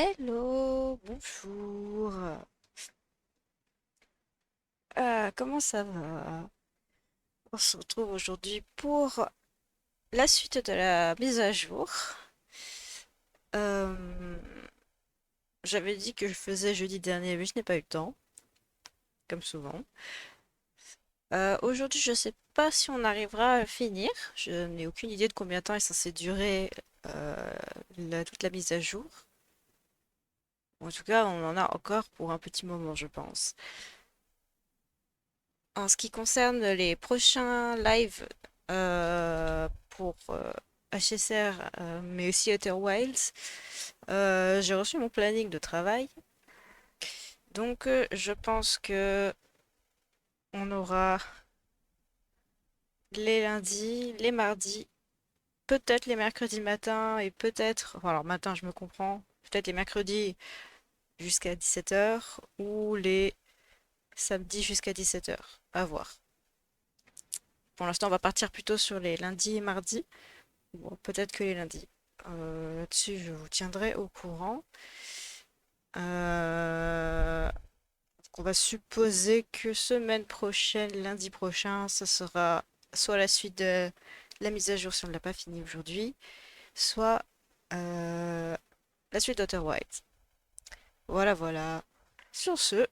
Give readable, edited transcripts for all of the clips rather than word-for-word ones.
Hello, bonjour. Comment ça va? On se retrouve aujourd'hui pour la suite de la mise à jour. Euh, J'avais dit que je faisais jeudi dernier, mais je n'ai pas eu le temps, comme souvent. Aujourd'hui, je sais pas si on arrivera à finir. Je n'ai aucune idée de combien de temps est censé durer euh, toute la mise à jour. En tout cas, on en a encore pour un petit moment, je pense. En ce qui concerne les prochains lives pour HSR, mais aussi Outer Wilds, j'ai reçu mon planning de travail. Donc, je pense que on aura les lundis, les mardis, peut-être les mercredis matin et peut-être, enfin, alors matin, je me comprends, peut-être les mercredis jusqu'à 17 h ou les samedis jusqu'à 17 h. À voir. Pour l'instant, on va partir plutôt sur les lundis et mardis. Bon, peut-être que les lundis. Là-dessus, je vous tiendrai au courant. Donc on va supposer que semaine prochaine, lundi prochain, ça sera soit la suite de la mise à jour si on ne l'a pas fini aujourd'hui, soit euh, la suite d'Outer Wilds. Voilà, voilà. Sur ce,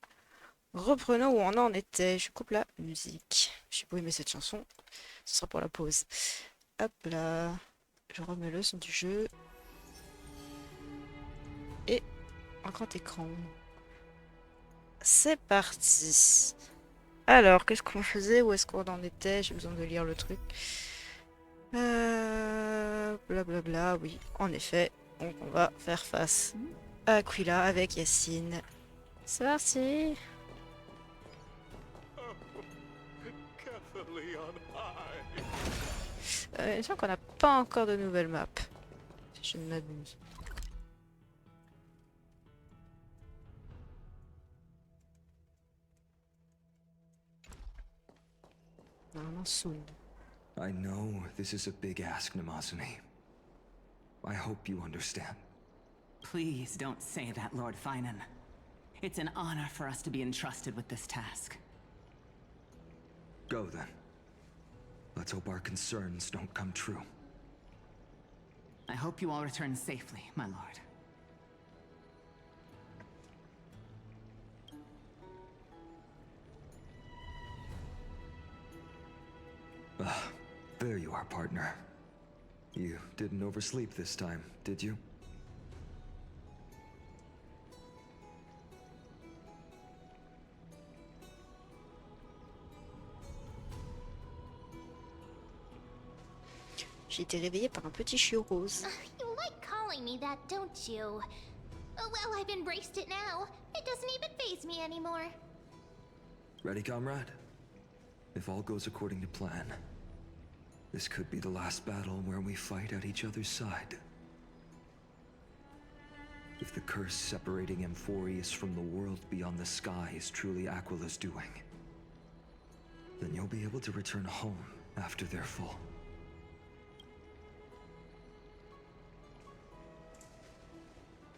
reprenons où on en était. Je coupe la musique. J'ai beau aimer cette chanson, ce sera pour la pause. Hop là, je remets le son du jeu et un grand écran. C'est parti. Alors, qu'est-ce qu'on faisait? Où est-ce qu'on en était? J'ai besoin de lire le truc. Blablabla, oui, en effet. Donc, on va faire face à Aquila avec Yacine. C'est parti. Carefully on high. Il me semble qu'on n'a pas encore de nouvelle map. Si je ne m'abuse. Normalement, soon. I know this is a big ask, Namazuni. I hope you understand. Please don't say that, Lord Finan. It's an honor for us to be entrusted with this task. Go then. Let's hope our concerns don't come true. I hope you all return safely, my lord. Ah, there you are, partner. You didn't oversleep this time, did you? J'ai été réveillée par un petit chiot rose. You like calling me that, don't you? Oh, well, I've embraced it now. It doesn't even faze me anymore. Ready, comrade? If all goes according to plan, this could be the last battle where we fight at each other's side. If the curse separating Amphorius from the world beyond the sky is truly Aquila's doing, then you'll be able to return home after their fall.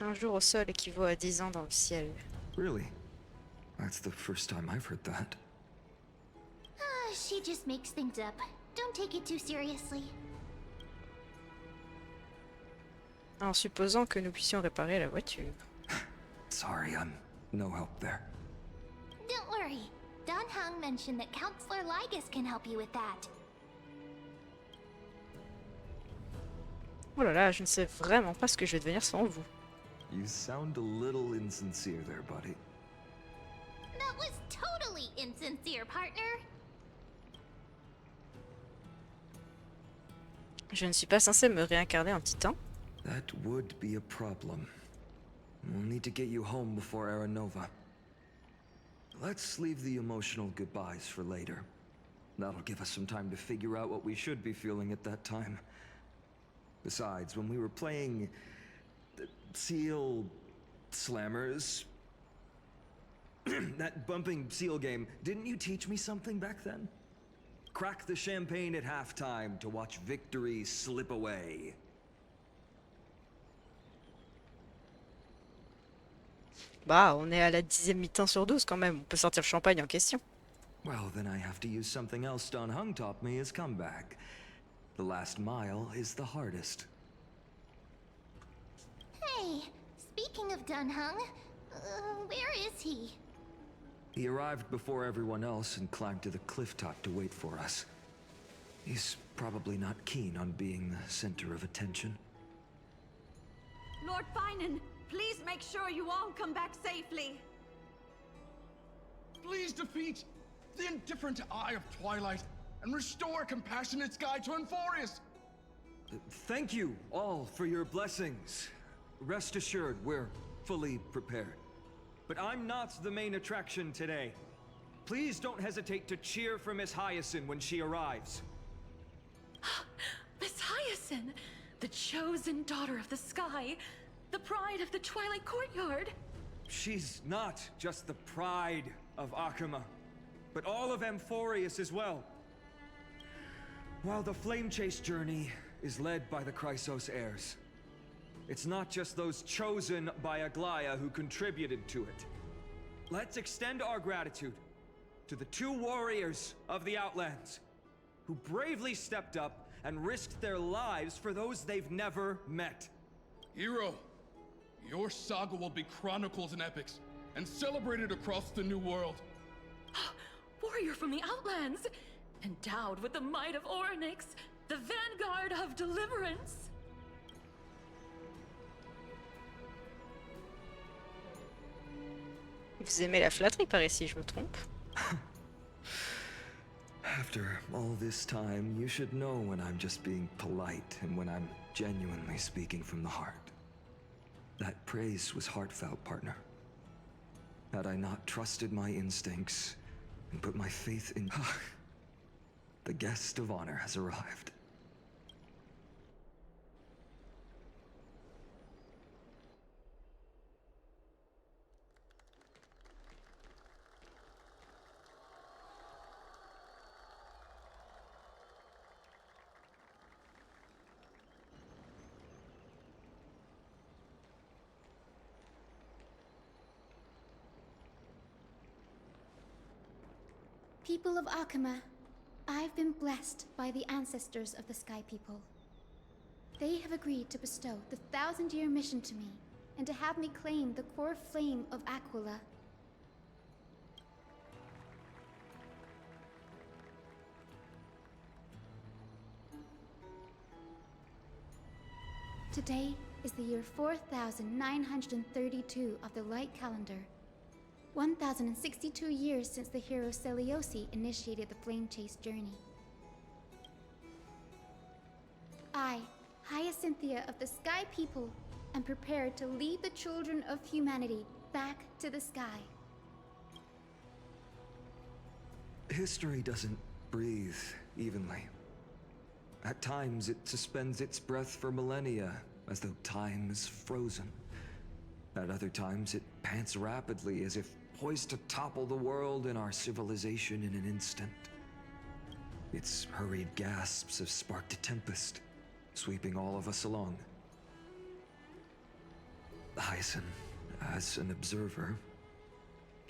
Un jour au sol équivaut à 10 ans dans le ciel. Really? That's the first time I've heard that. She just makes things up. Don't take it too seriously. En supposant que nous puissions réparer la voiture. Sorry, I'm no help there. Don't worry. Don Hung mentioned that Counselor Ligus can help you with that. Oh là là, je ne sais vraiment pas ce que je vais devenir sans vous. You sound a little insincere there, buddy. That was totally insincere, partner. Je ne suis pas censée me réincarner en titan. That would be a problem. We'll need to get you home before Aranova. Let's leave the emotional goodbyes for later. That'll give us some time to figure out what we should be feeling at that time. Besides, when we were playing the Seal Slammers, that bumping seal game, didn't you teach me something back then? Crack the champagne at halftime to watch victory slip away. Bah, on est à la 10e mi-temps sur 12 quand même. On peut sortir le champagne en question. Well, then I have to use something else Don Hung taught me as comeback. The last mile is the hardest. Hey, speaking of Dunhung, where is he? He arrived before everyone else and climbed to the cliff top to wait for us. He's probably not keen on being the center of attention. Lord Finan, please make sure you all come back safely. Please defeat the indifferent Eye of Twilight and restore compassionate sky to Enforius. Thank you all for your blessings. Rest assured, we're fully prepared. But I'm not the main attraction today. Please don't hesitate to cheer for Miss Hyacinth when she arrives. Miss Hyacinth, the chosen daughter of the sky, the pride of the Twilight Courtyard. She's not just the pride of Akuma, but all of Amphorius as well. While the Flame Chase journey is led by the Chrysos heirs, it's not just those chosen by Aglaya who contributed to it. Let's extend our gratitude to the 2 warriors of the Outlands who bravely stepped up and risked their lives for those they've never met. Hero, your saga will be chronicled in epics and celebrated across the New World. Warrior from the Outlands, endowed with the might of Orynyx, the vanguard of deliverance. Vous aimez la flatterie par ici, je me trompe? After all this time, you should know when I'm just being polite and when I'm genuinely speaking from the heart. That praise was heartfelt, partner. Had I not trusted my instincts and put my faith in... The guest of honor has arrived. People of Akuma, I've been blessed by the ancestors of the Sky People. They have agreed to bestow the 1,000-year mission to me, and to have me claim the core flame of Aquila. Today is the year 4932 of the Light Calendar. 1,062 years since the hero Seliosi initiated the Flame Chase journey. I, Hyacinthia of the Sky People, am prepared to lead the children of humanity back to the sky. History doesn't breathe evenly. At times, it suspends its breath for millennia, as though time is frozen. At other times, it pants rapidly, as if poised to topple the world and our civilization in an instant. Its hurried gasps have sparked a tempest, sweeping all of us along. Hyacinth, as an observer,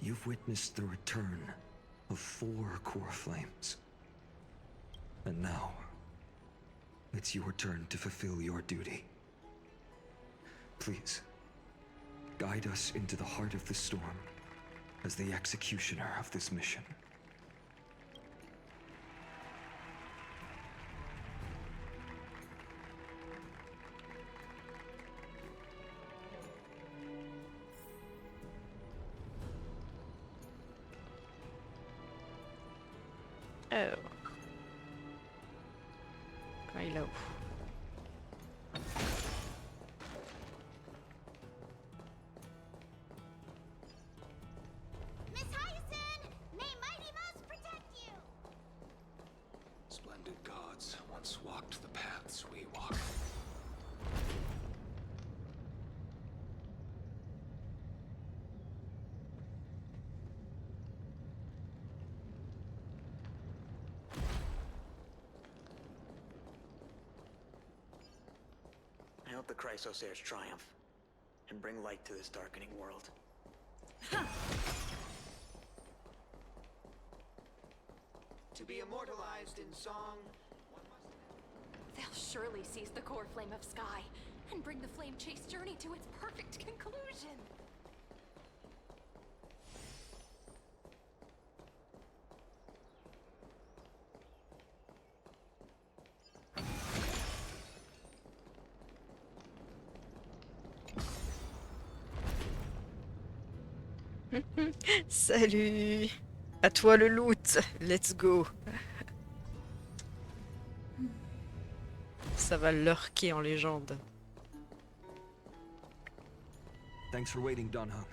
you've witnessed the return of 4 core flames. And now, it's your turn to fulfill your duty. Please, guide us into the heart of the storm as the executioner of this mission. Oh. Quand il est là-haut. Miss Hyacinth! May Mighty Mouse protect you! Splendid gods once walked the paths we walk. I hope the Chrysos heirs triumph and bring light to this darkening world. To be immortalized in song, They'll surely seize the core flame of Sky and bring the flame chase journey to its perfect conclusion. Salut! À toi le loot! Let's go! Ça va lurker en légende. Thanks for waiting, Dunhung.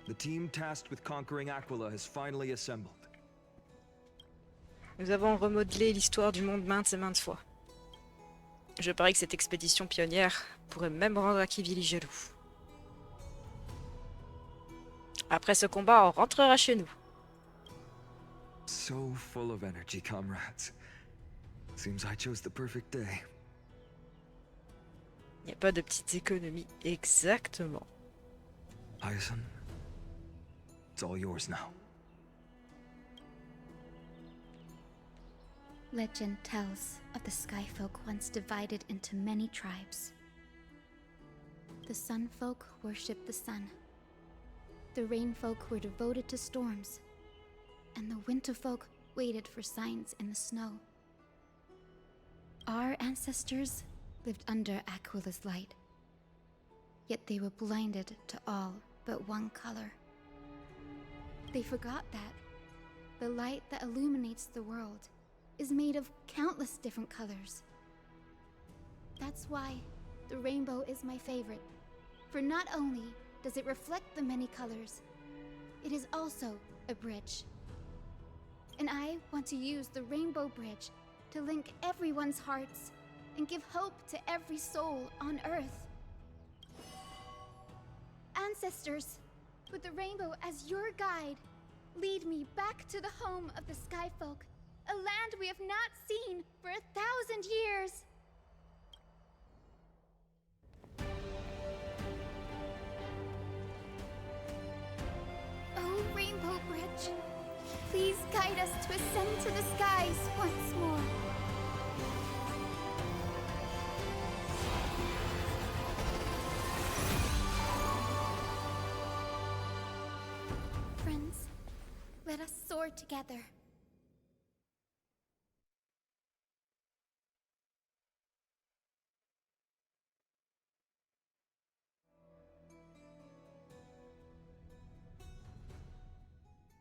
The team tasked with conquering Aquila has finally assembled. Nous avons remodelé l'histoire du monde maintes et maintes fois. Je parie que cette expédition pionnière pourrait même rendre Akivili jaloux. Après ce combat, on rentrera chez nous. So full of energy, comrades. Seems I chose the perfect day. Il n'y a pas de petites économies. Exactement. Hyacin, it's all yours now. Legend tells of the Skyfolk once divided into many tribes. The Sunfolk worshipped the sun. The Rainfolk were devoted to storms. And the Winterfolk waited for signs in the snow. Our ancestors lived under Aquila's light. Yet they were blinded to all but one color. They forgot that the light that illuminates the world is made of countless different colors. That's why the rainbow is my favorite. For not only does it reflect the many colors, it is also a bridge. And I want to use the Rainbow Bridge to link everyone's hearts and give hope to every soul on Earth. Ancestors, with the rainbow as your guide, lead me back to the home of the Skyfolk, a land we have not seen for 1,000 years. Oh, Rainbow Bridge, please guide us to ascend to the skies once more. Friends, let us soar together.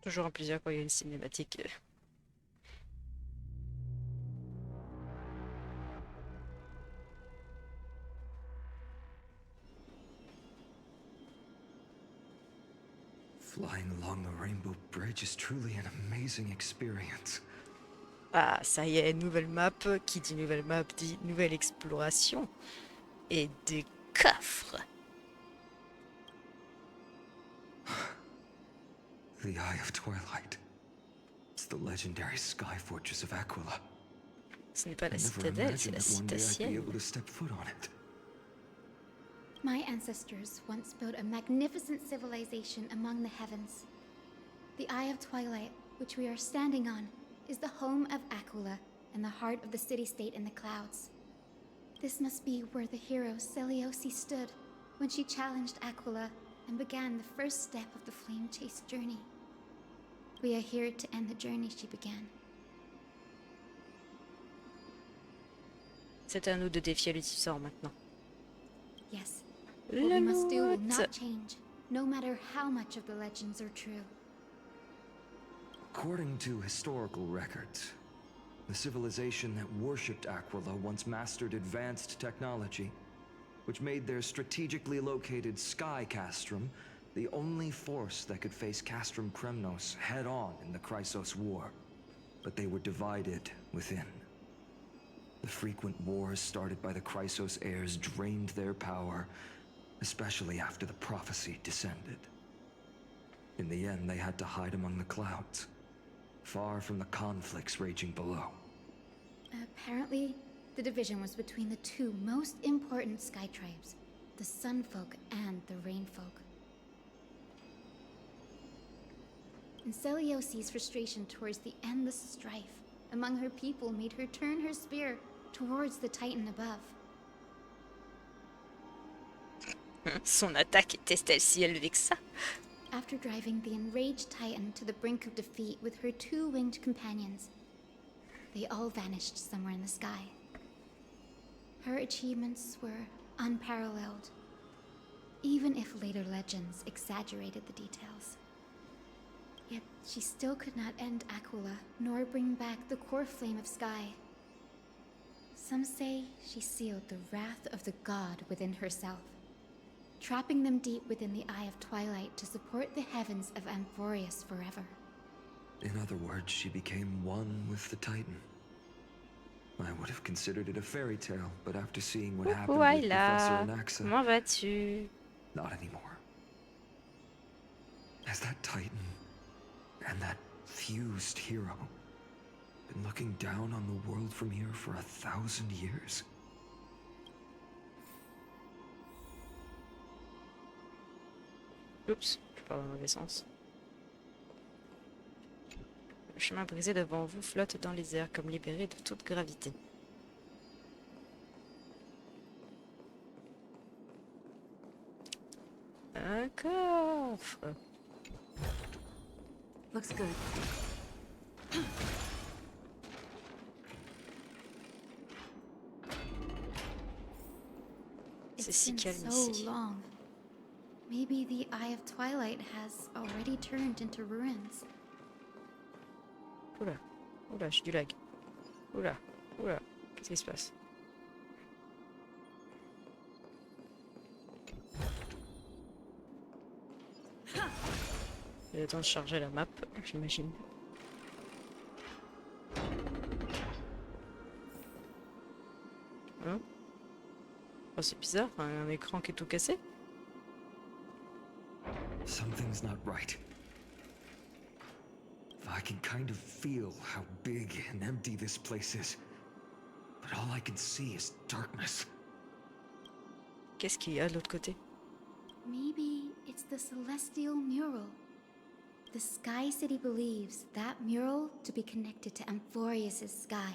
Toujours un plaisir quand il y a une cinématique. Flying along the Rainbow Bridge is truly an amazing experience. Ah, ça y est, nouvelle map. Qui dit nouvelle map dit nouvelle exploration. Et des coffres. The Eye of Twilight. It's the legendary sky fortress of Aquila. Ce n'est pas la I never citadelle, c'est imagined la that one day I'd be citacienne. able to step foot on it. My ancestors once built a magnificent civilization among the heavens. The Eye of Twilight, which we are standing on, is the home of Aquila and the heart of the city-state in the clouds. This must be where the hero Seliosi stood when she challenged Aquila and began the first step of the Flame Chase journey. We are here to end the journey she began. C'est à nous de défier le sort maintenant. Yes, what we must do will not change, no matter how much of the legends are true. According to historical records, the civilization that worshipped Aquila once mastered advanced technology, which made their strategically located Sky Castrum the only force that could face Castrum Kremnos head-on in the Chrysos War. But they were divided within. The frequent wars started by the Chrysos heirs drained their power, especially after the prophecy descended. In the end, they had to hide among the clouds, far from the conflicts raging below. Apparently, the division was between the two most important sky tribes, the Sunfolk and the Rainfolk. and Celiosi's frustration towards the endless strife among her people made her turn her spear towards the Titan above. Son attaque était-elle si élevée que ça? After driving the enraged Titan to the brink of defeat with her two-winged companions, they all vanished somewhere in the sky. Her achievements were unparalleled, even if later legends exaggerated the details. Yet she still could not end Aquila, nor bring back the core flame of sky. Some say she sealed the wrath of the god within herself, trapping them deep within the Eye of Twilight to support the heavens of Amphorius forever. In other words, she became one with the Titan. I would have considered it a fairy tale, but after seeing what happened with Professor Anaxa, comment vas-tu? not anymore. Has that Titan and that fused hero been looking down on the world from here for 1,000 years? Oups, je pars dans le mauvais sens. Le chemin brisé devant vous flotte dans les airs comme libéré de toute gravité. Un coffre. Looks good. C'est It's si been calme so ici. long. Maybe the Eye of Twilight has already turned into ruins. Oula, oula, j'ai du lag. Oula, oula, qu'est-ce qui se passe? Il est temps de charger la map, j'imagine. Hein? Oh, c'est bizarre, un écran qui est tout cassé. Something's not right. I can kind of feel how big and empty this place is. But all I can see is darkness. Qu'est-ce qu'il y a de l'autre côté? Maybe it's the celestial mural. The Sky City believes that mural to be connected to Amphorius' sky,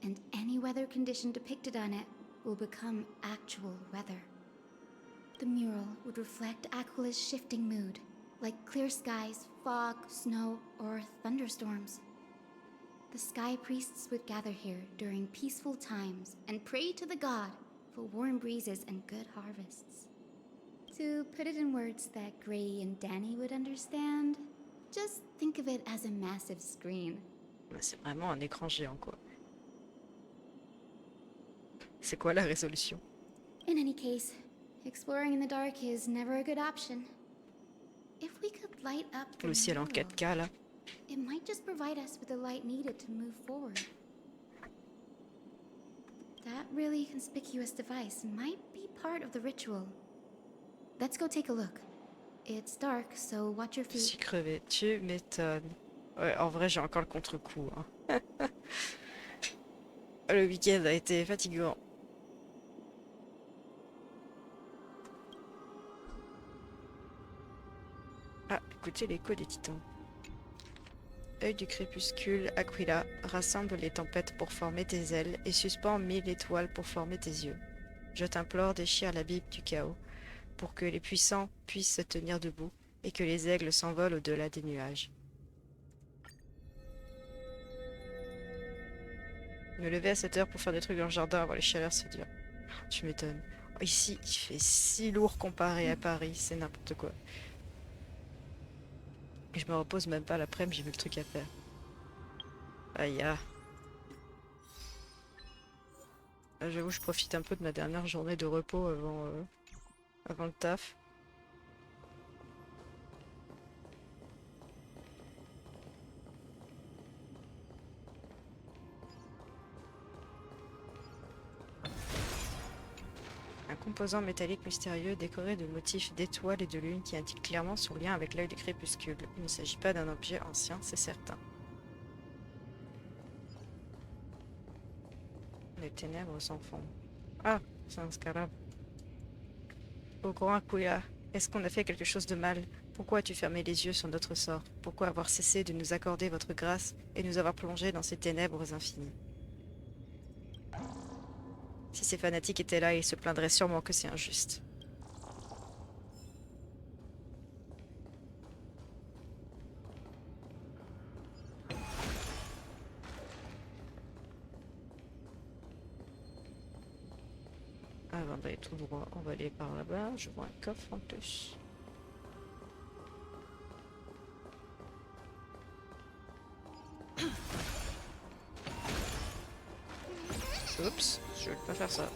and any weather condition depicted on it will become actual weather. The mural would reflect Aquila's shifting mood, like clear skies, fog, snow, or thunderstorms. The sky priests would gather here during peaceful times and pray to the god for warm breezes and good harvests. To put it in words that Gray and Danny would understand, just think of it as a massive screen. C'est vraiment un écran géant, quoi. C'est quoi la résolution? In any case, exploring in the dark is never a good option. If we could light up the Le ciel en mural, 4K, là. it might just provide us with the light needed to move forward. That really conspicuous device might be part of the ritual. Let's go take a look. It's dark, so watch your Je suis feet. crevé, tu m'étonnes. Ouais, en vrai, j'ai encore le contre-coup. Hein. Le week-end a été fatigant. Ah, écoutez l'écho des titans. Œil du crépuscule, Aquila, rassemble les tempêtes pour former tes ailes et suspend 1000 étoiles pour former tes yeux. Je t'implore, déchire la Bible du chaos pour que les puissants puissent se tenir debout et que les aigles s'envolent au-delà des nuages. Me lever à 7 heures pour faire des trucs dans le jardin avant les chaleurs, c'est dur. Tu m'étonnes. Ici, il fait si lourd comparé à Paris, c'est n'importe quoi. Et je me repose même pas l'après-midi, j'ai vu le truc à faire. Aïe ah. Là, j'avoue, je profite un peu de ma dernière journée de repos avant le taf. Un composant métallique mystérieux décoré de motifs d'étoiles et de lunes qui indique clairement son lien avec l'œil du crépuscule. Il ne s'agit pas d'un objet ancien, c'est certain. Les ténèbres s'en font. Ah, c'est un scarab. Au grand Aquila, est-ce qu'on a fait quelque chose de mal? Pourquoi as-tu fermé les yeux sur notre sort? Pourquoi avoir cessé de nous accorder votre grâce et nous avoir plongés dans ces ténèbres infinies? Si ces fanatiques étaient là, ils se plaindraient sûrement que c'est injuste. Avant d'aller tout droit, on va aller par là-bas. Je vois un coffre en plus. Oups, je vais pas faire ça.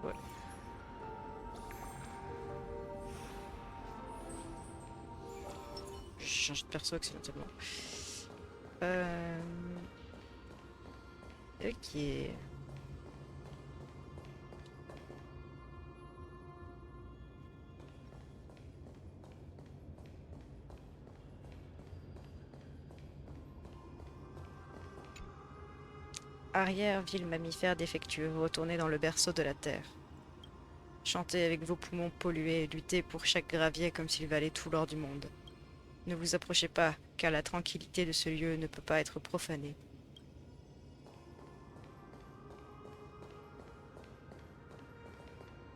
Ouais. Je change de perso accidentellement. Ok. Arrière, vil mammifère défectueux, retournez dans le berceau de la terre. Chantez avec vos poumons pollués et luttez pour chaque gravier comme s'il valait tout l'or du monde. Ne vous approchez pas, car la tranquillité de ce lieu ne peut pas être profanée.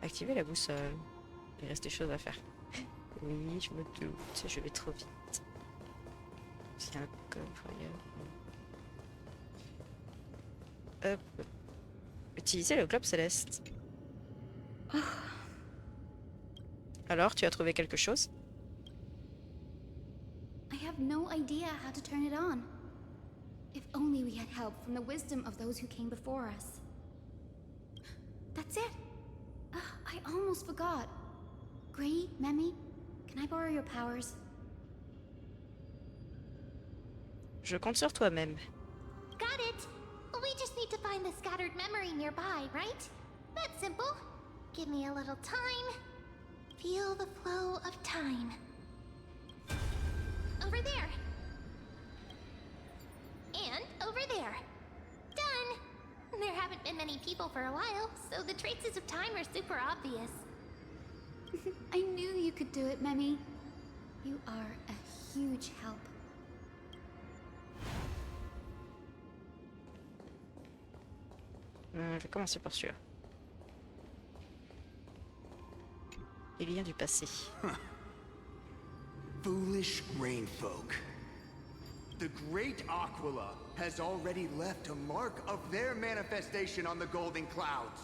Activez la boussole. Il reste des choses à faire. Oui, je me doute, je vais trop vite. S'il y a un coffre ailleurs. Hop. Utilisez le globe céleste. Alors, tu as trouvé quelque chose? I have no idea how to turn it on. If only we had help from the wisdom of those who came before us. That's it. I almost forgot. Gray, Memi, can I borrow your powers? Je compte sur toi-même. Got it! We just need to find the scattered memory nearby, right? That's simple. Give me a little time. Feel the flow of time. Over there. And over there. Done! There haven't been many people for a while, so the traces of time are super obvious. I knew you could do it, Memi. You are a huge help. Je vais commencer par celui-là. Les liens du passé. Foolish rain folk. The great Aquila has already left a mark of their manifestation on the golden clouds.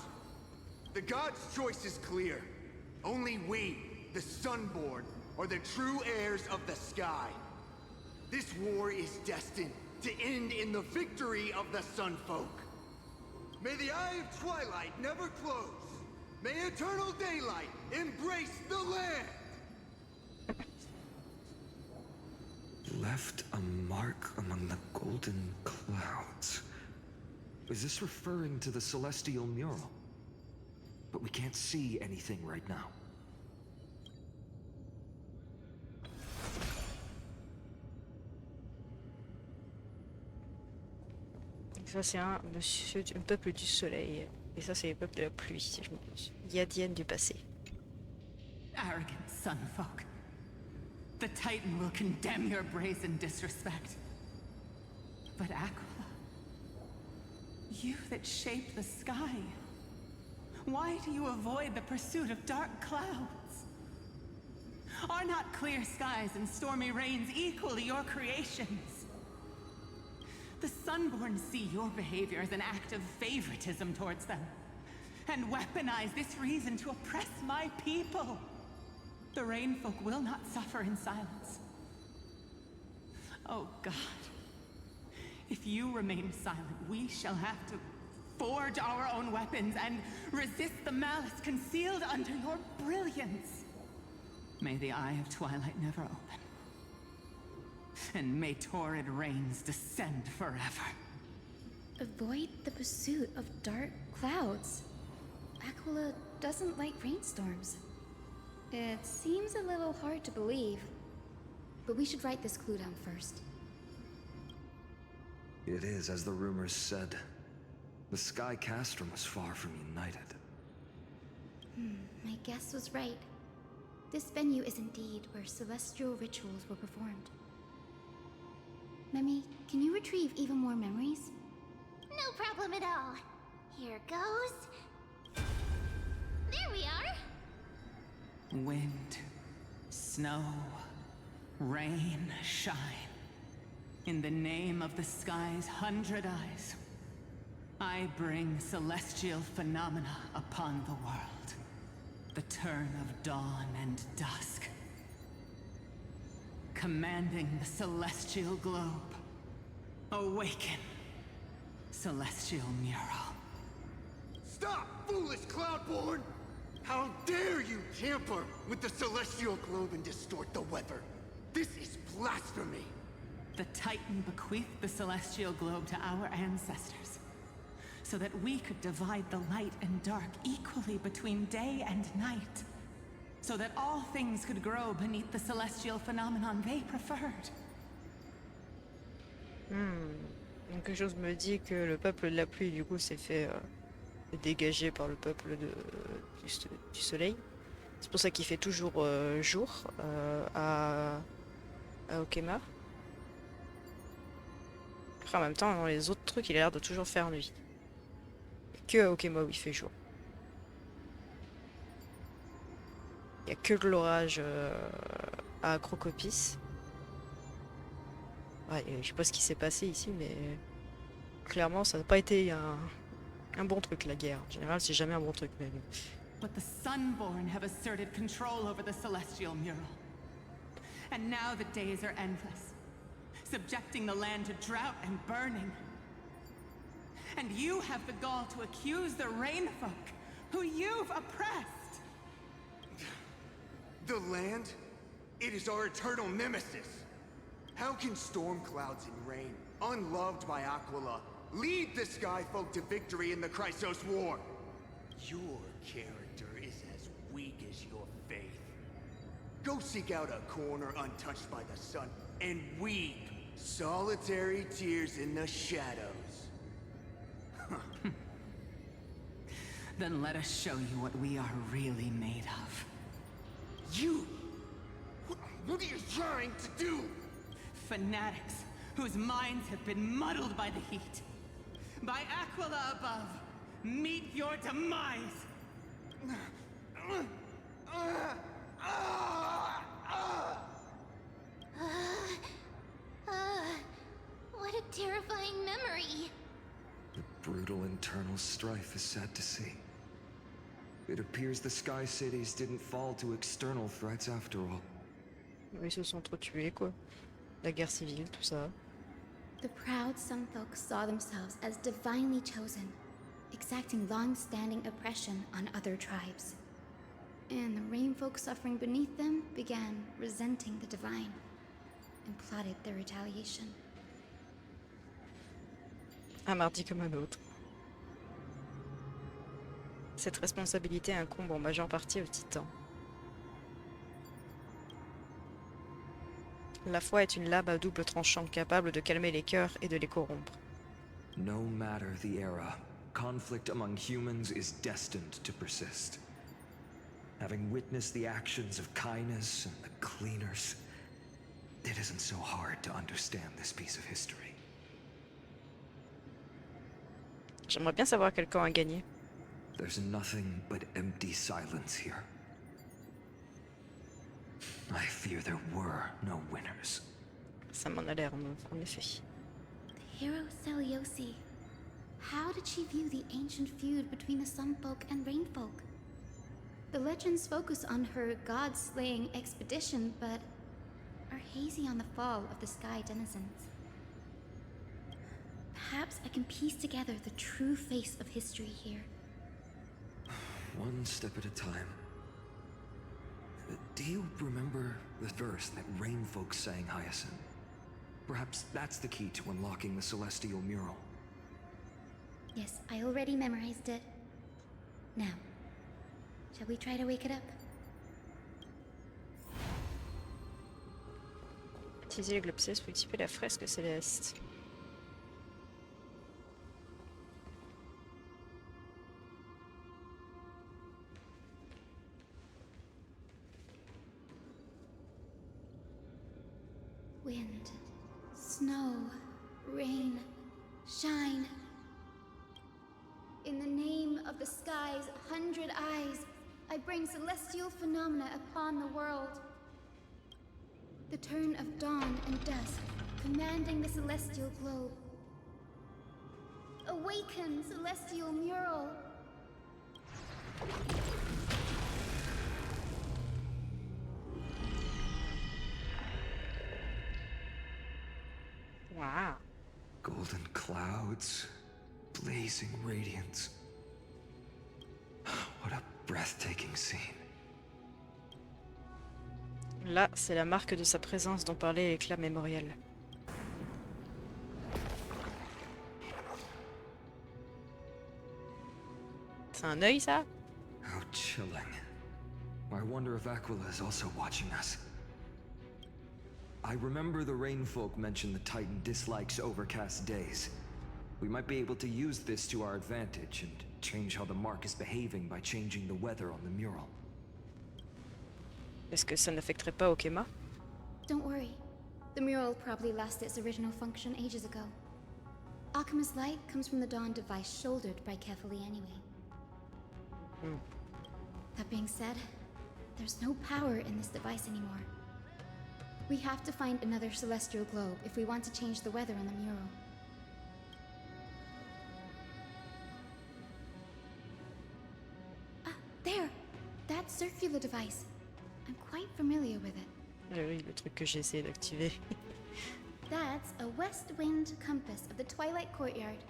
The gods' choice is clear. Only we, the Sunborn, are the true heirs of the sky. This war is destined to end in the victory of the Sunfolk. May the Eye of Twilight never close. May eternal daylight embrace the land. Left a mark among the golden clouds. Is this referring to the celestial mural? But we can't see anything right now. Ça c'est un peuple du soleil. Et ça c'est le peuple de la pluie. Yadienne du passé. Arrogant sunfolk. The Titan will condemn your brazen disrespect. But Aquila, you that shape the sky, why do you avoid the pursuit of dark clouds? Are not clear skies and stormy rains equally your creations? The Sunborn see your behavior as an act of favoritism towards them, and weaponize this reason to oppress my people. The Rainfolk will not suffer in silence. Oh God. If you remain silent, we shall have to forge our own weapons and resist the malice concealed under your brilliance. May the Eye of Twilight never open. And may torrid rains descend forever. Avoid the pursuit of dark clouds. Aquila doesn't like rainstorms. It seems a little hard to believe. But we should write this clue down first. It is as the rumors said. The Sky Castrum was far from united. My guess was right. This venue is indeed where celestial rituals were performed. Memi, can you retrieve even more memories? No problem at all. Here goes. There we are. Wind, snow, rain, shine. In the name of the sky's 100 eyes, I bring celestial phenomena upon the world. The turn of dawn and dusk. Commanding the celestial globe. Awaken, celestial mural. Stop, foolish Cloudborn! How dare you tamper with the celestial globe and distort the weather? This is blasphemy! The Titan bequeathed the celestial globe to our ancestors, so that we could divide the light and dark equally between day and night, so that all things could grow beneath the celestial phenomenon they preferred. Donc quelque chose me dit que le peuple de la pluie, du coup, s'est fait dégager par le peuple du soleil. C'est pour ça qu'il fait toujours jour à Okema. Après, en même temps, dans les autres trucs, il a l'air de toujours faire nuit. Que à Okema où il fait jour. Il n'y a que de l'orage à Crocopis. Ouais, je sais pas ce qui s'est passé ici, mais clairement, ça n'a pas été un bon truc, la guerre. En général, c'est jamais un bon truc, mais bon. But the Sunborn have asserted control over the celestial mural. And now the days are endless, subjecting the land to drought and burning. And you have the gall to accuse the Rainfolk, who you've oppressed! The land? It is our eternal nemesis! How can storm clouds and rain, unloved by Aquila, lead the Skyfolk to victory in the Chrysos War? Your character is as weak as your faith. Go seek out a corner untouched by the sun and weep solitary tears in the shadows. Then let us show you what we are really made of. You? What are you trying to do? Fanatics whose minds have been muddled by the heat. By Aquila above, meet your demise! What a terrifying memory. The brutal internal strife is sad to see. It appears the Sky Cities didn't fall to external threats after all. Ils se sont trop tués, quoi. La guerre civile, tout ça. The proud Sunfolk saw themselves as divinely chosen, exacting long-standing oppression on other tribes. And the Rainfolk suffering beneath them began resenting the divine, and plotted their retaliation. Un mardi comme un autre. Cette responsabilité incombe en majeure partie aux titans. La foi est une lame à double tranchant capable de calmer les cœurs et de les corrompre. No matter the era, conflict among humans is destined to persist. Having witnessed the actions of Kindness and the Cleaners, it isn't so hard to understand this piece of history. J'aimerais bien savoir quel camp a gagné. There's nothing but empty silence here. I fear there were no winners. Ça m'en a l'air, en effet. The hero Celiosi. How did she view the ancient feud between the Sunfolk and Rainfolk? The legends focus on her god-slaying expedition, but are hazy on the fall of the Sky Denizens. Perhaps I can piece together the true face of history here. One step at a time. Do you remember the verse that Rainfolk sang, Hyacinth? Perhaps that's the key to unlocking the celestial mural. Yes, I already memorized it. Now, shall we try to wake it up? Utiliser les globsès pour typer la fresque céleste. wind, snow, rain, shine. In the name of the sky's 100 eyes, I bring celestial phenomena upon the world. The turn of dawn and dusk, commanding the celestial globe. Awaken, celestial mural! Wow. Golden clouds, blazing radiance. What a breathtaking scene. Là, c'est la marque de sa présence dont parlait l'éclat mémoriel. C'est un œil, ça? How chilling. I wonder if Aquila is also watching us. I remember the Rainfolk mentioned the Titan dislikes overcast days. We might be able to use this to our advantage and change how the mark is behaving by changing the weather on the mural. Est-ce que ça n'affecterait pas Okema? Don't worry. The mural probably lost its original function ages ago. Akima's light comes from the dawn device shouldered by Kefali anyway. That being said, there's no power in this device anymore. We have to find another celestial globe if we want to change the weather on the mural. Ah, there! That circular device. I'm quite familiar with it. Oui, le truc que j'ai essayé d'activer. That's a west wind compass of the Twilight Courtyard.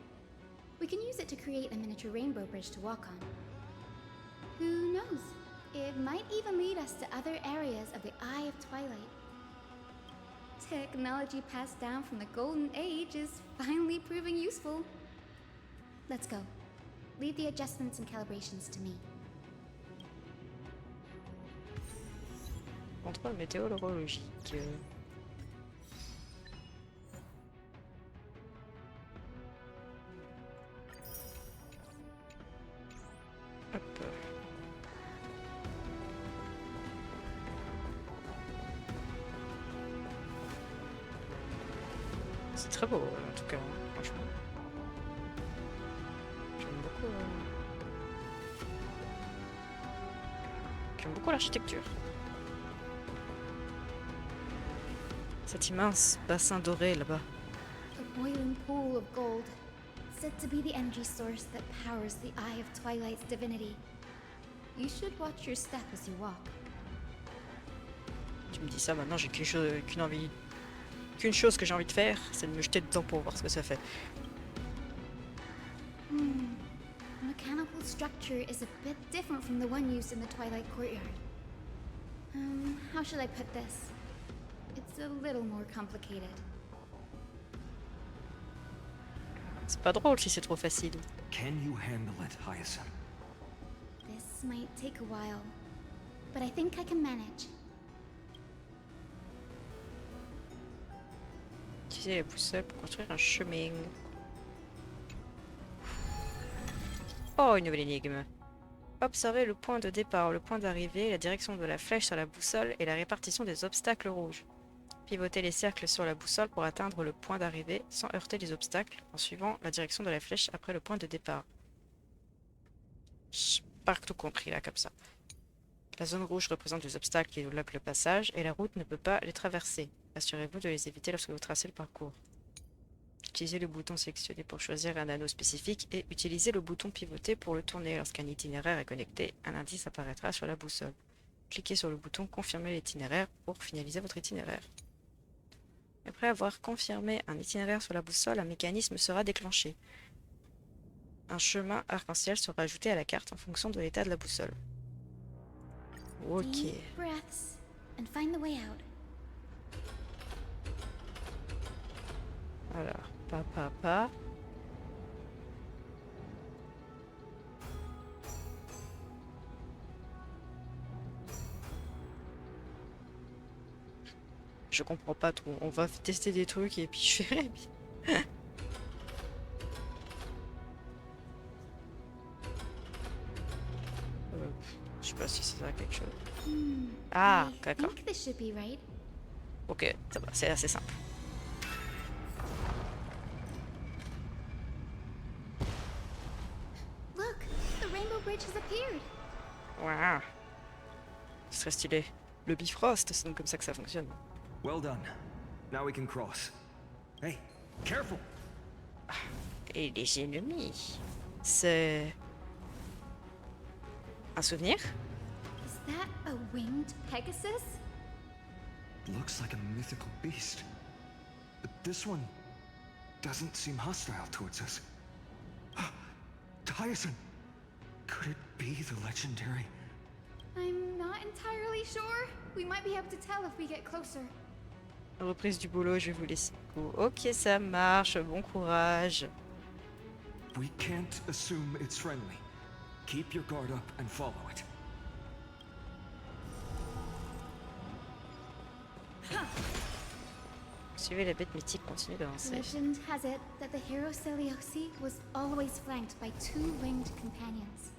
We can use it to create a miniature rainbow bridge to walk on. Who knows? It might even lead us to other areas of the Eye of Twilight. Technology passed down from the Golden Age is finally proving useful. Let's go. Leave the adjustments and calibrations to me. Contrôle météorologique. Hop. C'est très beau en tout cas, franchement. J'aime beaucoup. J'aime beaucoup l'architecture. Cet immense bassin doré là-bas. A boiling pool of gold, said to be the energy source that powers the Eye of Twilight's divinity. You should watch your step as you walk. Tu me dis ça maintenant, j'ai qu'une chose que j'ai envie de faire, c'est de me jeter dedans pour voir ce que ça fait. The mechanical structure is a bit different from the one used in the Twilight Courtyard. How should I put this? It's a little more complicated. C'est pas drôle si c'est trop facile. Can you handle it, Hyacinth? This might take a while, but I think I can manage. Utiliser la boussole pour construire un chemin. Oh, une nouvelle énigme. Observez le point de départ, le point d'arrivée, la direction de la flèche sur la boussole et la répartition des obstacles rouges. Pivotez les cercles sur la boussole pour atteindre le point d'arrivée sans heurter les obstacles en suivant la direction de la flèche après le point de départ. J'ai pas tout compris là comme ça. La zone rouge représente des obstacles qui bloquent le passage et la route ne peut pas les traverser. Assurez-vous de les éviter lorsque vous tracez le parcours. Utilisez le bouton sélectionné pour choisir un anneau spécifique et utilisez le bouton pivoter pour le tourner. Lorsqu'un itinéraire est connecté, un indice apparaîtra sur la boussole. Cliquez sur le bouton confirmer l'itinéraire pour finaliser votre itinéraire. Après avoir confirmé un itinéraire sur la boussole, un mécanisme sera déclenché. Un chemin arc-en-ciel sera ajouté à la carte en fonction de l'état de la boussole. Ok. Deep breaths and find the way out. Alors, pas. Je comprends pas trop. On va tester des trucs et puis je verrai. Je sais pas si ça sert à quelque chose. Ah, I d'accord. think this should be right. Ok, ça va, c'est assez simple. Look, the rainbow bridge has appeared. Waouh. Ce serait stylé. Le Bifrost, c'est donc comme ça que ça fonctionne. Well done. Now we can cross. Hey, careful! Et les ennemis. C'est un souvenir? Is that a winged Pegasus? Looks like a mythical beast. But this one doesn't seem hostile towards us. Tyson! Could it be the legendary? I'm not entirely sure. We might be able to tell if we get closer. Reprise du boulot, je vais vous laisser. Ok, ça marche. Bon courage. We can't assume it's friendly. Keep your guard up and follow it. Suivez la bête mythique, continuez d'avancer. Legend has it that the hero Celiosi was always flanked by two winged companions,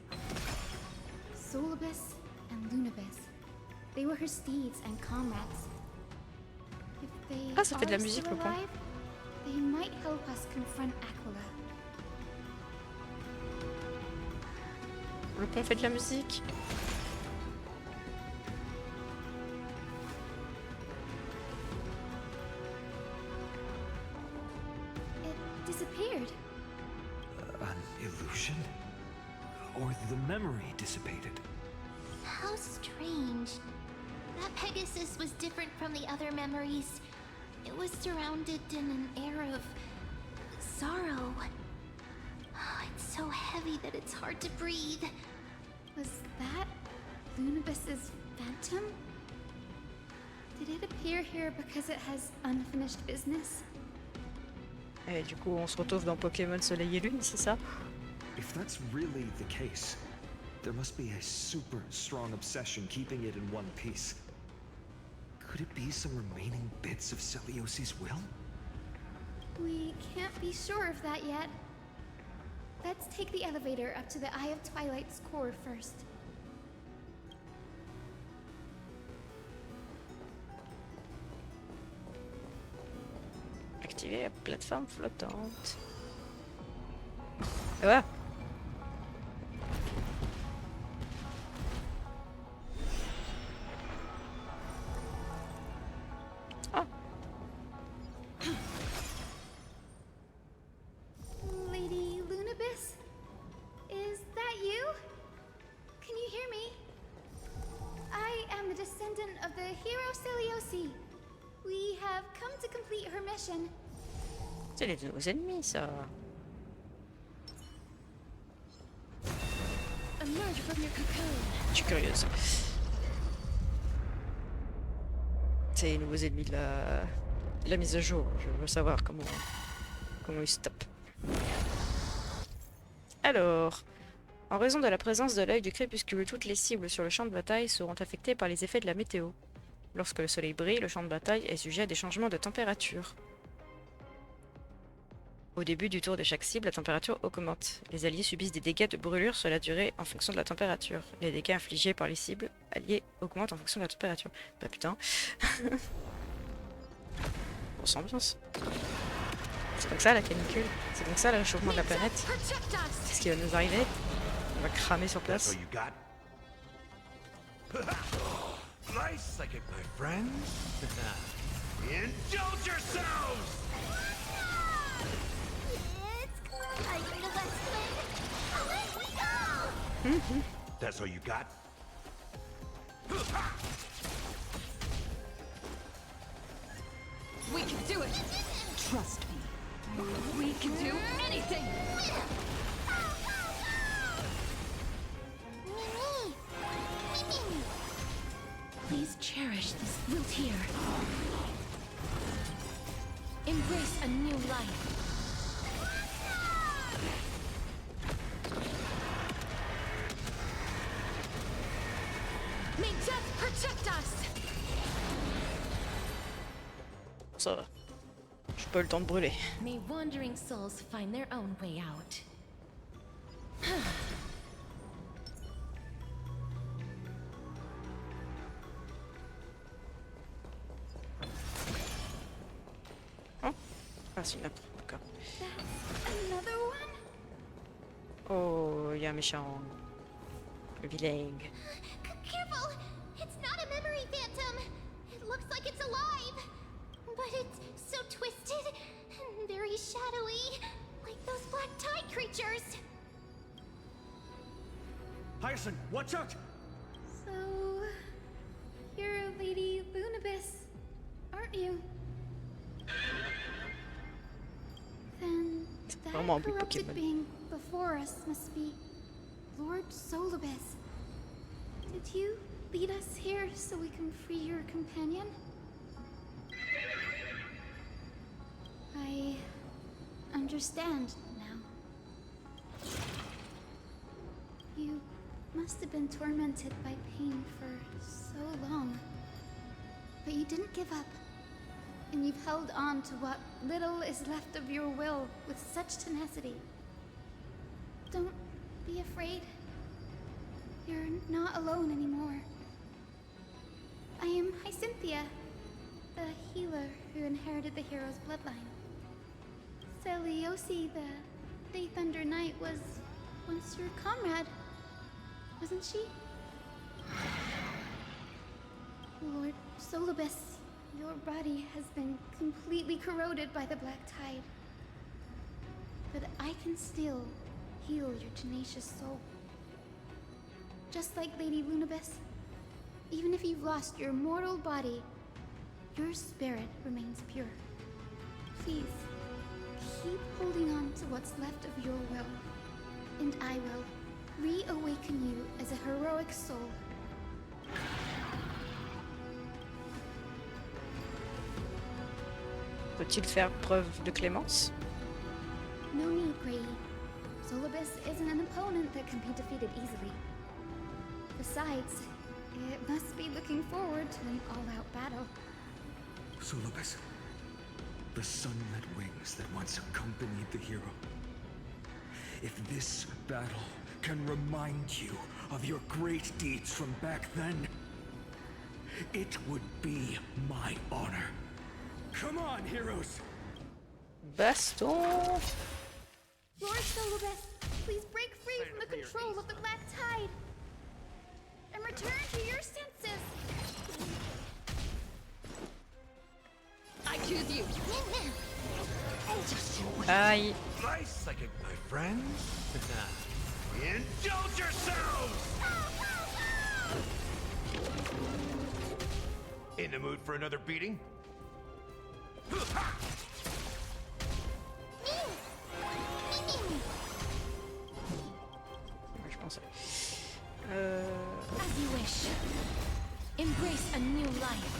Solibus and Lunibus. They were her steeds and comrades. If they Ah, ça fait de la are musique, still le pont. alive, they might help us confront Aquila. Le pont fait de la musique. It disappeared. An illusion? Or the memory dissipated? How strange. That Pegasus was different from the other memories. It was surrounded in an air of sorrow. Oh, it's so heavy that it's hard to breathe. Was that Lunibus's phantom? Did it appear here because it has unfinished business? Et du coup, on se retrouve dans Pokémon Soleil et Lune, c'est ça? If that's really the case, there must be a super strong obsession keeping it in one piece. Could it be some remaining bits of Celiosi's will? We can't be sure of that yet. Let's take the elevator up to the Eye of Twilight's core first. Activer la plateforme flottante. Ouais. Ah. Lady Lunibus? Is that you? Can you hear me? I am the descendant of the hero Celiosi. We have come to complete her mission. C'est les nouveaux ennemis, ça. Emerge from your cocoon. Je suis curieuse. C'est les nouveaux ennemis de la mise à jour. Je veux savoir comment ils se tapent. Alors, en raison de la présence de l'œil du crépuscule, toutes les cibles sur le champ de bataille seront affectées par les effets de la météo. Lorsque le soleil brille, le champ de bataille est sujet à des changements de température. Au début du tour de chaque cible, la température augmente. Les alliés subissent des dégâts de brûlure sur la durée en fonction de la température. Les dégâts infligés par les cibles alliés augmentent en fonction de la température. Bah putain. Grosse ambiance. C'est donc ça la canicule. C'est donc ça le réchauffement de la planète. C'est ce qui va nous arriver. On va cramer sur place. Nice, like it, my friends. Indulge yourselves! It's like the West Wind. Away we go! That's all you got? We can do it. Trust me. We can do anything. Mimi! Please cherish this wilt here. Embrace a new life. May death protect us. Ça va. J'ai pas eu le temps de brûler. May wandering souls find their own way out. c'est une intro, d'accord. That's another one? Oh, il y a un méchant. Le vilain. Careful! It's not a memory phantom! It looks like it's alive! But it's so twisted and very shadowy, like those black tide creatures! Hyacinth, watch out! So, you're Lady Lunabis, aren't you? Then that vraiment un bruit corrupted Pokémon. being before us must be Lord Solibus. Did you lead us here so we can free your companion? I understand now. You must have been tormented by pain for so long. But you didn't give up. And you've held on to what little is left of your will with such tenacity. Don't be afraid. You're not alone anymore. I am Hyacinthia, the healer who inherited the hero's bloodline. Celiosi, the Day Thunder Knight, was once your comrade, wasn't she? Lord Solibus, your body has been completely corroded by the black tide. But I can still heal your tenacious soul. Just like Lady Lunabis, even if you've lost your mortal body, your spirit remains pure. Please, keep holding on to what's left of your will, and I will reawaken you as a heroic soul. Peut-il faire preuve de clémence? No need, Grady. Solibus isn't an opponent that can be defeated easily. Besides, it must be looking forward to an all-out battle. Solibus, the sunlit wings that once accompanied the hero. If this battle can remind you of your great deeds from back then, it would be my honor. Come on, heroes! Baston! Lord Solibus, please break free from the control of the black tide and return to your senses. I choose you. Aïe! Nice psychic, my friends. Indulge yourselves! In the mood for another beating? Je pensais. As you wish. Embrace a new life.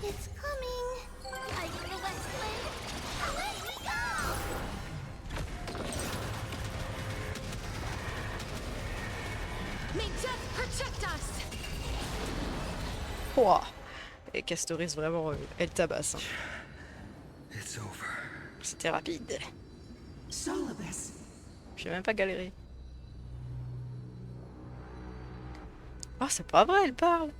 It's coming! I for the West Wind! Away we go! May death protect us. Ouah. Et Castoris, vraiment, elle tabasse. Hein. It's over. C'était rapide. Solibus. J'ai même pas galéré. Oh, c'est pas vrai, elle parle.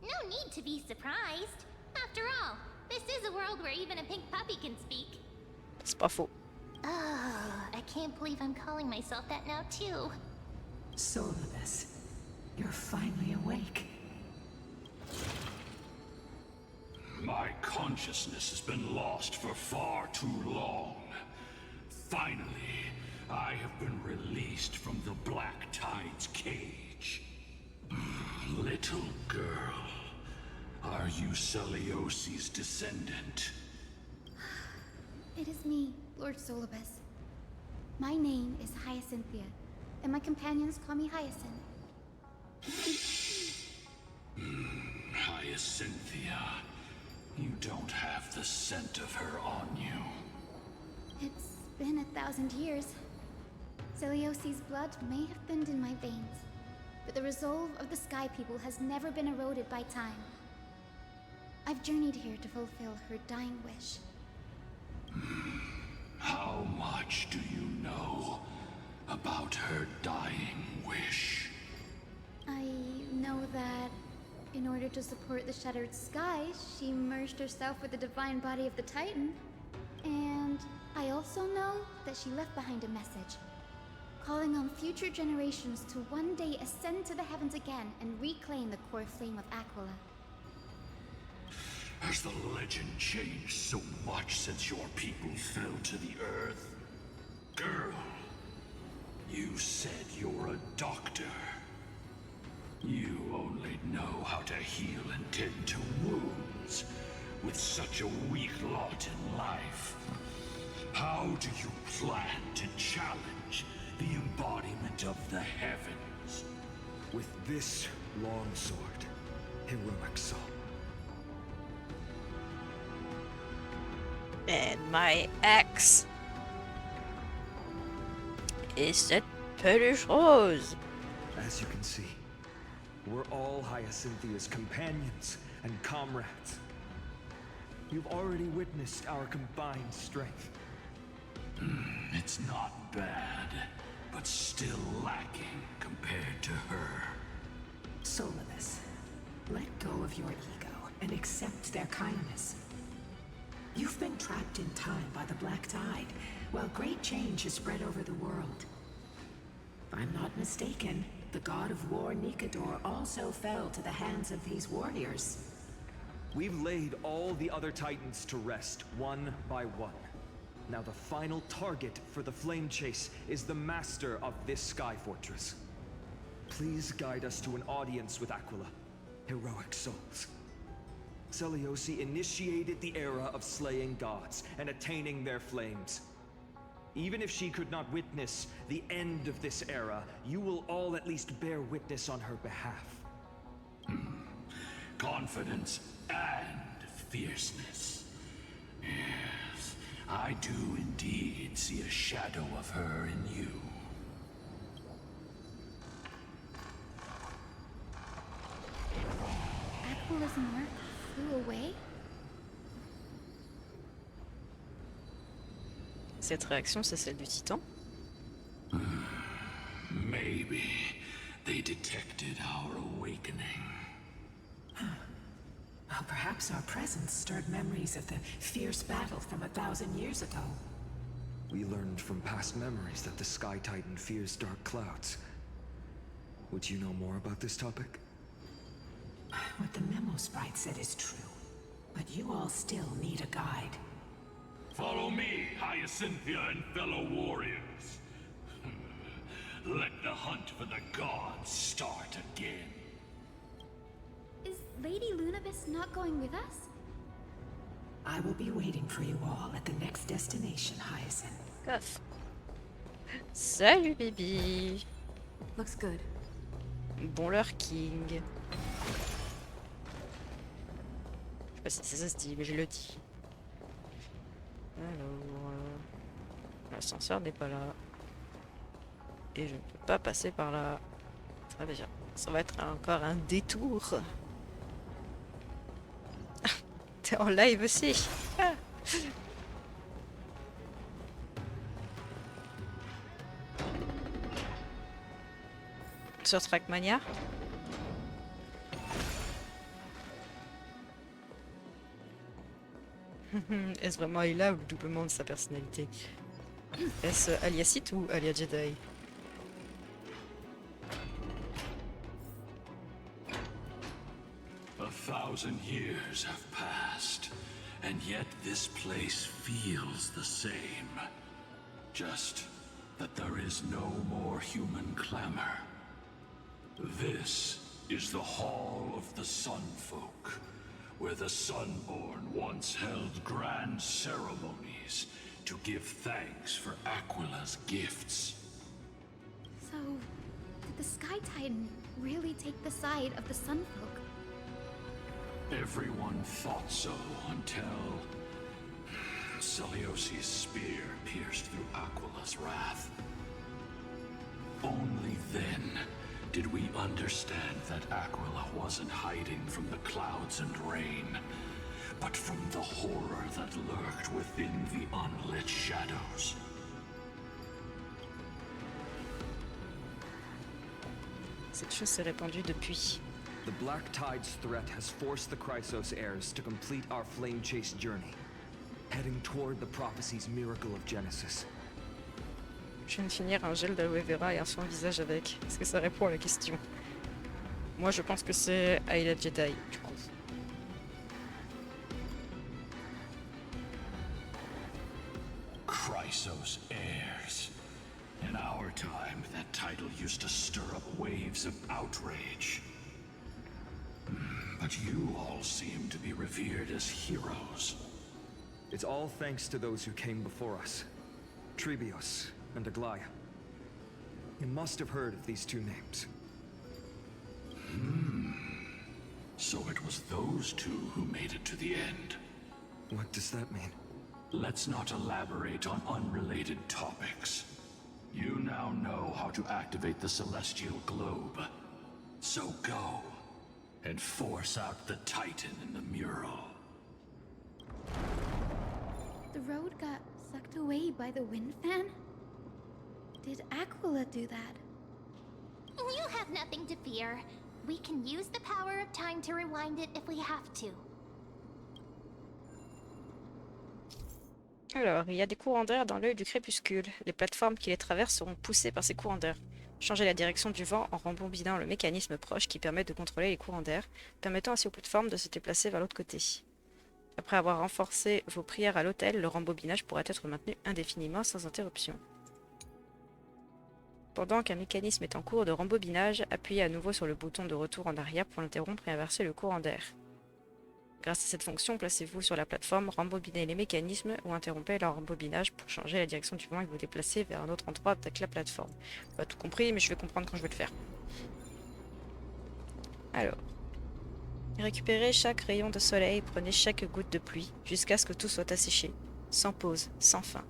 No need to be surprised. After all, this is a world where even a pink puppy can speak. C'est pas faux. Oh, I can't believe I'm calling myself that now too. Solibus, you're finally awake. My consciousness has been lost for far too long. Finally, I have been released from the Black Tide's cage. Little girl, are you Celiosi's descendant? It is me, Lord Solibus. My name is Hyacinthia, and my companions call me Hyacinth. Hyacinthia, you don't have the scent of her on you. It's been 1,000 years. Celiosi's blood may have thinned in my veins, but the resolve of the Sky People has never been eroded by time. I've journeyed here to fulfill her dying wish. How much do you know about her dying wish? I know that In order to support the shattered sky, she merged herself with the divine body of the Titan. And I also know that she left behind a message, calling on future generations to one day ascend to the heavens again and reclaim the core flame of Aquila. Has the legend changed so much since your people fell to the earth? Girl, you said you're a doctor. You only know how to heal and tend to wounds, with such a weak lot in life. How do you plan to challenge the embodiment of the heavens? With this long sword, heroic soul. And my axe is cette peluche rose. As you can see, we're all Hyacinthia's companions and comrades. You've already witnessed our combined strength. It's not bad, but still lacking compared to her. Solidus, let go of your ego and accept their kindness. You've been trapped in time by the Black Tide, while great change has spread over the world. If I'm not mistaken, the god of war Nikador also fell to the hands of these warriors. We've laid all the other titans to rest, one by one. Now the final target for the flame chase is the master of this sky fortress. Please guide us to an audience with Aquila, heroic souls. Seleuci initiated the era of slaying gods and attaining their flames. Even if she could not witness the end of this era, you will all at least bear witness on her behalf. Confidence and fierceness. Yes, I do indeed see a shadow of her in you. Aquila's mark flew away? Cette réaction, c'est celle du titan. Maybe they detected our awakening. Well, perhaps our presence stirred memories of the fierce battle from 1,000 years ago. We learned from past memories that the Sky Titan fears dark clouds. Would you know more about this topic? What the memo sprite said is true, but you all still need a guide. Follow me, Hyacinthia and fellow warriors. Let the hunt for the gods start again. Is Lady Lunabis not going with us? I will be waiting for you all at the next destination, Hyacinth. Coff. Salut, baby. Looks good. Bon King. Je sais pas si ça se dit, mais je le dis. Alors, l'ascenseur n'est pas là. Et je ne peux pas passer par là. Très bien. Ça va être encore un détour. T'es en live aussi. Ah. Sur Trackmania. Est-ce vraiment Ayla ou le doublement de sa personnalité? Est-ce Alia Sith ou Alia Jedi? A 1,000 years have passed, and yet this place feels the same. Just that there is no more human clamor. This is the Hall of the Sun Folk, where the Sunborn once held grand ceremonies to give thanks for Aquila's gifts. So, did the Sky Titan really take the side of the Sunfolk? Everyone thought so until Seleuci's spear pierced through Aquila's wrath. Only then did we understand that Aquila wasn't hiding from the clouds and rain, but from the horror that lurked within the unlit shadows. Cette chose s'est répandue depuis. The Black Tide's threat has forced the Chrysos heirs to complete our flame chase journey, heading toward the prophecy's miracle of Genesis. Je viens de finir un gel d'aloe vera et un soin visage avec. Est-ce que ça répond à la question? Moi, je pense que c'est Ayla Jedi, du coup. Chrysos heirs. In our time, that title used to stir up waves of outrage. But you all seem to be revered as heroes. It's all thanks to those who came before us. Trebios and Aglaia. You must have heard of these two names. So it was those two who made it to the end. What does that mean? Let's not elaborate on unrelated topics. You now know how to activate the celestial globe. So go and force out the Titan in the mural. The road got sucked away by the wind fan? Did Aquila do that? You have nothing to fear. We can use the power of time to rewind it if we have to. Alors, il y a des courants d'air dans l'œil du crépuscule. Les plateformes qui les traversent seront poussées par ces courants d'air. Changez la direction du vent en rembobinant le mécanisme proche qui permet de contrôler les courants d'air, permettant ainsi aux plateformes de se déplacer vers l'autre côté. Après avoir renforcé vos prières à l'autel, le rembobinage pourra être maintenu indéfiniment sans interruption. Pendant qu'un mécanisme est en cours de rembobinage, appuyez à nouveau sur le bouton de retour en arrière pour l'interrompre et inverser le courant d'air. Grâce à cette fonction, placez-vous sur la plateforme, rembobinez les mécanismes ou interrompez leur rembobinage pour changer la direction du vent et vous déplacer vers un autre endroit avec la plateforme. Pas tout compris, mais je vais comprendre quand je vais le faire. Alors, récupérez chaque rayon de soleil, prenez chaque goutte de pluie, jusqu'à ce que tout soit asséché, sans pause, sans fin.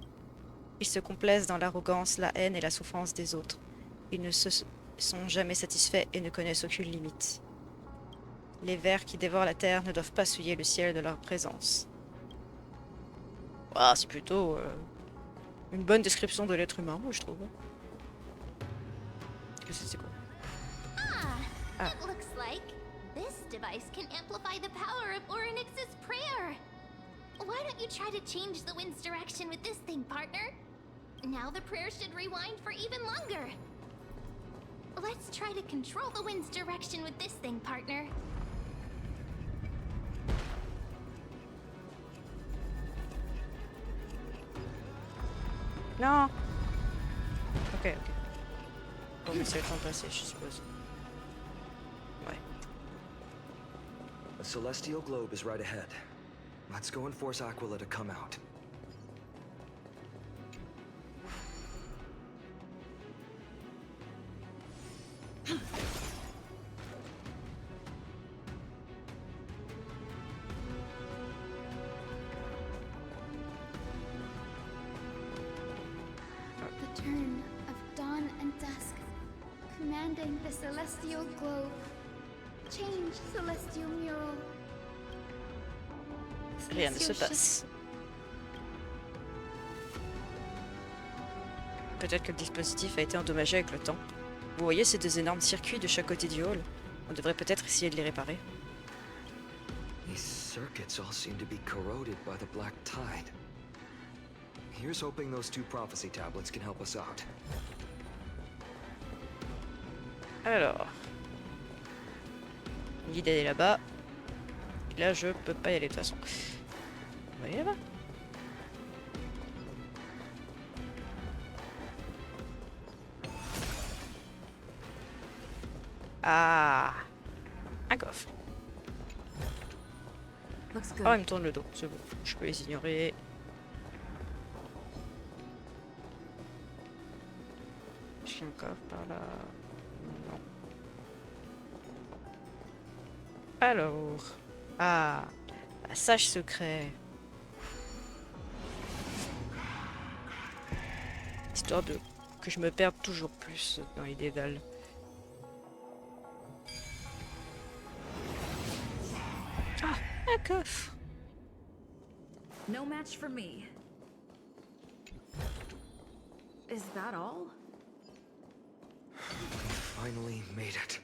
Ils se complaisent dans l'arrogance, la haine et la souffrance des autres. Ils ne se sont jamais satisfaits et ne connaissent aucune limite. Les vers qui dévorent la terre ne doivent pas souiller le ciel de leur présence. Ah, c'est plutôt une bonne description de l'être humain, moi je trouve. Qu'est-ce que c'est quoi? It looks like this device can amplify the power of Orynyx's prayer. Why don't you try to change the wind's direction with this thing, partner? Now the prayer should rewind for even longer. Let's try to control the wind's direction with this thing, partner. Non. Ok. Bon, mais c'est le temps passé, je suppose. Ouais. A celestial globe is right ahead. Let's go and force Aquila to come out. The turn of dawn and dusk, commanding the celestial globe. Change, celestial mural. Rien ne se passe. Peut-être que le dispositif a été endommagé avec le temps. Vous voyez ces deux énormes circuits de chaque côté du hall? On devrait peut-être essayer de les réparer. These circuits all seem to be corroded by the Black Tide. Here's hoping those two prophecy tablets can help us out. Alors. L'idée est là-bas. Là, je peux pas y aller de toute façon. On va aller là-bas. Ah, un coffre. Oh, il me tourne le dos, c'est bon. Je peux les ignorer. J'ai un coffre par là. Non. Alors. Ah, passage secret. Histoire de que je me perde toujours plus dans les dédales. Ah, un coffre. No match for me. Is that all? Finally made it.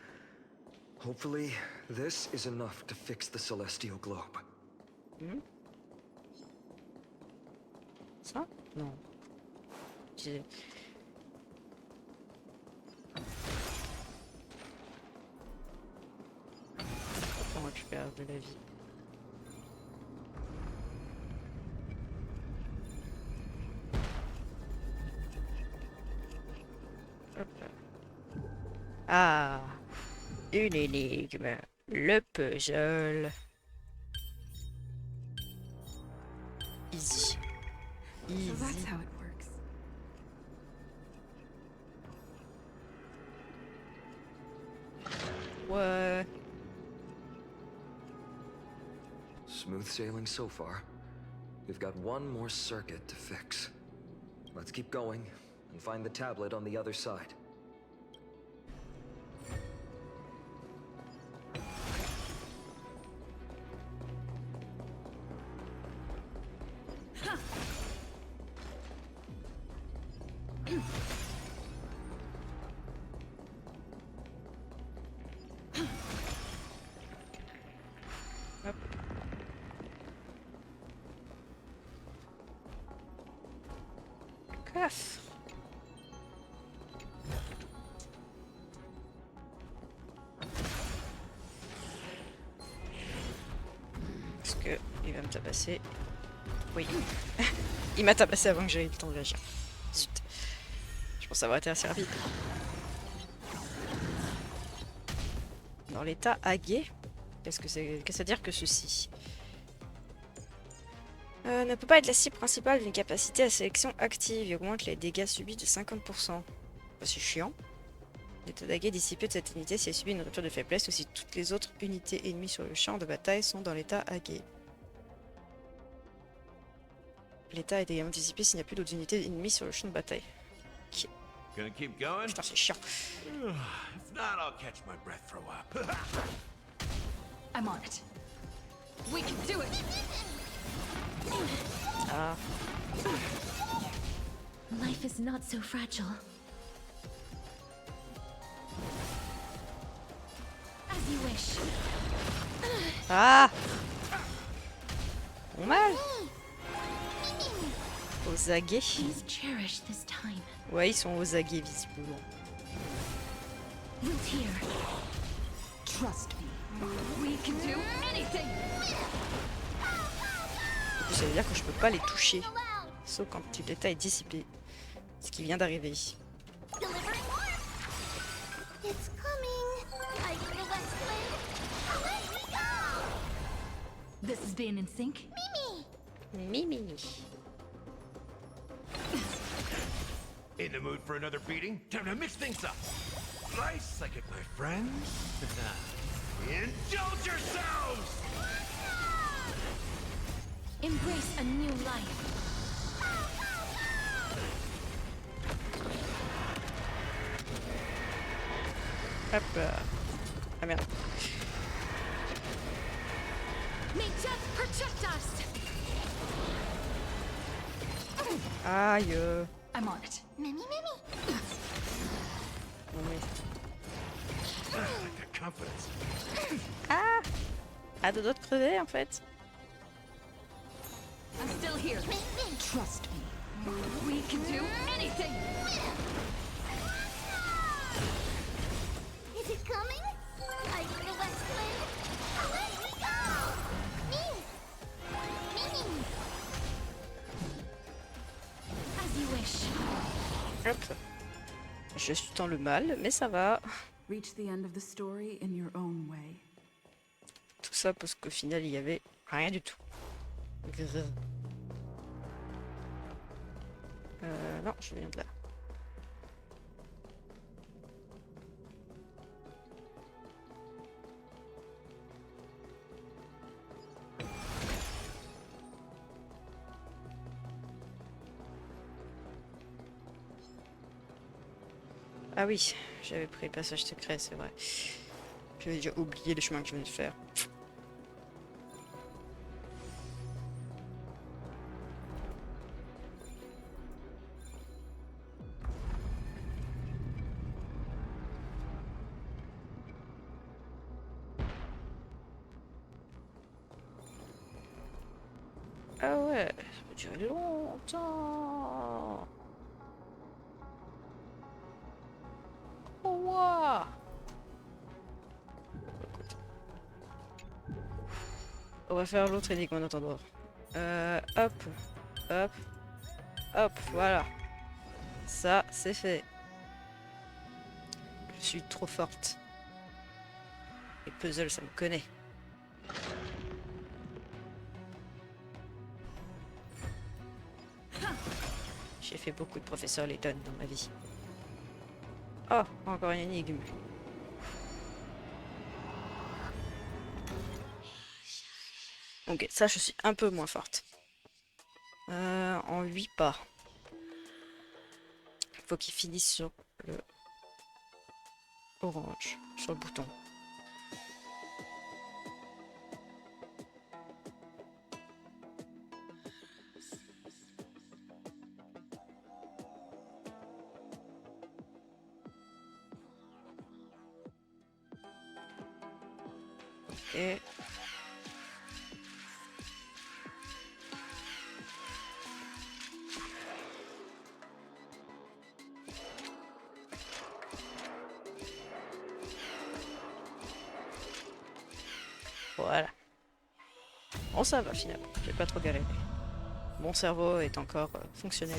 Hopefully, this is enough to fix the celestial globe. Ça? Non. J'ai- On récupère de la vie. Hop là. Ah, une énigme. Le puzzle. Easy. So that's Easy. how it works. Ouais. Smooth sailing so far. We've got one more circuit to fix. Let's keep going and find the tablet on the other side. Hop. Coffre. Est-ce que il va me tabasser? Oui. Il m'a tabassé avant que j'aie eu le temps de réagir. Zut. Je pense avoir été assez rapide. Dans l'état agué? Qu'est-ce que ça veut dire que ceci? Ne peut pas être la cible principale d'une capacité à sélection active. Il augmente les dégâts subis de 50%. Bah, c'est chiant. L'état d'aguet dissipé de cette unité si elle subit une rupture de faiblesse ou si toutes les autres unités ennemies sur le champ de bataille sont dans l'état agué. L'état est également dissipé s'il n'y a plus d'autres unités ennemies sur le champ de bataille. Ok. Gonna keep going? Putain, c'est chiant. If not, I'll catch my breath for a while. I'm on it. We can do it! Ah. Life is not so fragile. As you wish. Ah. Bon mal. Aux aguets. He's cherished this time. Ouais, ils sont aux aguets visiblement. Root here. Trust me. We can do anything! Ça veut dire que je peux pas les toucher. Sauf quand l'état est dissipé. Ce qui vient d'arriver. It's coming. I feel that flame. Away we go. This is being in sync? Mimi. In the mood for another beating? Time to mix things up. Nice psychic, my friends. Indulge yourselves! Embrace a new life. Hop là. Ah merde. May death protect us. Aïe. I'm on it. Mimi. Non mais... I like that confidence. Ah. Ah, de d'autres crever en fait. I'm still here. Trust me. We can do anything! Is it coming? I feel that flame. Away we go. Mimi. As you wish. Hop. Je suis dans le mal, mais ça va. Reach the end of the story in your own way. Tout ça parce qu'au final, il y avait rien du tout. Grrr. Non, je viens de là. Ah oui, j'avais pris le passage secret, c'est vrai. J'avais déjà oublié le chemin que je venais de faire. Ah ouais, ça peut durer longtemps. Oh, wow. On va faire l'autre énigme en attendant. Hop, hop, hop, voilà. Ça, c'est fait. Je suis trop forte. Les puzzles, ça me connaît. J'ai fait beaucoup de professeur Layton dans ma vie. Oh, encore une énigme. Ok, ça je suis un peu moins forte. En 8 pas. Faut qu'il finisse sur le orange, sur le bouton. Et voilà. Bon, ça va finalement. J'ai pas trop galéré. Mon cerveau est encore fonctionnel.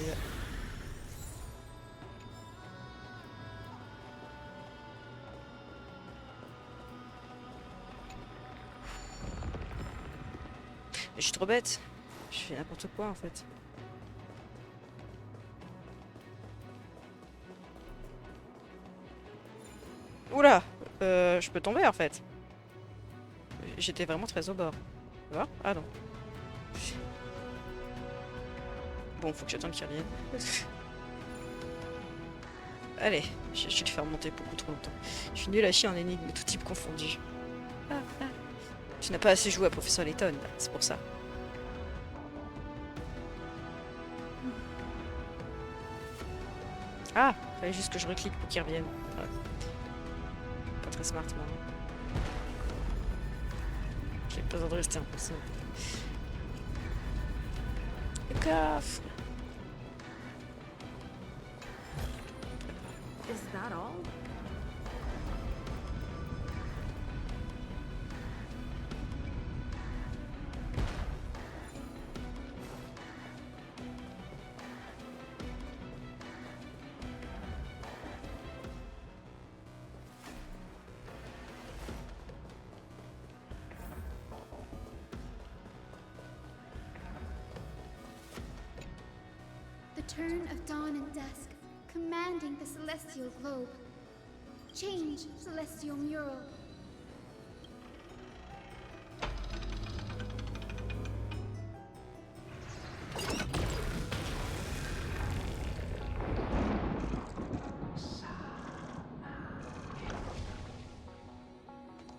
Mais je suis trop bête. Je fais n'importe quoi en fait. Oula, je peux tomber en fait. J'étais vraiment très au bord. Tu vois? Ah non. Bon, faut que j'attende qu'il revienne. Allez, je vais le faire monter beaucoup trop longtemps. Je suis nul à chier en énigmes, tout type confondu. Ah, ah. Tu n'as pas assez joué à Professeur Layton, c'est pour ça. Ah, fallait juste que je reclique pour qu'il revienne. Ouais. Pas très smart, moi. J'ai pas besoin de rester impossible. Le coffre. Is that all? The turn of dawn and dusk, commanding the celestial globe. Change, celestial mural.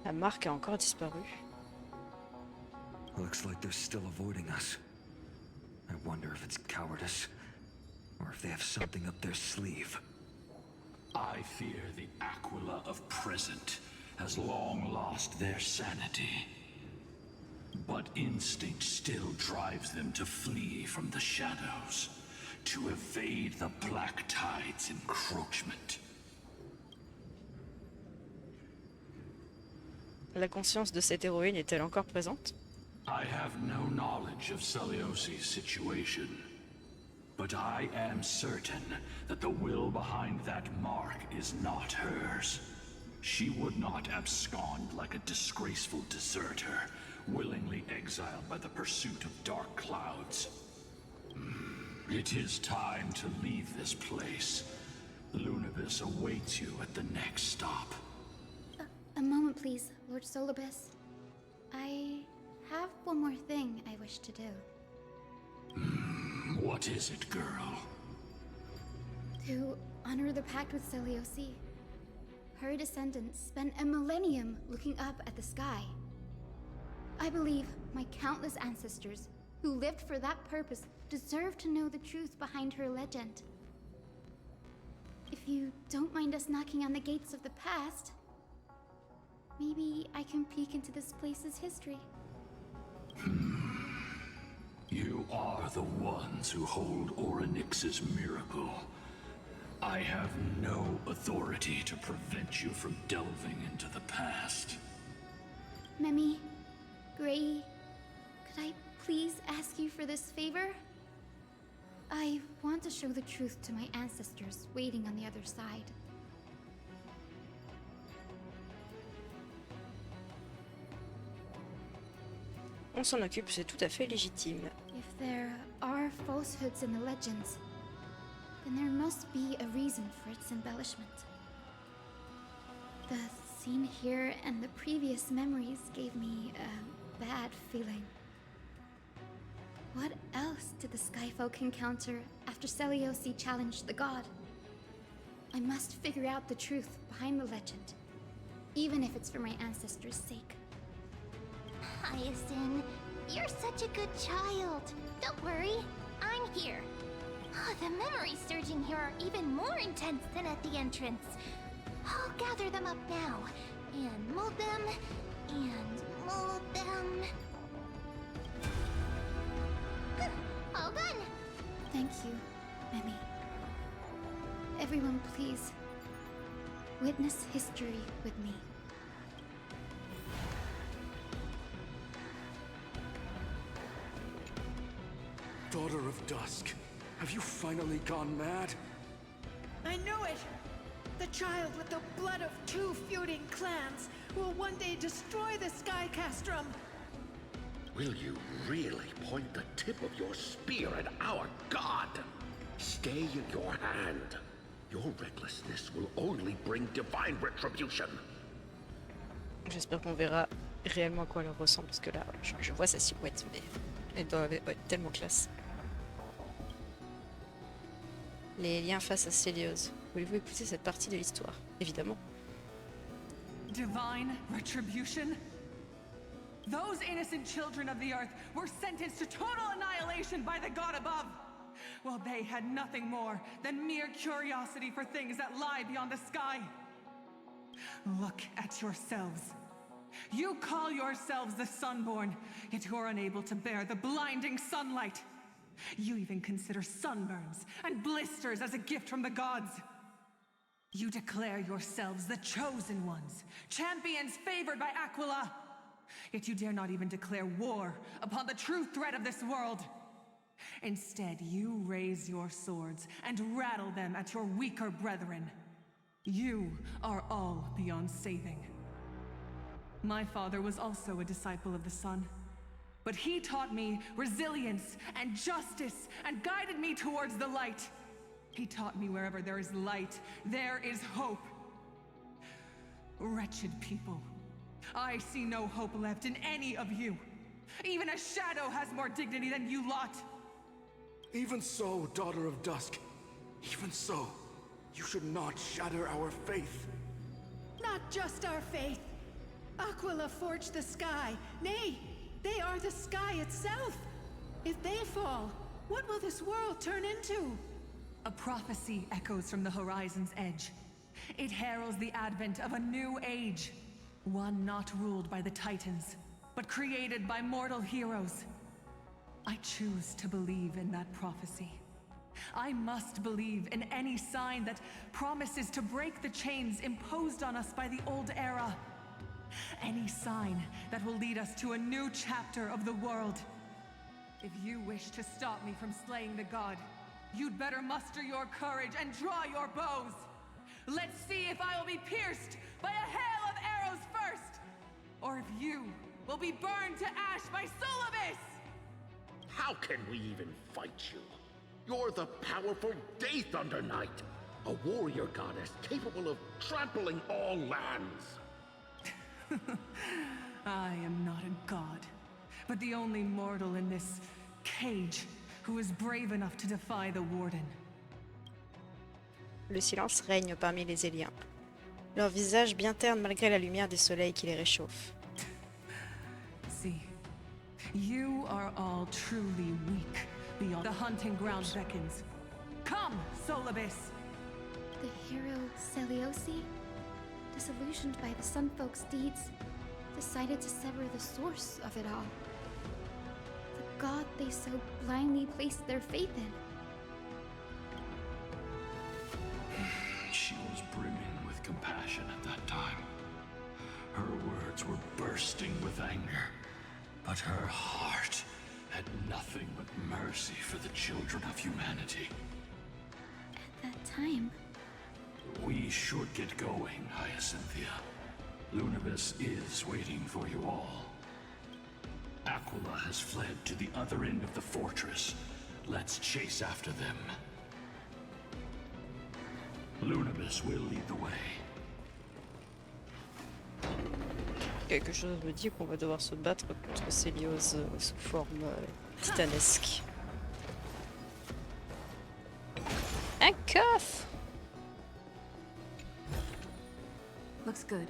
La marque a encore disparu. Looks like they're still avoiding us. I wonder if it's cowardice, or if they have something up their sleeve. I fear the Aquila of present has long lost their sanity. But instinct still drives them to flee from the shadows, to evade the Black Tide's encroachment. La conscience de cette héroïne est-elle encore présente? I have no knowledge of Celiosi's situation, but I am certain that the will behind that mark is not hers. She would not abscond like a disgraceful deserter, willingly exiled by the pursuit of dark clouds. It is time to leave this place. Lunibus awaits you at the next stop. A moment, please, Lord Solibus. I have one more thing I wish to do. What is it, girl? To honor the pact with Celiosi. Her descendants spent a millennium looking up at the sky. I believe my countless ancestors who lived for that purpose deserve to know the truth behind her legend. If you don't mind us knocking on the gates of the past, maybe I can peek into this place's history. You are the ones who hold Orynyx's miracle. I have no authority to prevent you from delving into the past. Memi, Gray, could I please ask you for this favor? I want to show the truth to my ancestors waiting on the other side. On s'en occupe, c'est tout à fait légitime. If there are falsehoods in the legends, then there must be a reason for its embellishment. The scene here and the previous memories gave me a bad feeling. What else did the Skyfolk encounter after Seliosi challenged the god? I must figure out the truth behind the legend, even if it's for my ancestors' sake. Hyacinth, you're such a good child. Don't worry, I'm here. Oh, the memories surging here are even more intense than at the entrance. I'll gather them up now, and mold them, and mold them. All done! Thank you, Memi. Everyone, please, witness history with me. Daughter of Dusk, have you finally gone mad? I knew it! The child with the blood of 2 feuding clans will one day destroy the Sky Castrum! Will you really point the tip of your spear at our god? Stay in your hand. Your recklessness will only bring divine retribution. J'espère qu'on verra réellement à quoi elle ressemble, parce que là, je vois sa silhouette, mais elle doit être tellement classe. Les liens face à Céliose. Voulez-vous écouter cette partie de l'histoire? Évidemment. Divine retribution? Those innocent children of the earth were sentenced to total annihilation by the god above, while they had nothing more than mere curiosity for things that lie beyond the sky. Look at yourselves. You call yourselves the Sunborn, yet you're unable to bear the blinding sunlight. You even consider sunburns and blisters as a gift from the gods. You declare yourselves the chosen ones, champions favored by Aquila. Yet you dare not even declare war upon the true threat of this world. Instead, you raise your swords and rattle them at your weaker brethren. You are all beyond saving. My father was also a disciple of the sun, but he taught me resilience and justice and guided me towards the light. He taught me wherever there is light, there is hope. Wretched people. I see no hope left in any of you. Even a shadow has more dignity than you lot. Even so, Daughter of Dusk, even so, you should not shatter our faith. Not just our faith. Aquila forged the sky. Nay, they are the sky itself. If they fall, what will this world turn into? A prophecy echoes from the horizon's edge. It heralds the advent of a new age. One not ruled by the Titans, but created by mortal heroes. I choose to believe in that prophecy. I must believe in any sign that promises to break the chains imposed on us by the old era. Any sign that will lead us to a new chapter of the world. If you wish to stop me from slaying the god, you'd better muster your courage and draw your bows. Let's see if I will be pierced by a hail of arrows first, or if you will be burned to ash by Solobis! How can we even fight you? You're the powerful Day Thunder Knight, a warrior goddess capable of trampling all lands. I am not a god, but the only mortal in this cage who is brave enough to defy the Warden. Le silence règne parmi les Éliens. Leurs visages bien ternes malgré la lumière des soleils qui les réchauffe. See, you are all truly weak beyond the hunting ground beckons. Come, Solobis! The hero Seliosi, disillusioned by the Sunfolk's deeds, decided to sever the source of it all. The god they so blindly placed their faith in. She was brimming with compassion at that time. Her words were bursting with anger, but her heart had nothing but mercy for the children of humanity. At that time, We should get going, Hyacinthia. Lunibus is waiting for you all. Aquila has fled to the other end of the fortress. Let's chase after them. Lunibus will lead the way. Quelque chose me dit qu'on va devoir se battre contre Céliose sous forme titanesque. Un coffre! Looks good.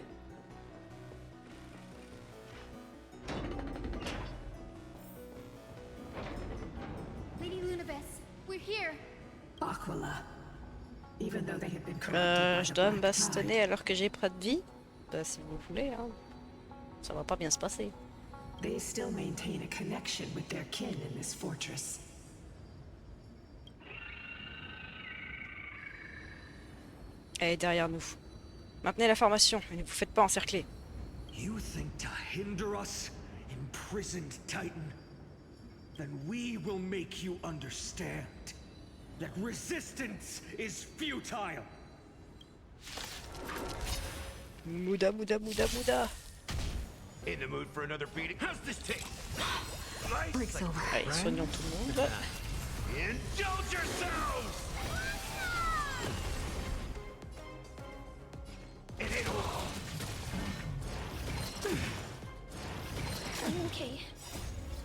Lady Lunibus, we're here. Aquila. Even though they have been corrupted by Je the dois me Black bastonner Tide, alors que j'ai pas de vie? Bah si vous voulez, hein. Ça va pas bien se passer. they still maintain a connection with their kin in this fortress. Elle est derrière nous. Maintenez la formation et ne vous faites pas encercler. You think to hinder us, imprisoned Titan? Then we will make you understand that resistance is futile. Mouda, mouda, mouda, mouda. In the mood for another beating? How's this taste? Break's over. Allez, soignons tout le monde. Indulge yourselves! It ain't all. Okay.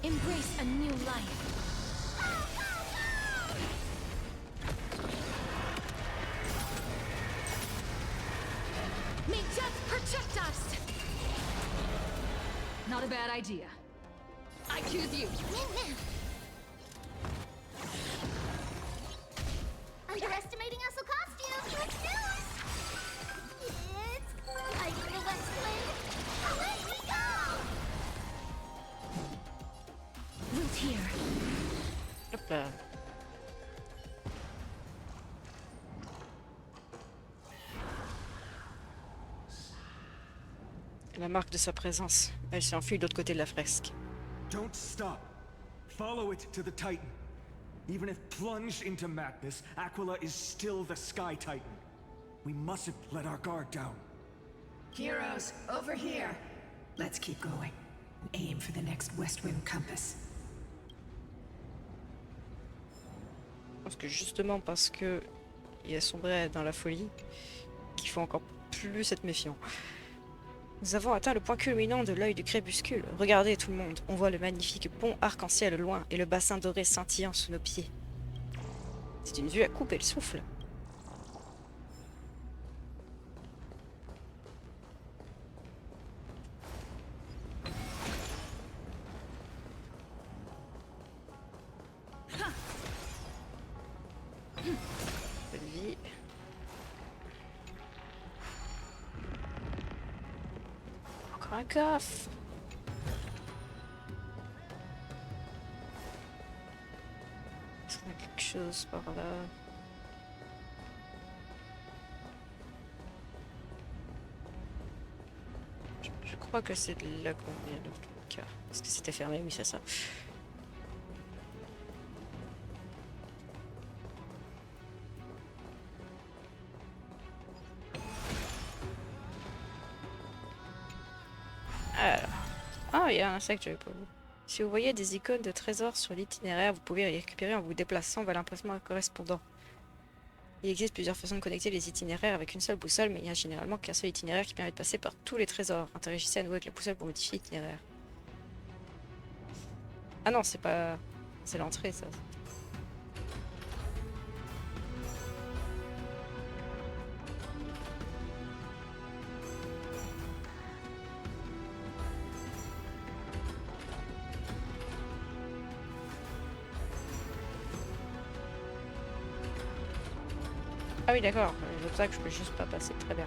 Embrace a new life. May death protect us! Not a bad idea. I choose you. Underestimating us will cost you. What's news? It's like the West Wind. Away we go! Root here. Hop là. La marque de sa présence. Elle s'est enfuie de l'autre côté de la fresque. Don't stop. Follow it to the Titan. Even if plunged into madness, Aquila is still the Sky Titan. We mustn't let our guard down. Heroes, over here. Let's keep going. Aim for the next West Wind compass. Je pense que justement parce que il a sombré dans la folie, qu'il faut encore plus être méfiant. Nous avons atteint le point culminant de l'œil du crépuscule. Regardez tout le monde, on voit le magnifique pont arc-en-ciel au loin et le bassin doré scintillant sous nos pieds. C'est une vue à couper le souffle. Bonne vie. Encore un coffre. Est-ce qu'on a quelque chose par là? Je crois que c'est de là qu'on vient dans tout cas. Est-ce que c'était fermé? Oui, c'est ça. Alors. Ah, il y a un insecte, j'avais pas vu. Si vous voyez des icônes de trésors sur l'itinéraire, vous pouvez les récupérer en vous déplaçant vers l'emplacement correspondant. Il existe plusieurs façons de connecter les itinéraires avec une seule boussole, mais il n'y a généralement qu'un seul itinéraire qui permet de passer par tous les trésors. Interagissez à nouveau avec la boussole pour modifier l'itinéraire. Ah non, c'est pas... c'est l'entrée, ça. Ah oui, d'accord. Les obstacles, je peux juste pas passer. Très bien.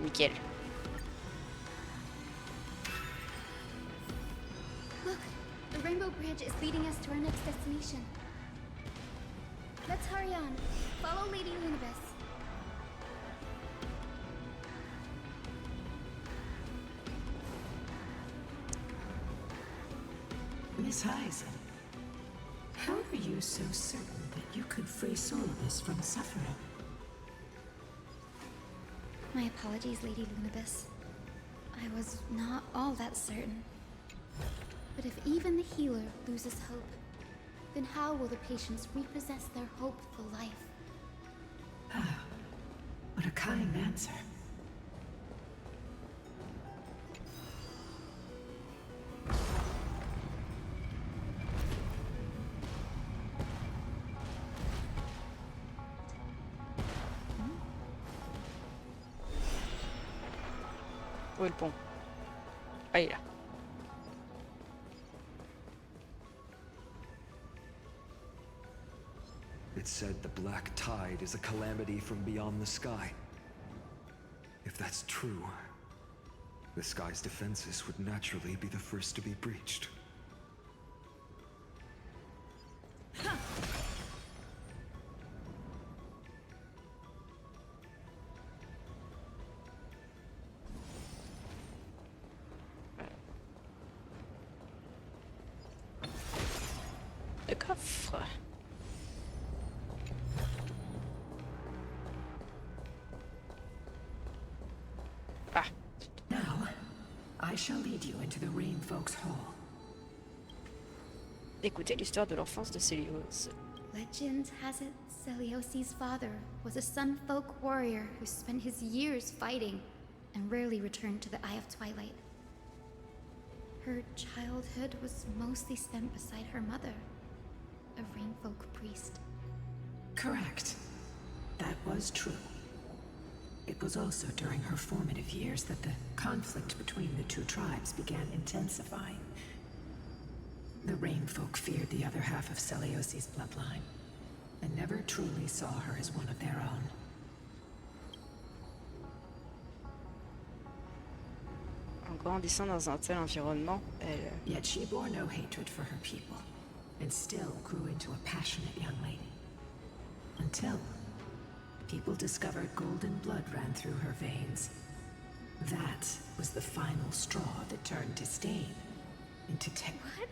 Nickel. Rainbow Bridge is leading us to our next destination. Let's hurry on. Follow Lady Lunibus. Miss Hyson, how are you so certain that you could free Solibus from suffering? My apologies, Lady Lunibus. I was not all that certain. But if even the healer loses hope, then how will the patients repossess their hope for life? Ah, what a kind answer. Où est le pont? Ah, il est là. It said the black tide is a calamity from beyond the sky. If that's true, the sky's defenses would naturally be the first to be breached. Le coffre. Ah. Now, I shall lead you into the Rain Folks Hall. Écoutez l'histoire de l'enfance de Célios. Legend has it Celiosi's father was a Sun Folk warrior who spent his years fighting and rarely returned to the Eye of Twilight. Her childhood was mostly spent beside her mother, a Rainfolk priest. Correct. That was true. It was also during her formative years that the conflict between the two tribes began intensifying. The Rainfolk feared the other half of Celiosi's bloodline, and never truly saw her as one of their own. En grandissant dans un tel environnement, elle... Yet she bore no hatred for her people, and still grew into a passionate young lady. Until people discovered golden blood ran through her veins. That was the final straw that turned disdain into What?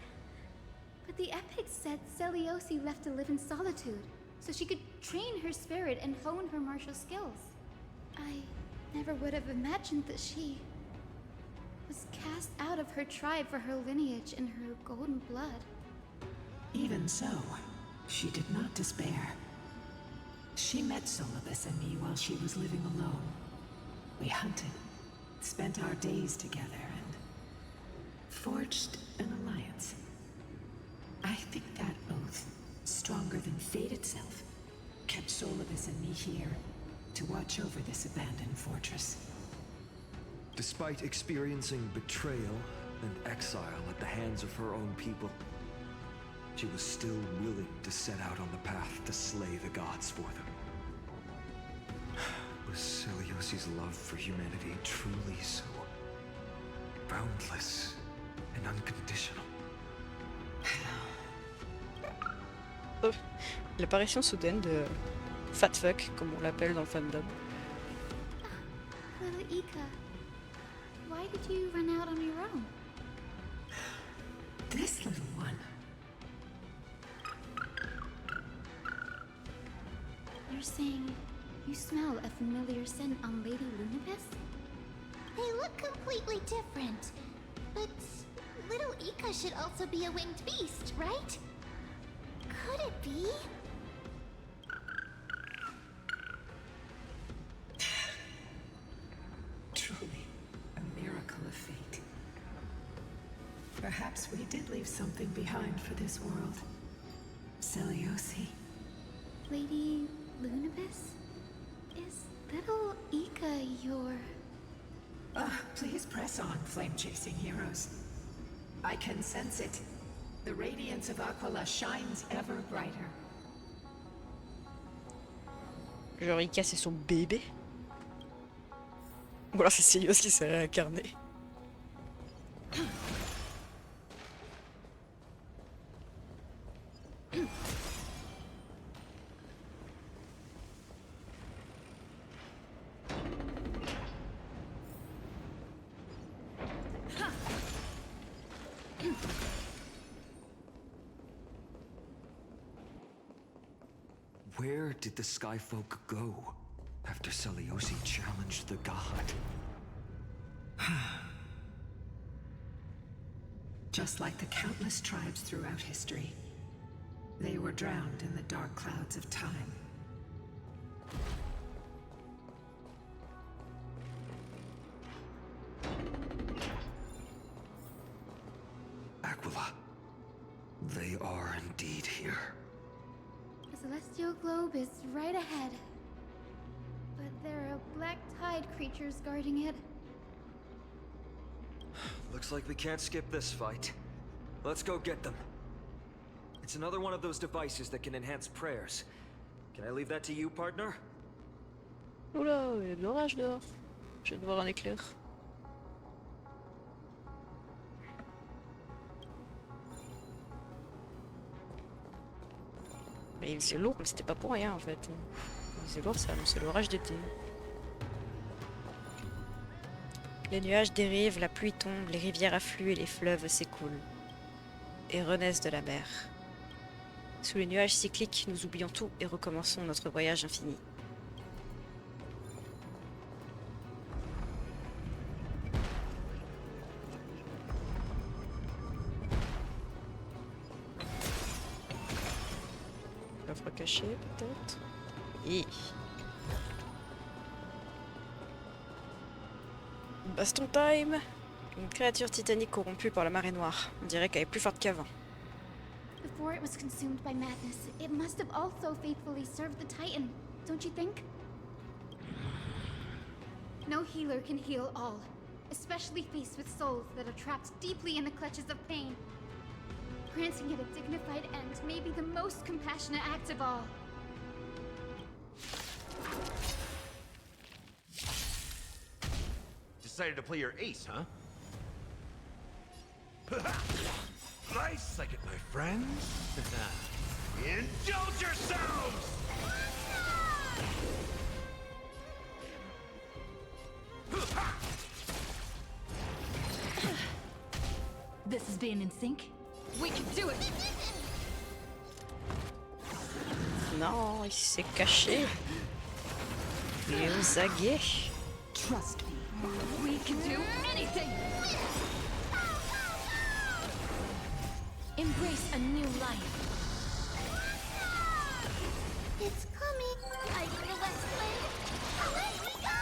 But the epics said Celiosi left to live in solitude, so she could train her spirit and hone her martial skills. I never would have imagined that she was cast out of her tribe for her lineage and her golden blood. Even so, she did not despair. She met Solibus and me while she was living alone. We hunted, spent our days together, and forged an alliance. I think that oath, stronger than fate itself, kept Solibus and me here to watch over this abandoned fortress. Despite experiencing betrayal and exile at the hands of her own people, she was still willing to set out on the path to slay the gods for them. Was Celiosi's love for humanity truly so boundless and unconditional? Oh, l'apparition soudaine de Fatfuck, comme on l'appelle dans le fandom. Little Ika, why did you run out on your own? This little one. You're saying you smell a familiar scent on Lady Lunibus? They look completely different. But little Ika should also be a winged beast, right? Could it be? Truly, a miracle of fate. Perhaps we did leave something behind for this world. Celiosi. Lady Lunibus? Is little Ika your... Please press on, flame-chasing heroes. I can sense it. The radiance of Aquila shines ever brighter. Genre Ika c'est son bébé. Ou alors c'est Célios qui s'est réincarné. Where did the Skyfolk go after Seliosi challenged the god? Just like the countless tribes throughout history, they were drowned in the dark clouds of time. Aquila, they are indeed here. The celestial globe is right ahead. But there are black tide creatures guarding it. Looks like we can't skip this fight. Let's go get them. It's another one of those devices that can enhance prayers. Can I leave that to you, partner? Oula, il y a de l'orage dehors. Je viens de voir un éclair. Mais c'est lourd, mais c'était pas pour rien en fait. C'est lourd, ça annonçait l'orage d'été. Les nuages dérivent, la pluie tombe, les rivières affluent et les fleuves s'écoulent. Et renaissent de la mer. Sous les nuages cycliques, nous oublions tout et recommençons notre voyage infini. Coffre caché, peut-être. Et... Baston time! Une créature titanique corrompue par la marée noire. On dirait qu'elle est plus forte qu'avant. Before it was consumed by madness, it must have also faithfully served the Titan, don't you think? No healer can heal all, especially faced with souls that are trapped deeply in the clutches of pain. Granting it a dignified end may be the most compassionate act of all. Decided to play your ace, huh? Nice second, my friends. Indulge yourselves! This is being in sync. We can do it! Non, il s'est caché. Il est aux aguets. Trust me. We can do anything! Embrace a new life. It's coming. I for the West Wind. Let me go!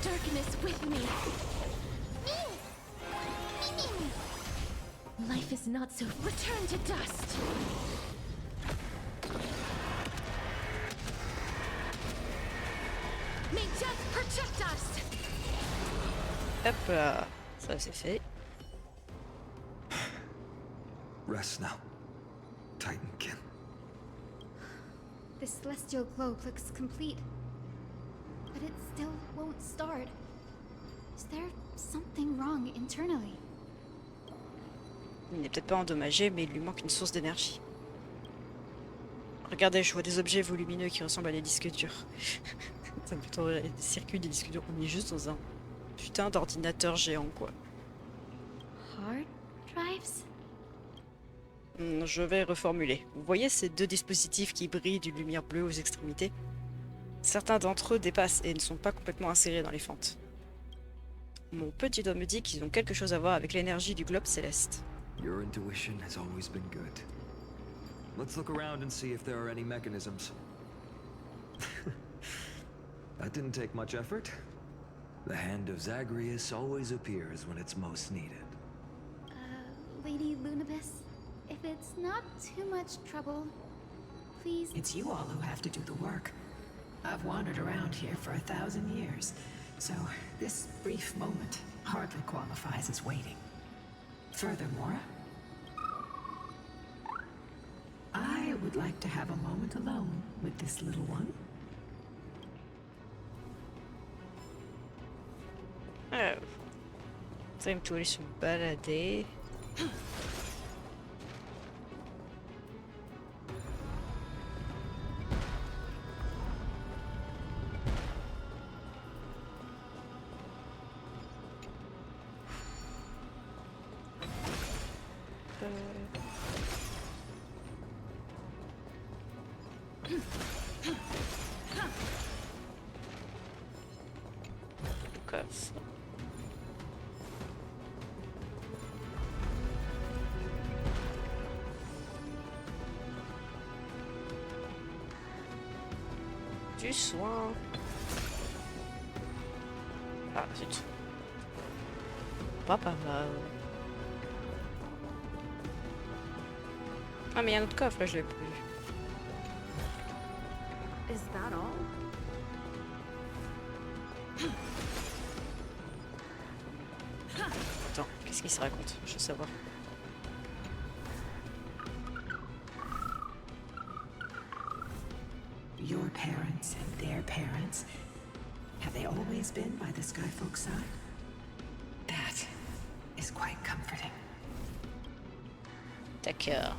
Darkness with me. Life is not so. Return to dust. May death protect us. Hop là, ça c'est fait. Rest now, Titankin. The celestial globe looks complete, but it still won't start. Is there something wrong internally? Il n'est peut-être pas endommagé, mais il lui manque une source d'énergie. Regardez, je vois des objets volumineux qui ressemblent à des disques durs. Ça me fait trop rire, des circuits, des disques durs. On est juste dans un putain d'ordinateur géant, quoi. Hard drives? Je vais reformuler. Vous voyez ces deux dispositifs qui brillent d'une lumière bleue aux extrémités? Certains d'entre eux dépassent et ne sont pas complètement insérés dans les fentes. Mon petit doigt me dit qu'ils ont quelque chose à voir avec l'énergie du globe céleste. Your intuition has always been good. Let's look around and see if there are any mechanisms. That didn't take much effort. The hand of Zagreus always appears when it's most needed. Lady Lunabis, if it's not too much trouble, please... It's you all who have to do the work. I've wandered around here for 1,000 years, so this brief moment hardly qualifies as waiting. Furthermore, I would like to have a moment alone with this little one. Oh. Time to aller se balader. Coffre. Du soin. Ah zut. Pas mal. Ah mais il y a un autre coffre là, je l'ai plus vu. Is that all? Attends, qu'est-ce qu'il se raconte? Je veux savoir. Your parents and their parents, have they always been by the Skyfolk side? That is quite comforting. D'accord.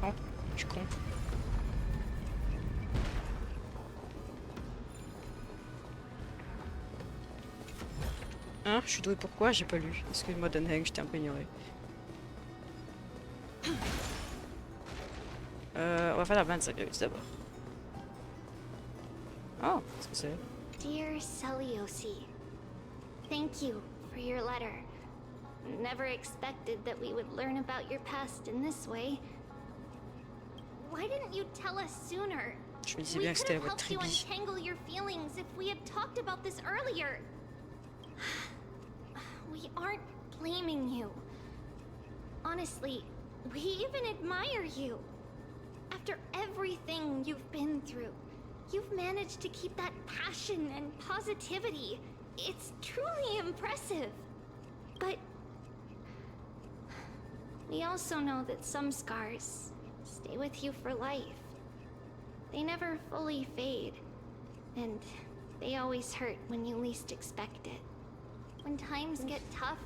Oh, je suis con. Hein, je suis douée pourquoi? J'ai pas lu. Excuse-moi Dunhang, j'étais un peu ignorée. On va faire la 25 minutes d'abord. Oh, qu'est-ce que c'est? Dear Celiosi, thank you for your letter. Never expected that we would learn about your past in this way. Why didn't you tell us sooner? Je me disais bien que c'était la voix de helped you Triby. untangle your feelings if we had talked about this earlier. We aren't blaming you. Honestly, we even admire you. After everything you've been through, you've managed to keep that passion and positivity. It's truly impressive. But we also know that some scars stay with you for life. They never fully fade, and they always hurt when you least expect it. When times get tough,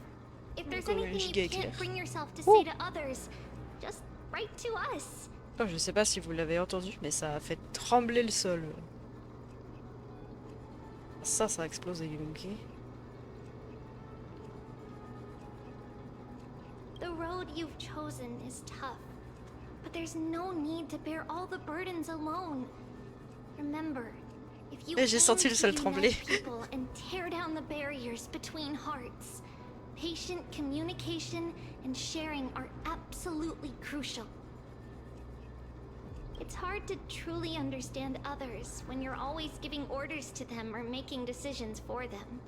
if there's anything you can't bring yourself to say to others, just write to us. Oh, je sais pas si vous l'avez entendu, mais ça a fait trembler le sol. Ça a explosé, ok. The road you've chosen is tough, but there's no need to bear all the burdens alone. Remember, if you J'ai senti le sol trembler. people and tear down the barriers between hearts, patient communication and sharing are absolutely crucial. It's hard to truly understand others when you're always giving orders to them or making decisions for them.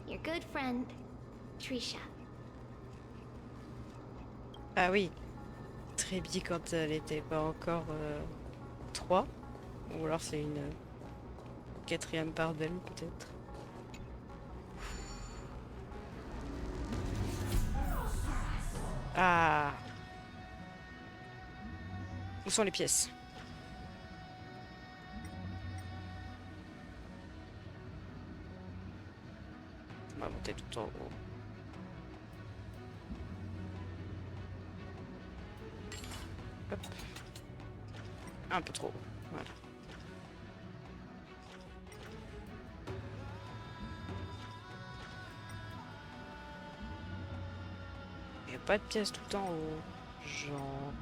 Your good friend, Trisha. Ah oui, Triby quand elle était pas encore 3. Ou alors c'est une quatrième part d'elle peut-être. Ah. Où sont les pièces? On va monter tout en haut. Hop. Un peu trop haut. Voilà. Il n'y a pas de pièces tout en haut. Genre.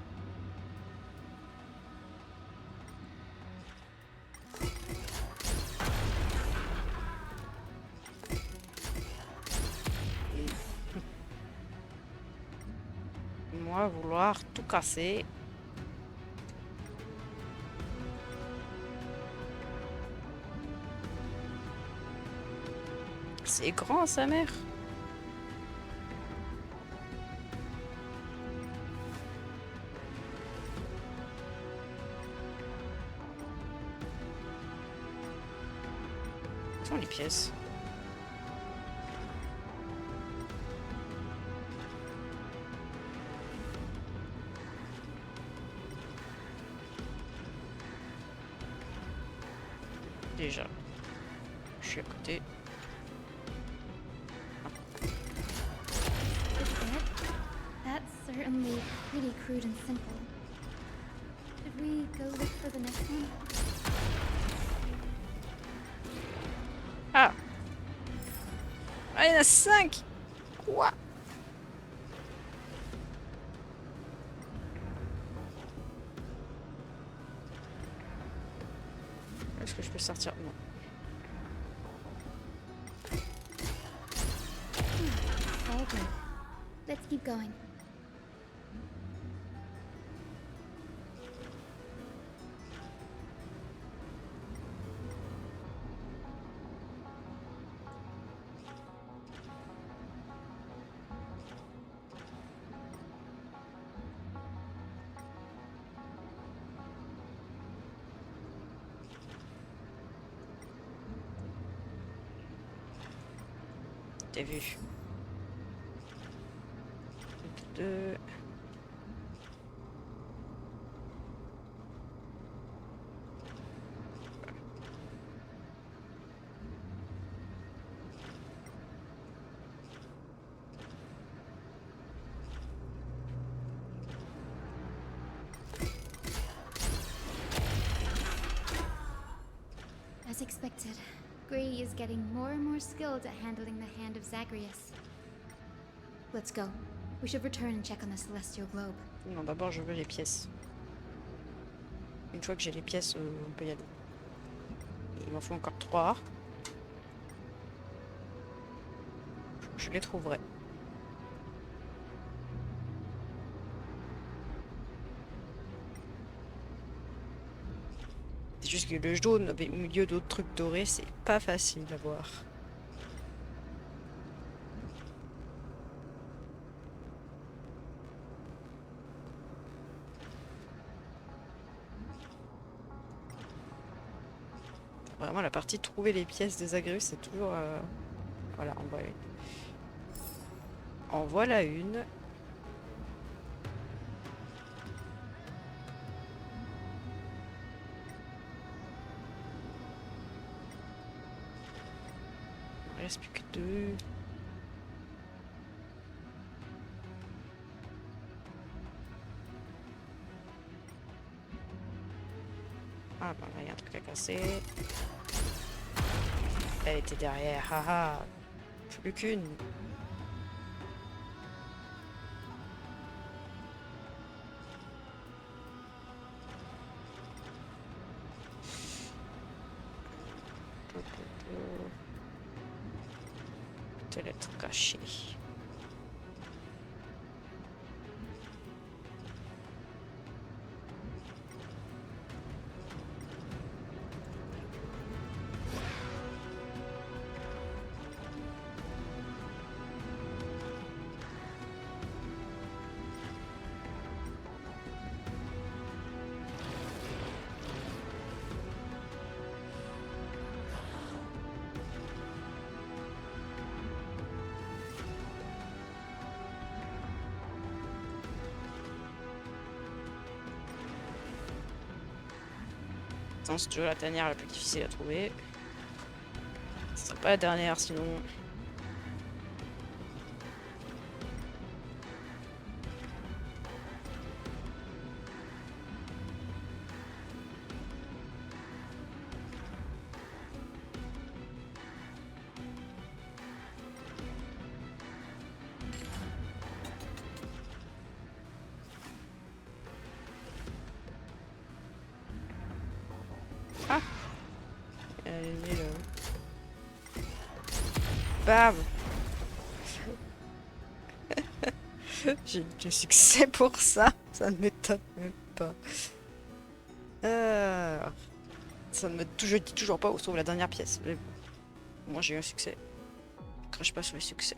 Moi, vouloir tout casser. C'est grand, sa mère. Où sont les pièces? Déjà, je suis à côté. That's certainly pretty crude and simple. Should we go look for the next one? Ah! Ah, il y en a 5! Ouah. Est-ce que je peux sortir? Non. All good. Let's keep going. T'as vu? Deux. As expected, Grey is getting more and more skilled at handling the hand of Zagreus. Let's go. We should return and check on the celestial globe. Non, d'abord je veux les pièces. Une fois que j'ai les pièces, on peut y aller. Il m'en faut encore 3. Je les trouverai. C'est juste que le jaune au milieu d'autres trucs dorés, c'est pas facile à voir. Vraiment, la partie trouver les pièces des Zagreus, c'est toujours... Voilà, en voilà une. Il ne reste plus que 2. Ah, bah là, il y a un truc à casser. Elle était derrière, haha. Plus qu'une. Peut-être être caché. C'est toujours la dernière la plus difficile à trouver. Ce sera pas la dernière sinon. Ah, elle est là. Bam. J'ai eu du succès pour ça. Ça ne m'étonne même pas. Ça ne me... Je dis toujours pas où se trouve la dernière pièce. Mais bon, moi j'ai eu un succès. Je crache pas sur les succès.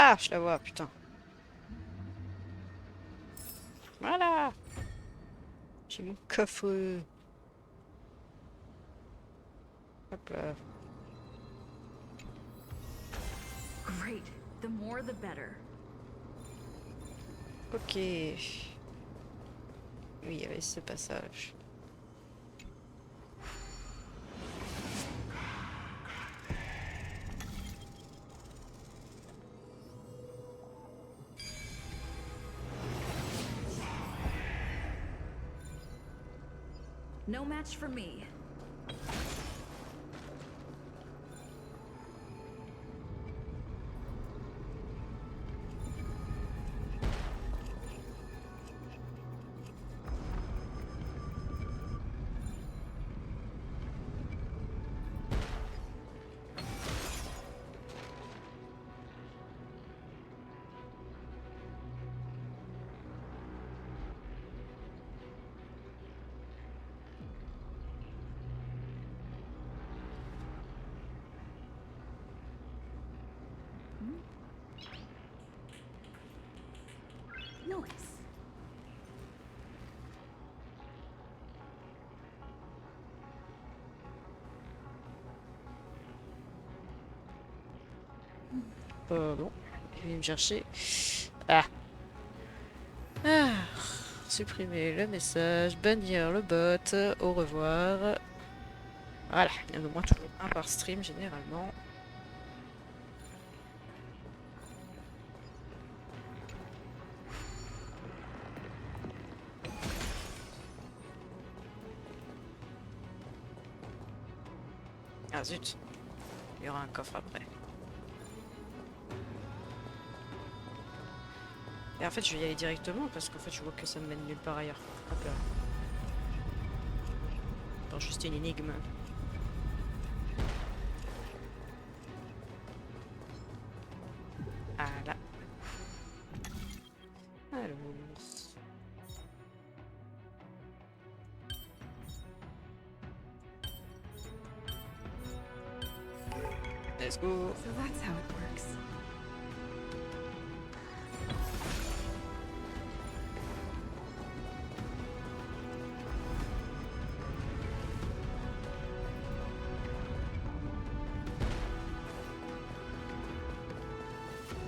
Ah, je la vois, putain. Voilà. J'ai mon coffre. Hop là. Great. The more the better. Ok. Oui, il y avait ce passage. No match for me. Nice. Bon, il vient me chercher. Ah. Ah. Supprimer le message, bannir le bot, au revoir. Voilà, il y en a au moins toujours un par stream généralement. Ah zut, il y aura un coffre après. Et en fait je vais y aller directement parce qu'en fait je vois que ça me mène nulle part ailleurs. Hop là. Bon, juste une énigme. Voilà. Alors. Let's go. So that's how it works.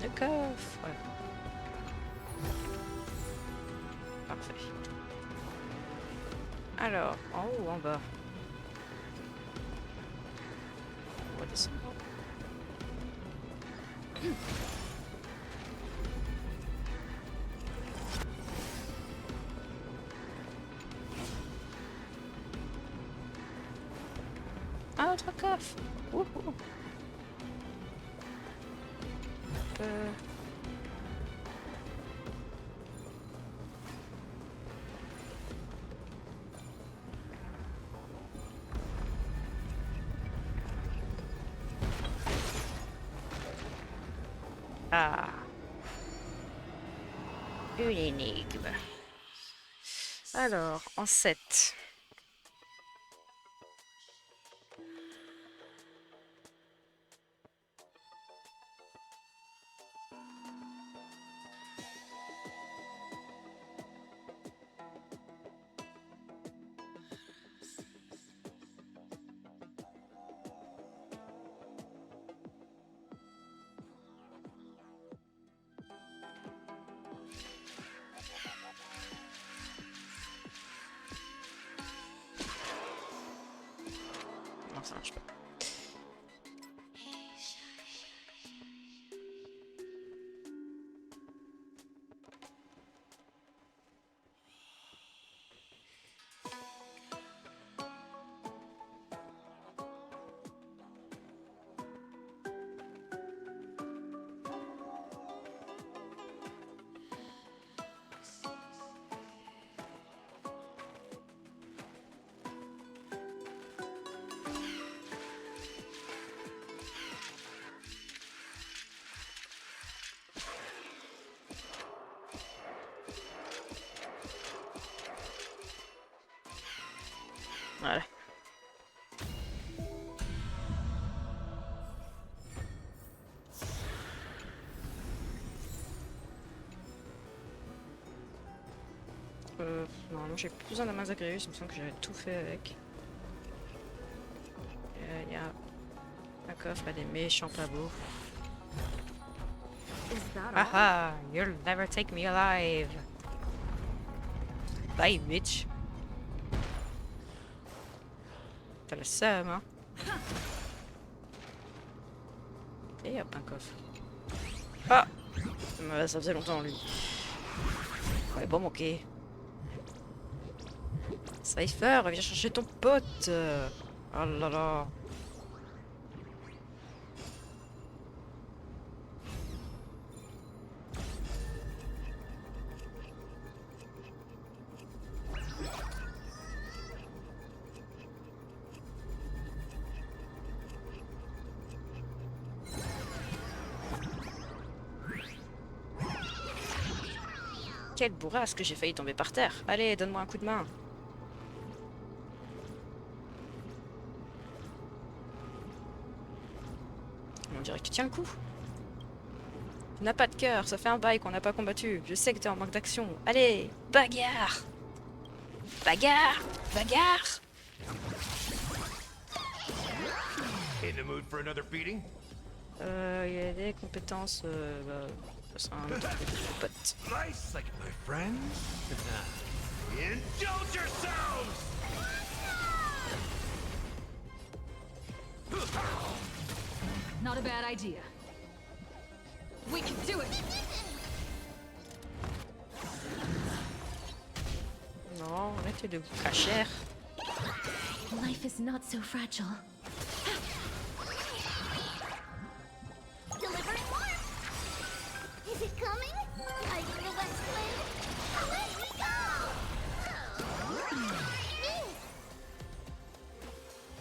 Le coffre. Parfait. Alors, en haut ou en bas? On va descendre. Un autre coffre. Wouhou. Ah. Une énigme. Alors, en 7. Non, ça marche pas. Voilà. Normalement j'ai plus besoin de mains agréus, il me semble que j'avais tout fait avec. Il y a un coffre à des méchants tableaux. Haha, you'll never take me alive. Bye bitch. T'as le seum, hein? Et hop, un coffre. Ah! Ça faisait longtemps, lui. Ouais, bon, ok. Cypher, viens chercher ton pote. Oh là là. Quelle bourrasque, j'ai failli tomber par terre. Allez, donne-moi un coup de main. On dirait que tu tiens le coup. Tu n'as pas de cœur, ça fait un bail qu'on n'a pas combattu. Je sais que t'es en manque d'action. Allez, bagarre! Bagarre! Bagarre! In the mood for another beating? Il y a des compétences. Ça sera un autre pote. Nice, like my friends. Indulge yourselves! Not a bad idea. We can do it! Non, arrêtez de vous cacher. Life is not so fragile. Delivering more! Is it coming? Lighting the west wind. Away we go!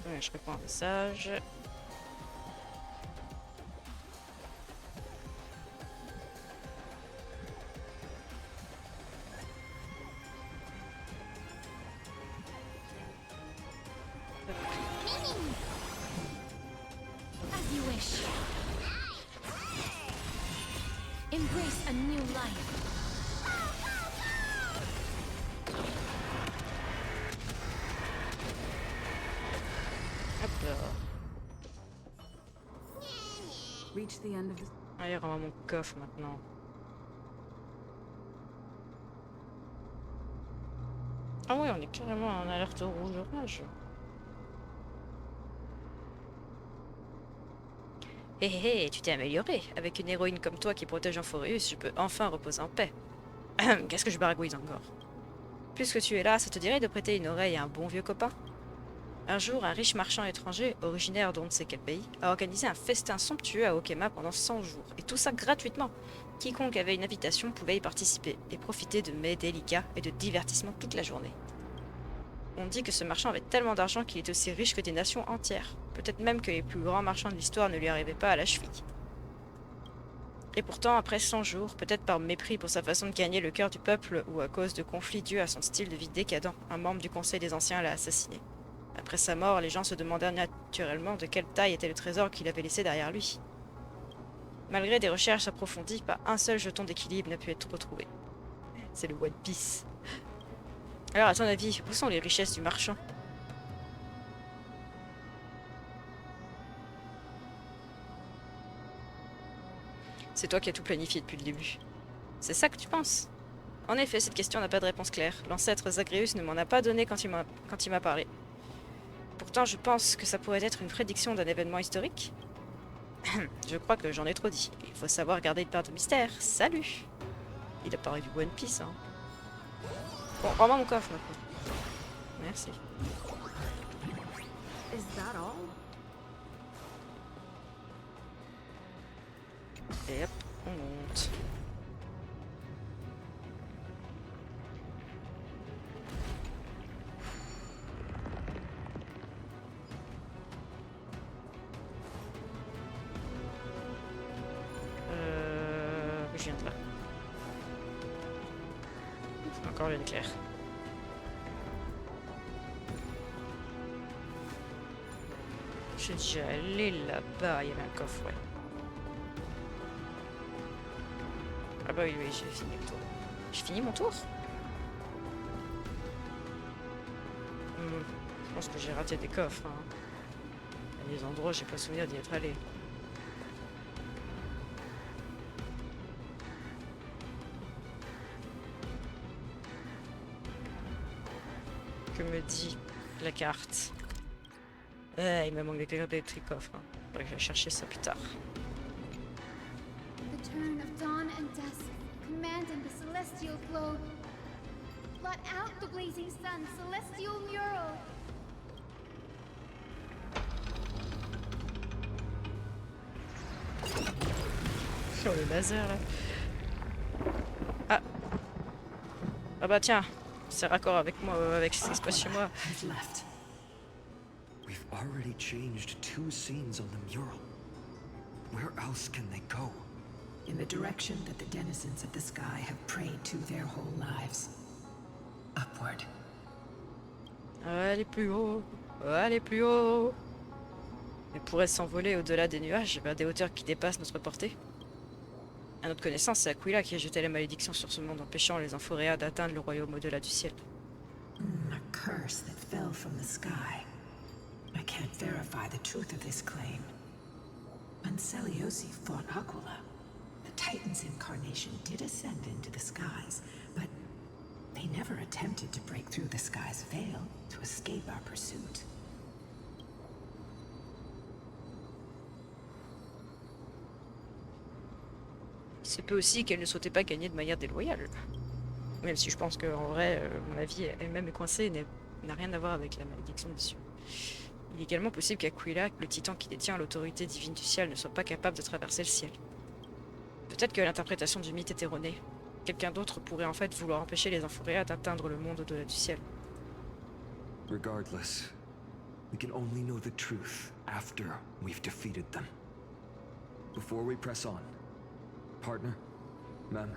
Ouais, je réponds à un message. As you wish. Embrace a new life. Hop là. Reach the end of the... Allez, rends-moi mon coffre maintenant. Ah ouais, on est carrément en alerte rouge orage. Hé hé hé, tu t'es amélioré. Avec une héroïne comme toi qui protège Amphorius, je peux enfin reposer en paix. Qu'est-ce que je baragouille encore? Puisque tu es là, ça te dirait de prêter une oreille à un bon vieux copain? Un jour, un riche marchand étranger, originaire d'on ne sait quel pays, a organisé un festin somptueux à Okema pendant 100 jours, et tout ça gratuitement. Quiconque avait une invitation pouvait y participer, et profiter de mets délicats et de divertissements toute la journée. On dit que ce marchand avait tellement d'argent qu'il était aussi riche que des nations entières. Peut-être même que les plus grands marchands de l'histoire ne lui arrivaient pas à la cheville. Et pourtant, après 100 jours, peut-être par mépris pour sa façon de gagner le cœur du peuple, ou à cause de conflits dus à son style de vie décadent, un membre du Conseil des Anciens l'a assassiné. Après sa mort, les gens se demandèrent naturellement de quelle taille était le trésor qu'il avait laissé derrière lui. Malgré des recherches approfondies, pas un seul jeton d'équilibre n'a pu être retrouvé. C'est le One Piece. Alors, à ton avis, où sont les richesses du marchand? C'est toi qui as tout planifié depuis le début. C'est ça que tu penses? En effet, cette question n'a pas de réponse claire. L'ancêtre Zagreus ne m'en a pas donné quand il m'a parlé. Pourtant, je pense que ça pourrait être une prédiction d'un événement historique. Je crois que j'en ai trop dit. Il faut savoir garder une part de mystère. Salut! Il a parlé du One Piece, hein. Bon, rends-moi mon coffre maintenant. Merci. Is that all? Et hop, on monte. Je viens de là. Encore le nucléaire. Je suis déjà allé là-bas, il y avait un coffre, ouais. Ah bah oui, oui, j'ai fini le tour. J'ai fini mon tour? Je pense que j'ai raté des coffres, hein. Il y a des endroits, j'ai pas souvenir d'y être allé. Que me dit la carte? Il me manque des coffres, hein. Faudrait que j'aille chercher ça plus tard. The turn of dawn and dusk, commanding the celestial globe. Blot out the blazing Rising Sun celestial mural. Oh le laser là. Ah. Ah bah tiens, c'est raccord avec moi, avec ce qui se passe chez moi. We've already changed 2 scenes on the mural. Where else can they go? In the direction that the denizens of the sky have prayed to their whole lives. Upward. Allez plus haut, allez plus haut. Et pourrait s'envoler au-delà des nuages, vers des hauteurs qui dépassent notre portée. À notre connaissance, c'est Aquila qui a jeté la malédiction sur ce monde, empêchant les Amphoréas d'atteindre le royaume au-delà du ciel. A curse that fell from the sky. I can't verify the truth of this claim. When Celiosi fought Aquila, the Titan's incarnation did ascend into the skies, but they never attempted to break through the sky's veil to escape our pursuit. C'est peu aussi qu'elle ne souhaitait pas gagner de manière déloyale. Même si je pense qu'en vrai, ma vie elle-même est coincée et n'a rien à voir avec la malédiction des cieux. Il est également possible qu'Aquila, le titan qui détient l'autorité divine du ciel, ne soit pas capable de traverser le ciel. Peut-être que l'interprétation du mythe est erronée. Quelqu'un d'autre pourrait en fait vouloir empêcher les Amphoréas d'atteindre le monde au-delà du ciel. Regardless, we can only know the truth after we've defeated them. Before we press on, partner, ma'am,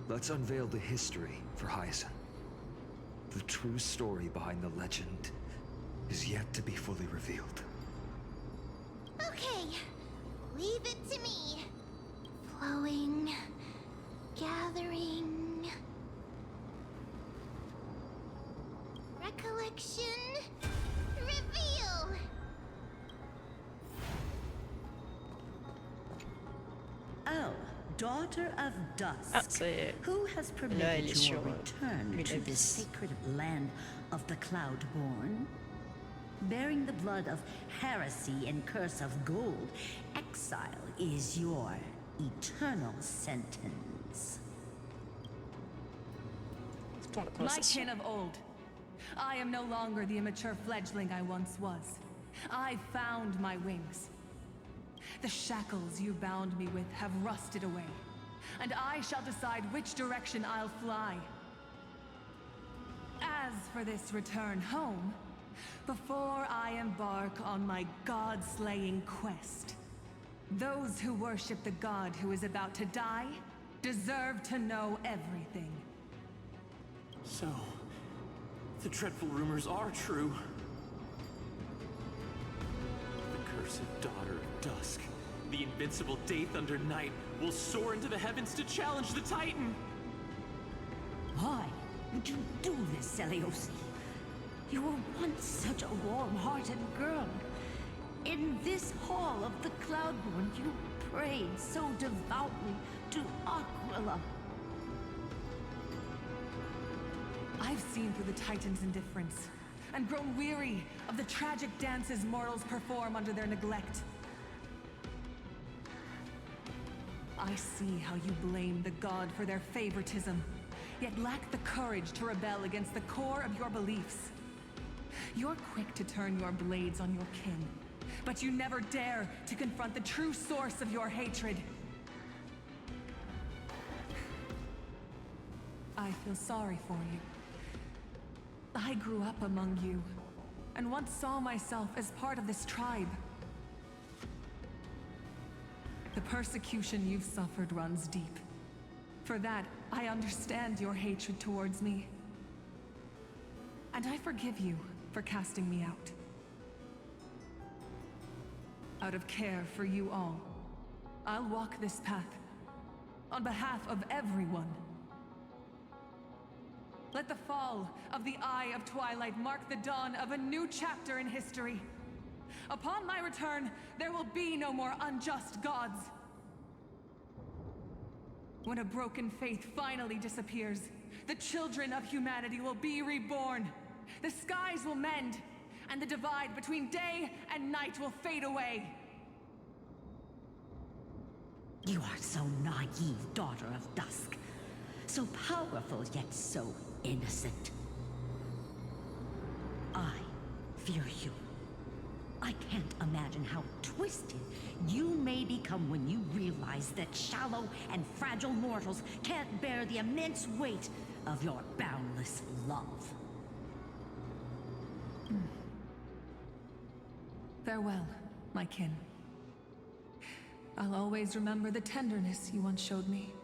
let's unveil the history for Hyacinth. The true story behind the legend is yet to be fully revealed. Okay, leave it to me. Flowing, gathering, recollection, reveal. Oh, daughter of dusk. Ah, c'est... Who has Là, elle permitted est sur your return une to this abysse. sacred land of the Cloudborn? Bearing the blood of heresy and curse of gold, exile is your eternal sentence. Like kin of old, I am no longer the immature fledgling I once was. I found my wings. The shackles you bound me with have rusted away, and I shall decide which direction I'll fly. As for this return home, before I embark on my god-slaying quest, those who worship the god who is about to die deserve to know everything. So, the dreadful rumors are true. The cursed daughter of dusk, the invincible Daith under night, will soar into the heavens to challenge the Titan! Why would you do this, Celiosi? You were once such a warm-hearted girl. In this hall of the Cloudborn, you prayed so devoutly to Aquila. I've seen through the Titan's indifference, and grown weary of the tragic dances mortals perform under their neglect. I see how you blame the god for their favoritism, yet lack the courage to rebel against the core of your beliefs. You're quick to turn your blades on your kin, but you never dare to confront the true source of your hatred. I feel sorry for you. I grew up among you, and once saw myself as part of this tribe. The persecution you've suffered runs deep. For that, I understand your hatred towards me. And I forgive you for casting me out. Out of care for you all, I'll walk this path on behalf of everyone. Let the fall of the Eye of Twilight mark the dawn of a new chapter in history. Upon my return, there will be no more unjust gods. When a broken faith finally disappears, the children of humanity will be reborn. The skies will mend, and the divide between day and night will fade away. You are so naive, daughter of dusk. So powerful, yet so innocent. I fear you. I can't imagine how twisted you may become when you realize that shallow and fragile mortals can't bear the immense weight of your boundless love. Farewell, my kin. I'll always remember the tenderness you once showed me.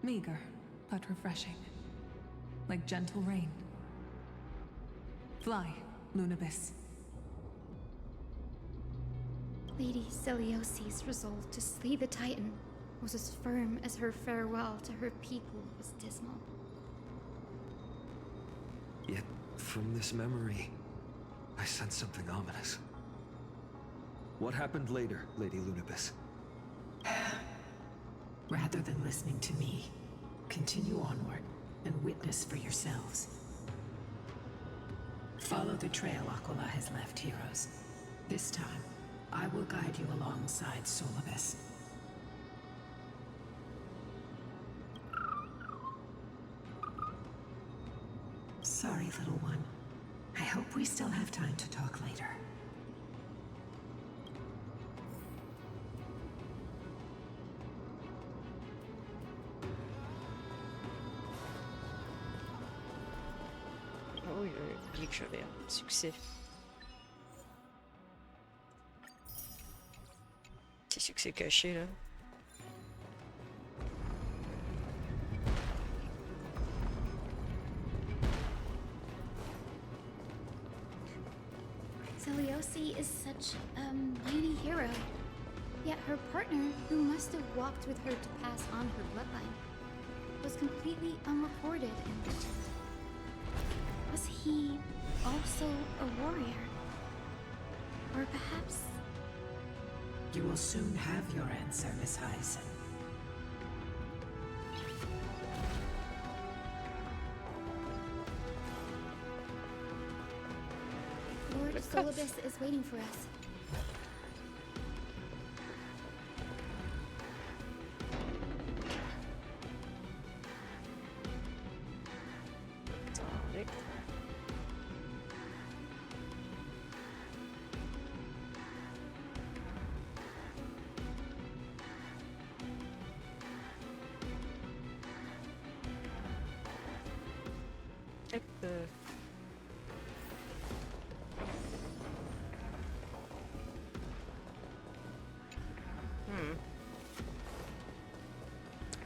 Meager, but refreshing. Like gentle rain. Fly, Lunibus. Lady Celiosi's resolve to slay the Titan was as firm as her farewell to her people was dismal. Yet, from this memory, I sense something ominous. What happened later, Lady Lunibus? Rather than listening to me, continue onward and witness for yourselves. Follow the trail Aquila has left, heroes. This time, I will guide you alongside Solibus. Sorry, little one. I hope we still have time to talk later. Oh, il oublie que j'avais un succès. Petit succès caché là. Celiosi is such a mighty hero. Yet her partner, who must have walked with her to pass on her bloodline, was completely unreported in legend. Was he also a warrior? Or perhaps... You will soon have your answer, Miss Hyacinth. Lord Solibus is waiting for us.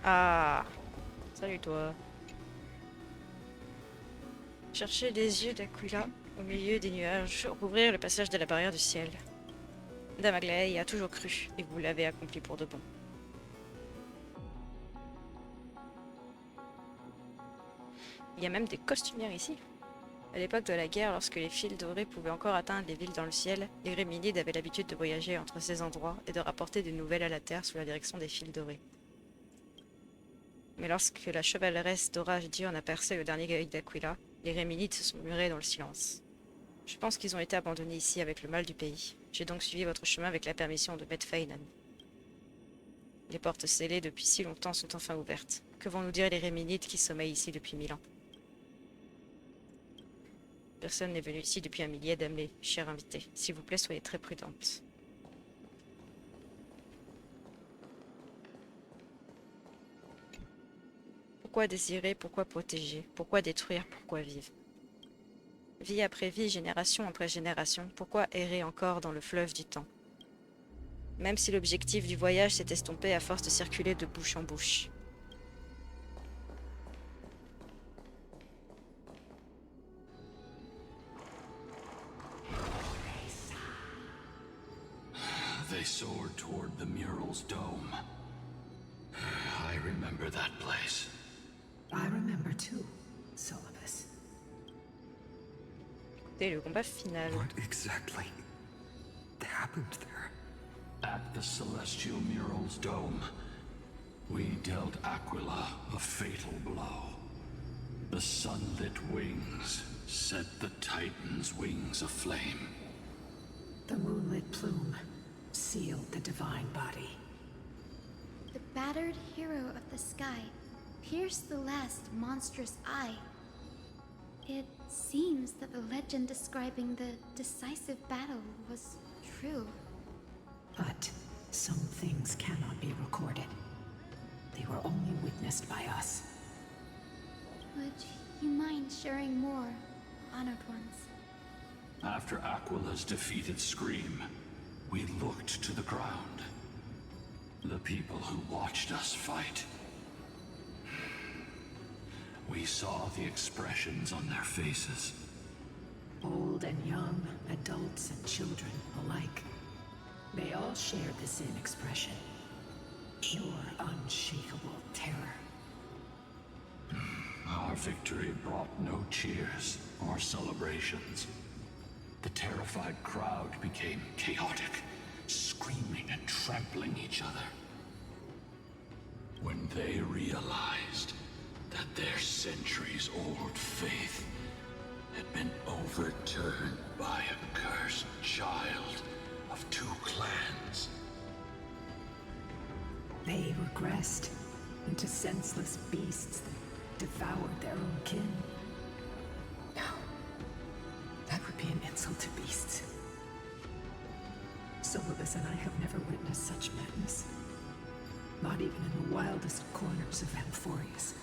Ah, salut toi. Cherchez les yeux d'Aquila au milieu des nuages, rouvrir le passage de la barrière du ciel. Dame Aglaé y a toujours cru, et vous l'avez accompli pour de bon. Il y a même des costumières ici. À l'époque de la guerre, lorsque les fils dorés pouvaient encore atteindre les villes dans le ciel, les Réminides avaient l'habitude de voyager entre ces endroits et de rapporter des nouvelles à la terre sous la direction des fils dorés. Mais lorsque la chevaleresse d'Orage Diurne a percé le dernier guerrier d'Aquila, les Réminides se sont murés dans le silence. Je pense qu'ils ont été abandonnés ici avec le mal du pays. J'ai donc suivi votre chemin avec la permission de Medfainan. Les portes scellées depuis si longtemps sont enfin ouvertes. Que vont nous dire les Réminides qui sommeillent ici depuis 1000 ans? Personne n'est venu ici depuis un millier d'années, chère invitée. S'il vous plaît, soyez très prudente. Pourquoi désirer, pourquoi protéger, pourquoi détruire, pourquoi vivre? Vie après vie, génération après génération, pourquoi errer encore dans le fleuve du temps? Même si l'objectif du voyage s'est estompé à force de circuler de bouche en bouche. They soared toward the mural's dome. I remember that place. I remember too, Solibus. Et le combat final. What exactly happened there? At the celestial mural's dome, we dealt Aquila a fatal blow. The sunlit wings set the Titan's wings aflame. The moonlit plume sealed the divine body. The battered hero of the sky pierced the last monstrous eye. It seems that the legend describing the decisive battle was true. But some things cannot be recorded. They were only witnessed by us. Would you mind sharing more, honored ones? After Aquila's defeated Scream, we looked to the ground. The people who watched us fight. We saw the expressions on their faces. Old and young, adults and children alike. They all shared the same expression. Pure, unshakable terror. Our victory brought no cheers or celebrations. The terrified crowd became chaotic, screaming and trampling each other. When they realized that their centuries-old faith had been overturned by a cursed child of two clans. They regressed into senseless beasts that devoured their own kin. No, that would be an insult to beasts. Solobus and I have never witnessed such madness. Not even in the wildest corners of Amphorius.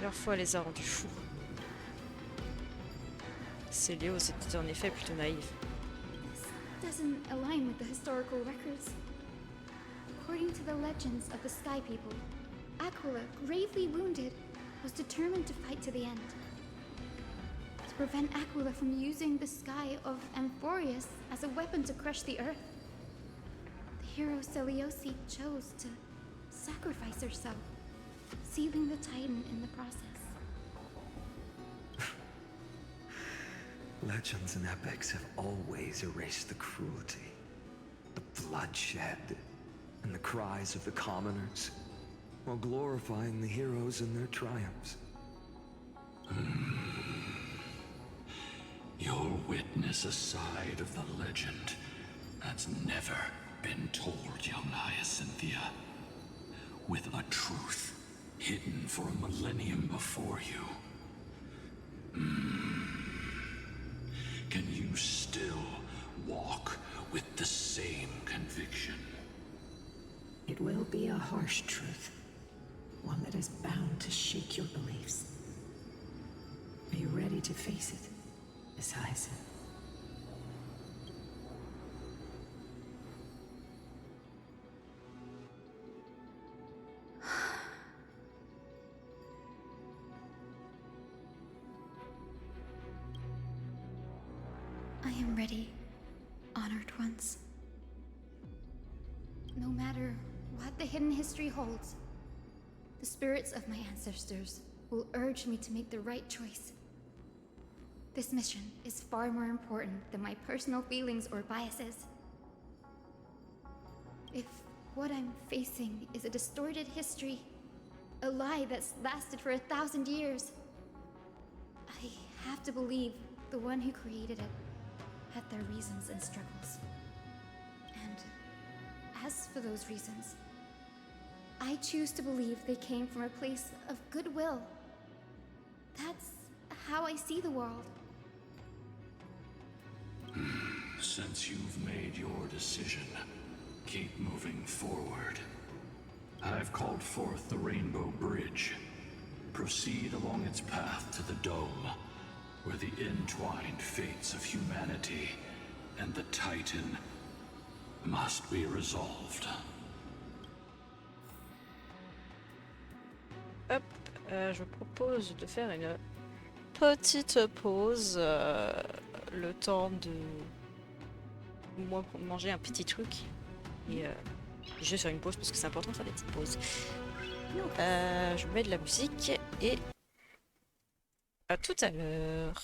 Leur foi les a rendus fous. Céléos était en effet plutôt naïf. This doesn't align with the historical records. According to the legends of the Sky People, Aquila, gravely wounded, was determined to fight to the end. To prevent Aquila from using the sky of Amphorius as a weapon to crush the earth, the hero Seleuci chose to sacrifice herself, sealing the Titan in the process. Legends and epics have always erased the cruelty, the bloodshed, and the cries of the commoners, while glorifying the heroes and their triumphs. You'll witness a side of the legend that's never been told, young Hyacinthia. With a truth hidden for a millennium before you. Can you still walk with the same conviction? It will be a harsh truth. One that is bound to shake your beliefs. Are you ready to face it, Miss Hyacinth? I am ready, honored ones. No matter what the hidden history holds, the spirits of my ancestors will urge me to make the right choice. This mission is far more important than my personal feelings or biases. If what I'm facing is a distorted history, a lie that's lasted for 1,000 years, I have to believe the one who created it had their reasons and struggles. And as for those reasons, I choose to believe they came from a place of goodwill. That's how I see the world. Since you've made your decision, keep moving forward. I've called forth the Rainbow Bridge. Proceed along its path to the Dome, where the entwined fates of humanity and the Titan must be resolved. Hop, je vous propose de faire une petite pause, le temps de moi manger un petit truc et je vais faire une pause parce que c'est important de faire des petites pauses. Je mets de la musique et à tout à l'heure.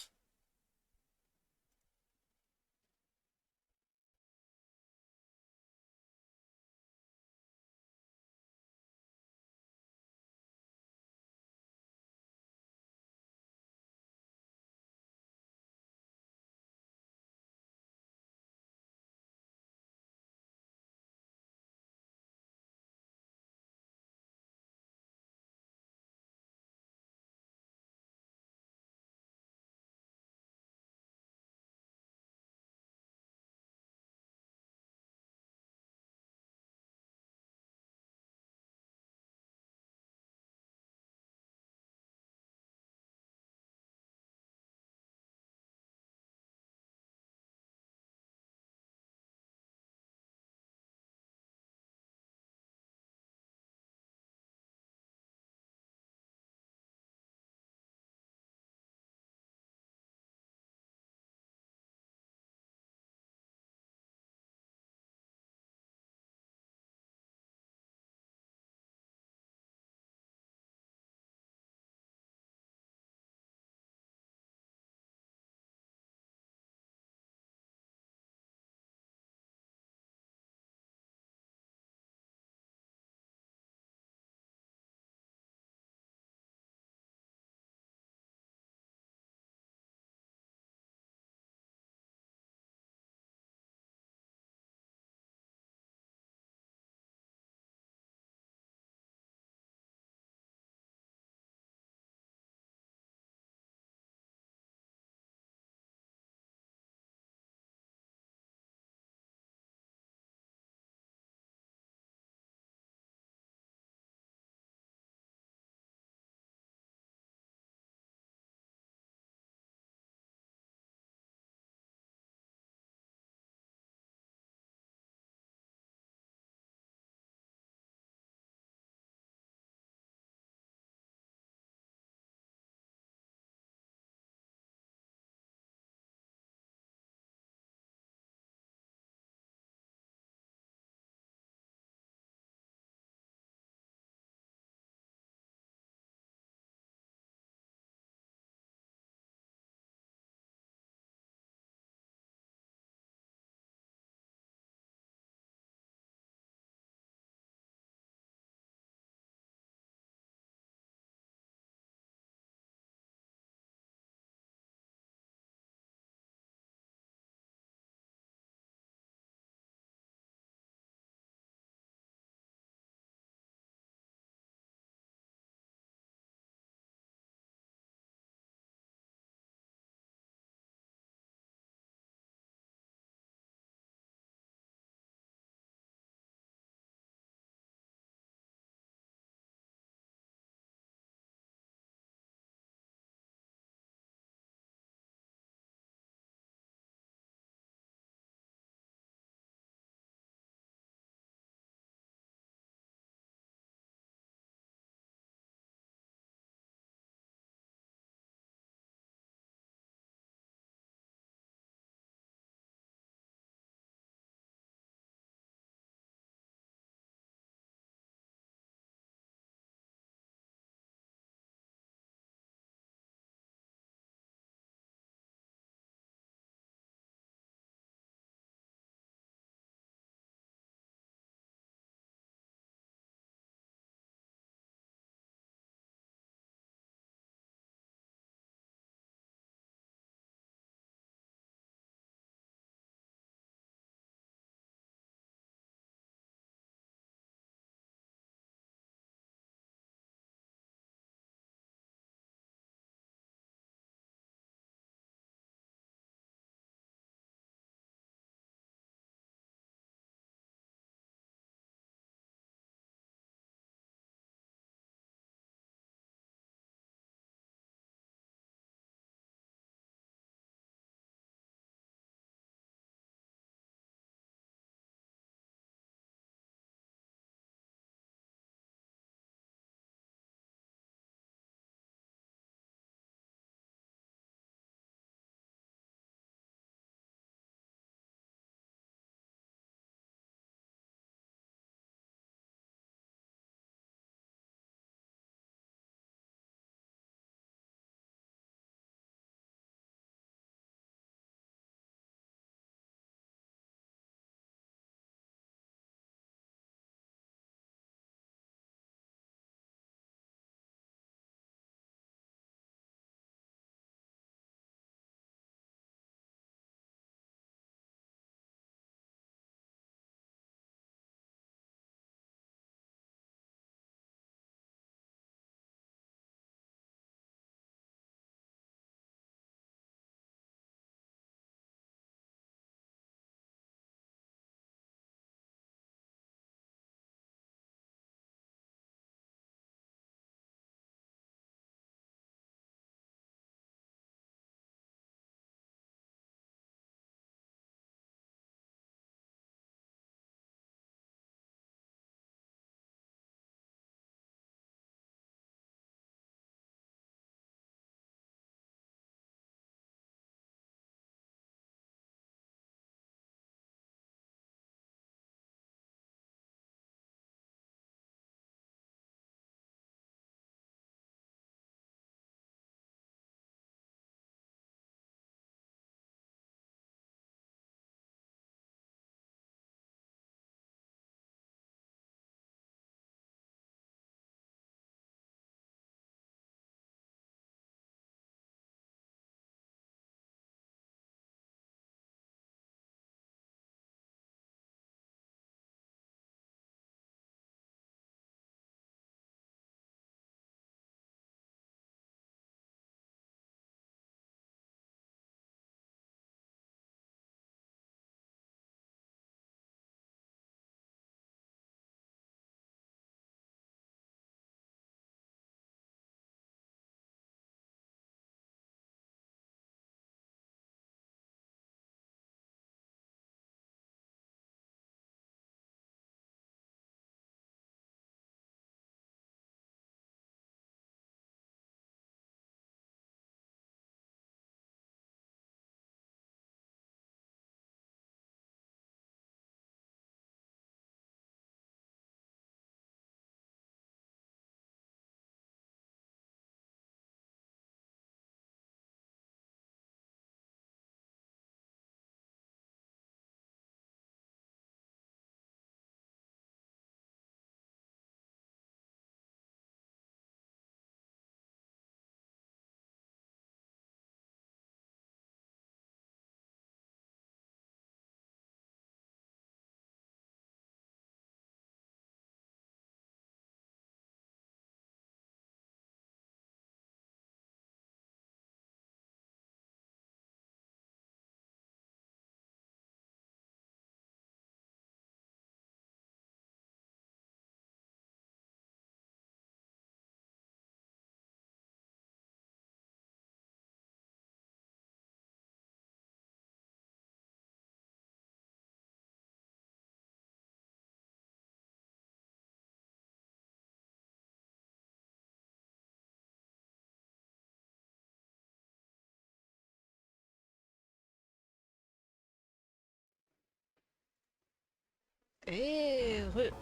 Et ouais,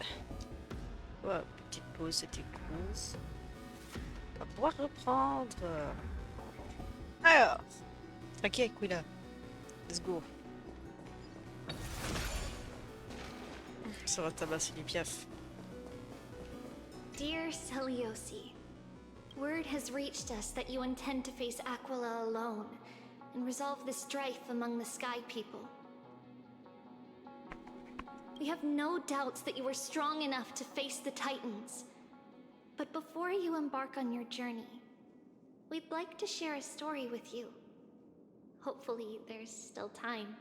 petite pause, c'était cool. On va pouvoir reprendre. Alors, ok, Aquila. Let's go. Ça va tabasser du piaf. Dear Celiosi, word has reached us that you intend to face Aquila alone and resolve the strife among the Sky People. We have no doubts that you are strong enough to face the Titans. But before you embark on your journey, we'd like to share a story with you. Hopefully, there's still time.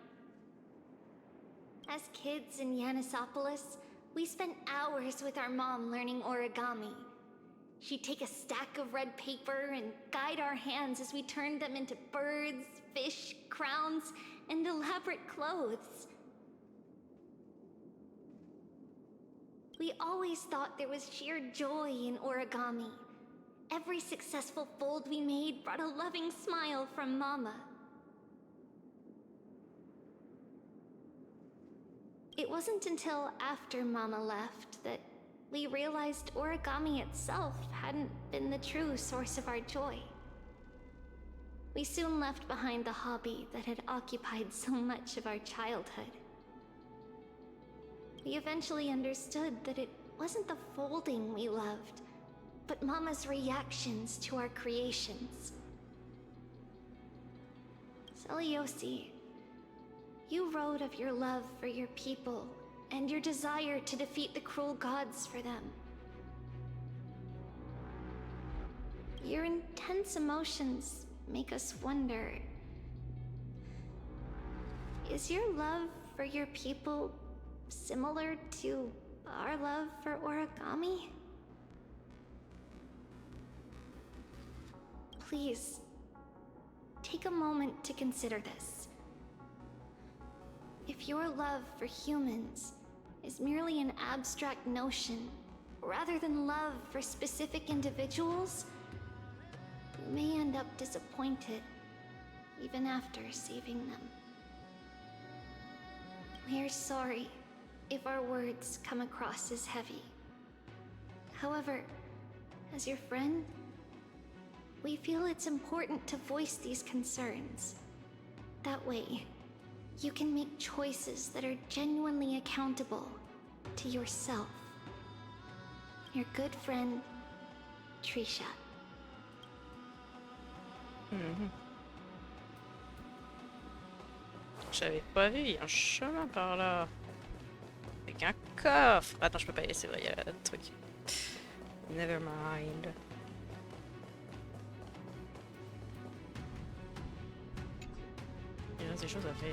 As kids in Yanisopolis, we spent hours with our mom learning origami. She'd take a stack of red paper and guide our hands as we turned them into birds, fish, crowns, and elaborate clothes. We always thought there was sheer joy in origami. Every successful fold we made brought a loving smile from Mama. It wasn't until after Mama left that we realized origami itself hadn't been the true source of our joy. We soon left behind the hobby that had occupied so much of our childhood. We eventually understood that it wasn't the folding we loved, but Mama's reactions to our creations. Celiosi, you wrote of your love for your people and your desire to defeat the cruel gods for them. Your intense emotions make us wonder, is your love for your people similar to our love for origami? Please, take a moment to consider this. If your love for humans is merely an abstract notion, rather than love for specific individuals, you may end up disappointed, even after saving them. We're sorry if our words come across as heavy. However, as your friend, we feel it's important to voice these concerns. That way, you can make choices that are genuinely accountable to yourself. Your good friend, Trisha. J'avais pas vu, il y a un chemin par là. Avec un coffre. Attends, je peux pas y aller, c'est vrai, il y a le truc. Never mind. Il reste des choses à faire.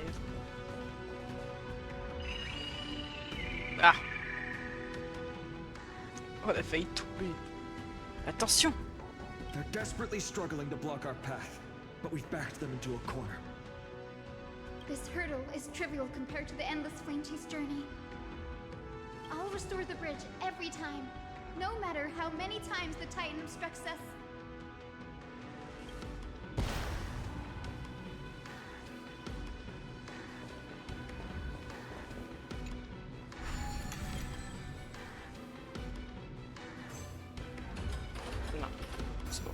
Ah! Oh, elle a failli tomber. Attention! They're desperately struggling to block our path, but we've backed them into a corner. This hurdle is trivial compared to the endless flame chase journey. I'll restore the bridge every time, no matter how many times the Titan obstructs us. Non, c'est bon.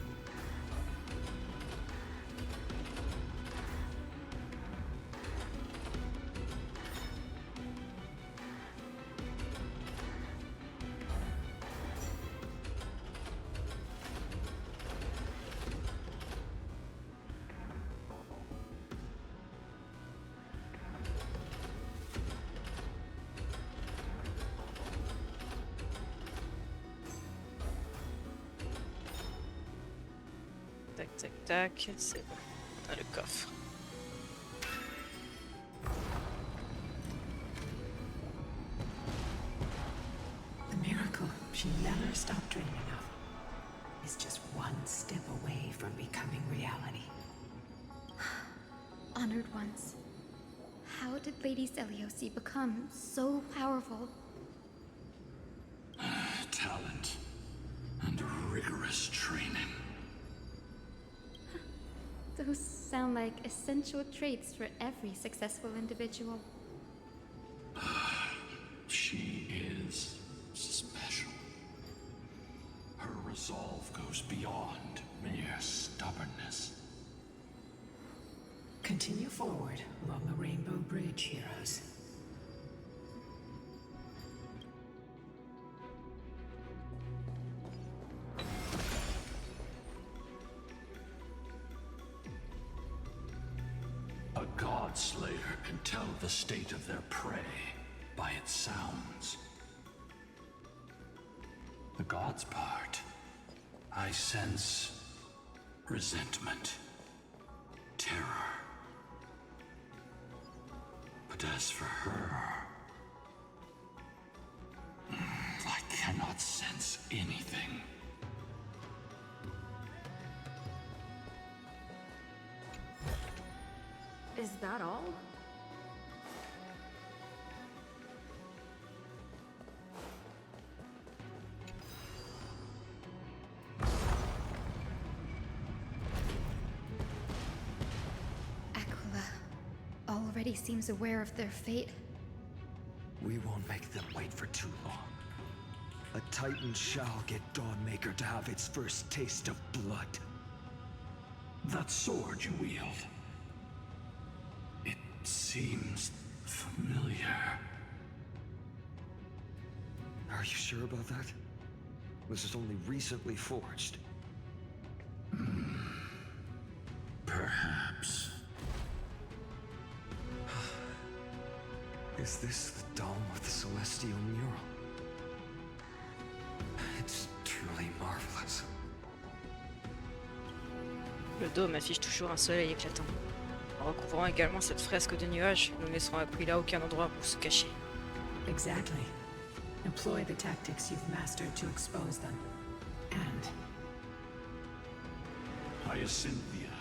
Tac, tac, tac, c'est bon. On a le coffre. The miracle she never stopped dreaming of is just one step away from becoming reality. Honored ones, how did Lady Celiosi become so powerful? Talent and rigorous training. Those sound like essential traits for every successful individual. She resolve goes beyond mere stubbornness. Continue forward along the Rainbow Bridge, heroes. A god slayer can tell the state of their prey by its sounds. The god's part, I sense resentment, terror. But as for her, I cannot sense anything. Is that all? Aquila already seems aware of their fate. We won't make them wait for too long. A Titan shall get Dawnmaker to have its first taste of blood. That sword you wield, it seems familiar. Are you sure about that? This is only recently forged. Perhaps. Is this the dome of the Celestial Mural? It's truly marvelous. Le dôme affiche toujours un soleil éclatant. En recouvrant également cette fresque de nuages, nous ne laisserons à Aquila aucun endroit pour se cacher. Exactly. Employ the tactics you've mastered to expose them. And Hyacinthia,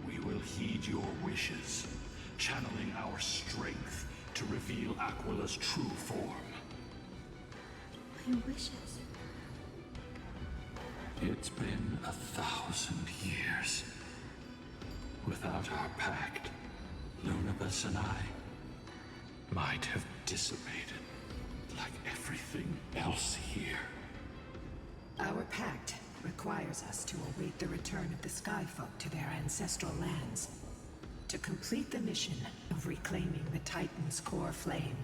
we will heed your wishes, channeling our strength to reveal Aquila's true form. My wishes. It's been 1,000 years. Without our pact, Lunabus and I might have dissipated like everything else here. our pact requires us to await the return of the Skyfolk to their ancestral lands, to complete the mission of reclaiming the Titan's core flame.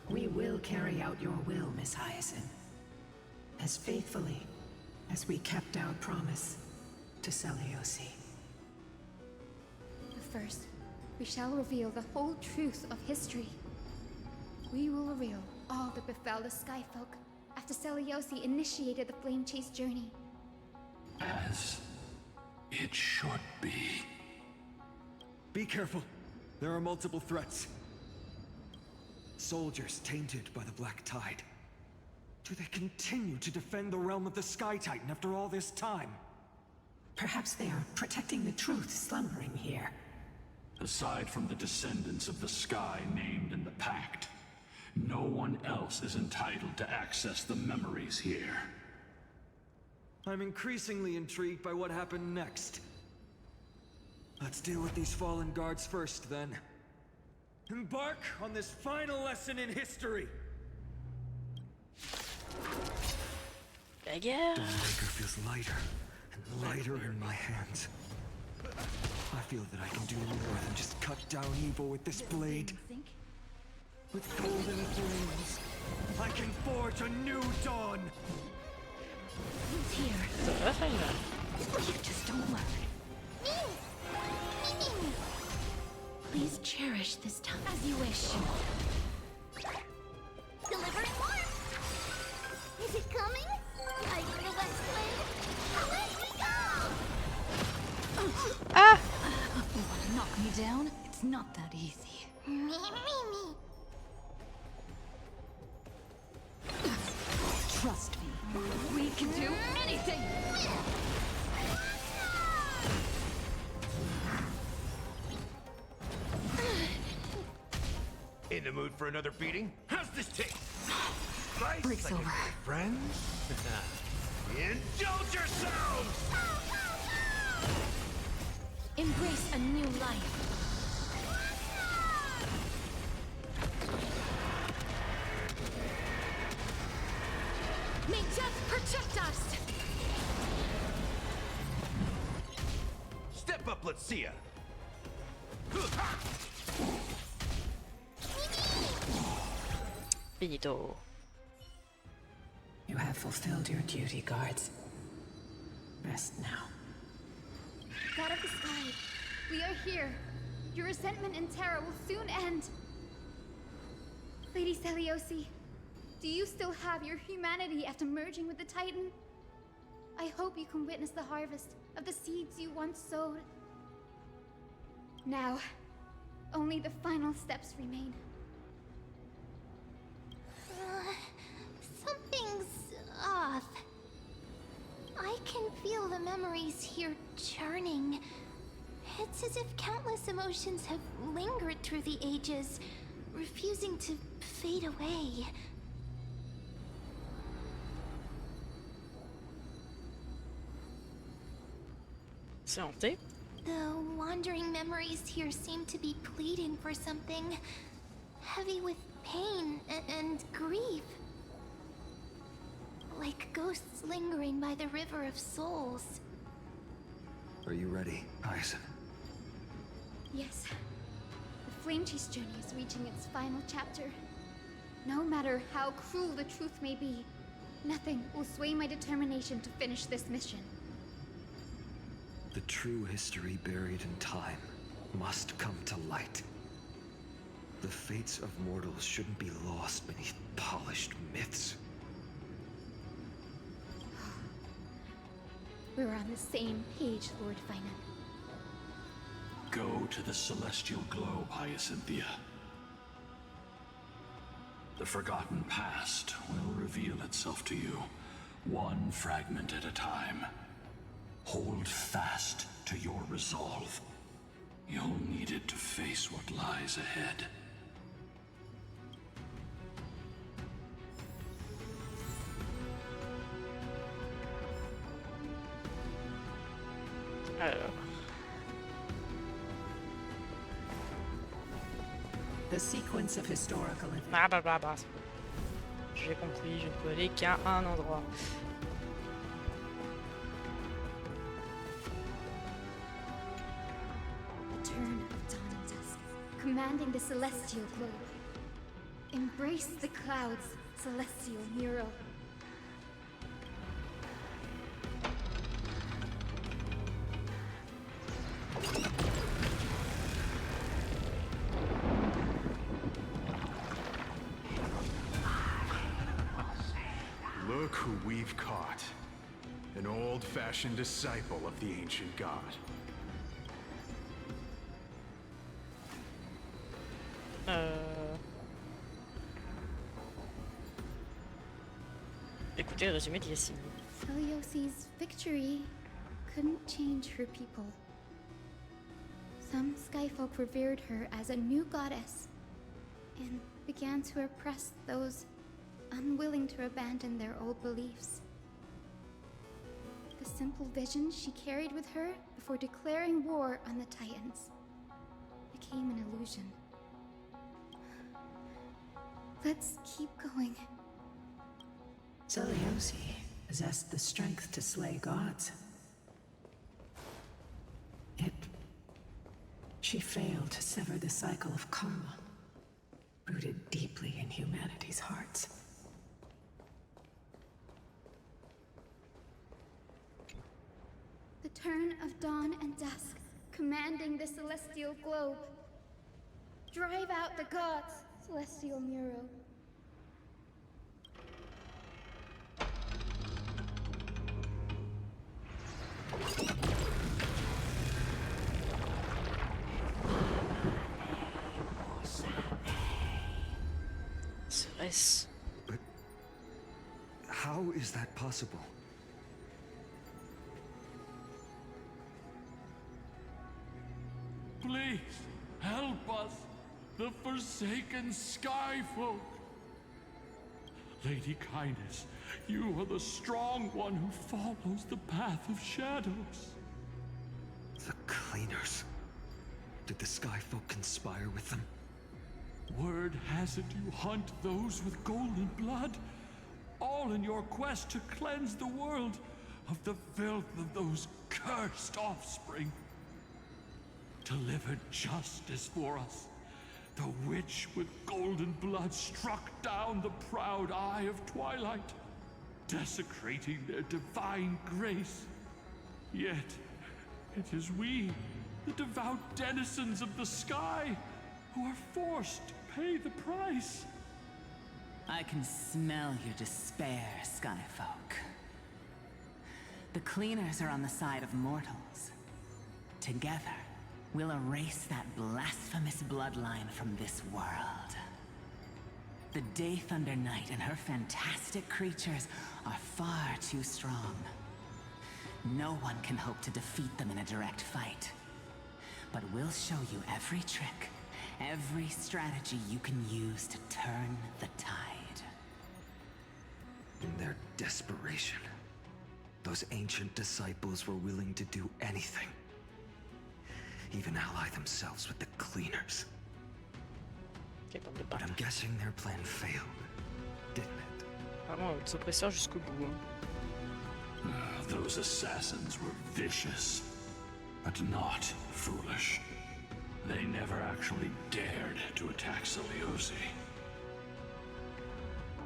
We will carry out your will, Miss Hyacinth, as faithfully as we kept our promise to Seliosi. First, we shall reveal the whole truth of history. We will reveal all that befell the Skyfolk after Seliosi initiated the Flame Chase journey. As it should be. Be careful. There are multiple threats. Soldiers tainted by the Black Tide. Do they continue to defend the realm of the Sky Titan after all this time? Perhaps they are protecting the truth slumbering here. Aside from the descendants of the sky named in the pact, no one else is entitled to access the memories here. I'm increasingly intrigued by what happened next. Let's deal with these fallen guards first, then. Embark on this final lesson in history! Dawnmaker feels lighter and lighter in my hands. I feel that I can do more than just cut down evil with this blade. With golden flames, I can forge a new dawn! Who's here? Just don't worry. Please cherish this time as you wish. Delivered warm! Is it coming? Lighting the west wind! Away we go! Ah! You want to knock me down? It's not that easy. Me. Trust me, we can do anything! In the mood for another beating? How's this taste? Nice, Break's like over. a friends? Indulge yourselves! Embrace a new life. May death protect us! Step up, let's see ya. Finito. You have fulfilled your duty, guards. Rest now. God of the sky, we are here. Your resentment and terror will soon end. Lady Seliosi, do you still have your humanity after merging with the Titan? I hope you can witness the harvest of the seeds you once sowed. Now, only the final steps remain. Something's off. I can feel the memories here churning. It's as if countless emotions have lingered through the ages, refusing to fade away. C'est hanté. The wandering memories here seem to be pleading for something, heavy with pain and grief. Like ghosts lingering by the river of souls. Are you ready, Aizen? Yes. The Flame Chase journey is reaching its final chapter. No matter how cruel the truth may be, nothing will sway my determination to finish this mission. The true history buried in time must come to light. The fates of mortals shouldn't be lost beneath polished myths. We're on the same page, Lord Finan. Go to the celestial globe, Hyacinthia. The forgotten past will reveal itself to you, one fragment at a time. Hold fast to your resolve. You'll need it to face what lies ahead. Alors. The sequence of historical events. Ah bah bah bah. J'ai compris, je ne peux aller qu'à un endroit. The turn of dawn and dusk, commanding the celestial globe. Embrace the clouds, celestial mural. Look who we've caught. An old-fashioned disciple of the ancient god. Écoutez le résumé de Yassine. Seliosi's victory couldn't change her people. Some skyfolk revered her as a new goddess and began to oppress those unwilling to abandon their old beliefs. The simple vision she carried with her before declaring war on the Titans became an illusion. Let's keep going. Seliosi possessed the strength to slay gods. Yet, she failed to sever the cycle of karma, rooted deeply in humanity's hearts. The turn of dawn and dusk, commanding the celestial globe. Drive out the gods, celestial mural. Serait-ce... But how is that possible? Please, help us, the forsaken Skyfolk. Lady Kindness, you are the strong one who follows the path of shadows. The Cleaners. Did the Skyfolk conspire with them? Word has it you hunt those with golden blood. All all in your quest to cleanse the world of the filth of those cursed offspring. Delivered justice for us. The witch with golden blood struck down the proud eye of twilight, desecrating their divine grace. Yet, it is we, the devout denizens of the sky, who are forced to pay the price. I can smell your despair, Skyfolk. The cleaners are on the side of mortals. Together, we'll erase that blasphemous bloodline from this world. The Day Thunder Knight and her fantastic creatures are far too strong. No one can hope to defeat them in a direct fight. But we'll show you every trick, every strategy you can use to turn the tide. In their desperation, those ancient disciples were willing to do anything. Even ally themselves with the cleaners. But I'm guessing their plan failed, didn't it? Vraiment, oppresseur jusqu'au bout. Those assassins were vicious, but not foolish. They never actually dared to attack Seliosi.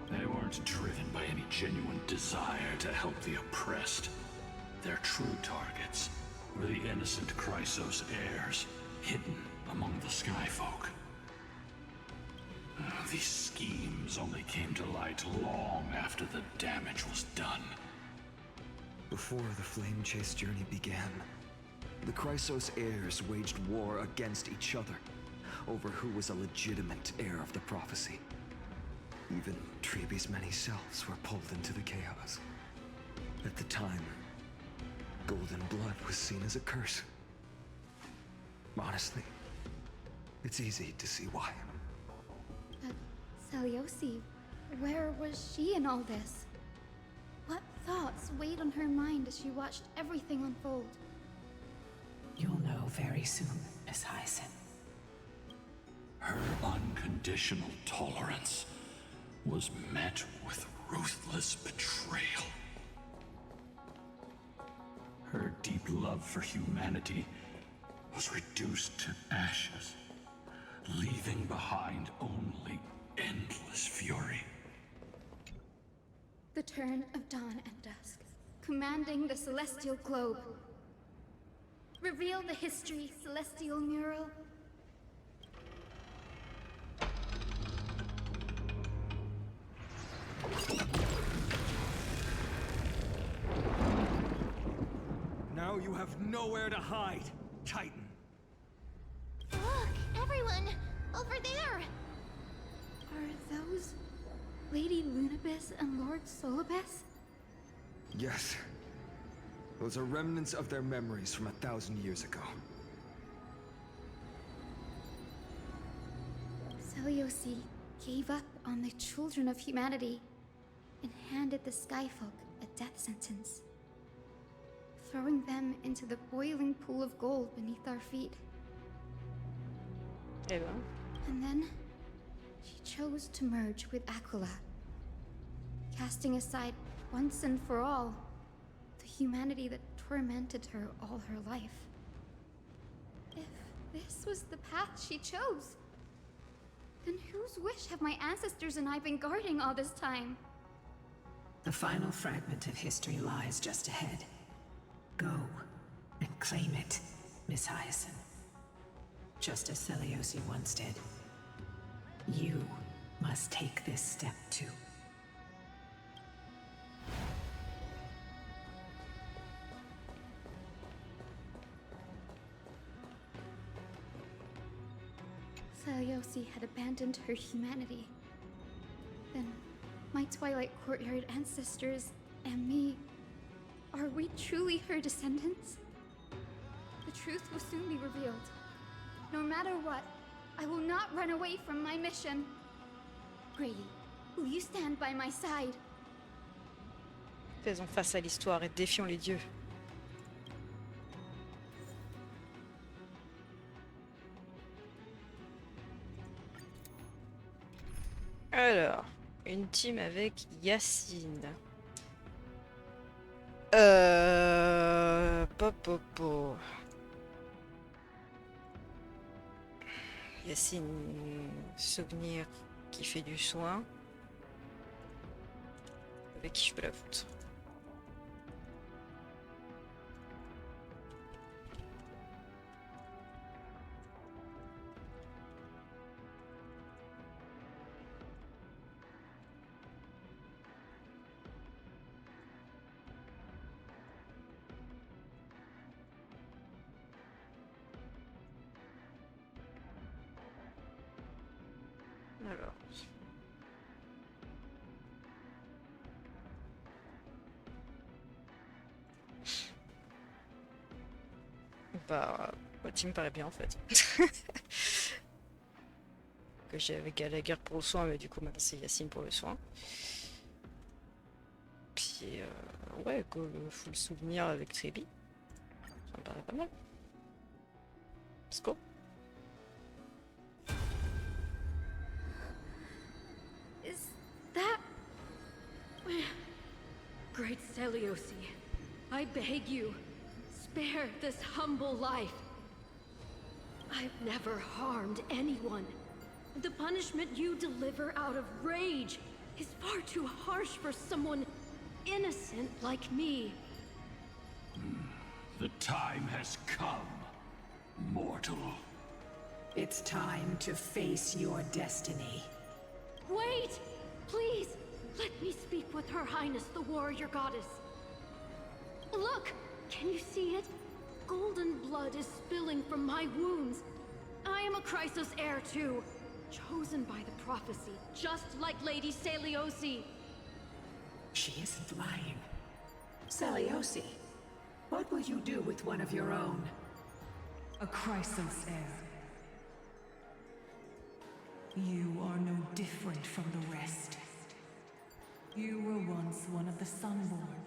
They weren't driven by any genuine desire to help the oppressed. Their true targets were the innocent Chrysos heirs, hidden among the Skyfolk. These schemes only came to light long after the damage was done. Before the Flame Chase journey began, the Chrysos heirs waged war against each other over who was a legitimate heir of the prophecy. Even Treeby's many selves were pulled into the chaos. At the time, golden blood was seen as a curse. Honestly, it's easy to see why. But Seliosi, where was she in all this? What thoughts weighed on her mind as she watched everything unfold? You'll know very soon, Miss Hyacin. Her unconditional tolerance was met with ruthless betrayal. Her deep love for humanity was reduced to ashes, leaving behind only endless fury. The turn of dawn and dusk, commanding the celestial globe. Reveal the history, celestial mural. Now you have nowhere to hide, Titan. Look, everyone! Over there! Are those Lady Lunabis and Lord Solibus? Yes. Those are remnants of their memories from 1,000 years ago. Seliosi gave up on the children of humanity and handed the Skyfolk a death sentence, throwing them into the boiling pool of gold beneath our feet. Eh ben. And then she chose to merge with Aquila, casting aside once and for all the humanity that tormented her all her life. If this was the path she chose, then whose wish have my ancestors and I been guarding all this time? The final fragment of history lies just ahead. Go and claim it, Miss Hyacin. Just as Seliosi once did. You must take this step too. Seliosi had abandoned her humanity. Then, my Twilight Courtyard ancestors and me, are we truly her descendants? The truth will soon be revealed. No matter what, I will not run away from my mission. Grady, will you stand by my side? Faisons face à l'histoire et défions les dieux. Alors, une une team avec Yacine. Popopo. Yacine, souvenir qui fait du soin. Avec qui je peux la foutre. Alors. Bah, la team me paraît bien en fait. Que j'ai avec la guerre pour le soin, mais du coup maintenant c'est Yacine pour le soin. Puis ouais, go full souvenir avec Trebi. Ça me paraît pas mal. Let's go. Is that... Great Seliosi, I beg you, spare this humble life. I've never harmed anyone. The punishment you deliver out of rage is far too harsh for someone innocent like me. The time has come, mortal. It's time to face your destiny. Wait! Please! Let me speak with Her Highness the Warrior Goddess. Look! Can you see it? Golden blood is spilling from my wounds. I am a Chrysos heir too. Chosen by the prophecy, just like Lady Seliosi. She isn't lying. Seliosi, what will you do with one of your own? A Chrysos heir. You are no different from the rest. You were once one of the Sunborn.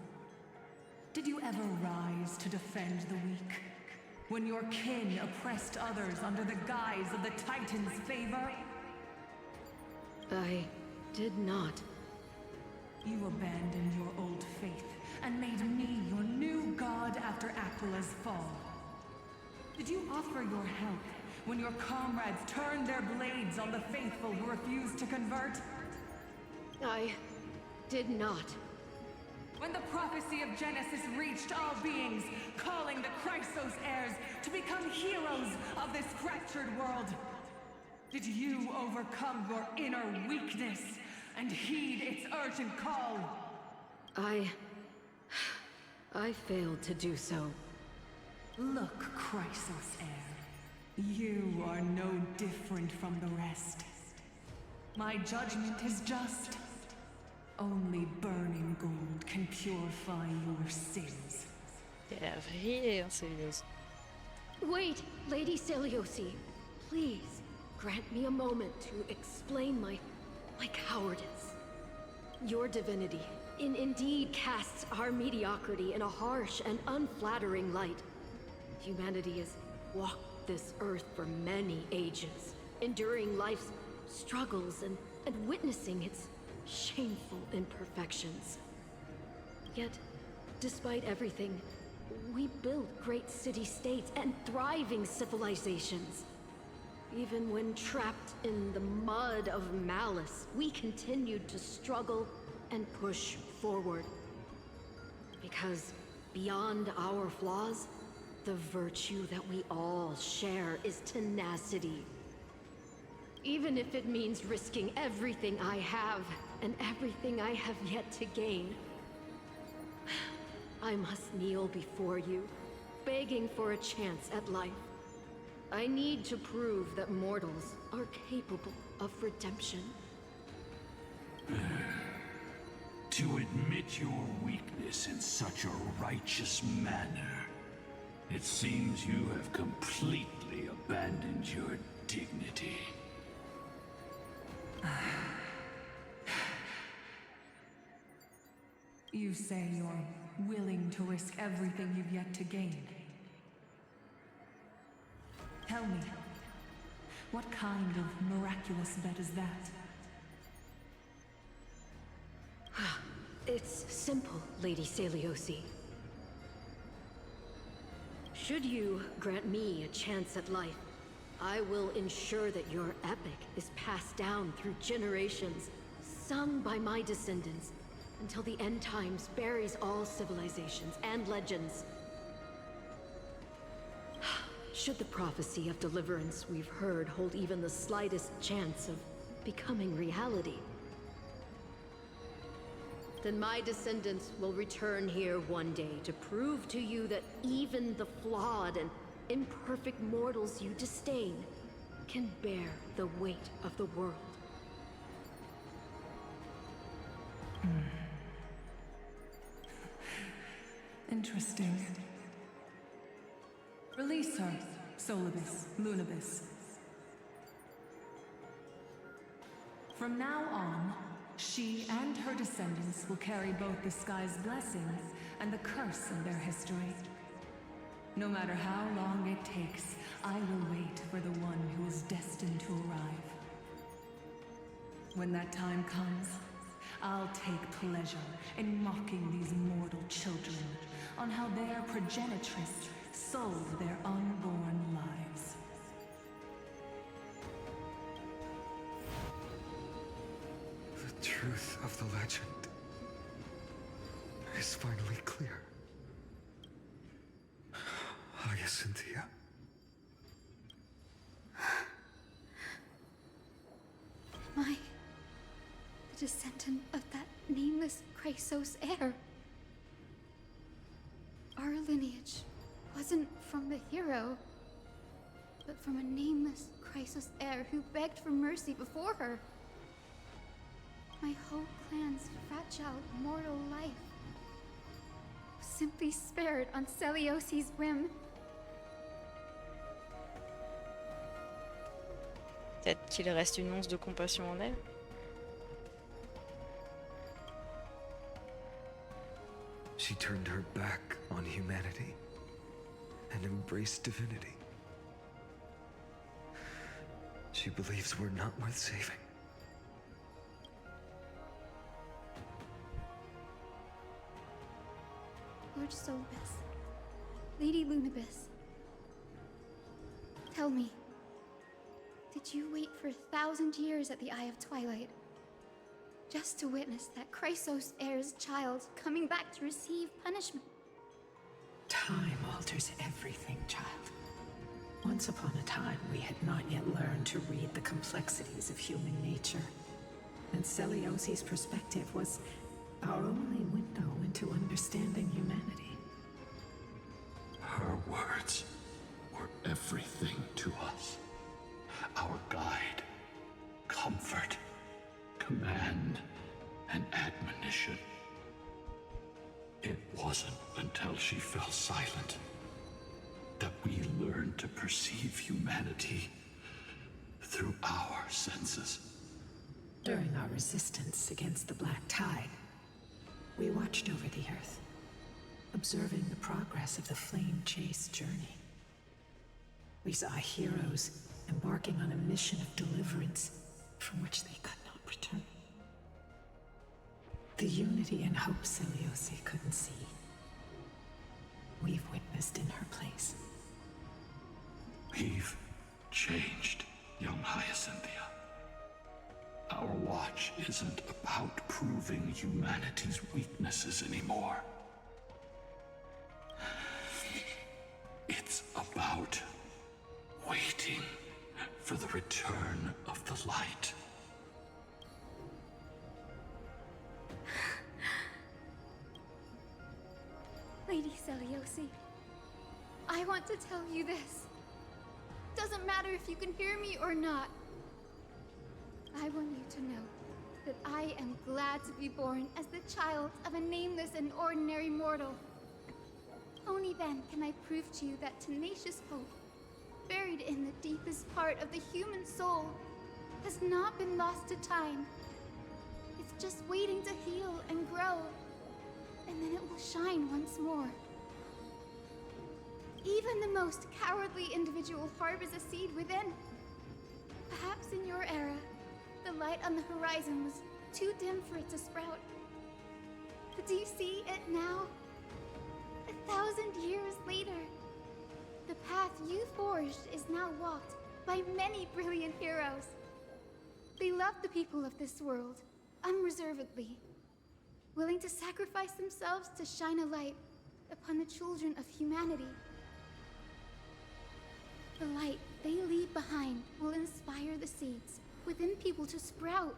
Did you ever rise to defend the weak? When your kin oppressed others under the guise of the Titan's favor? I did not. You abandoned your old faith and made me your new god after Aquila's fall. Did you offer your help when your comrades turned their blades on the faithful who refused to convert? I did not. When the prophecy of Genesis reached all beings, calling the Chrysos heirs to become heroes of this fractured world, did you overcome your inner weakness and heed its urgent call? I failed to do so. Look, Chrysos heir. You are no different from the rest. My judgment is just. Only burning gold can purify your sins. Yeah, vrai, Seliosi. Wait, Lady Seliosi. Please, grant me a moment to explain my cowardice. Your divinity indeed casts our mediocrity in a harsh and unflattering light. Humanity has walked this earth for many ages, enduring life's struggles and witnessing its shameful imperfections. Yet, despite everything, we built great city-states and thriving civilizations. Even when trapped in the mud of malice, we continued to struggle and push forward. Because beyond our flaws, the virtue that we all share is tenacity. Even if it means risking everything I have and everything I have yet to gain. I must kneel before you, begging for a chance at life. I need to prove that mortals are capable of redemption. To admit your weakness in such a righteous manner, it seems you have completely abandoned your dignity. You say you're willing to risk everything you've yet to gain. Tell me, what kind of miraculous bet is that? It's simple, Lady Seliosi. Should you grant me a chance at life, I will ensure that your epic is passed down through generations, sung by my descendants, until the end times buries all civilizations and legends. Should the prophecy of deliverance we've heard hold even the slightest chance of becoming reality, then my descendants will return here one day to prove to you that even the flawed and imperfect mortals you disdain can bear the weight of the world. Interesting. Release her, Solibus, Lunibus. From now on, she and her descendants will carry both the sky's blessings and the curse of their history. No matter how long it takes, I will wait for the one who is destined to arrive. When that time comes, I'll take pleasure in mocking these mortal children on how their progenitress sold their unborn lives. The truth of the legend is finally clear. Hyacinthia. Am I the descendant of that nameless Chrysos heir? Our lineage wasn't from the hero, but from a nameless Chrysos heir who begged for mercy before her. My whole clan's fragile mortal life was simply spared on Seliosi's whim. Peut-être qu'il reste une once de compassion en elle. She turned her back on humanity and embraced divinity. She believes we're not worth saving. Lord Solibus, Lady Lunibus, tell me, did you wait for 1,000 years at the Eye of Twilight just to witness that Chrysos heir's child coming back to receive punishment? Time alters everything, child. Once upon a time, we had not yet learned to read the complexities of human nature. And Seliosi's perspective was our only window into understanding humanity. Her words were everything to us. Our guide, comfort, command, and admonition. It wasn't until she fell silent that we learned to perceive humanity through our senses. During our resistance against the Black Tide, we watched over the Earth, observing the progress of the Flame Chase journey. We saw heroes embarking on a mission of deliverance from which they could not return. The unity and hope Seliosi couldn't see, we've witnessed in her place. We've changed, young Hyacinthia. Our watch isn't about proving humanity's weaknesses anymore. It's about waiting for the return of the light. Lady Seliosi, I want to tell you this. Doesn't matter if you can hear me or not. I want you to know that I am glad to be born as the child of a nameless and ordinary mortal. Only then can I prove to you that tenacious hope, buried in the deepest part of the human soul, has not been lost to time. It's just waiting to heal and grow, and then it will shine once more. Even the most cowardly individual harbors a seed within. Perhaps in your era, the light on the horizon was too dim for it to sprout. But do you see it now? 1,000 years later, the path you forged is now walked by many brilliant heroes. They love the people of this world, unreservedly, willing to sacrifice themselves to shine a light upon the children of humanity. The light they leave behind will inspire the seeds within people to sprout,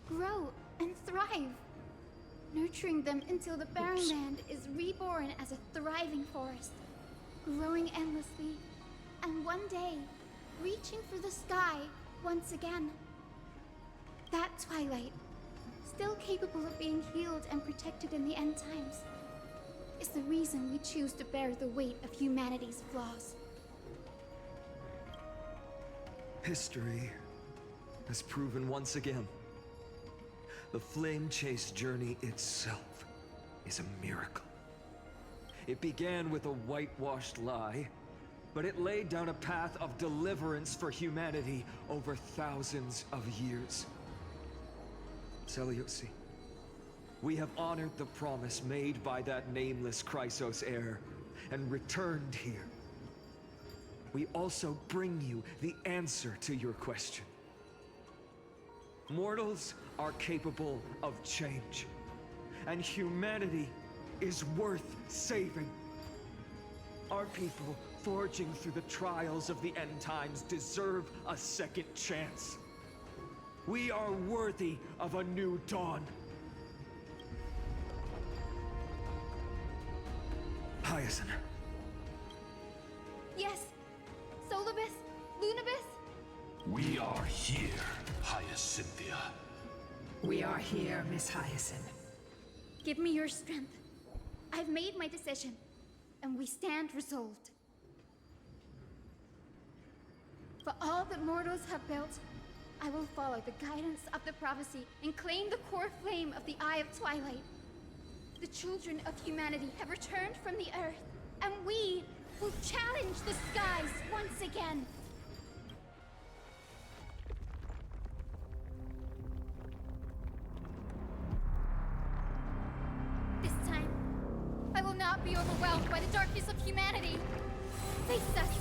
grow, and thrive, nurturing them until the barren land is reborn as a thriving forest, growing endlessly, and one day, reaching for the sky once again. That twilight, still capable of being healed and protected in the end times, is the reason we choose to bear the weight of humanity's flaws. History has proven once again, the Flame Chase journey itself is a miracle. It began with a whitewashed lie, but it laid down a path of deliverance for humanity over thousands of years. Seleuci, we have honored the promise made by that nameless Chrysos heir and returned here. We also bring you the answer to your question. Mortals are capable of change, and humanity is worth saving. Our people, forging through the trials of the end times, deserve a second chance. We are worthy of a new dawn. Hyacinth. Yes, Solibus, Lunibus. We are here, Hyacinthia. We are here, Miss Hyacinth. Give me your strength. I've made my decision, and we stand resolved. For all that mortals have built, I will follow the guidance of the prophecy and claim the core flame of the Eye of Twilight. The children of humanity have returned from the earth, and we will challenge the skies once again. This time, I will not be overwhelmed by the darkness of humanity. Face us,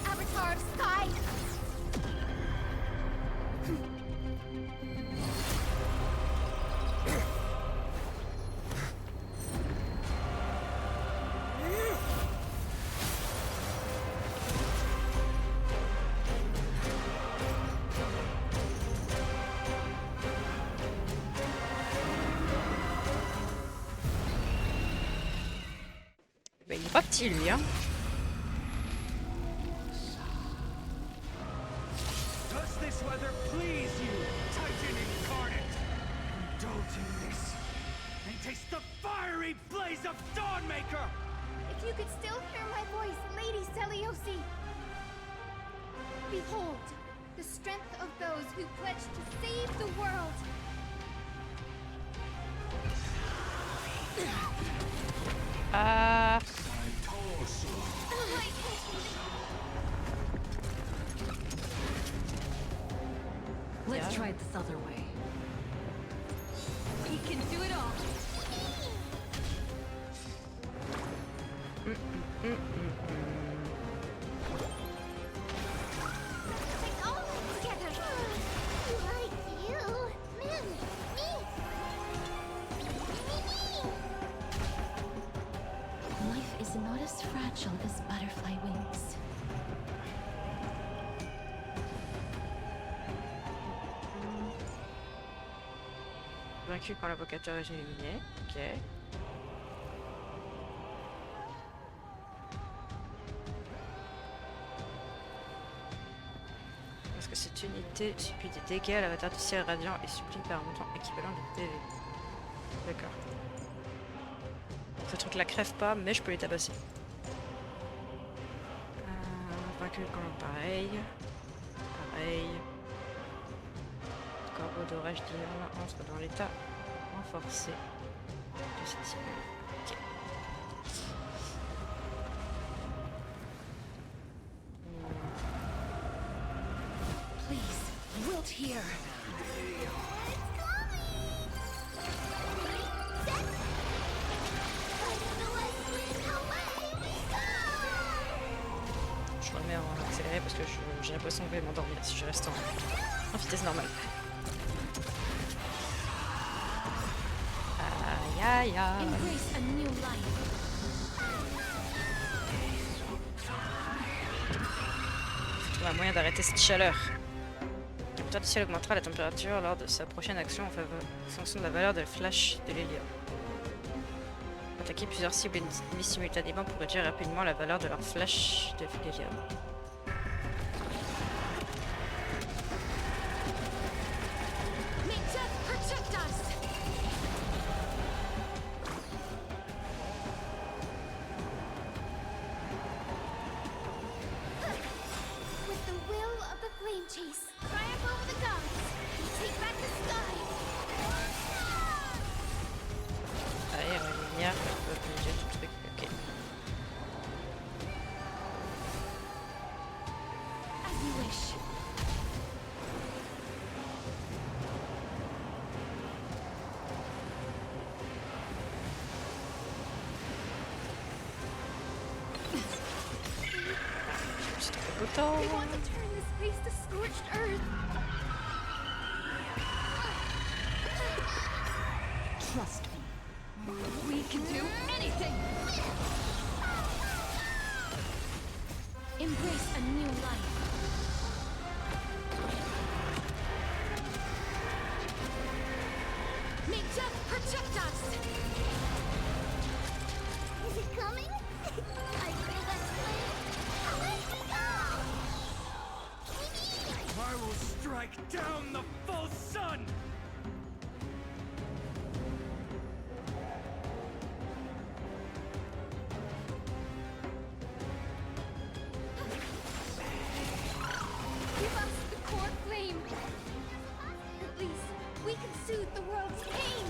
Avatar of Sky! Il est pas petit lui, hein. Does this weather please you, Titan incarnate? Indulge in this, and taste the fiery blaze of Dawnmaker! If you could still hear my voice, Lady Seleuci! Behold, the strength of those who pledge to save the world! Let's try it this other way. We can do it all. It's all together. Like you. Me. Life is not as fragile as butterfly wings. Vaincu quand l'invocateur est éliminé. Ok. Parce que cette unité subit des dégâts à l'avatar du ciel radiant et supprime par un montant équivalent de PV. D'accord. Ce truc là crève pas, mais je peux les tabasser. Vaincu quand pareil. Pareil. Corbeau d'orage diurne entre dans l'état renforcé de cette cible. Ok. Please, wilt here. It's coming! Set parce que j'ai l'impression que je vais m'endormir si je reste en vitesse normale. Aïe aïe aïe. Faut trouver un moyen d'arrêter cette chaleur. Le capteur du ciel augmentera la température lors de sa prochaine action en fonction de la valeur de flash de l'hélium. Attaquer plusieurs cibles ennemies simultanément pour réduire rapidement la valeur de leur flash de l'hélium. We want to turn this place to scorched earth. Trust me. We can do anything! Embrace a new life. May death protect us! Is it coming? I feel that flame. Let me go! I will strike down the full sun! Give us the core flame. At least we can soothe the world's pain.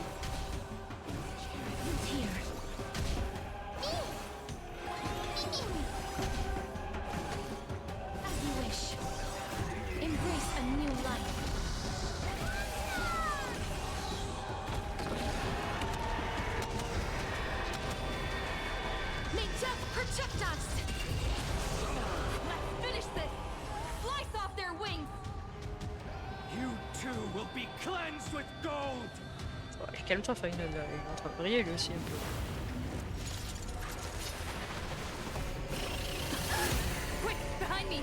Who's here? As you wish. Embrace a new life. May death protect us! Let's finish this! Slice off their wings! You too will be cleansed with gold! Ouais, calme-toi, Final, il est en train de briller lui aussi un peu. Quick, behind me!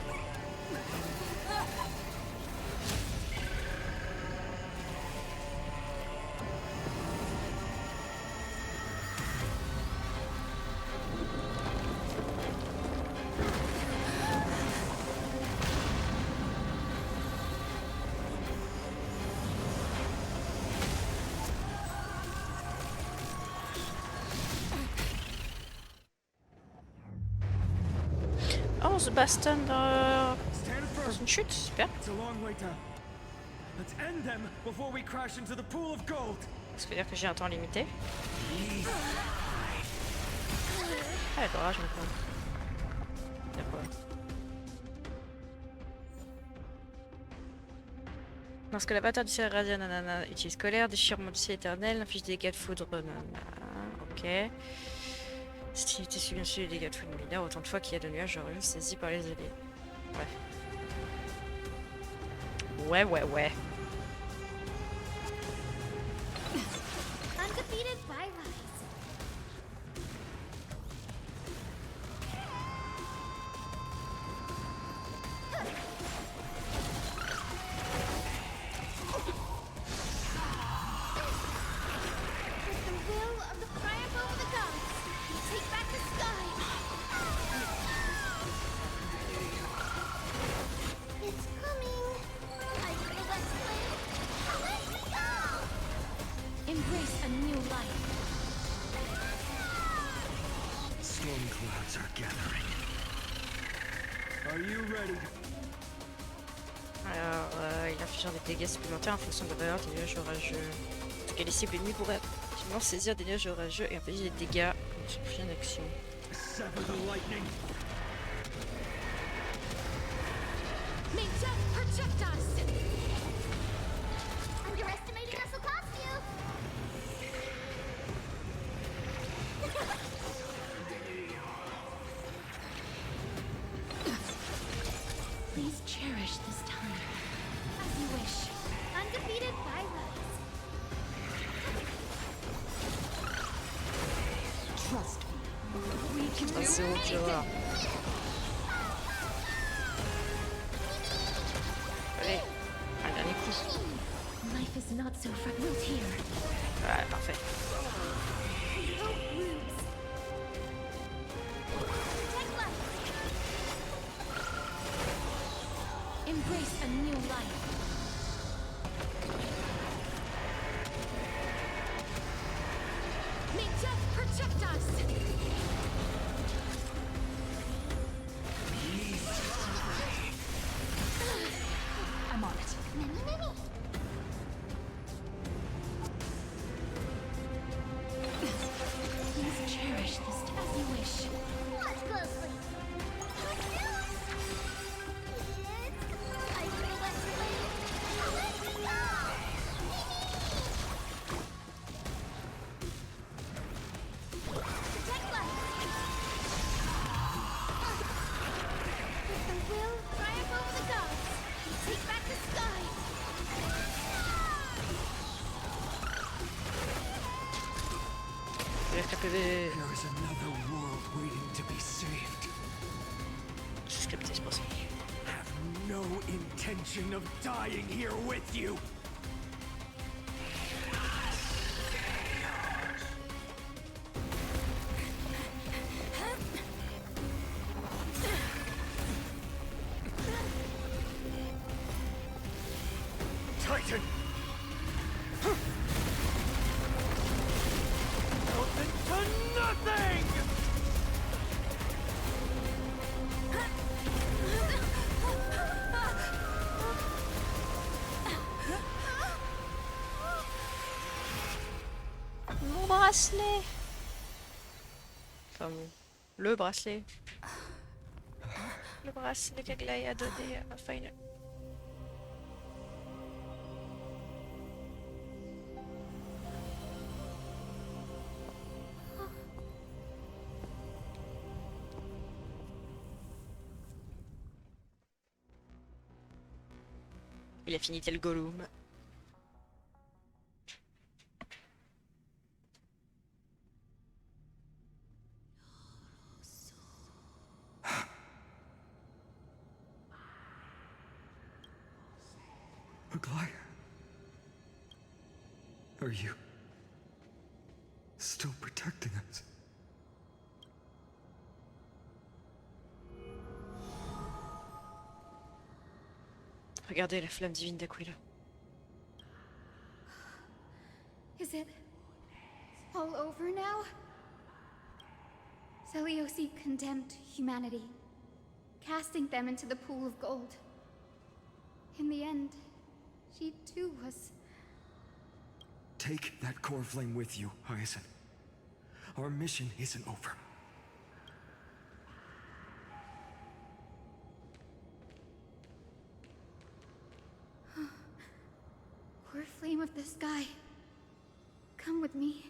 Oh, on se bastonne dans une chute, super. It's a long way down. Let's end them before we crash into the pool of gold. Ça veut dire que j'ai un temps limité. Ah, l'orage maintenant. D'accord. Lorsque la bataille du ciel radiant nanana utilise colère, déchirement du ciel éternel, inflige des dégâts de foudre nanana. Ok. Cette unité subit bien sûr les dégâts de foudre militaire autant de fois qu'il y a de nuages orageux saisis par les alliés. Ouais. Undefeated by rise. With the will of the triumph over the gods, we take back the sky. It's coming. I feel that flame. Let me go! Embrace a new life. Storm clouds are gathering. Are you ready? Alors, il inflige des dégâts supplémentaires en fonction de la valeur des nuages orageux. En tout cas, les cibles ennemies pourraient effectivement saisir des nuages orageux et infliger des dégâts dans une prochaine action. Sever the lightning. May death protect us! Underestimating us will cost you! Trust me. We can Ça, c'est do haut, tu vas anything. voir. Allez, un dernier coup. Life is not so fragile here. Voilà, parfait. Embrace a new life. May death protect us. I'm on it. Please cherish this as you wish. Watch closely. There is another world waiting to be saved. Scripté, c'est pour ça. Have no intention of dying here with you. Titan! Melted to nothing! Mon bracelet. Enfin bon, le bracelet. Le bracelet qu'Aglaé a donné à Final. Il a fini tel Gollum. Lorelei? Are you still protecting us? Regardez la flamme divine d'Aquila. Is it all over now? Seliosi condemned humanity, casting them into the pool of gold. In the end, she too was... Take that core flame with you, Hyacinth. Our mission isn't over. Core flame of the sky, come with me.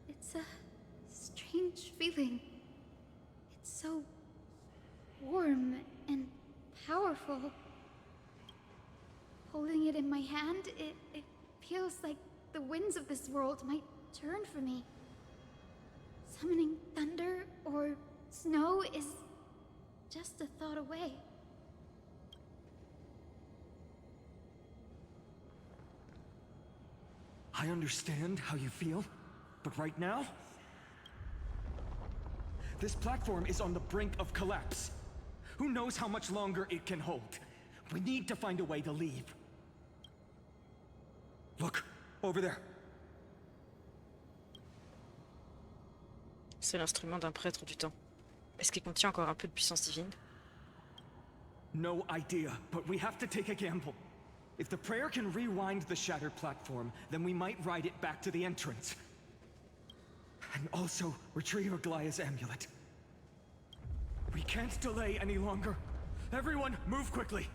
It's a strange feeling. It's so warm and powerful. Holding it in my hand, it feels like the winds of this world might turn for me. Summoning thunder or snow is just a thought away. I understand how you feel, but right now, this platform is on the brink of collapse. Who knows how much longer it can hold? We need to find a way to leave. Look, over there. C'est l'instrument d'un prêtre du temps. Est-ce qu'il contient encore un peu de puissance divine? No idea, but we have to take a gamble. If the prayer can rewind the shattered platform, then we might ride it back to the entrance. And also retrieve Aglaya's amulet. We can't delay any longer. Everyone, move quickly.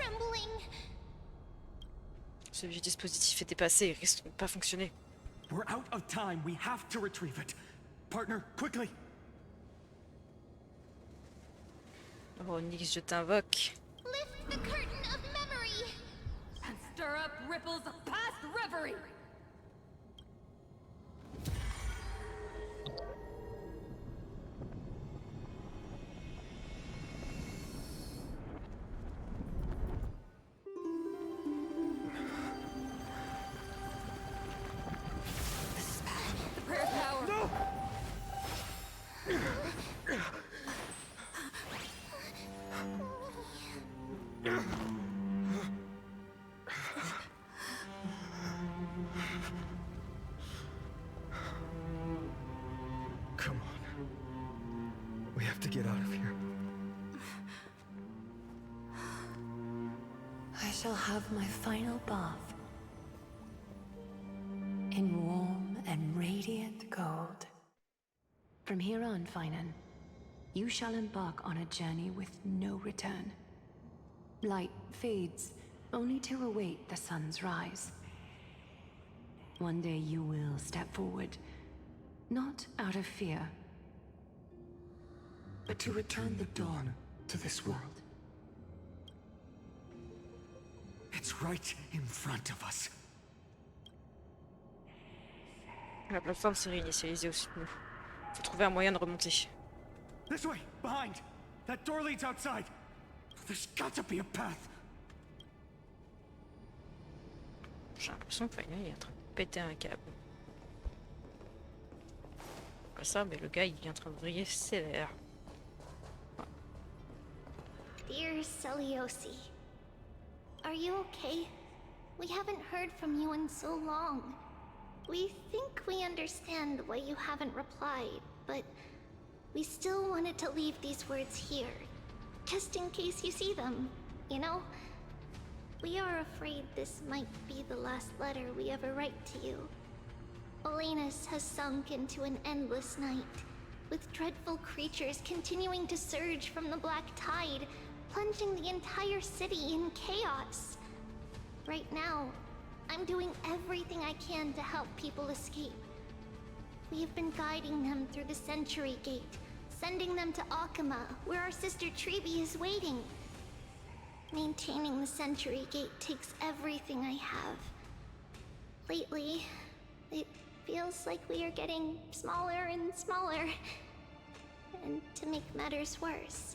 trembling. Ce vieux dispositif est dépassé et risque de ne pas fonctionner. We're out of time. We have to retrieve it. Partner, quickly. Oh, Nix, je t'invoque. Lift the curtain of memory. And stir up ripples of past reverie. The prayer power. No! Come on. We have to get out of here. I shall have my final bath in warm and radiant gold. From here on, Finan, you shall embark on a journey with no return. Light fades, only to await the sun's rise. One day you will step forward, not out of fear, but to return the dawn to this world. It's right in front of us. La plateforme s'est réinitialisée au-dessus de nous. Faut trouver un moyen de remonter. This way, behind. That door leads outside. There's got to be a path. J'ai l'impression que Final, il est en train de péter un câble. Pas ça, mais le gars il est en train de vriller sévère. Dear Seliosi, are you okay? We haven't heard from you in so long. We think we understand why you haven't replied, but we still wanted to leave these words here, just in case you see them, you know? We are afraid this might be the last letter we ever write to you. Olenus has sunk into an endless night, with dreadful creatures continuing to surge from the black tide, plunging the entire city in chaos. Right now, I'm doing everything I can to help people escape. We have been guiding them through the Century Gate, sending them to Aquila, where our sister Treבי is waiting. Maintaining the Century Gate takes everything I have. Lately, it feels like we are getting smaller and smaller. And to make matters worse,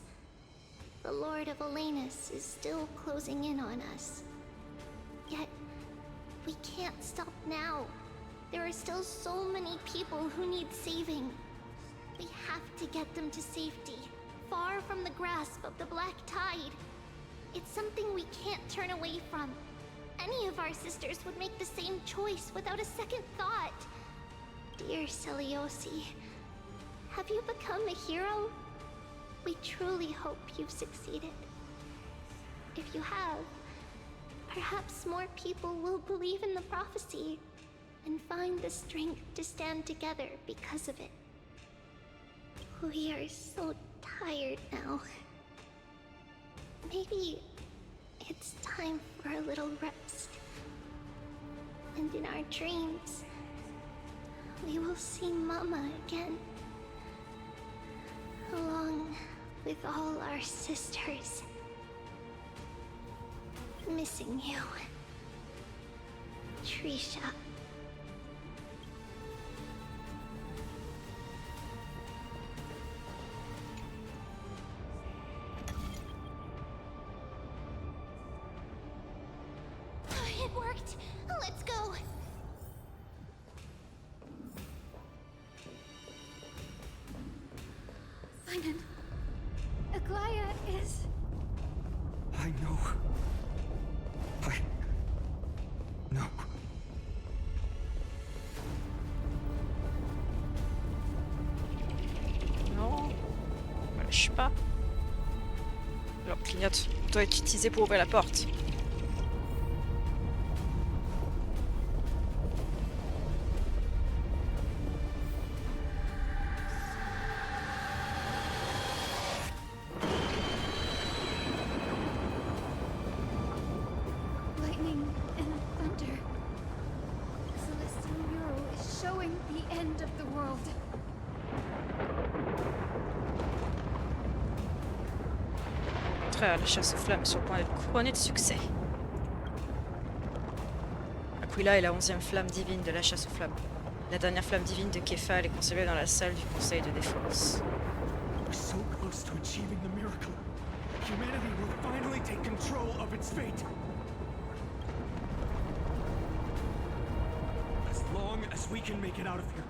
the Lord of Olenus is still closing in on us. Yet, we can't stop now. There are still so many people who need saving. We have to get them to safety, far from the grasp of the black tide. It's something we can't turn away from. Any of our sisters would make the same choice without a second thought. Dear Seliosi, have you become a hero? We truly hope you've succeeded. If you have, perhaps more people will believe in the prophecy and find the strength to stand together because of it. We are so tired now. Maybe it's time for a little rest. And in our dreams, we will see Mama again. Along with all our sisters. Missing you. Trisha. It worked! Let's go! Finan, Aquila is... I know. No. Non. Me lâche pas. Alors, clignote doit être utilisé pour ouvrir la porte. end of the world. Au contraire, la chasse aux flammes est sur le point d'être couronnée de succès. Aquila est la 11e flamme divine de la chasse aux flammes. La dernière flamme divine de Kefal est conservée dans la salle du Conseil de défense. We're so close to achieving the miracle. Humanity will finally take control of its fate. As long as we can make it out of here.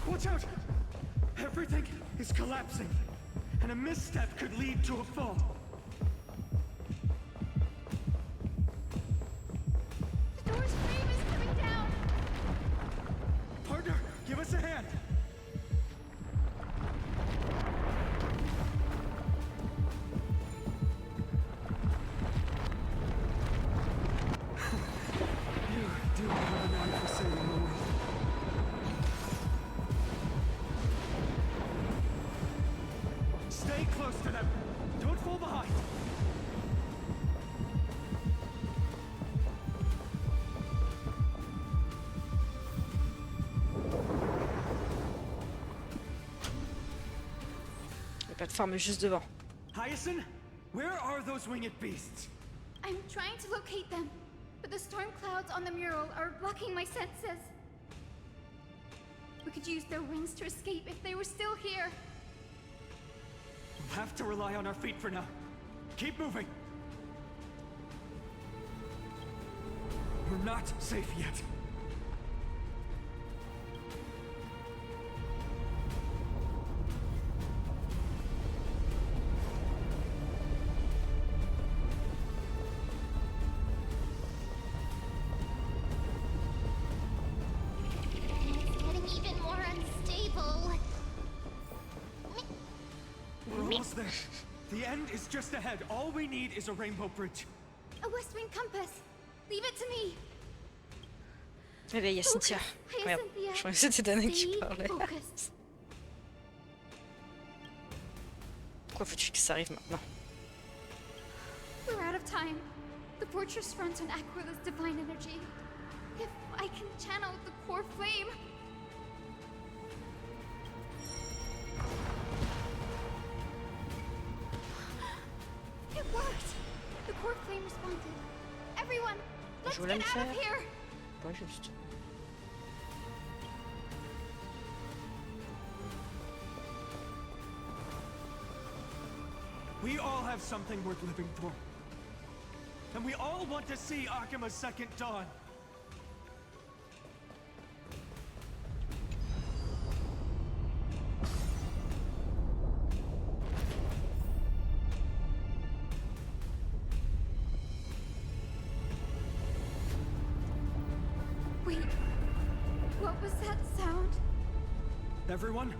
Watch out! Everything is collapsing, and a misstep could lead to a fall. The door's frame is coming down! Partner, give us a hand! You do have an eye for saving the world. Stay close to them. Don't fall behind. La plateforme est juste devant. Hyacinth, where are those winged beasts? I'm trying to locate them, but the storm clouds on the mural are blocking my senses. We could use their wings to escape if they were still here. We'll have to rely on our feet for now. Keep moving. We're not safe yet. It's getting even more unstable. We're almost there. The end is just ahead. All we need is a rainbow bridge. A west wind compass. Leave it to me. Allez, il y a Cynthia. Merde, je croyais que c'était Dana qui parlait. Pourquoi faut-il que ça arrive maintenant? We're out of time. The fortress runs on Aquila's divine energy. If I can channel the core flame... It worked! The core flame responded. Everyone, let's Je voulais get le out of faire. here! Pas juste. We all have something worth living for. And we all want to see Akima's second dawn. Wait, what was that sound? Everyone,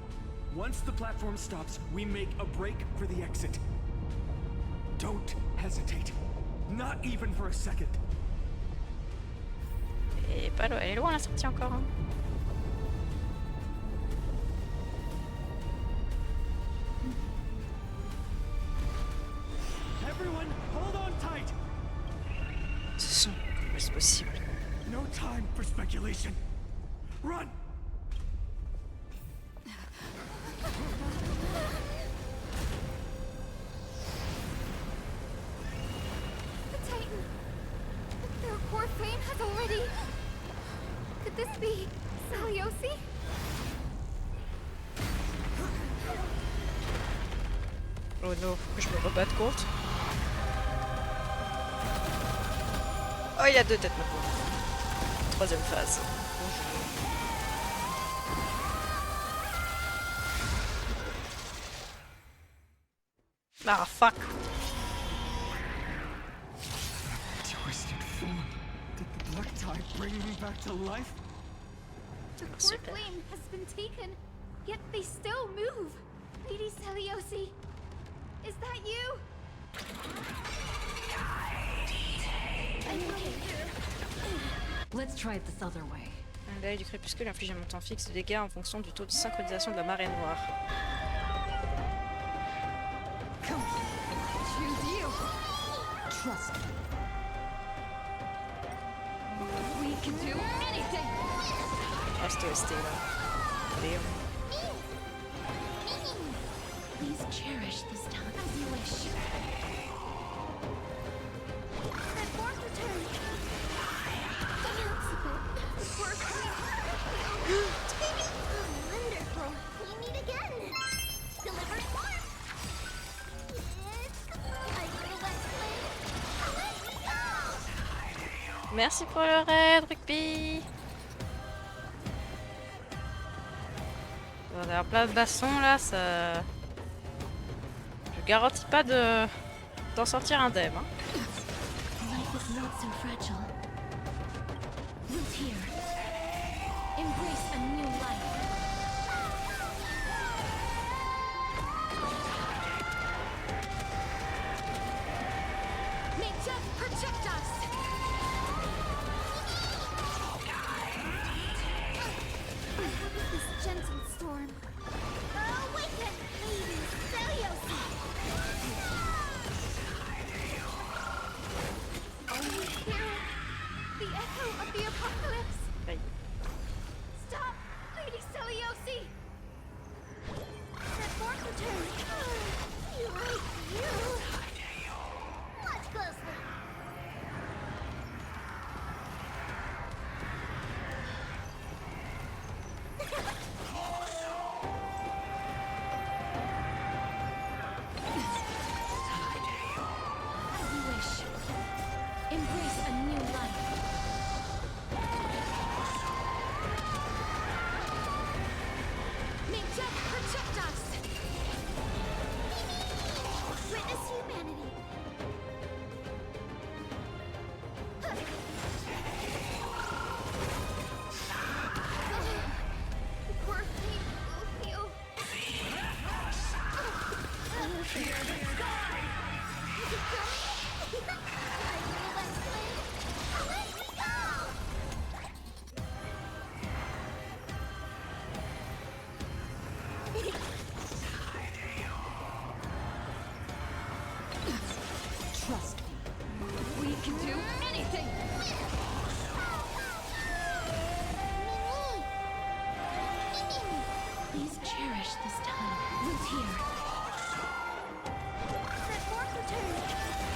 once the platform stops, we make a break for the exit. Don't hesitate. Not even for a second. Et pas loin, elle est loin la sortie encore. Hein. Everyone, hold on tight. Ce sont, comment est-ce possible? No time for speculation. Run! The Titan! Their core flame has already... Could this be Seliosi? Oh non, faut que je me rebatte contre. Oh, il y a deux têtes maintenant. Troisième phase. Ah, fuck. Twisted form. Did the black tide bring them back to life? The core flame has been taken, yet they still move. Lady Seliosi, is that you? I'm okay. Let's try it this other way. L'œil du crépuscule inflige un montant fixe de dégâts en fonction du taux de synchronisation de la marée noire. Come on, choose you. Trust me. We can do anything. Reste resté là. Léon. Please cherish this time as you wish. That fourth return. Wonderful. We meet again. Deliver more. Merci pour le raid, Rugby. On va avoir plein de bastons là, ça. Je garantis pas d'en sortir indemne. Hein. Life is not so fragile. Root here. Embrace a new life. May death protect us. This gentle storm. Awaken, Lady Seliosi. Only hear the echo of the apocalypse. Aïe. Stop, Lady Seliosi. That fourth return. You. Watch closely. As you wish. Embrace a new life. May death protect us. Witness humanity. Poor thing will feel. Trust me. We can do anything. Please cherish this time. Root here. That fourth return.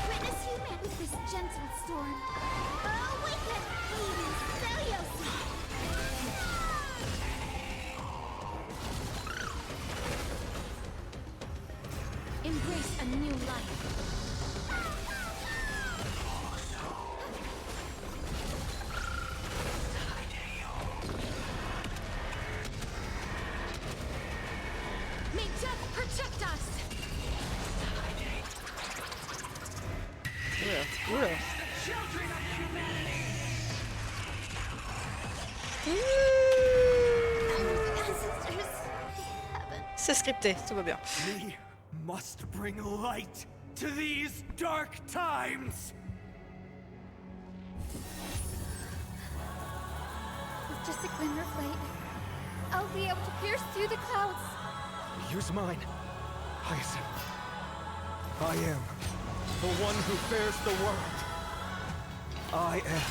Witness human with this gentle storm. Awaken, Lady Seliosi. Embrace a new life. May death protect us. Oula. C'est scripté, tout va bien. We must bring light to these dark times. With just a glimmer of light, I'll be able to pierce through the clouds. Use mine, Hyacinth. I am the one who bears the world. I am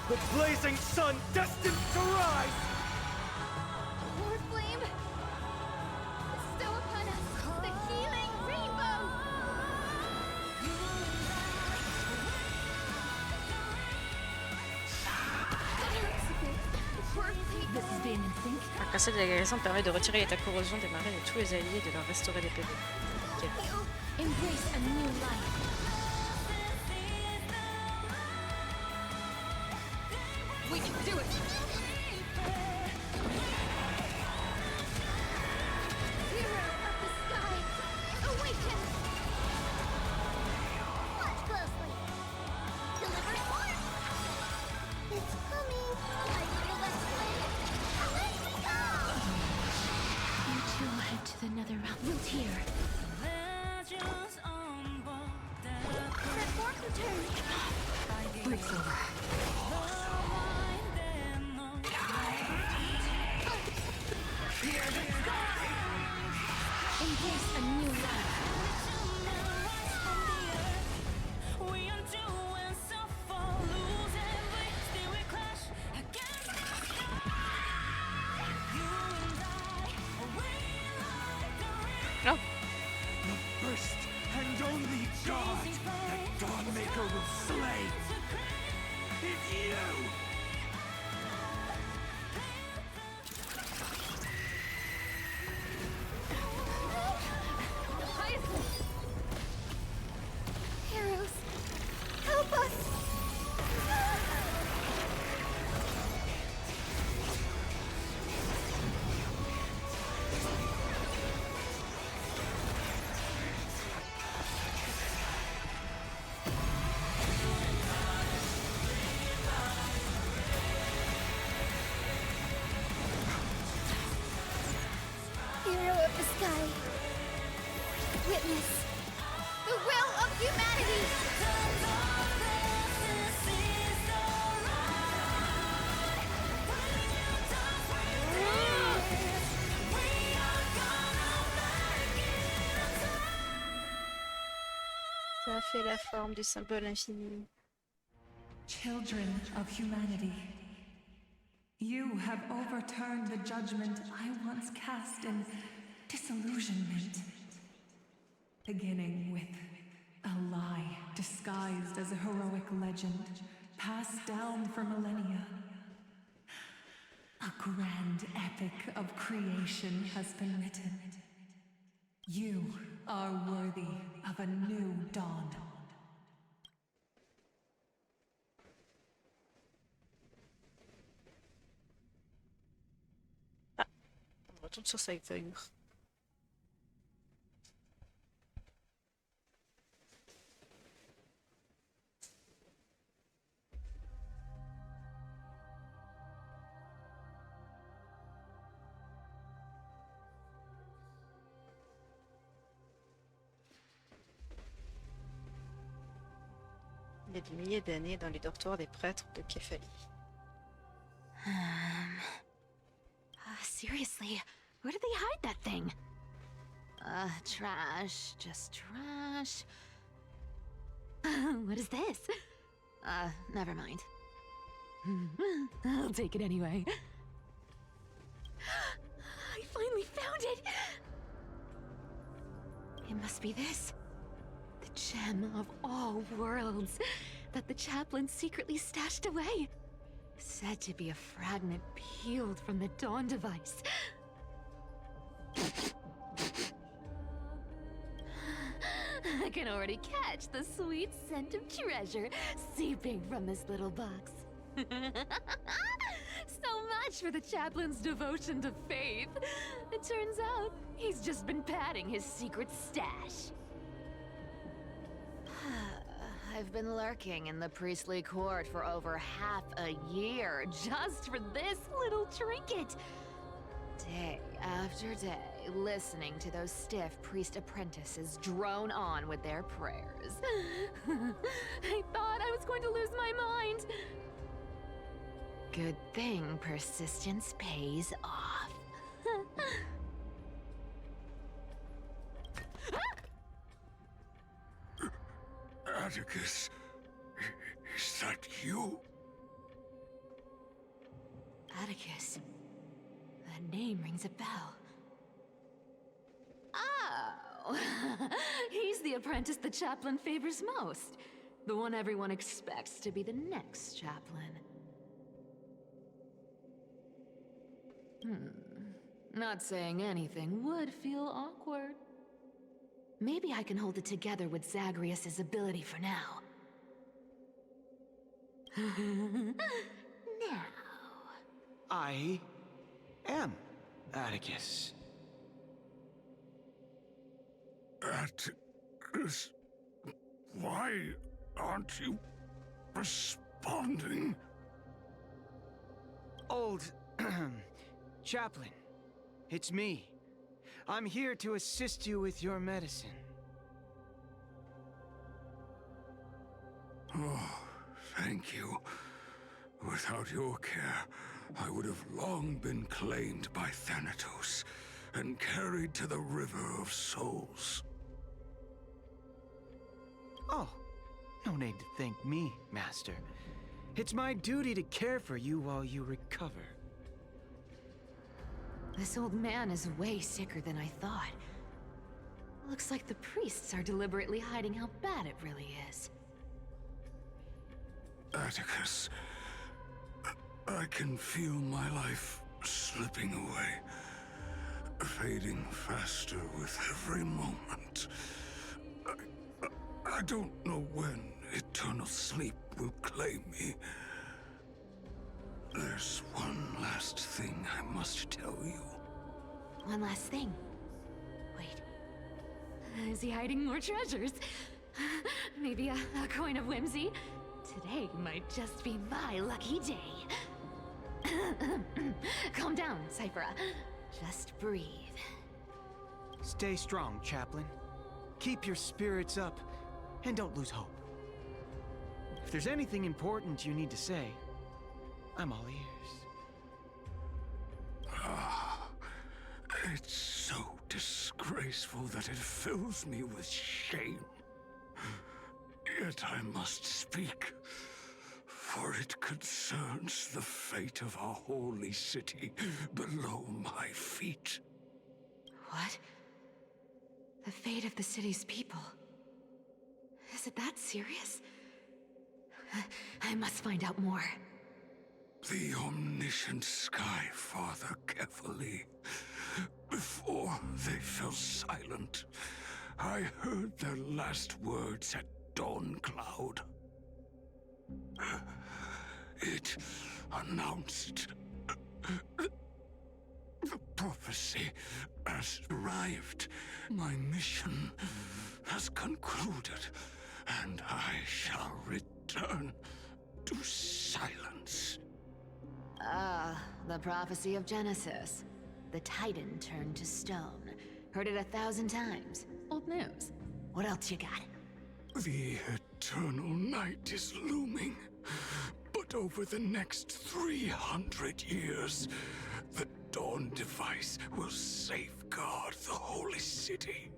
The blazing sun destined to rise. Lord Flame, bestow upon us the healing rainbow. This is being in sync. Un casset de la guérison permet de retirer l'état corrosion des marées de tous les alliés et de leur restaurer des PV. Ok. Embrace a new life. We can do it. Hero of the sky, awaken. Watch closely. Deliver more. It's coming. I feel that flame. Let me go. You two will head to the nether realm. Root here. That fourth return. Breaks over. sky. Witness the will of humanity. Ça a fait la forme du symbole infini. Children of humanity, you have overturned the judgment I once cast in disillusionment. Beginning with a lie disguised as a heroic legend, passed down for millennia. A grand epic of creation has been written. You are worthy of a new dawn. On retourne sur sa feuille. Il y a des milliers d'années dans les dortoirs des prêtres de Képhalie. Seriously, where did they hide that thing? Trash. Just trash. What is this? Never mind. I'll take it anyway. I finally found it! It must be this. The gem of all worlds that the chaplain secretly stashed away. Said to be a fragment peeled from the Dawn device. I can already catch the sweet scent of treasure seeping from this little box. So much for the chaplain's devotion to faith. It turns out he's just been padding his secret stash. I've been lurking in the priestly court for over half a year just for this little trinket. Day after day, listening to those stiff priest apprentices drone on with their prayers. I thought I was going to lose my mind. Good thing persistence pays off. Atticus, is that you? Atticus. That name rings a bell. Oh! He's the apprentice the chaplain favors most. The one everyone expects to be the next chaplain. Not saying anything would feel awkward. Maybe I can hold it together with Zagreus's ability for now. Now. I am Atticus. Atticus, why aren't you responding? Old chaplain, it's me. I'm here to assist you with your medicine. Oh, thank you. Without your care, I would have long been claimed by Thanatos and carried to the River of Souls. Oh, no need to thank me, Master. It's my duty to care for you while you recover. This old man is way sicker than I thought. Looks like the priests are deliberately hiding how bad it really is. Atticus, I can feel my life slipping away, fading faster with every moment. I don't know when eternal sleep will claim me. There's one last thing I must tell you. One last thing. Wait. Is he hiding more treasures? Maybe a coin of whimsy? Today might just be my lucky day. Calm down, Cyphera. Just breathe. Stay strong, Chaplain. Keep your spirits up, and don't lose hope. If there's anything important you need to say, I'm all ears. It's so disgraceful that it fills me with shame. Yet I must speak, for it concerns the fate of our holy city below my feet. What? The fate of the city's people? Is it that serious? I must find out more. The omniscient Sky Father carefully. Before they fell silent, I heard their last words at Dawn Cloud. It announced the prophecy has arrived. My mission has concluded, and I shall return to silence. Ah, the prophecy of Genesis. The Titan turned to stone. Heard it 1,000 times. Old news. What else you got? The eternal night is looming. But over the next 300 years, the Dawn device will safeguard the holy city,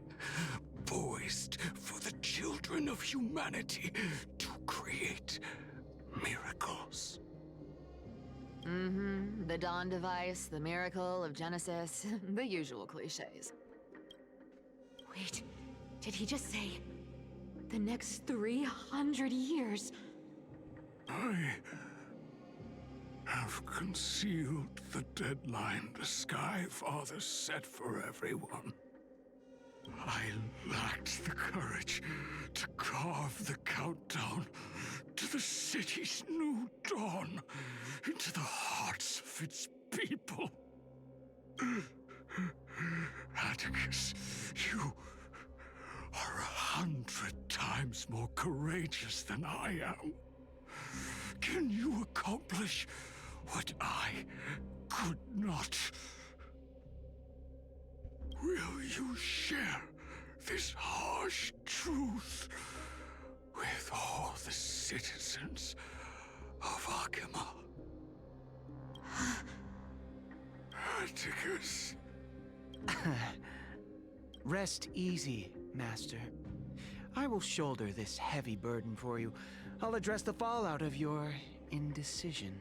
poised for the children of humanity to create miracles. Mm-hmm. The Dawn device, the miracle of Genesis, the usual cliches. Wait, did he just say the next 300 years? I have concealed the deadline the Sky Father set for everyone. I lacked the courage to carve the countdown to the city's new dawn into the hearts of its people. Atticus, you are 100 times more courageous than I am. Can you accomplish what I could not? Will you share this harsh truth with all the citizens of Aquila? Atticus. Rest easy, Master. I will shoulder this heavy burden for you. I'll address the fallout of your indecision.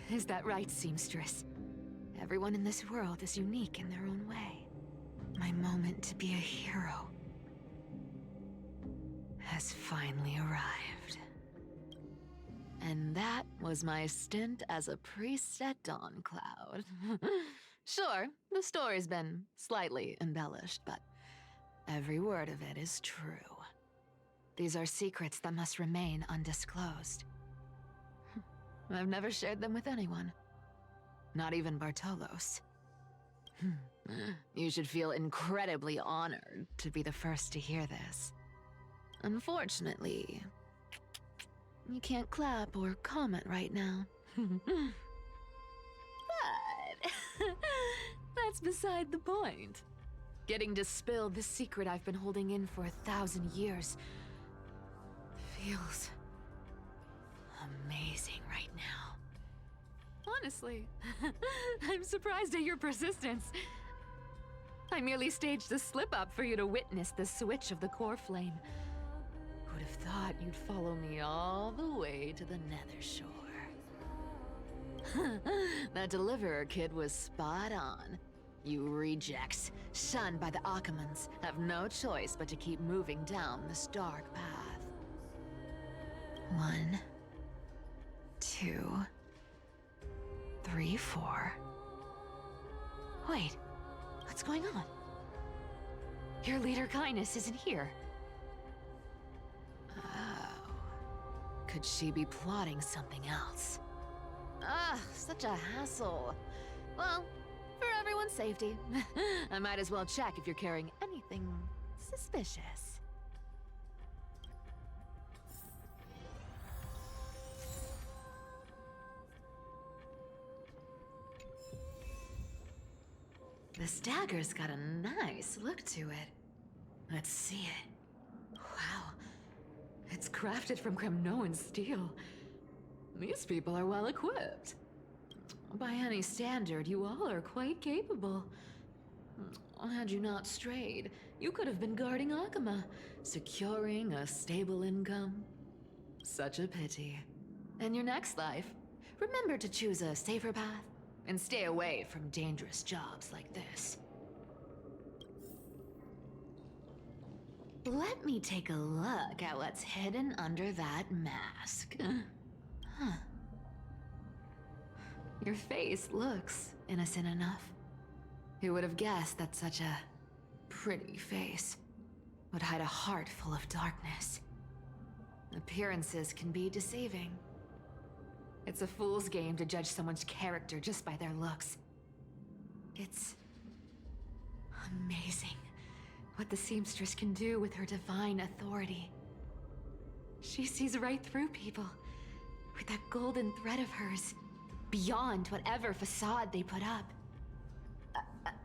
Is that right, seamstress? Everyone in this world is unique in their own way. My moment to be a hero has finally arrived. And that was my stint as a priest at Dawn Cloud. Sure, the story's been slightly embellished, but every word of it is true. These are secrets that must remain undisclosed. I've never shared them with anyone. Not even Bartolos. You should feel incredibly honored to be the first to hear this. Unfortunately, you can't clap or comment right now. But that's beside the point. Getting to spill the secret I've been holding in for 1,000 years feels amazing right now. Honestly, I'm surprised at your persistence. I merely staged the slip-up for you to witness the switch of the core flame. Who'd have thought you'd follow me all the way to the Nether Shore? That Deliverer kid was spot on. You rejects, shunned by the Akamans, have no choice but to keep moving down this dark path. 1, 2, 3, 4. Wait, what's going on? Your leader Kindness isn't here. Oh. Could she be plotting something else? Ah, such a hassle. Well, for everyone's safety, I might as well check if you're carrying anything suspicious. This dagger's got a nice look to it. Let's see it. Wow. It's crafted from Kremnoan steel. These people are well equipped. By any standard, you all are quite capable. Had you not strayed, you could have been guarding Akama, securing a stable income. Such a pity. In your next life, remember to choose a safer path and stay away from dangerous jobs like this. Let me take a look at what's hidden under that mask. Huh. Your face looks innocent enough. Who would have guessed that such a pretty face would hide a heart full of darkness? Appearances can be deceiving. It's a fool's game to judge someone's character just by their looks. It's amazing what the seamstress can do with her divine authority. She sees right through people with that golden thread of hers, beyond whatever facade they put up.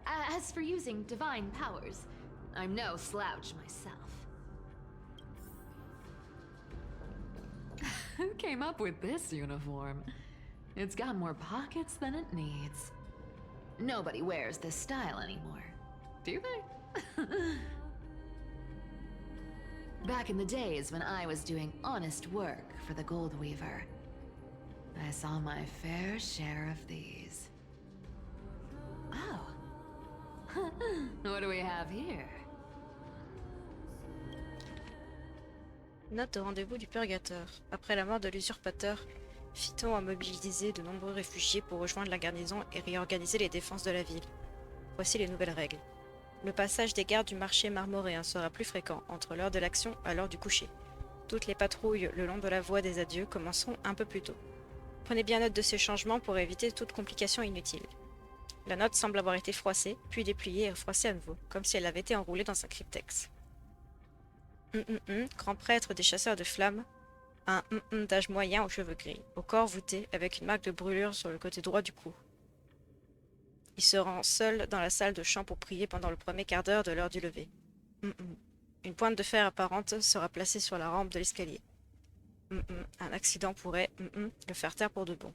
As for using divine powers, I'm no slouch myself. Who came up with this uniform? It's got more pockets than it needs. Nobody wears this style anymore, do they? Back in the days when I was doing honest work for the Gold Weaver, I saw my fair share of these. Oh. What do we have here? Note de rendez-vous du Purgateur. Après la mort de l'usurpateur, Phyton a mobilisé de nombreux réfugiés pour rejoindre la garnison et réorganiser les défenses de la ville. Voici les nouvelles règles. Le passage des gardes du marché marmoréen sera plus fréquent, entre l'heure de l'action à l'heure du coucher. Toutes les patrouilles le long de la voie des adieux commenceront un peu plus tôt. Prenez bien note de ces changements pour éviter toute complication inutile. La note semble avoir été froissée, puis dépliée et refroissée à nouveau, comme si elle avait été enroulée dans un cryptex. Grand prêtre des chasseurs de flammes, un d'âge moyen aux cheveux gris, au corps voûté avec une marque de brûlure sur le côté droit du cou. Il se rend seul dans la salle de chant pour prier pendant le premier quart d'heure de l'heure du lever. Une pointe de fer apparente sera placée sur la rampe de l'escalier. Un accident pourrait le faire taire pour de bon.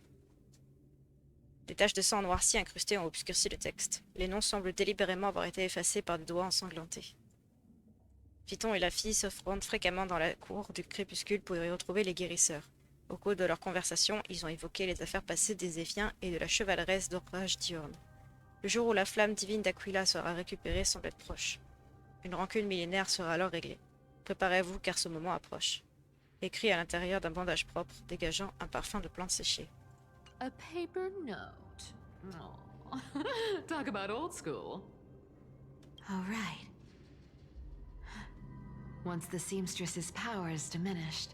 Des taches de sang noirci incrustées ont obscurci le texte. Les noms semblent délibérément avoir été effacés par des doigts ensanglantés. Phyton et la fille se rendent fréquemment dans la cour du crépuscule pour y retrouver les guérisseurs. Au cours de leur conversation, ils ont évoqué les affaires passées des Éphiens et de la chevaleresse d'Orage diurne. Le jour où la flamme divine d'Aquila sera récupérée semble être proche. Une rancune millénaire sera alors réglée. Préparez-vous car ce moment approche. Écrit à l'intérieur d'un bandage propre, dégageant un parfum de plantes séchées. A paper note. Oh. Talk about old school. All right. Once the seamstress's powers diminished,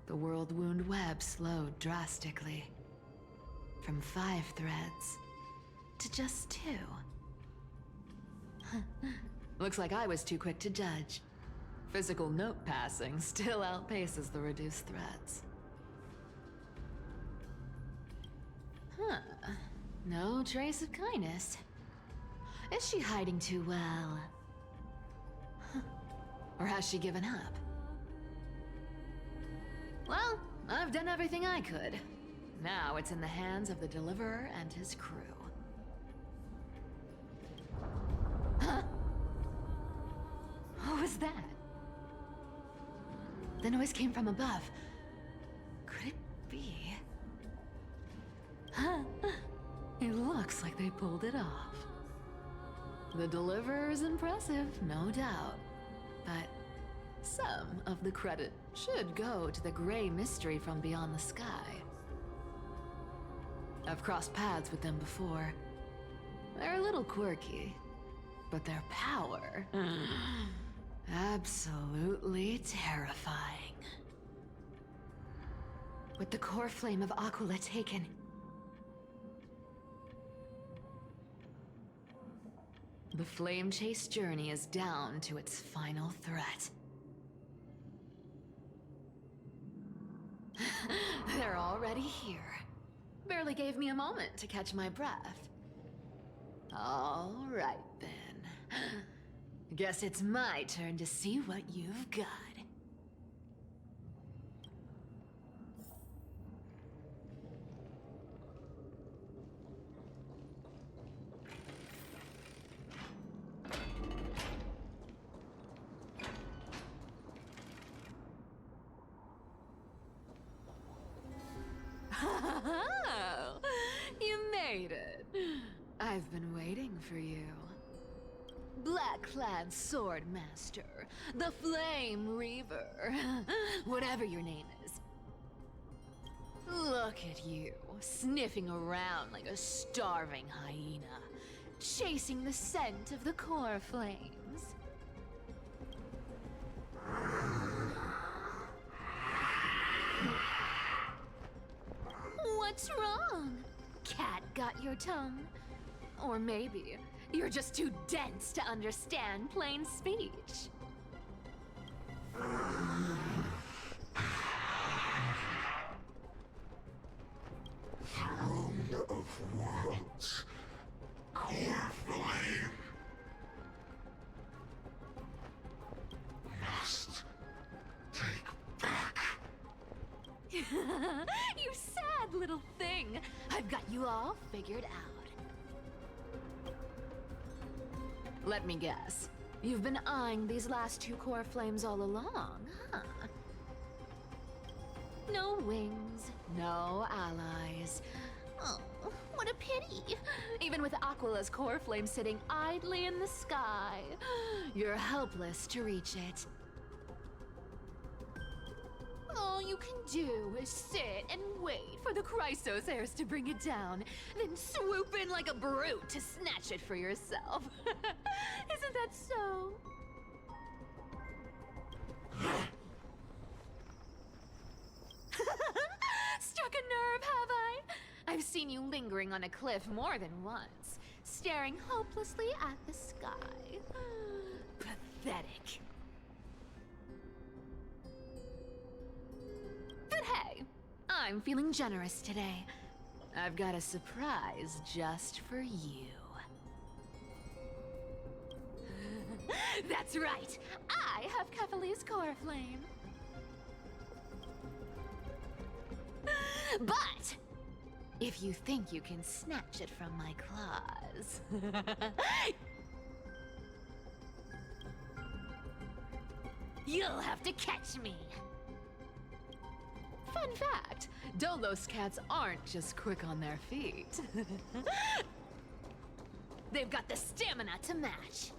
the world wound web slowed drastically. From 5 threads to just 2. Looks like I was too quick to judge. Physical note passing still outpaces the reduced threads. No trace of kindness. Is she hiding too well? Or has she given up? Well, I've done everything I could. Now it's in the hands of the Deliverer and his crew. Huh? What was that? The noise came from above. Could it be? Huh? It looks like they pulled it off. The Deliverer is impressive, no doubt. But some of the credit should go to the gray mystery from beyond the sky. I've crossed paths with them before. They're a little quirky, but their power... absolutely terrifying. With the core flame of Aquila taken... the flame chase journey is down to its final threat. They're already here. Barely gave me a moment to catch my breath. All right then. Guess it's my turn to see what you've got. Oh, you made it. I've been waiting for you. Black-clad sword master, the Flame Reaver, whatever your name is. Look at you, sniffing around like a starving hyena, chasing the scent of the core flames. What's wrong? Cat got your tongue? Or maybe you're just too dense to understand plain speech. Throne of worlds. Core flame. Must take back. You sad little thing. I've got you all figured out. Let me guess. You've been eyeing these last two core flames all along, huh? No wings, no allies. Oh, what a pity. Even with Aquila's core flame sitting idly in the sky, you're helpless to reach it. All you can do is sit and wait for the Chrysos heirs to bring it down, then swoop in like a brute to snatch it for yourself. Isn't that so? Struck a nerve, have I? I've seen you lingering on a cliff more than once, staring hopelessly at the sky. Pathetic. But hey, I'm feeling generous today. I've got a surprise just for you. That's right, I have Kefali's core flame. But if you think you can snatch it from my claws, you'll have to catch me. Fun fact, Dolos cats aren't just quick on their feet. They've got the stamina to match.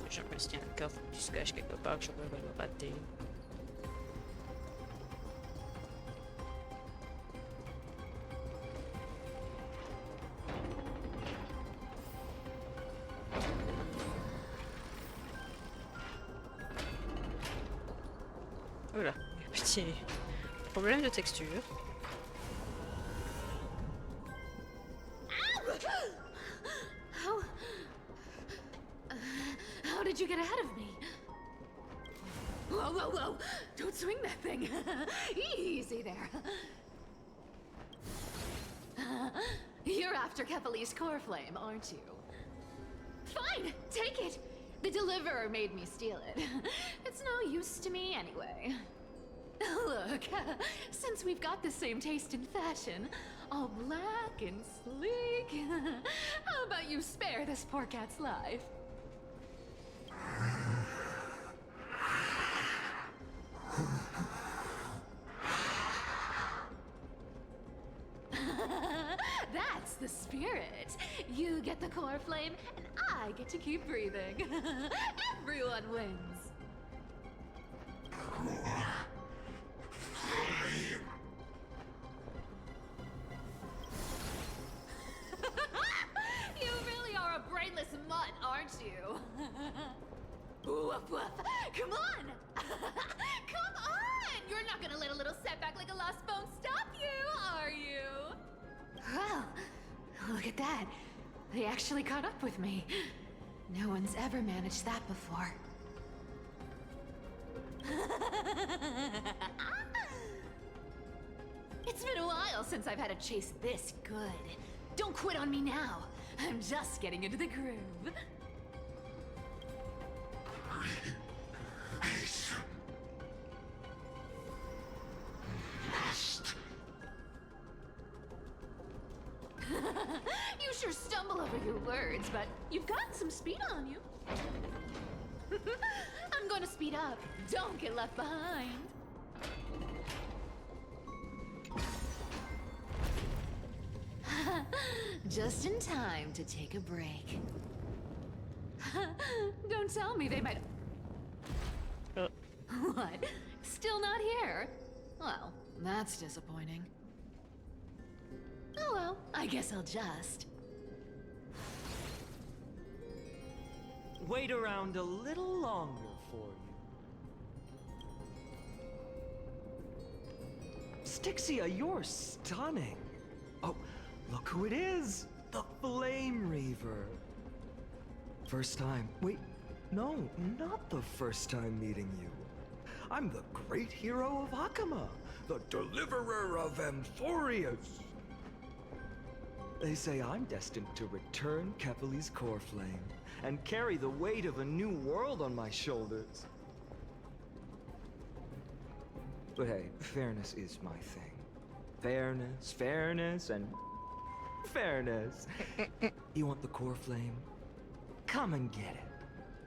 J'ai l'impression qu'il y a encore du scotch quelque part que je vais le rater. Voilà, petit problème de texture. How did you get ahead of me? Whoa, whoa, whoa! Don't swing that thing! Easy there. You're after Kefali's core flame, aren't you? Fine, take it! The deliverer made me steal it. It's no use to me anyway. Look, since we've got the same taste in fashion, all black and sleek, how about you spare this poor cat's life? That's the spirit. You get the core flame, and I get to keep breathing. Everyone wins. You really are a brainless mutt, aren't you? Whoa! Woof woof! Come on! Come on! You're not gonna let a little setback like a lost bone stop you, are you? Well, look at that. They actually caught up with me. No one's ever managed that before. It's been a while since I've had a chase this good. Don't quit on me now. I'm just getting into the groove. You sure stumble over your words, but you've got some speed on you. I'm going to speed up. Don't get left behind. Just in time to take a break. Don't tell me they might... What? Still not here? Well, that's disappointing. Oh well, I guess I'll just... Wait around a little longer for you. Stixia, you're stunning. Oh, look who it is! The Flame Reaver. First time. Wait, no, not the first time meeting you. I'm the great hero of Hakama, the deliverer of Amphorius. They say I'm destined to return Kepali's core flame and carry the weight of a new world on my shoulders. But hey, fairness is my thing. Fairness, and fairness. You want the core flame? Come and get it.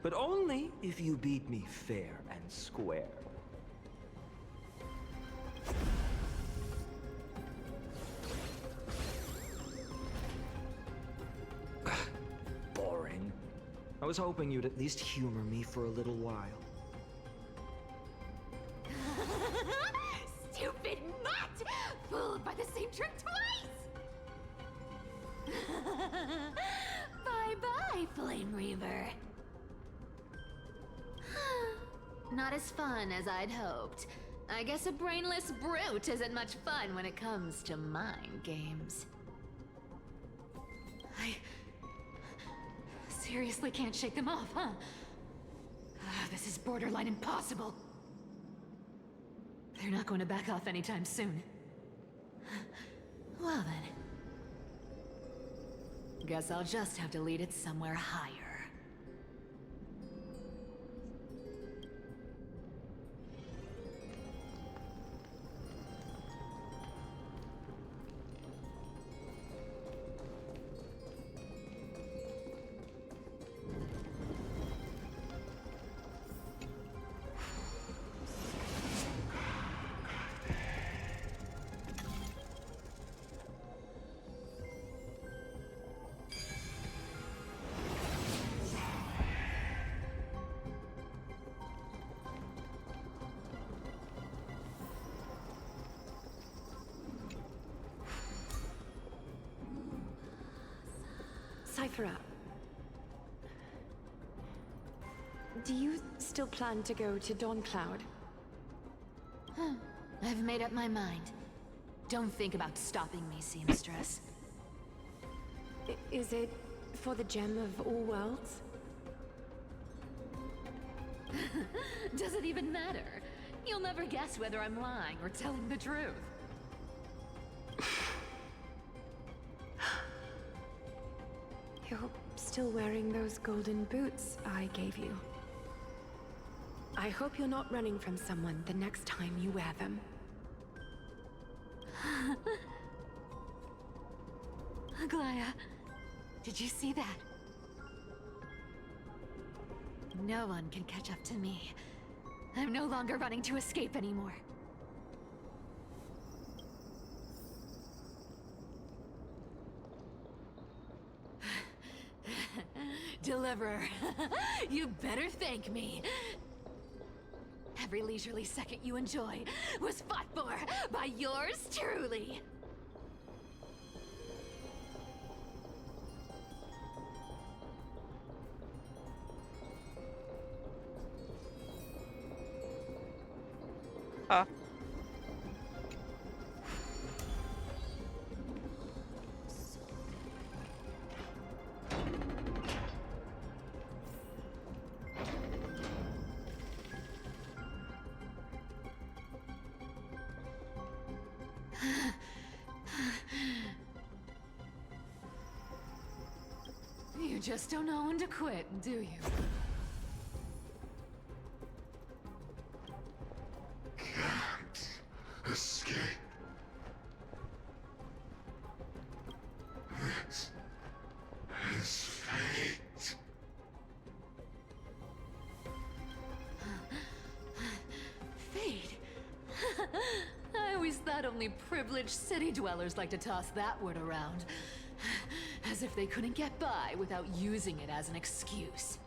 But only if you beat me fair and square. Boring. I was hoping you'd at least humor me for a little while. Stupid mutt! Fooled by the same trick twice! Bye-bye, Flame Reaver. Not as fun as I'd hoped. I guess a brainless brute isn't much fun when it comes to mind games. I seriously can't shake them off, huh? This is borderline impossible. They're not going to back off anytime soon. Well then. Guess I'll just have to lead it somewhere higher. Cipher up. Do you still plan to go to Dawn Cloud? I've made up my mind. Don't think about stopping me, seamstress. Is it for the gem of all worlds? Does it even matter? You'll never guess whether I'm lying or telling the truth. You're still wearing those golden boots I gave you. I hope you're not running from someone the next time you wear them. Aglaya, did you see that? No one can catch up to me. I'm no longer running to escape anymore. Deliverer, you better thank me. Every leisurely second you enjoy was fought for by yours truly. Ah. You just don't know when to quit, do you? Can't escape. This is fate. Fate? I always thought only privileged city dwellers like to toss that word around. As if they couldn't get by without using it as an excuse.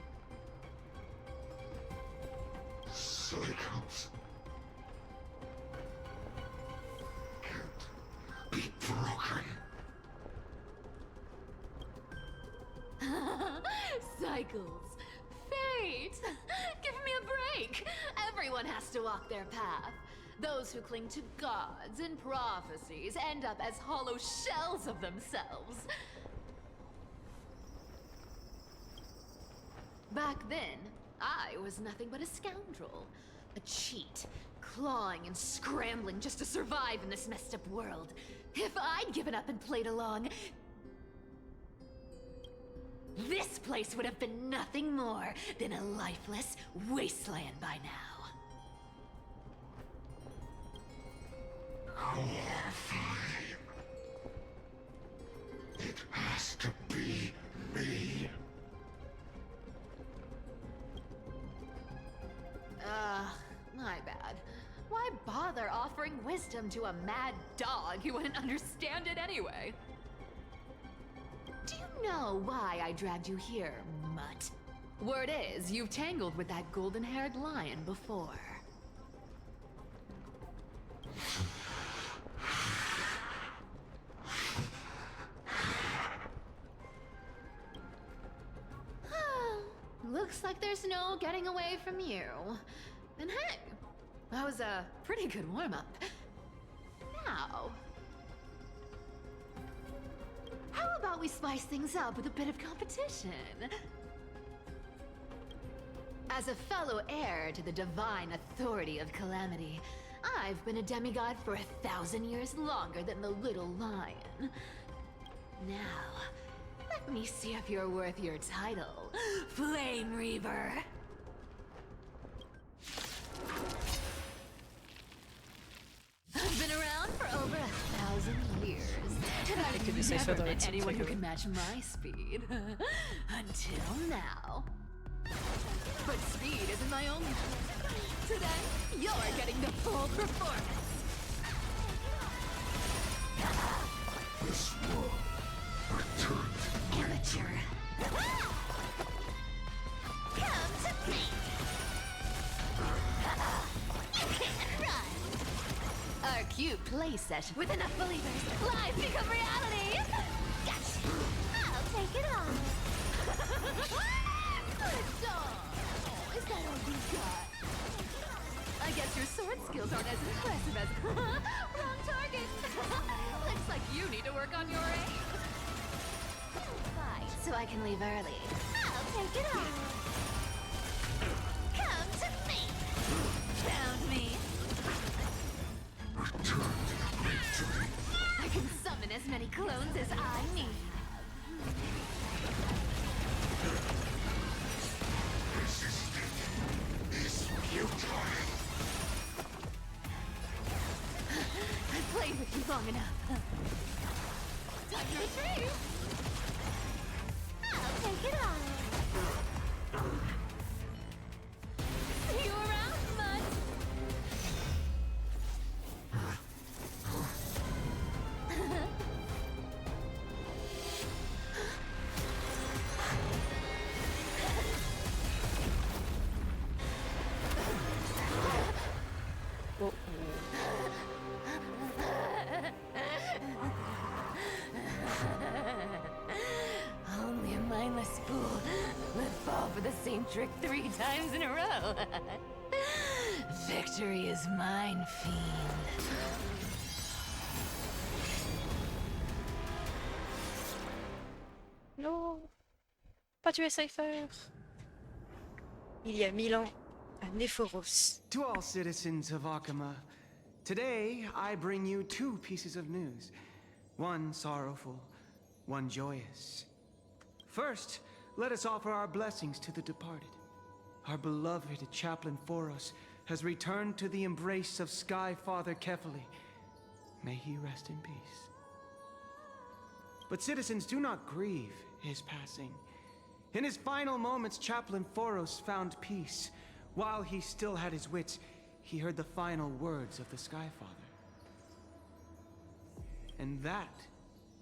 Cycles can't be broken. Cycles. Fate! Give me a break! Everyone has to walk their path. Those who cling to gods and prophecies end up as hollow shells of themselves. Back then, I was nothing but a scoundrel. A cheat, clawing and scrambling just to survive in this messed up world. If I'd given up and played along, this place would have been nothing more than a lifeless wasteland by now. Fine. It has to be me. My bad. Why bother offering wisdom to a mad dog who wouldn't understand it anyway? Do you know why I dragged you here, mutt? Word is, you've tangled with that golden-haired lion before. Looks like there's no getting away from you. And hey, that was a pretty good warm-up. Now, how about we spice things up with a bit of competition? As a fellow heir to the divine authority of Calamity, I've been a demigod for 1,000 years longer than the little lion. Now, let me see if you're worth your title, Flame Reaver. I've been around for over 1,000 years, and I've never met anyone who can match my speed. Until now. But speed isn't my only choice. Today, you're getting the full performance. This one returned Amateur. Come to me. You can't run. Our cute play session with enough believers. Lies become reality. Gotcha. I'll take it on. Good dog. Is that all you got? I guess your sword skills aren't as impressive as... Wrong target. Looks like you need to work on your aim. Fight so I can leave early. I'll take it on. Come to me. Found me. I can summon as many clones as I need. is futile. I've played with you long enough. Time to retrieve. I'll take it on. See you around, bud. Only a mindless fool would fall for the same trick 3 times in a row. Victory is mine, fiend. Non, pas tuer Cypher. Il y a 1000 ans, à Néphoros. To all citizens of Akama, today I bring you two pieces of news. One sorrowful, one joyous. First, let us offer our blessings to the departed. Our beloved Chaplain Foros has returned to the embrace of Sky Father Kefali. May he rest in peace. But citizens, do not grieve his passing. In his final moments, Chaplain Foros found peace. While he still had his wits, he heard the final words of the Sky Father. And that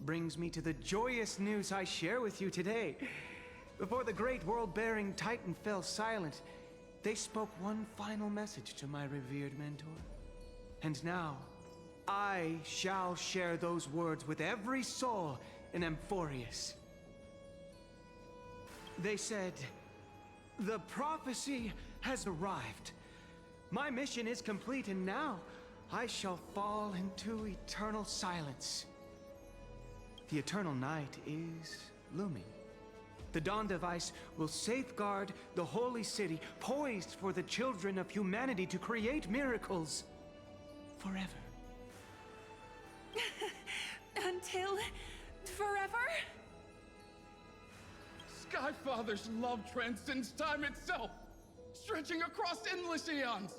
brings me to the joyous news I share with you today. Before the great world-bearing Titan fell silent, they spoke one final message to my revered mentor. And now, I shall share those words with every soul in Amphorius. They said, "The prophecy has arrived. My mission is complete, and now I shall fall into eternal silence." The eternal night is looming. The Dawn Device will safeguard the holy city, poised for the children of humanity to create miracles forever. Until forever? Skyfather's love transcends time itself, stretching across endless eons.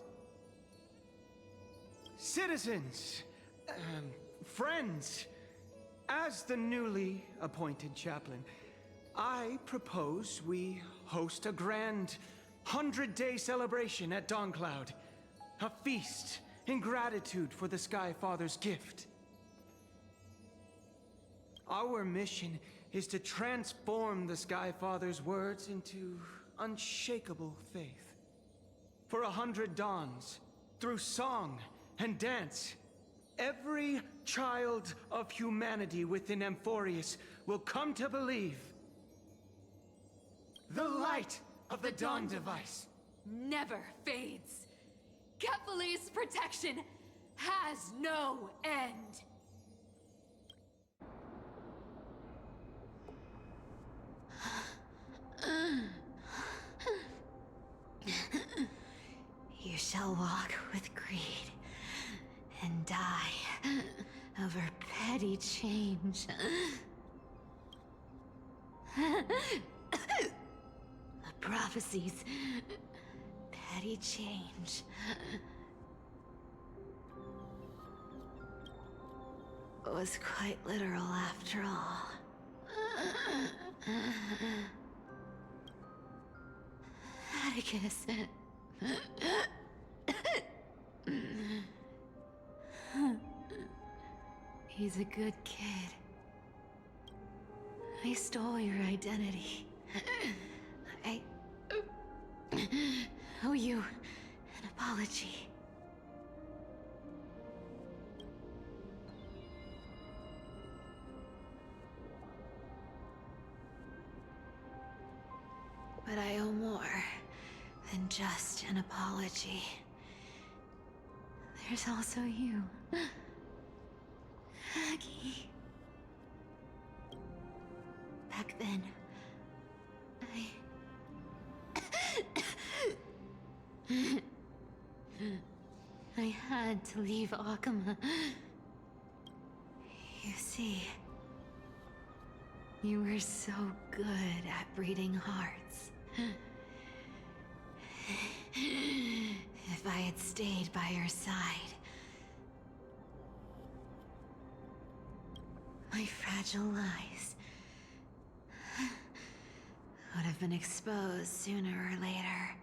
Citizens, friends, as the newly appointed chaplain, I propose we host a grand 100-day celebration at Dawncloud. A feast in gratitude for the Sky Father's gift. Our mission is to transform the Sky Father's words into unshakable faith. For 100 dawns, through song and dance, every child of humanity within Amphorius will come to believe the light of the Dawn Device Never fades. Kefali's protection has no end. You shall walk with greed and die over petty change. The prophecies, petty change. Was quite literal after all. Atticus. He's a good kid. I stole your identity. I owe you an apology. But I owe more than just an apology. There's also you, Aggie. Back then, I had to leave Akama. You see, you were so good at breeding hearts. If I had stayed by your side, my fragile lies would have been exposed sooner or later.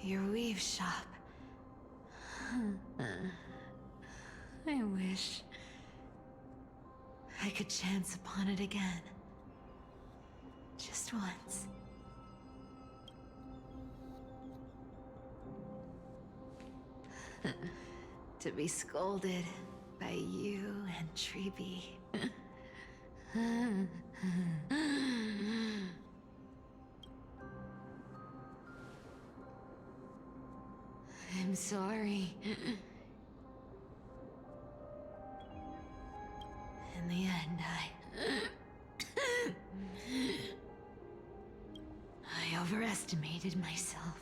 Your weave shop. I wish I could chance upon it again. Just once. To be scolded by you and Treeby. sorry. In the end, I overestimated myself.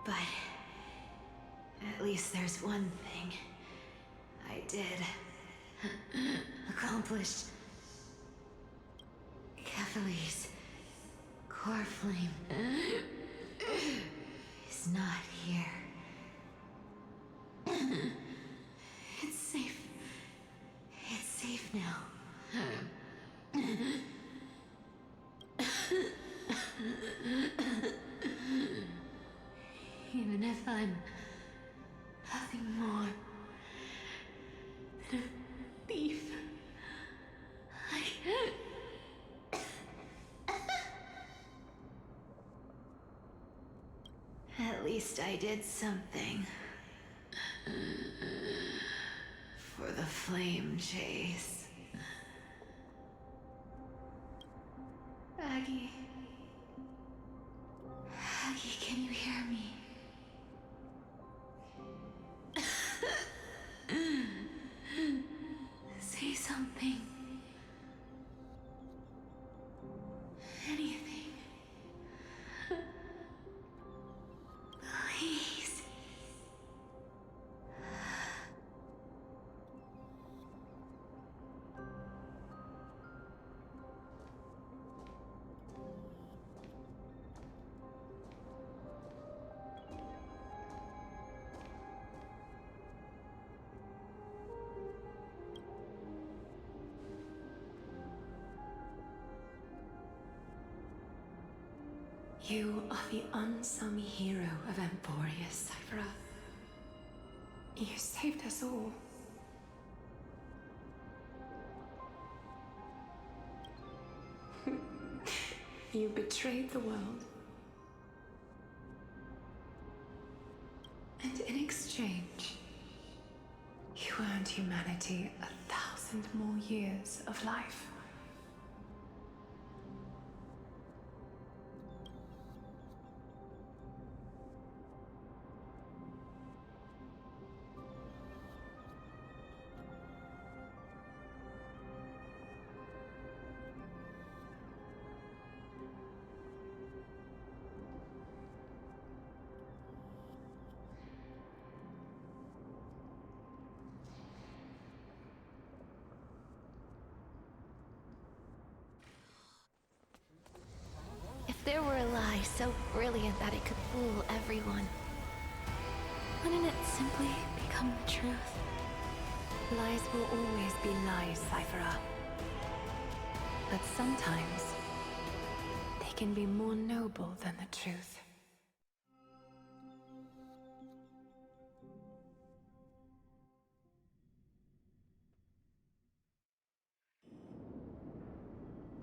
But at least there's one thing I did accomplish. Kefali's core flame is not here. It's safe. It's safe now. Even if I'm nothing more than a thief, at least I did something for the flame chase. Aggie. Aggie, can you hear me? Say something. Anything. Please. You are the unsung hero of Emporius, Cypher. You saved us all. You betrayed the world. And in exchange, you earned humanity 1,000 more years of life. If there were a lie so brilliant that it could fool everyone, wouldn't it simply become the truth? Lies will always be lies, Cypher. But sometimes, they can be more noble than the truth.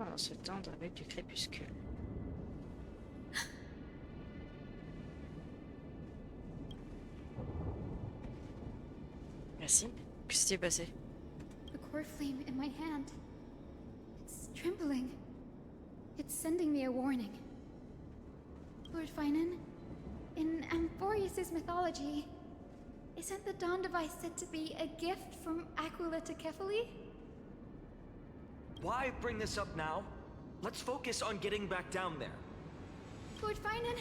On se tendre avec du crépuscule. Merci. Qu'est-ce qui s'est passé? The core flame in my hand. It's trembling. It's sending me a warning. Lord Finan, in Amphorius' mythology, isn't the Dawn device said to be a gift from Aquila to Kefali? Why bring this up now? Let's focus on getting back down there. Lord Finan?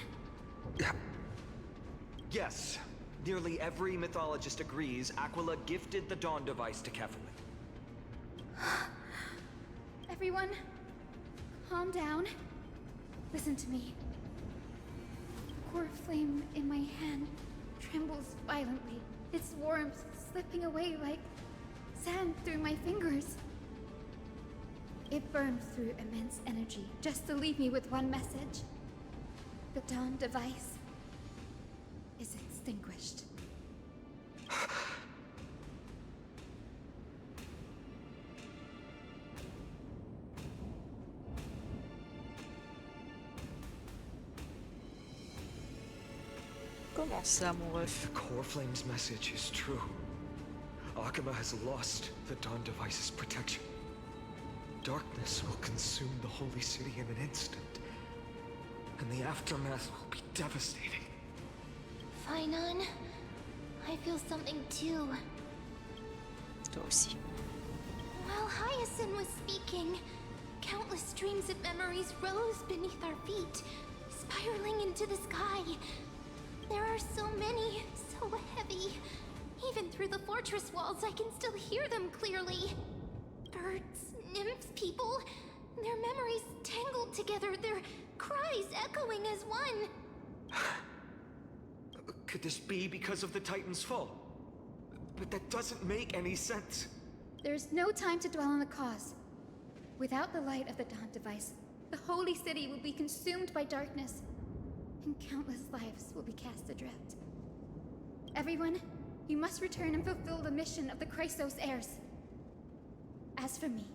Yes. Nearly every mythologist agrees Aquila gifted the Dawn device to Kefali. Everyone, calm down. Listen to me. The core flame in my hand trembles violently, its warmth slipping away like sand through my fingers. It burns through immense energy just to leave me with one message. The Dawn device is extinguished. Comment ça, mon ref? The core flame's message is true. Akuma has lost the Dawn Device's protection. Darkness will consume the Holy City in an instant, and the aftermath will be devastating. Finon, I feel something too. Toi aussi. While Hyacinth was speaking, countless streams of memories rose beneath our feet, spiraling into the sky. There are so many, so heavy. Even through the fortress walls, I can still hear them clearly. Birds, nymphs, people, their memories tangled together, their cries echoing as one. Could this be because of the Titan's fall? But that doesn't make any sense. There's no time to dwell on the cause. Without the light of the Dawn Device, the Holy City will be consumed by darkness, and countless lives will be cast adrift. Everyone, you must return and fulfill the mission of the Chrysos heirs. As for me,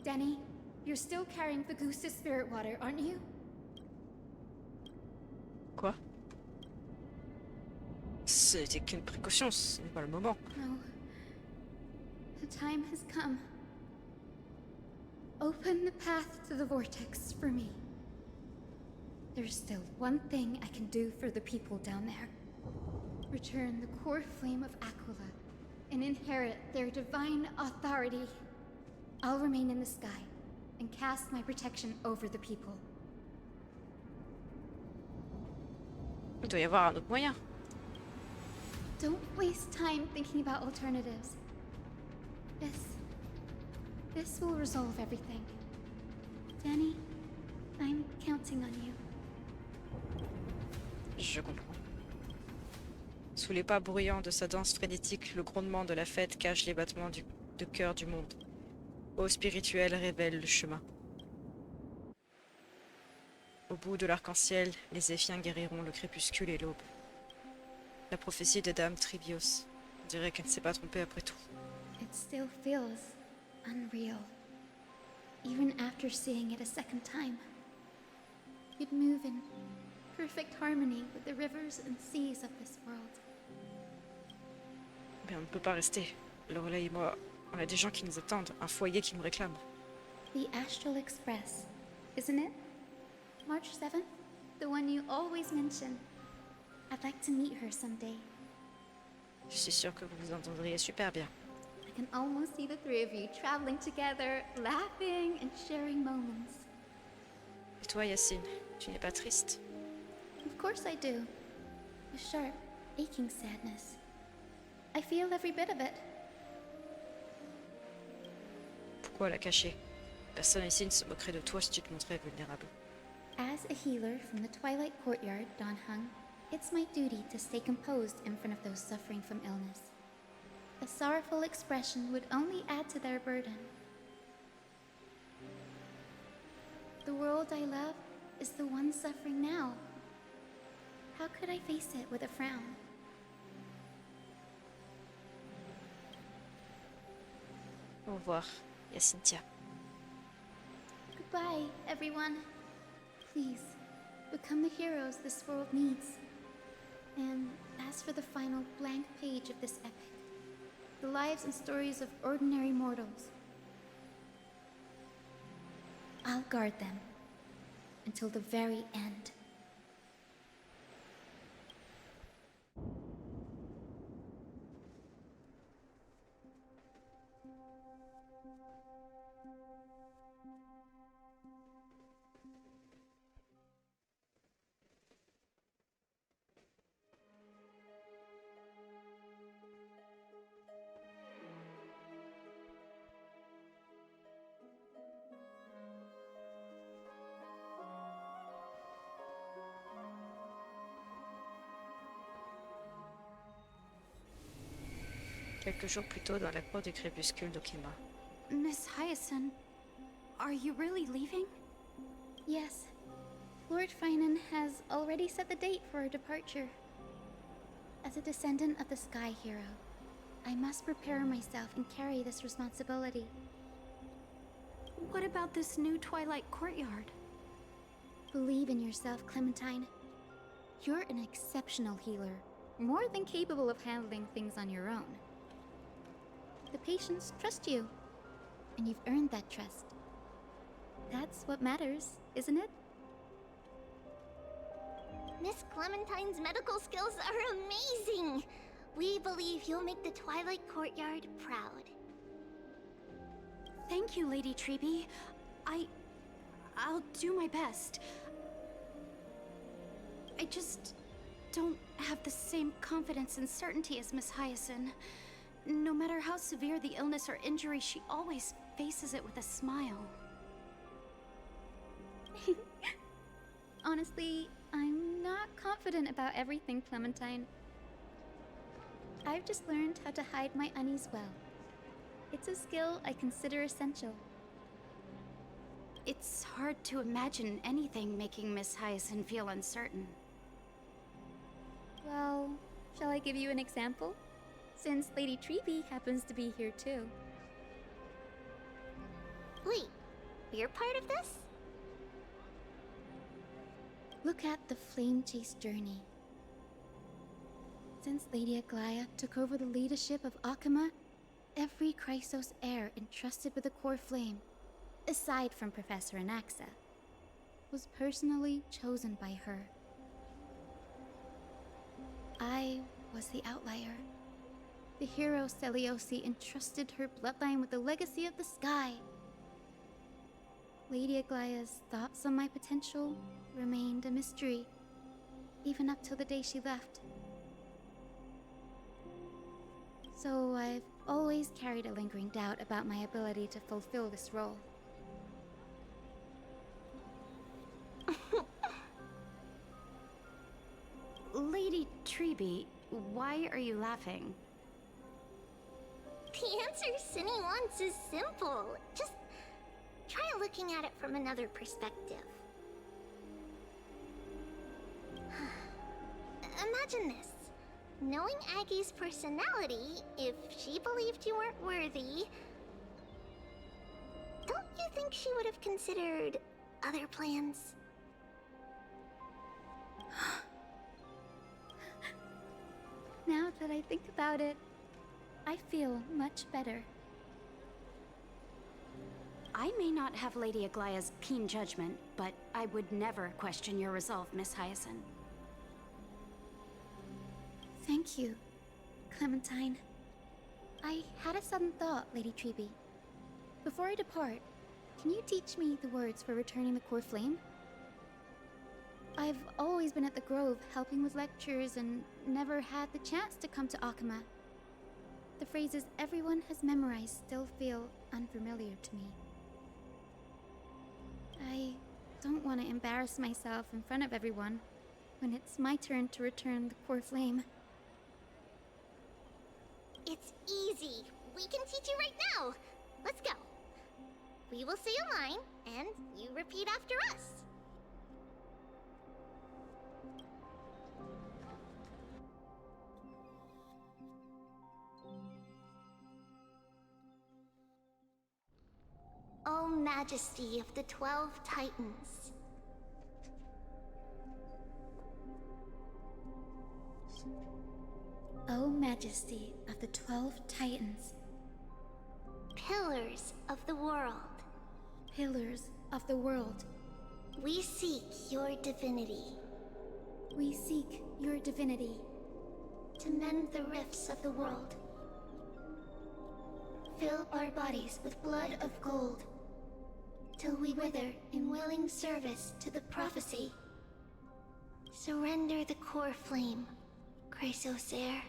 Denny, you're still carrying the goose's spirit water, aren't you? Quoi? C'était qu'une précaution, ce n'est pas le moment. No. The time has come. Open the path to the vortex for me. There's still one thing I can do for the people down there. Return the core flame of Aquila and inherit their divine authority. I'll remain in the sky and cast my protection over the people. Il doit y avoir un autre moyen. Don't waste time thinking about alternatives. This will resolve everything. Danny, I'm counting on you. Je comprends. Sous les pas bruyants de sa danse frénétique, le grondement de la fête cache les battements de cœur du monde. Eau spirituelle révèle le chemin. Au bout de l'arc-en-ciel, les Zéphiens guériront le crépuscule et l'aube. La prophétie de Dame Trivios. On dirait qu'elle ne s'est pas trompée après tout. It still feels unreal, even after seeing it a second time. You'd move in perfect harmony with the rivers and seas of this world. Mais on ne peut pas rester. Lorelei et moi, on a des gens qui nous attendent, un foyer qui nous réclame. The Astral Express, isn't it? March 7th? The one you always mention. I'd like to meet her someday. Je suis sûre que vous vous entendriez super bien. I can almost see the three of you traveling together, laughing and sharing moments. Et toi, Yacine, tu n'es pas triste? Of course I do. A sharp, aching sadness. I feel every bit of it. Pourquoi la cacher? Personne ici ne se moquerait de toi si tu te montrais vulnérable. As a healer from the Twilight Courtyard, Don Hung, it's my duty to stay composed in front of those suffering from illness. A sorrowful expression would only add to their burden. The world I love is the one suffering now. How could I face it with a frown? Au revoir, Yacinthia. Goodbye, everyone. Please, become the heroes this world needs. And as for the final blank page of this epic, the lives and stories of ordinary mortals, I'll guard them until the very end. Quelques jours plus tôt, dans la cour du crépuscule d'Okima. Miss Hyacinth, are you really leaving? Yes. Lord Finan has already set the date for our departure. As a descendant of the Sky Hero, I must prepare myself and carry this responsibility. What about this new Twilight Courtyard? Believe in yourself, Clementine. You're an exceptional healer, more than capable of handling things on your own. The patients trust you, and you've earned that trust. That's what matters, isn't it? Miss Clementine's medical skills are amazing! We believe you'll make the Twilight Courtyard proud. Thank you, Lady Treby. I'll do my best. I just don't have the same confidence and certainty as Miss Hyacinth. No matter how severe the illness or injury, she always faces it with a smile. Honestly, I'm not confident about everything, Clementine. I've just learned how to hide my unease well. It's a skill I consider essential. It's hard to imagine anything making Miss Hyacinth feel uncertain. Well, shall I give you an example? Since Lady Treby happens to be here too. Wait, you're part of this? Look at the Flame Chase journey. Since Lady Aquila took over the leadership of Akama, every Chrysos heir entrusted with the core flame, aside from Professor Anaxa, was personally chosen by her. I was the outlier. The hero Seliosi entrusted her bloodline with the legacy of the sky. Lady Aglia's thoughts on my potential remained a mystery, even up till the day she left. So I've always carried a lingering doubt about my ability to fulfill this role. Lady Treby, why are you laughing? The answer Cindy wants is simple. Just try looking at it from another perspective. Imagine this. Knowing Aggie's personality, if she believed you weren't worthy, don't you think she would have considered other plans? Now that I think about it, I feel much better. I may not have Lady Aglia's keen judgment, but I would never question your resolve, Miss Hyacinth. Thank you, Clementine. I had a sudden thought, Lady Treby. Before I depart, can you teach me the words for returning the core flame? I've always been at the Grove helping with lectures and never had the chance to come to Akama. The phrases everyone has memorized still feel unfamiliar to me. I don't want to embarrass myself in front of everyone when it's my turn to return the core flame. It's easy. We can teach you right now. Let's go. We will say a line, and you repeat after us. O Majesty of the 12 Titans. O Majesty of the 12 Titans. Pillars of the world. Pillars of the world. We seek your divinity. We seek your divinity. To mend the rifts of the world. Fill our bodies with blood of gold, till we wither in willing service to the prophecy. Surrender the core flame, Chrysos heir.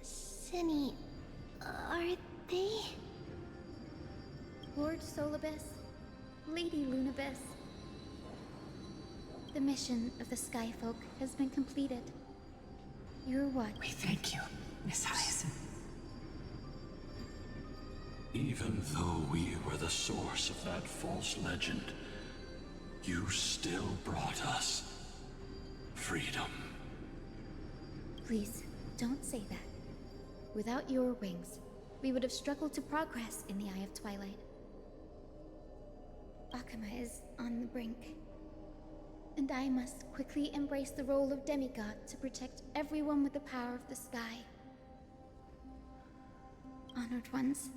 Cindy, are they? Lord Solibus, Lady Lunibus. The mission of the Skyfolk has been completed. Your watch. We thank you. Miss Hyacinth. Even though we were the source of that false legend, you still brought us freedom. Please, don't say that. Without your wings, we would have struggled to progress in the Eye of Twilight. Akama is on the brink, and I must quickly embrace the role of demigod to protect everyone with the power of the sky. Honored ones,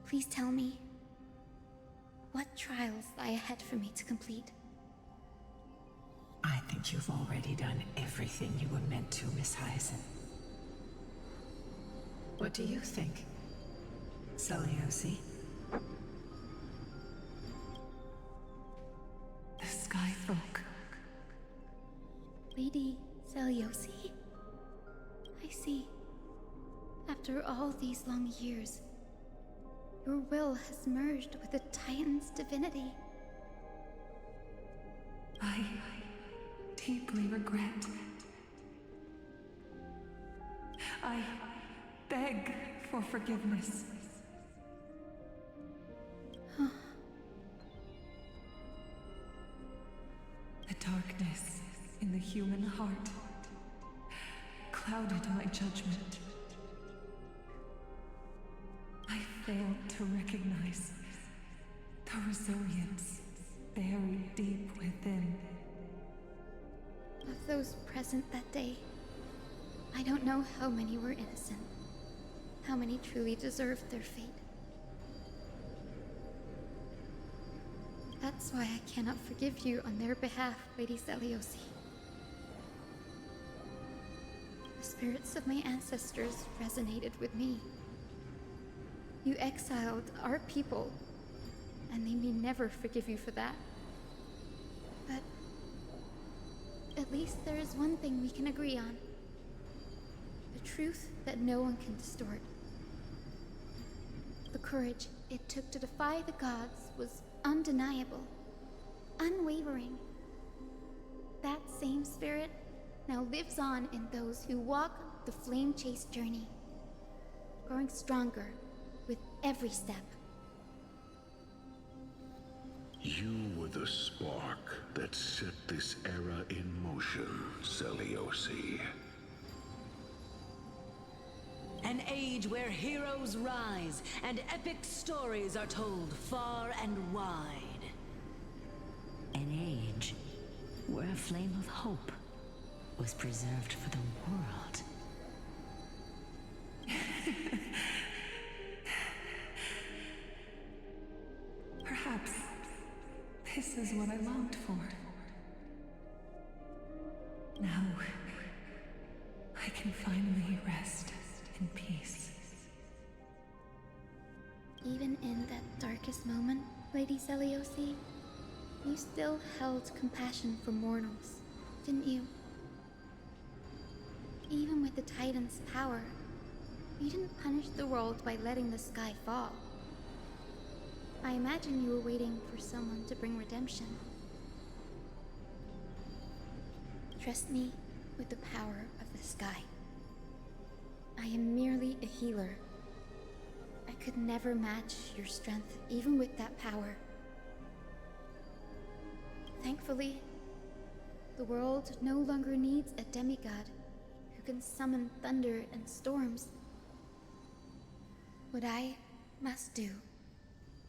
please tell me, what trials lie ahead for me to complete? I think you've already done everything you were meant to, Miss Hyacinth. What do you think, Seliosi? The Sky Folk. Lady Seliosi? I see. After all these long years, your will has merged with the Titan's divinity. I deeply regret. I beg for forgiveness. The darkness in the human heart clouded my judgment. I failed to recognize the resilience buried deep within. Of those present that day, I don't know how many were innocent, how many truly deserved their fate. That's why I cannot forgive you on their behalf, Lady Seliosi. The spirits of my ancestors resonated with me. You exiled our people, and they may never forgive you for that. But at least there is one thing we can agree on. The truth that no one can distort. The courage it took to defy the gods was undeniable, unwavering. That same spirit now lives on in those who walk the flame-chased journey, growing stronger with every step. You were the spark that set this era in motion, Seliosi. An age where heroes rise and epic stories are told far and wide. An age where a flame of hope was preserved for the world. Perhaps this is what I longed for. Now, I can finally rest in peace. Even in that darkest moment, Lady Seliosi, you still held compassion for mortals, didn't you? Even with the Titan's power, you didn't punish the world by letting the sky fall. I imagine you were waiting for someone to bring redemption. Trust me with the power of the sky. I am merely a healer. I could never match your strength, even with that power. Thankfully, the world no longer needs a demigod who can summon thunder and storms. What I must do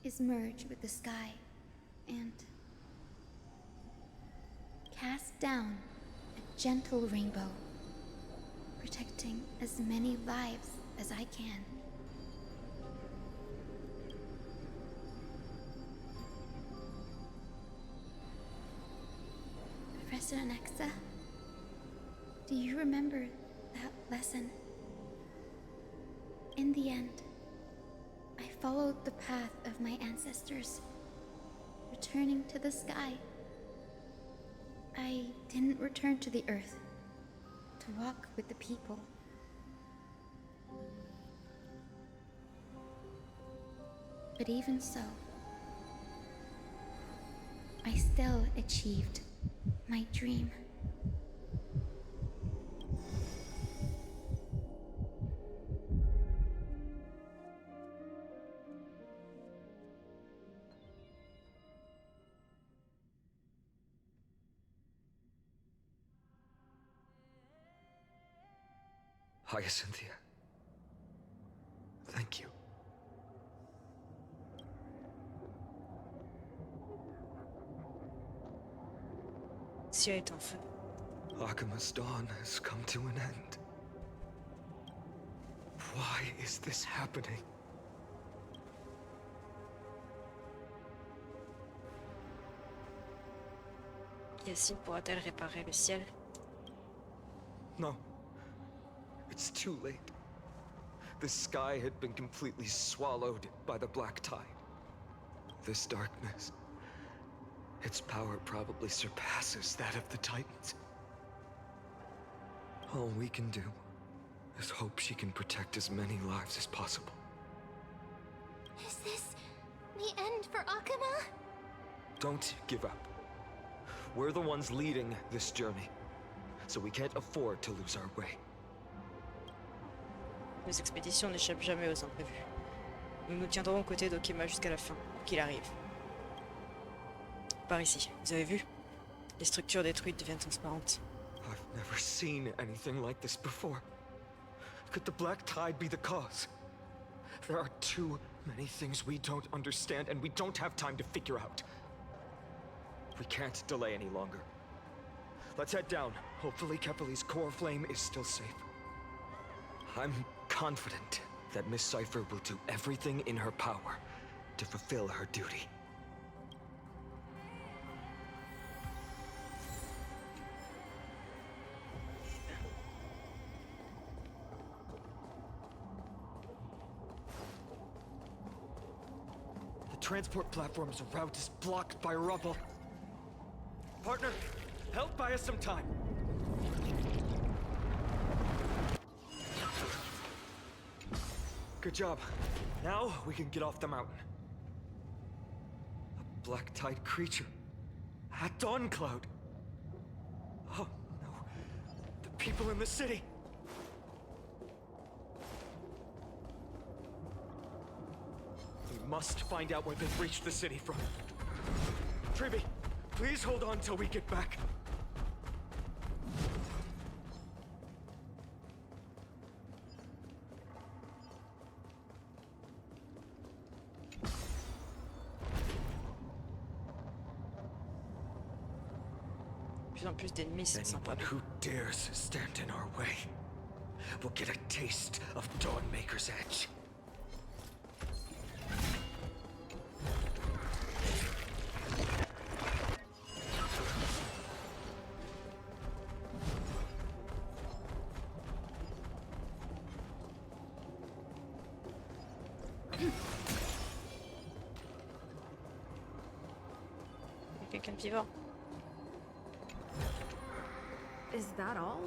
is merge with the sky and cast down a gentle rainbow, protecting as many lives as I can. Professor Anaxa, do you remember that lesson? In the end, I followed the path of my ancestors, returning to the sky. I didn't return to the earth to walk with the people. But even so, I still achieved my dream. Hyacinthia. Thank you. Ciel est en feu. Akima's dawn has come to an end. Why is this happening? Yacine pourra-t-elle réparer le ciel? No. It's too late. The sky had been completely swallowed by the black tide. This darkness, its power probably surpasses that of the Titans. All we can do is hope she can protect as many lives as possible. Is this the end for Akuma? Don't give up. We're the ones leading this journey, so we can't afford to lose our way. Les expéditions n'échappent jamais aux imprévus. Nous nous tiendrons aux côtés d'Okima jusqu'à la fin, qu'il arrive. Par ici, vous avez vu? Les structures détruites deviennent transparentes. I've never seen anything like this before. Could the black tide be the cause? There are too many things we don't understand, and we don't have time to figure out. We can't delay any longer. Let's head down. Hopefully Kefali's core flame is still safe. I'm confident that Miss Cipher will do everything in her power to fulfill her duty. The transport platform's route is blocked by rubble. Partner, help buy us some time. Good job. Now we can get off the mountain. A black tide creature. At dawn, Cloud. Oh no. The people in the city. We must find out where they've reached the city from. Triby, please hold on till we get back. De plus en plus d'ennemis, c'est sympa. Anyone who dares stand in our way will get a taste of Dawnmaker's edge. Quelqu'un de vivant. Is that all?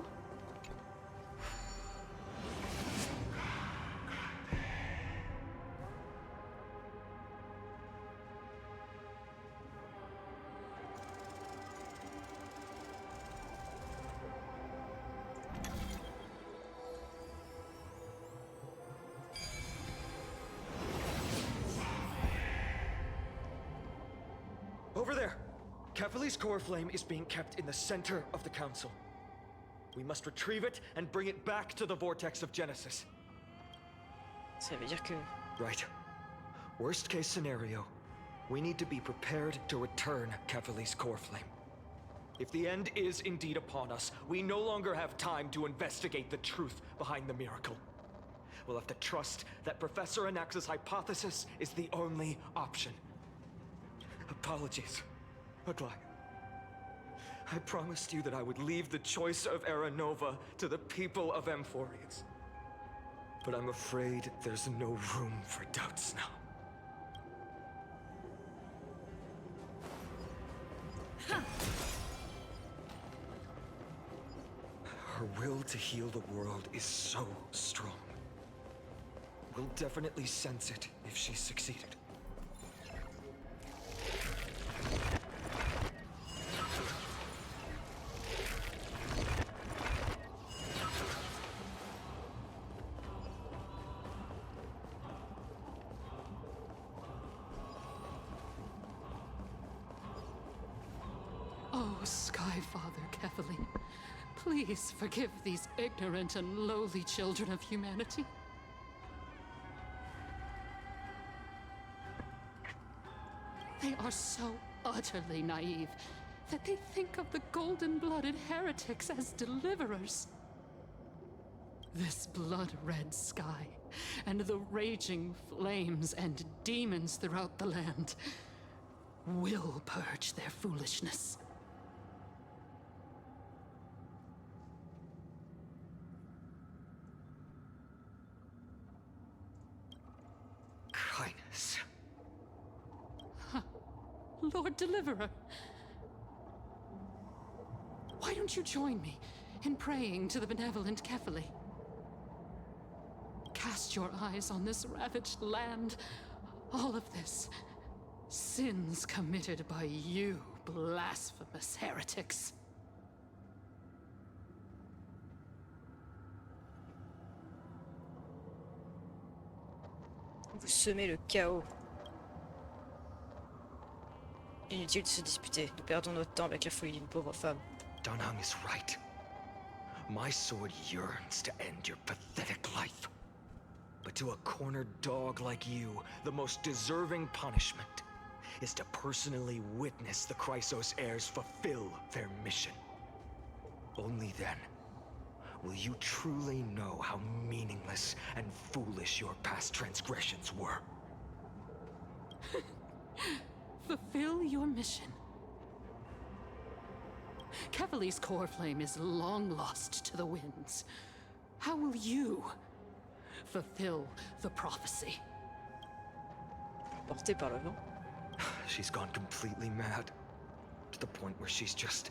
Over there! Kefali's core flame is being kept in the center of the council. We must retrieve it and bring it back to the vortex of Genesis. Ça veut dire que... Right. Worst case scenario, we need to be prepared to return Kefali's core flame. If the end is indeed upon us, we no longer have time to investigate the truth behind the miracle. We'll have to trust that Professor Anax's hypothesis is the only option. Apologies, Aglaia. I promised you that I would leave the choice of Era Nova to the people of Amphorius. But I'm afraid there's no room for doubts now. Her will to heal the world is so strong. We'll definitely sense it if she's succeeded. Oh, Sky Father Kefali, Please forgive these ignorant and lowly children of humanity. They are so utterly naive that they think of the golden-blooded heretics as deliverers. This blood-red sky, and the raging flames and demons throughout the land will purge their foolishness. Kindness. Lord Deliverer, why don't you join me in praying to the benevolent Kefali? Cast your eyes on this ravaged land. All of this, sins committed by you, blasphemous heretics. Vous semez le chaos. Inutile de se disputer. Nous perdons notre temps avec la folie d'une pauvre femme. Dunhung is right. My sword yearns to end your pathetic life. But to a cornered dog like you, the most deserving punishment is to personally witness the Chrysos heirs fulfill their mission. Only then will you truly know how meaningless and foolish your past transgressions were. Fulfill your mission. Kefali's core flame is long lost to the winds. How will you fulfill the prophecy? Porté par le vent. She's gone completely mad. To the point where she's just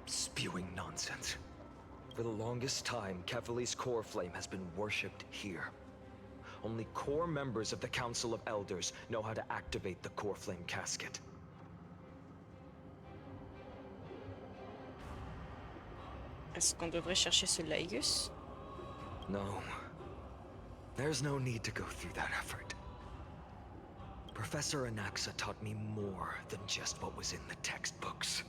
spewing nonsense. For the longest time, Kefali's core flame has been worshipped here. Only core members of the Council of Elders know how to activate the core flame casket. Est-ce qu'on devrait chercher ce Laigus? No. There's no need to go through that effort. Professor Anaxa taught me more than just what was in the textbooks.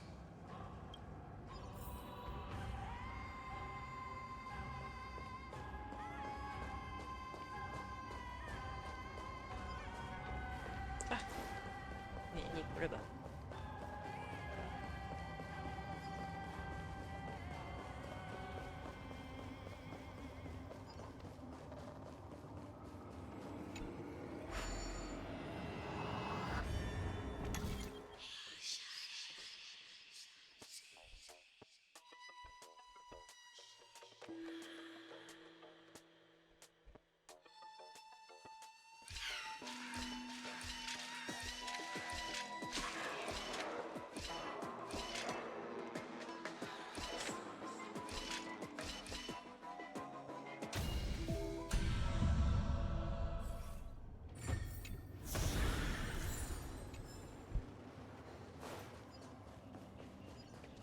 Là-bas.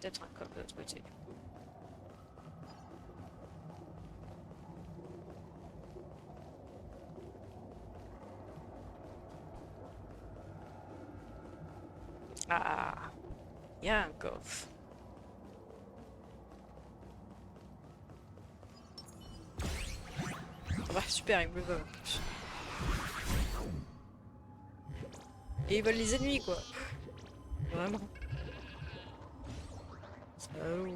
Peut-être un coffre de l'autre côté. Ah, il y a un coffre. Ouais, super, il me le vole en plus. Et ils volent les ennemis, quoi. Vraiment. Oh.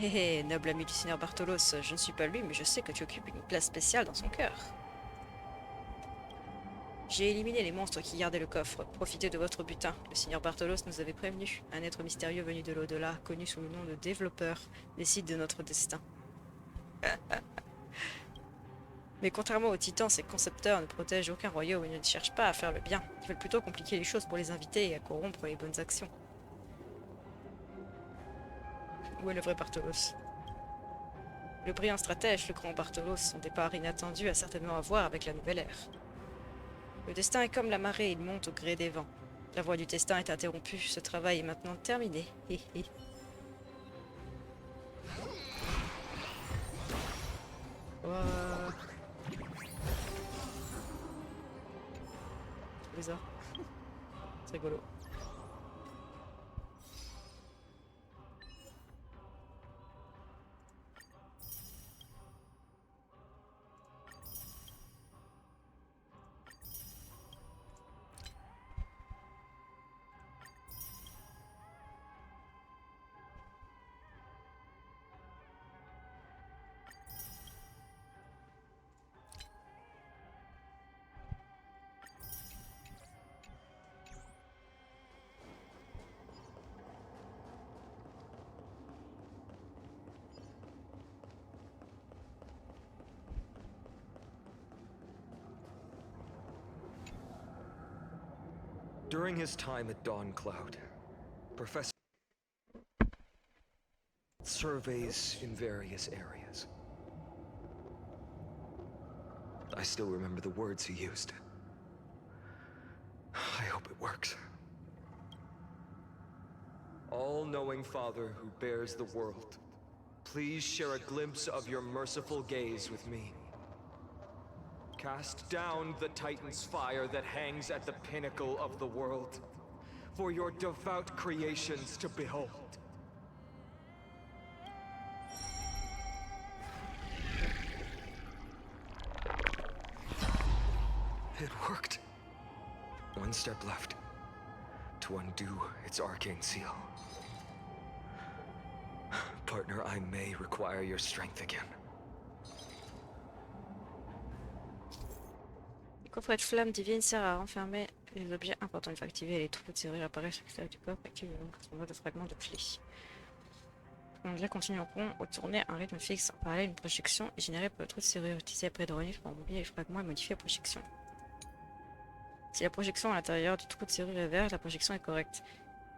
Hé hé, noble ami du Seigneur Bartolos, je ne suis pas lui, mais je sais que tu occupes une place spéciale dans son cœur. J'ai éliminé les monstres qui gardaient le coffre. Profitez de votre butin. Le Seigneur Bartolos nous avait prévenu. Un être mystérieux venu de l'au-delà, connu sous le nom de développeur, décide de notre destin. Mais contrairement aux titans, ces concepteurs ne protègent aucun royaume et ne cherchent pas à faire le bien. Ils veulent plutôt compliquer les choses pour les inviter et à corrompre les bonnes actions. Où est le vrai Bartolos? Le brillant stratège, le grand Bartolos, son départ inattendu a certainement à voir avec la nouvelle ère. Le destin est comme la marée, il monte au gré des vents. La voie du destin est interrompue, ce travail est maintenant terminé. Hé hé. Ouah. C'est bizarre. C'est rigolo. During his time at Dawn Cloud, Professor surveys in various areas. I still remember the words he used. I hope it works. All-knowing Father who bears the world, please share a glimpse of your merciful gaze with me. Cast down the Titan's fire that hangs at the pinnacle of the world, for your devout creations to behold. It worked. One step left to undo its arcane seal. Partner, I may require your strength again. Le coffret de flamme divine sert à renfermer les objets importants. Une fois activé, les trous de serrure apparaissent sur l'extérieur du corps, active le mode de fragment de pli. Les continueront au tourner un rythme fixe. En parallèle, une projection est générée par le trou de serrure utilisé après de renifler pour mobile les fragments et modifier la projection. Si la projection à l'intérieur du trou de serrure est verte, la projection est correcte.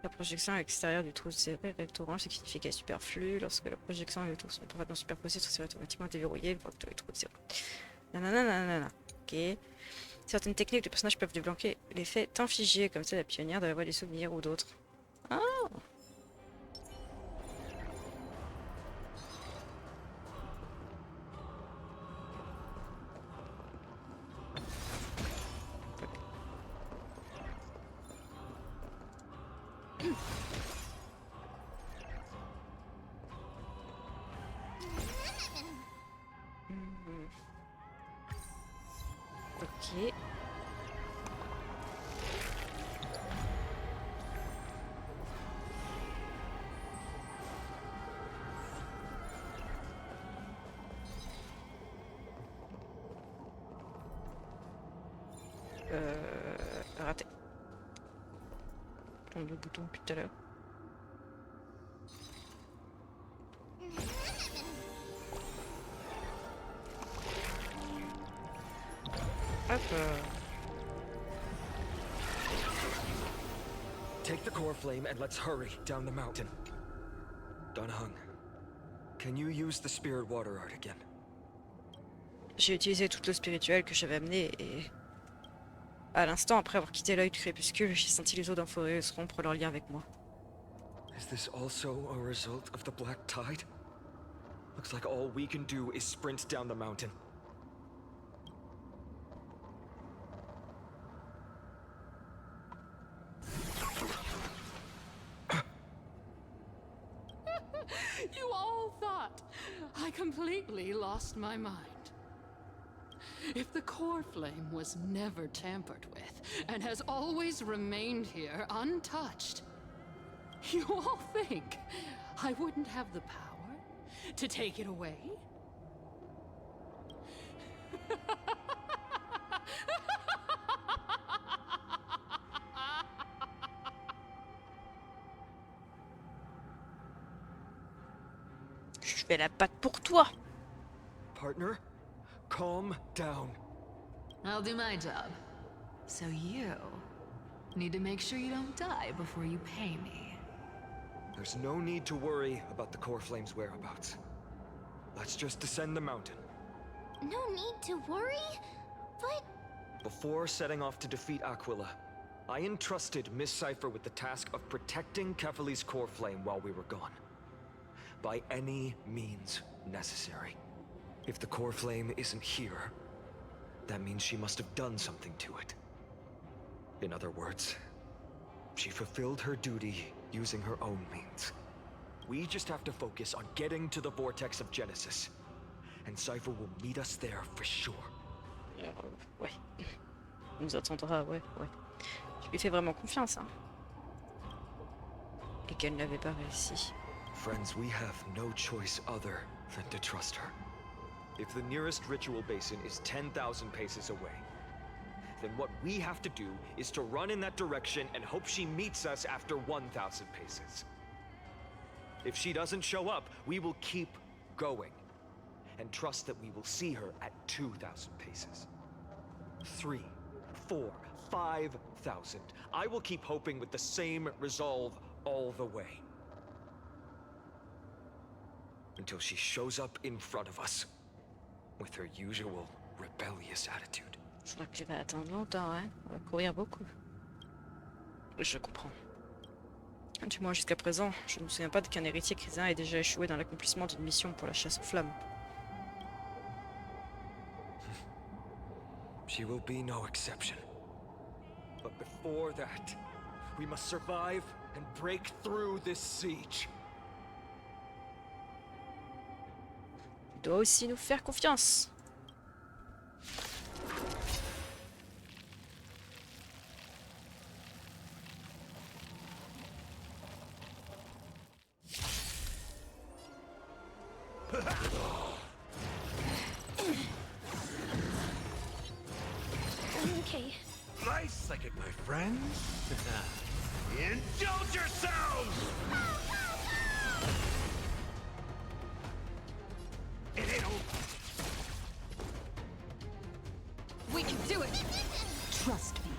La projection à l'extérieur du trou de serrure est orange, ce qui signifie qu'elle est superflue. Lorsque la projection et le trou sont parfaitement superposés, le trou de serrure est automatiquement déverrouillé une fois que tous les trous de serrure. Nanana. Ok. Certaines techniques de personnages peuvent débloquer l'effet temps figé, comme ça la pionnière de la voix des souvenirs ou d'autres. Ah. Ok. Raté. Prendre le bouton depuis tout à l'heure. Hop. Take the core flame and let's hurry down the mountain. Donahung, can you use the spirit water art again? J'ai utilisé toute l'eau spirituelle que j'avais amenée et à l'instant après avoir quitté l'œil du crépuscule, j'ai senti les eaux d'Amphoreus se rompre leur lien avec moi. Is this also a result of the black tide? Looks like all we can do is sprint down the mountain. You all thought I completely lost my mind. If the core flame was never tampered with and has always remained here untouched, you all think I wouldn't have the power to take it away? Je fais la patte pour toi. Partner, calm down. I'll do my job. So you need to make sure you don't die before you pay me. There's no need to worry about the core flame's whereabouts. Let's just descend the mountain. No need to worry? But Before setting off to defeat Aquila, I entrusted Miss Cipher with the task of protecting Kefali's core flame while we were gone. By any means necessary. If the core flame isn't here, that means she must have done something to it. In other words, she fulfilled her duty using her own means. We just have to focus on getting to the vortex of Genesis, and Cipher will meet us there for sure. Ouais. On nous attendra, ouais. Je lui fais vraiment confiance, hein. Et qu'elle n'avait pas réussi. Friends, we have no choice other than to trust her. If the nearest ritual basin is 10,000 paces away, then what we have to do is to run in that direction and hope she meets us after 1,000 paces. If she doesn't show up, we will keep going and trust that we will see her at 2,000 paces. 3, 4, 5,000. I will keep hoping with the same resolve all the way. Until she shows up in front of us with her usual rebellious attitude. Je crois qu'il va attendre longtemps, hein. On va courir beaucoup. Je comprends. Du moins jusqu'à présent, je ne me souviens pas qu'un héritier chrétien ait déjà échoué dans l'accomplissement d'une mission pour la chasse aux flammes. She will be no exception. But before that, we must survive and break through this siege. Tu dois aussi nous faire confiance. Okay. Nice psychic, my friends. Indulge yourselves! It ain't over. We can do it! Trust me.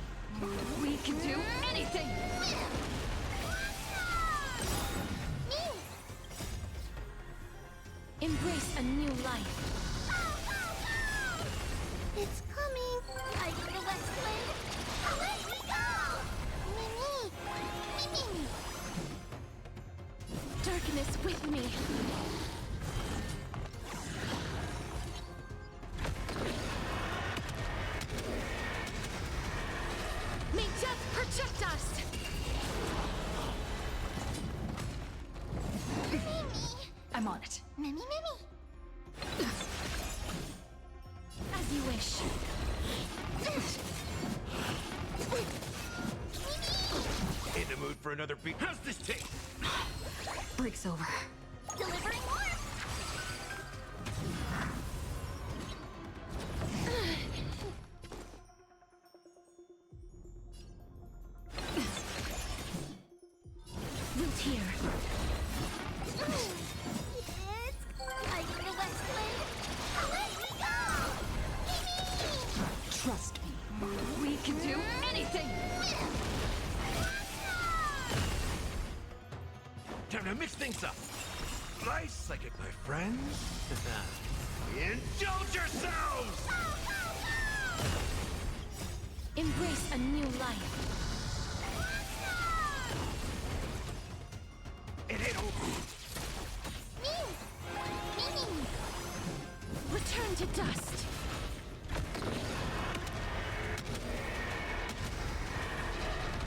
We can do anything! Embrace a new life. It's coming. I get the West Blade. Away we go! Mimi! Darkness with me. May death protect us! I'm on it. Mimi! As you wish. In the mood for another beat? How's this taste? Break's over. Delivering warmth! Root here. I get the West Blade. Away we go! Trust me. We can do anything! Time to mix things up. Nice psychic, my friends. Indulge yourselves! Embrace a new life. It ain't over. Return to dust.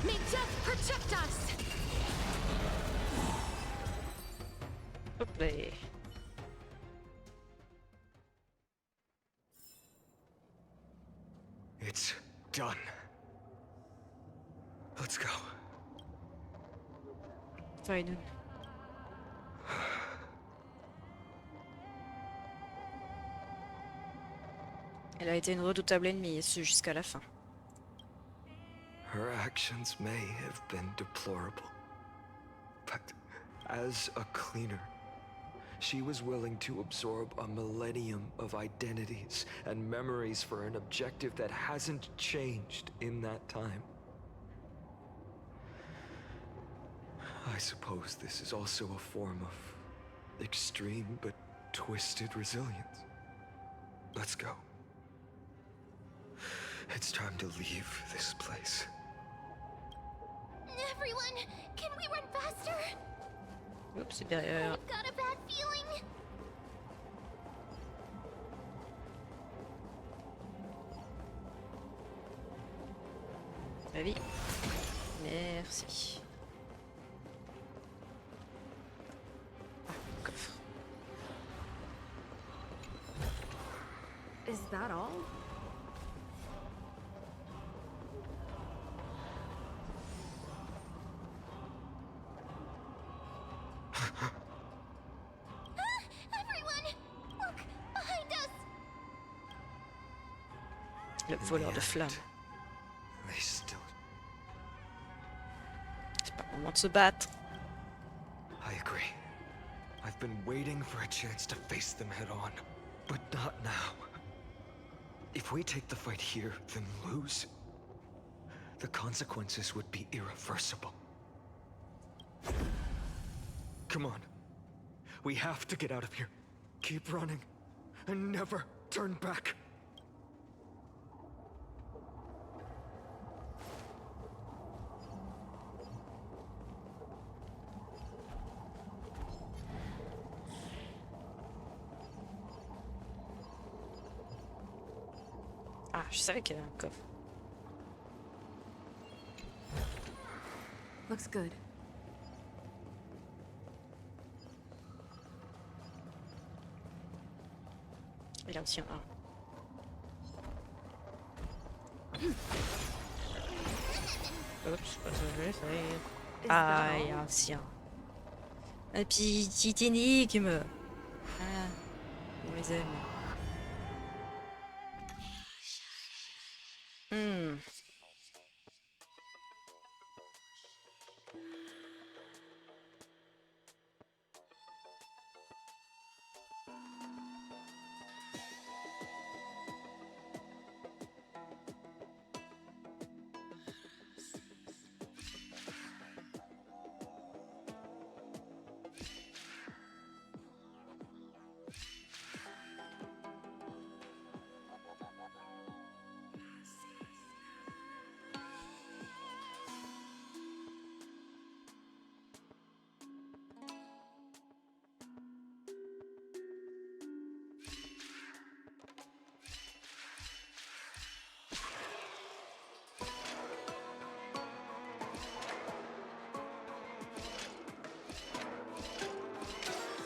May death protect us. Hopla. It's done. Let's go. Fine. Elle a été une redoutable ennemie, et ce jusqu'à la fin. Her actions may have been deplorable, but as a cleaner, she was willing to absorb a millennium of identities and memories for an objective that hasn't changed in that time. I suppose this is also a form of extreme but twisted resilience. Let's go. It's time to leave this place. Everyone, can we run faster? Oups, c'est derrière. I've got a bad feeling. La vie. Merci. Ah, coffre. Is that all? Everyone, look behind us. Le voleur de flammes. They still... C'est pas le moment de se battre. I agree. I've been waiting for a chance to face them head on, but not now. If we take the fight here, then lose, the consequences would be irreversible. Come on. We have to get out of here. Keep running, and never turn back. Ah, je savais qu'il y avait un coffre. Looks good. Il y a aussi un. Oups, pas ça que je vais faire. Ah, il y a aussi un. Un petit énigme. Ah, on les aime.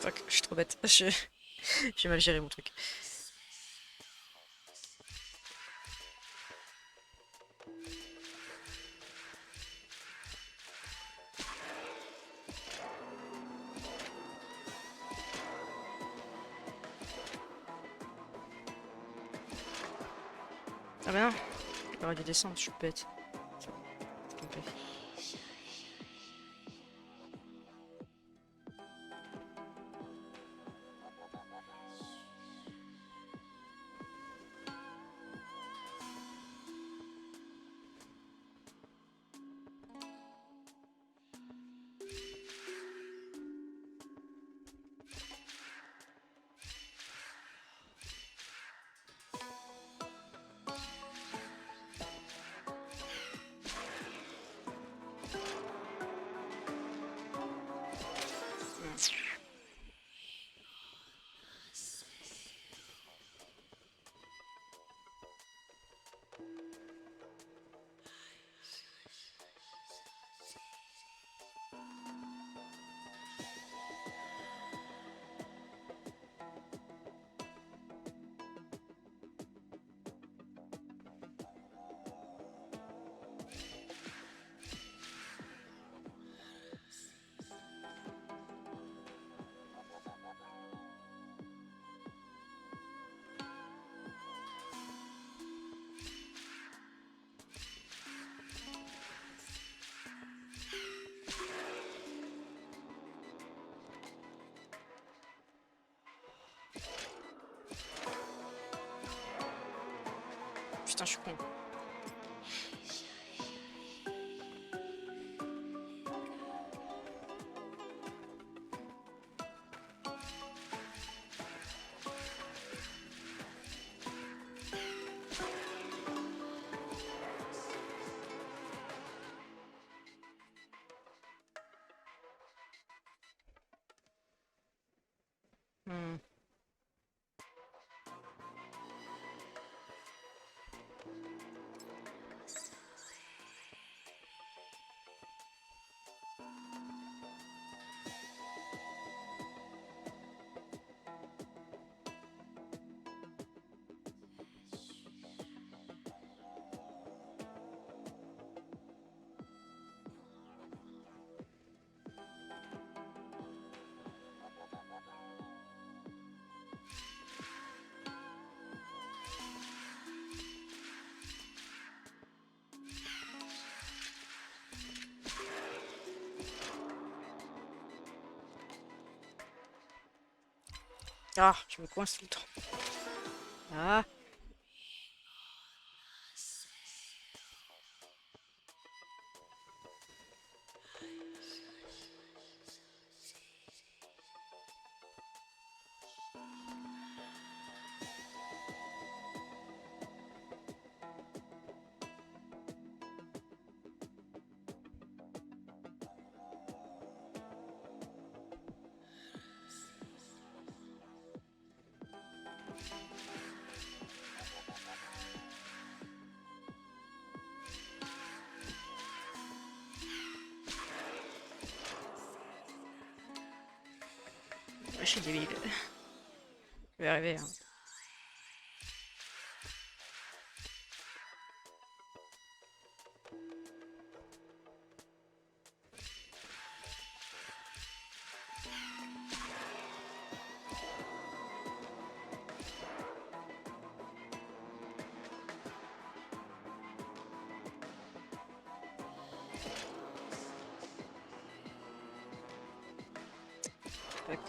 Fuck, je suis trop bête. J'ai mal géré mon truc. Ah bah non, j'aurais dû descendre, je suis bête. C'est complet. Putain, je suis con. Ah, je me coince tout le temps. Ah. Je suis débile. Je vais arriver. Hein. Fuck.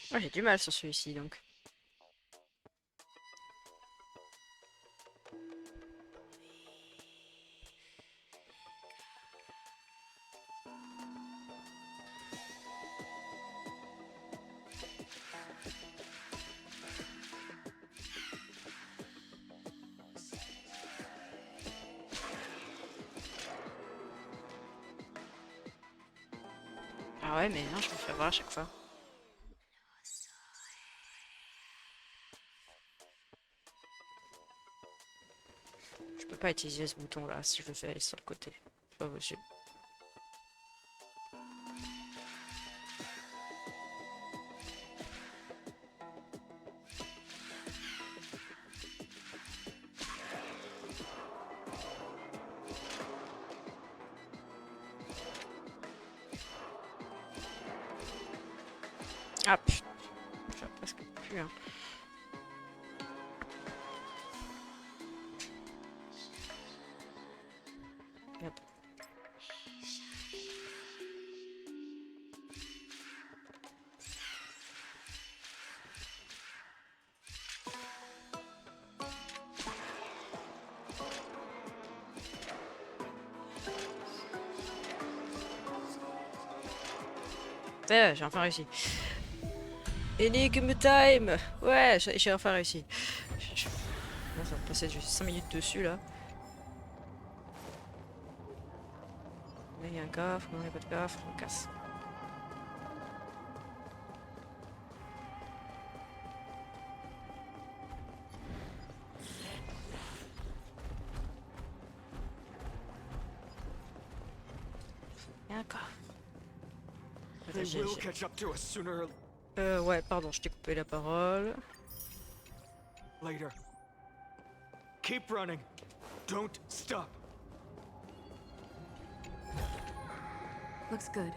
Oh, j'ai du mal sur celui-ci donc. Ah ouais, mais non, je me fais avoir à chaque fois. Je peux pas utiliser ce bouton là si je le fais sur le côté. C'est pas possible. Ah putain, j'en presque plus hein. Merde. J'ai enfin réussi. Énigme time. Ouais, j'ai enfin réussi. Bon, ça va passer juste 5 minutes dessus là. Là il y a un coffre, non il n'y a pas de coffre, on casse. Il y a un coffre. Ouais, pardon, je t'ai coupé la parole. Later. Keep running. Don't stop. Looks good.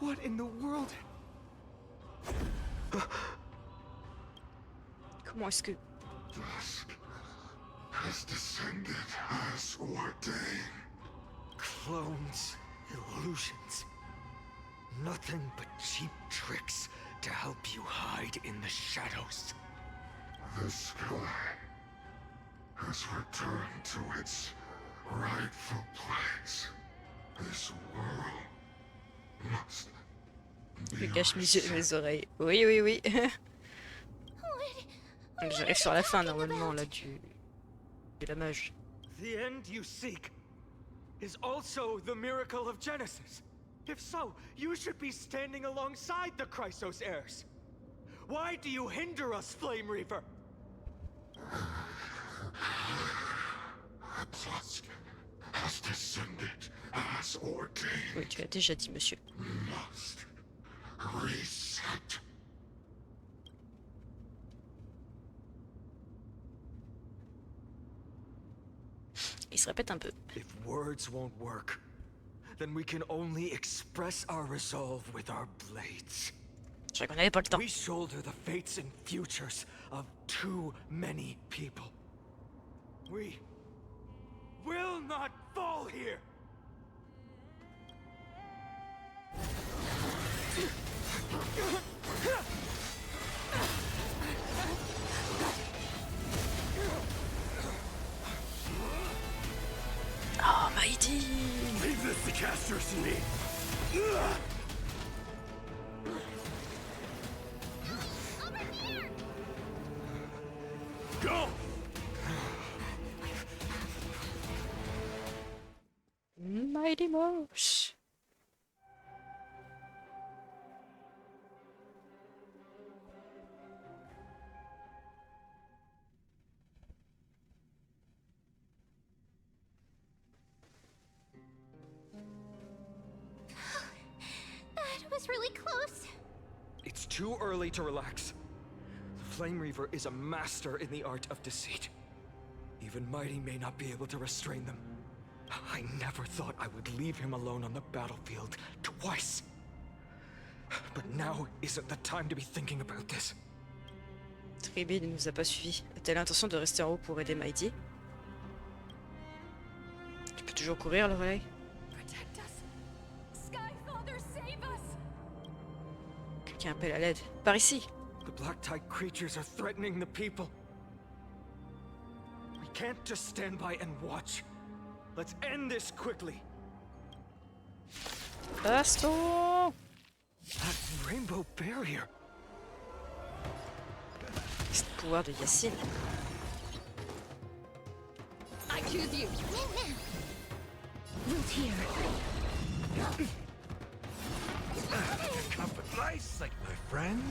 What in the world? Comment est-ce que... Dusk has descended as ordained. Clones, illusions. Nothing but cheap tricks to help you hide in the shadows. The sky has returned to its rightful place. This world must Je cache mes oreilles. Oui, oui, oui. J'arrive sur la fin normalement là de la mage. The end you seek is also the miracle of Genesis. If so, you should be standing alongside the Chrysos heirs. Why do you hinder us, Flame Reaver? Dusk has descended as ordained. Oui, tu l'as déjà dit, monsieur. Must reset. Il se répète un peu. If words won't work, then we can only express our resolve with our blades. Je crois qu'on n'avait pas le temps. We shoulder the fates and futures of too many people. We will not fall here. Oh, Mighty! Leave this to casters and me. Go! Mighty Mouse! That was really close. It's too early to relax. The Flame Reaver is a master in the art of deceit. Even Mighty may not be able to restrain them. I never thought I would leave him alone on the battlefield twice. But now isn't the time to be thinking about this. Tribby ne nous a pas suivis. A-t-elle l'intention de rester en haut pour aider Mighty? Tu peux toujours courir, Lorelei? Protect us. Sky Father, save us. Quelqu'un appelle à l'aide. Par ici! The Black Tide creatures are threatening the people. We can't just stand by and watch. Let's end this quickly. Baston! That rainbow barrier. C'est le pouvoir de Yacine. I choose you. Root here. Up nice like my friends.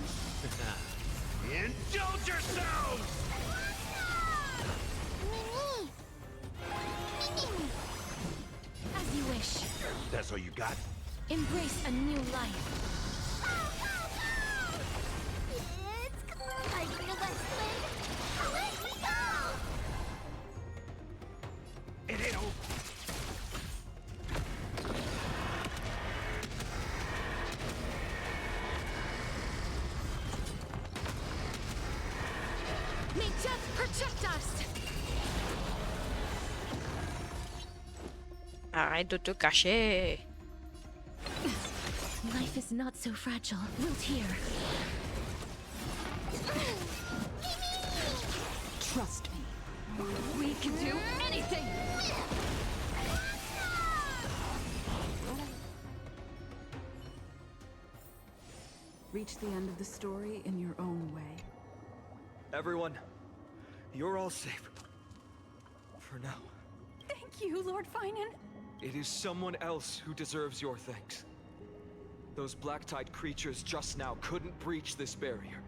Indulge yourselves! As you wish. That's all you got? Embrace a new life. It's colliding the Westland. Away we go! It ain't over. May death protect us! Arrête de te cacher! Life is not so fragile. Root here. Trust me. We can do anything. Reach the end of the story in your own way. Everyone, you're all safe. For now. Thank you, Lord Finan. It is someone else who deserves your thanks. Those Black Tide creatures just now couldn't breach this barrier.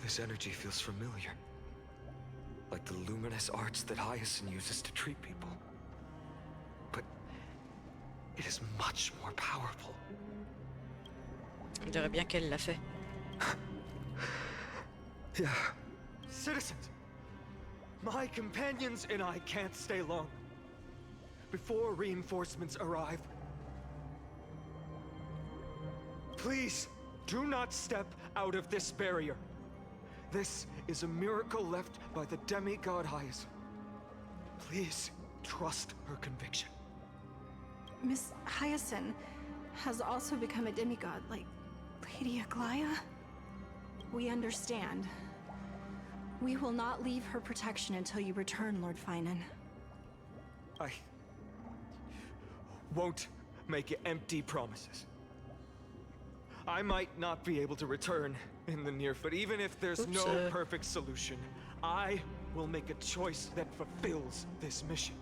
This energy feels familiar. Like the luminous arts that Hyacinth uses to treat people. But it is much more powerful. On dirait bien qu'elle l'a fait. Yeah. Citizens! My companions and I can't stay long. Before reinforcements arrive. Please, do not step out of this barrier. This is a miracle left by the demigod Hyacinth. Please, trust her conviction. Miss Hyacinth has also become a demigod, like Lady Aquila? We understand. We will not leave her protection until you return, Lord Finan. I won't make empty promises. I might not be able to return in the near, but even if there's no perfect solution, I will make a choice that fulfills this mission.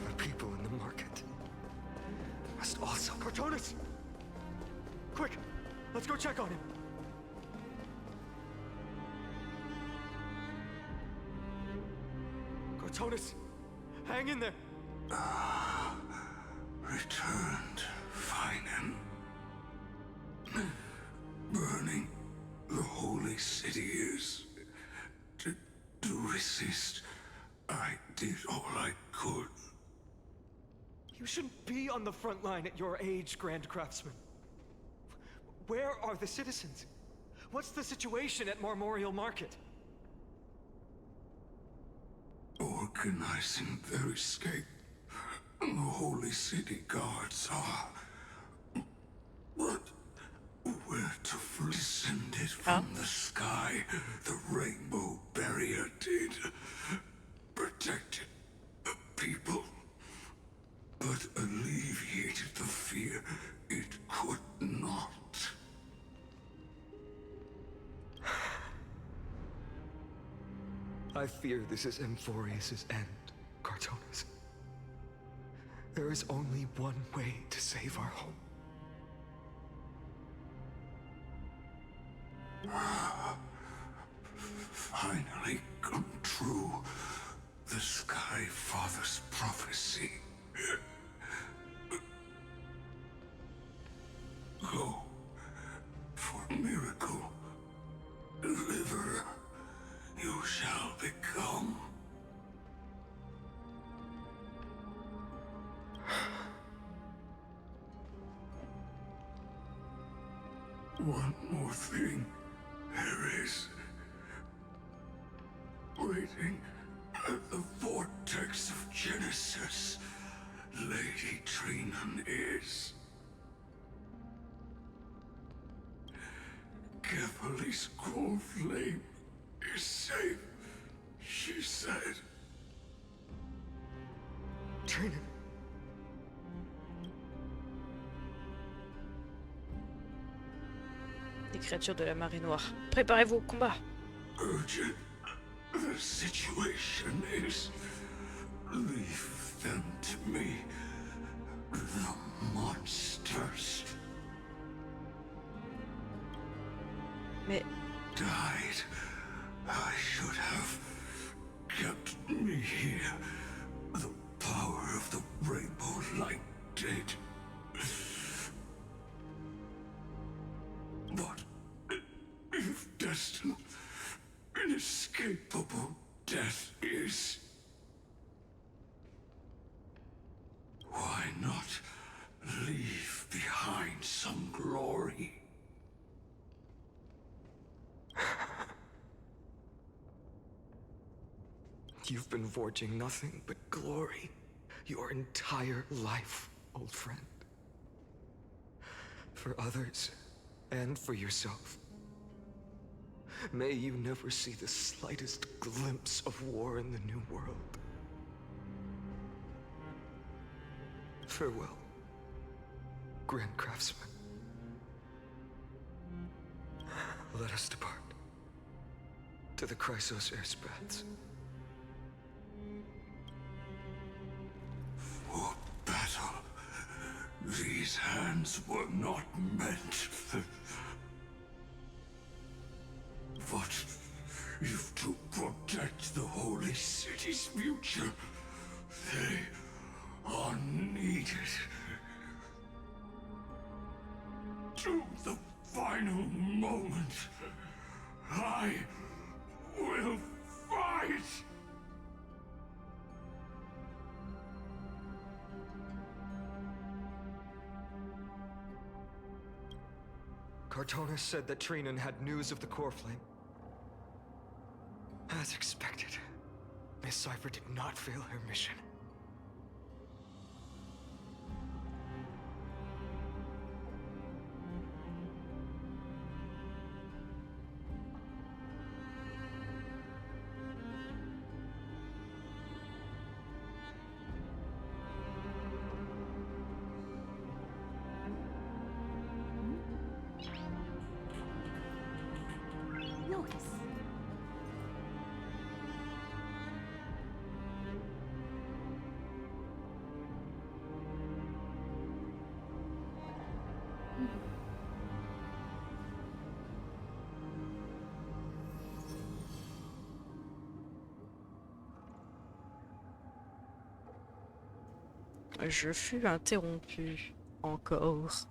The people in the market must also... Cortonis! Quick! Let's go check on him! Cortonis! Hang in there! Returned, Finan. Burning the holy city is... To resist, I did all I could. You shouldn't be on the front line at your age, Grand Craftsman. Where are the citizens? What's the situation at Memorial Market? Organizing their escape. The holy city guards are... But where to flee? Descended from the sky, the rainbow barrier did. Protected the people. But alleviated the fear it could not. I fear this is Amphorius' end, Cartonis. There is only one way to save our home. Finally come true. The Sky Father's prophecy. Go for miracle. Deliverer. You shall become. One more thing there is. Waiting at the vortex of Genesis, Lady Trinan is. Kevali's cold flame is safe, she said. Trinan. Les créatures de la marée noire. Préparez-vous au combat. Urgent. The situation is... Leave them to me. The monsters. Mais... Died. I should have kept me here. The power of the rainbow light did. But if destined, inescapable death is, why not leave behind some glory? You've been forging nothing but glory your entire life, old friend. For others, and for yourself. May you never see the slightest glimpse of war in the New World. Farewell, Grand Craftsman. Let us depart to the Chrysos Airspaths. These hands were not meant but if to protect the holy city's future, they are needed. To the final moment, I will fight! Cartonis said that Trinan had news of the core flame. As expected, Miss Cipher did not fail her mission. Je fus interrompu. Encore.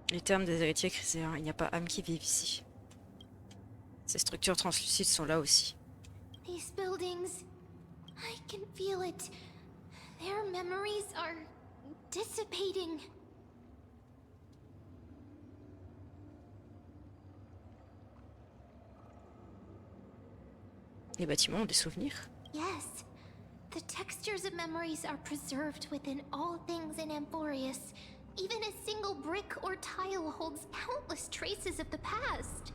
Les termes des héritiers chrétiens, il n'y a pas âme qui vive ici. Ces structures translucides sont là aussi. These buildings, I can feel it. Their memories are dissipating. Les bâtiments ont des souvenirs. Yes. The textures of memories are preserved within all things in Amphorius. Even a single brick or tile holds countless traces of the past.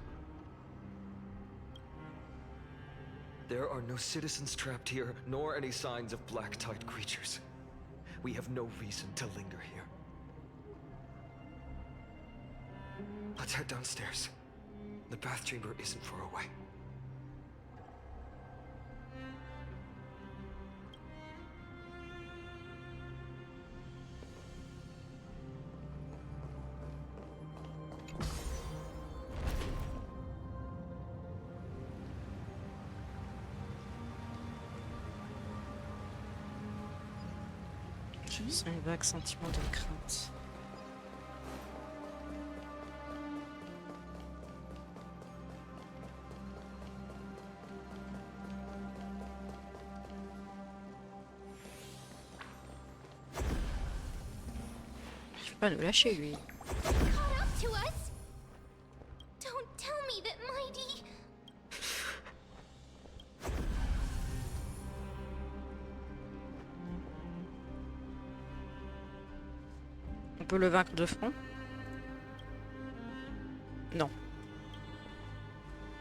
There are no citizens trapped here, nor any signs of black tide creatures. We have no reason to linger here. Let's head downstairs. The bath chamber isn't far away. J'ai un vague sentiment de crainte. Il faut pas nous lâcher, lui. Caught up to us? Don't tell me that Mighty... On peut le vaincre de front? Non.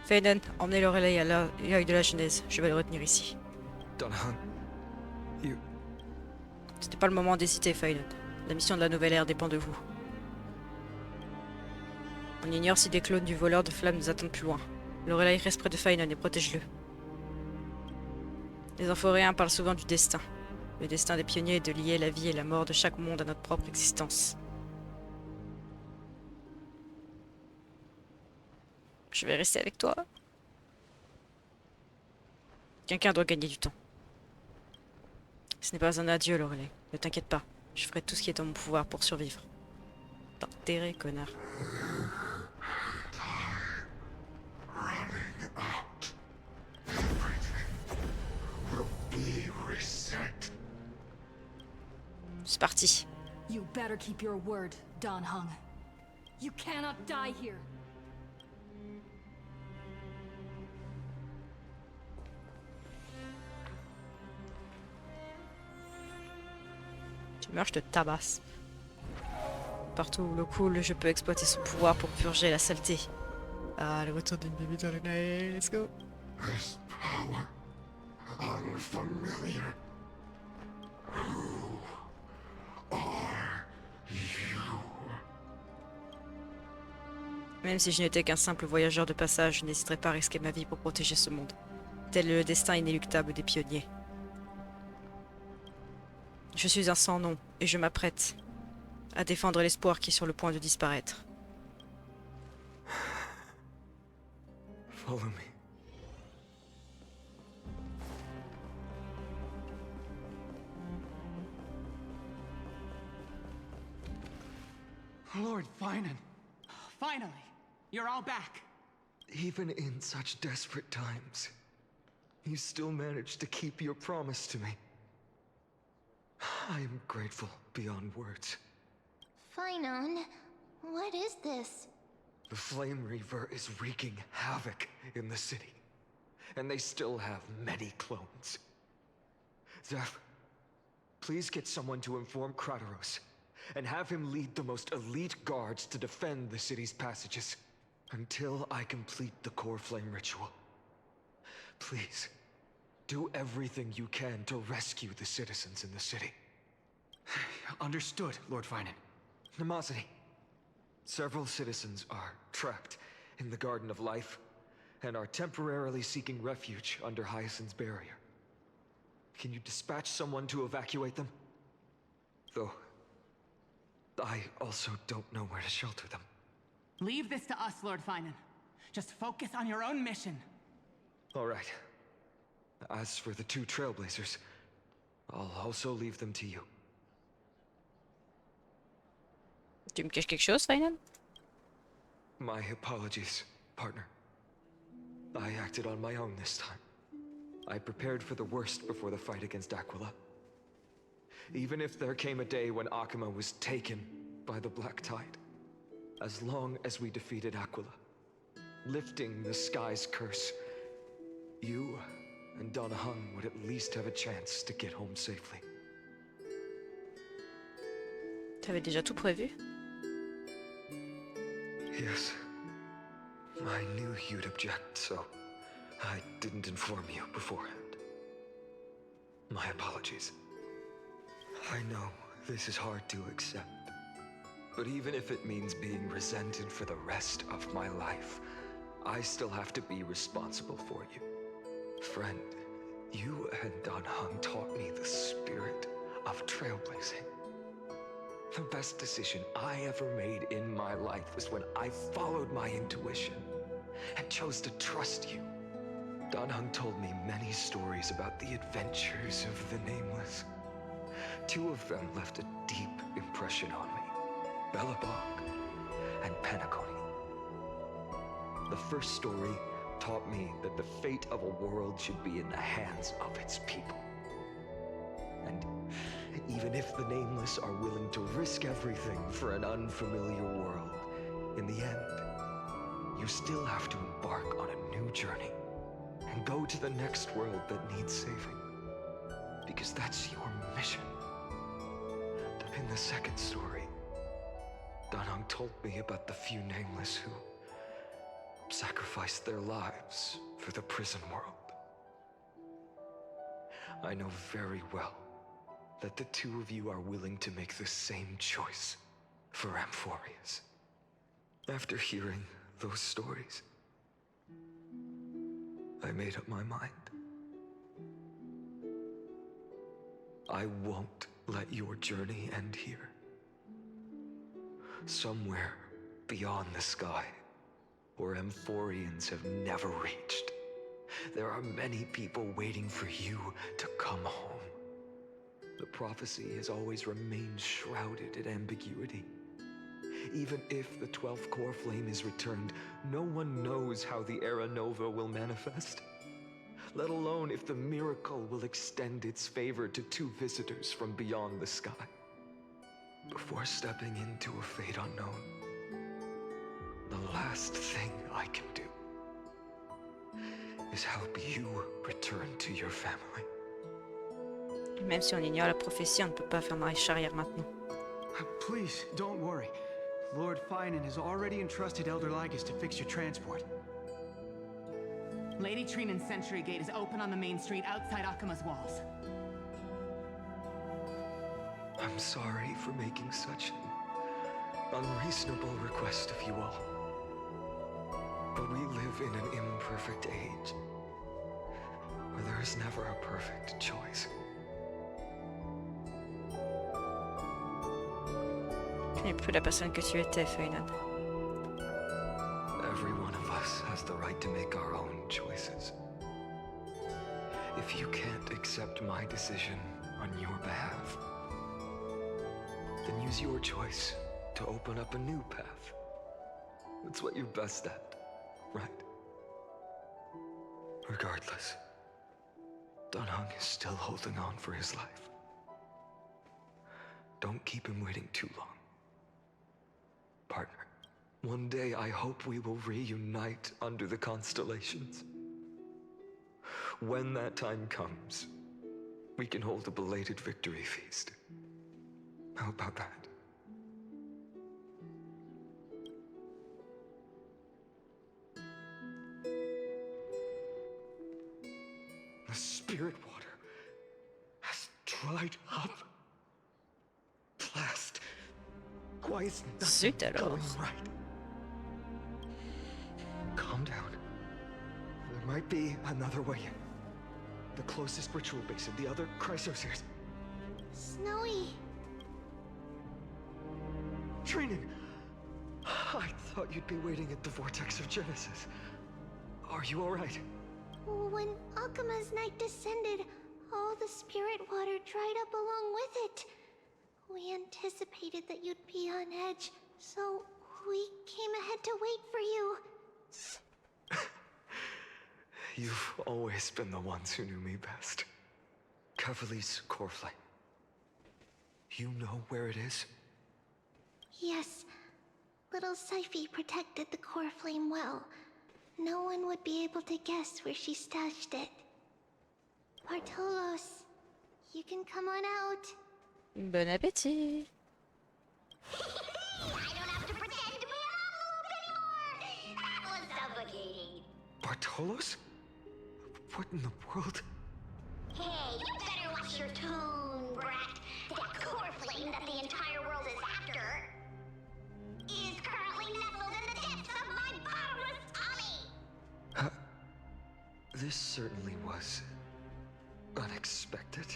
Faden, emmenez Lorelei à l'œil de la Genèse. Je vais le retenir ici. C'était pas le moment d'hésiter, Faden. La mission de la nouvelle ère dépend de vous. On ignore si des clones du voleur de flammes nous attendent plus loin. Lorelei reste près de Faden et protège-le. Les Amphoréens parlent souvent du destin. Le destin des pionniers est de lier la vie et la mort de chaque monde à notre propre existence. Je vais rester avec toi. Quelqu'un doit gagner du temps. Ce n'est pas un adieu, Lorelei. Ne t'inquiète pas. Je ferai tout ce qui est en mon pouvoir pour survivre. T'as intérêt, connard. C'est parti. You better keep your word, Dan Heng. You cannot die here. Tu meurs, je te tabasse. Partout où l'eau coule, je peux exploiter son pouvoir pour purger la saleté. Ah, le retour d'une baby Lorelei, let's go. This power, unfamiliar. Who are you? Même si je n'étais qu'un simple voyageur de passage, je n'hésiterais pas à risquer ma vie pour protéger ce monde. Tel le destin inéluctable des pionniers. Je suis un sans-nom, et je m'apprête à défendre l'espoir qui est sur le point de disparaître. Follow me. Lord Finan. Finally, you're all back. Even in such desperate times, you still managed to keep your promise to me. I am grateful beyond words. Finon, what is this? The Flame Reaver is wreaking havoc in the city, and they still have many clones. Zeph, please get someone to inform Kratos, and have him lead the most elite guards to defend the city's passages, until I complete the core flame ritual. Please, do everything you can to rescue the citizens in the city. Understood, Lord Finan. Nemosity. Several citizens are trapped in the Garden of Life, and are temporarily seeking refuge under Hyacinth's barrier. Can you dispatch someone to evacuate them? Though, I also don't know where to shelter them. Leave this to us, Lord Finan. Just focus on your own mission. All right. As for the two Trailblazers, I'll also leave them to you. Tu me caches quelque chose, Finan? My apologies, partner. I acted on my own this time. I prepared for the worst before the fight against Aquila. Even if there came a day when Akima was taken by the Black Tide, as long as we defeated Aquila, lifting the sky's curse, you and Donna Hung would at least have a chance to get home safely. T'avais déjà tout prévu? Yes. I knew you'd object, so I didn't inform you beforehand. My apologies. I know this is hard to accept, but even if it means being resented for the rest of my life, I still have to be responsible for you. Friend, you and Don Hung taught me the spirit of trailblazing. The best decision I ever made in my life was when I followed my intuition and chose to trust you. Don Hung told me many stories about the adventures of the Nameless. Two of them left a deep impression on me, Bellabog and Penacony. The first story taught me that the fate of a world should be in the hands of its people. And even if the Nameless are willing to risk everything for an unfamiliar world, in the end, you still have to embark on a new journey and go to the next world that needs saving. Because that's your mission. In the second story, Don Hung told me about the few Nameless who sacrificed their lives for the prison world. I know very well that the two of you are willing to make the same choice for Amphorius. After hearing those stories, I made up my mind. I won't let your journey end here. Somewhere beyond the sky, where Amphorians have never reached, there are many people waiting for you to come home. The prophecy has always remained shrouded in ambiguity. Even if the 12th core flame is returned, no one knows how the Era Nova will manifest, let alone if the miracle will extend its favor to two visitors from beyond the sky. Before stepping into a fate unknown, the last thing I can do is help you return to your family. Même si on ignore la prophétie, on ne peut pas faire marche arrière maintenant. Please, don't worry. Lord Finan has already entrusted Elder Lygus to fix your transport. Lady Trinan's sentry gate is open on the main street outside Akima's walls. I'm sorry for making such an unreasonable request of you all. But we live in an imperfect age, where there is never a perfect choice. Tu n'es plus la personne que tu étais, Feynan. Every one of us has the right to make our own choices. If you can't accept my decision on your behalf, then use your choice to open up a new path. It's what you're best at, right? Regardless, Dunhung is still holding on for his life. Don't keep him waiting too long. Partner, one day I hope we will reunite under the constellations. When that time comes, we can hold a belated victory feast. How about that? The spirit water has dried up. At last. Why is nothing going right? Calm down. There might be another way in. The closest ritual basin, the other Chrysospheres. Snowy. Training. I thought you'd be waiting at the vortex of Genesis. Are you all right? When Akima's night descended, all the spirit water dried up along with it. We anticipated that you'd be on edge, so we came ahead to wait for you. You've always been the ones who knew me best. Kavali's core flame. You know where it is? Yes. Little Syphe protected the core flame well. No one would be able to guess where she stashed it. Bartolos, you can come on out. Bon appétit. I don't have to pretend to be an envelope anymore. That was suffocating. Bartolos? What in the world? Hey, you better watch your tone, brat. That core flame that the entire world is after is currently nestled in the depths of my bottomless tummy. This certainly was unexpected.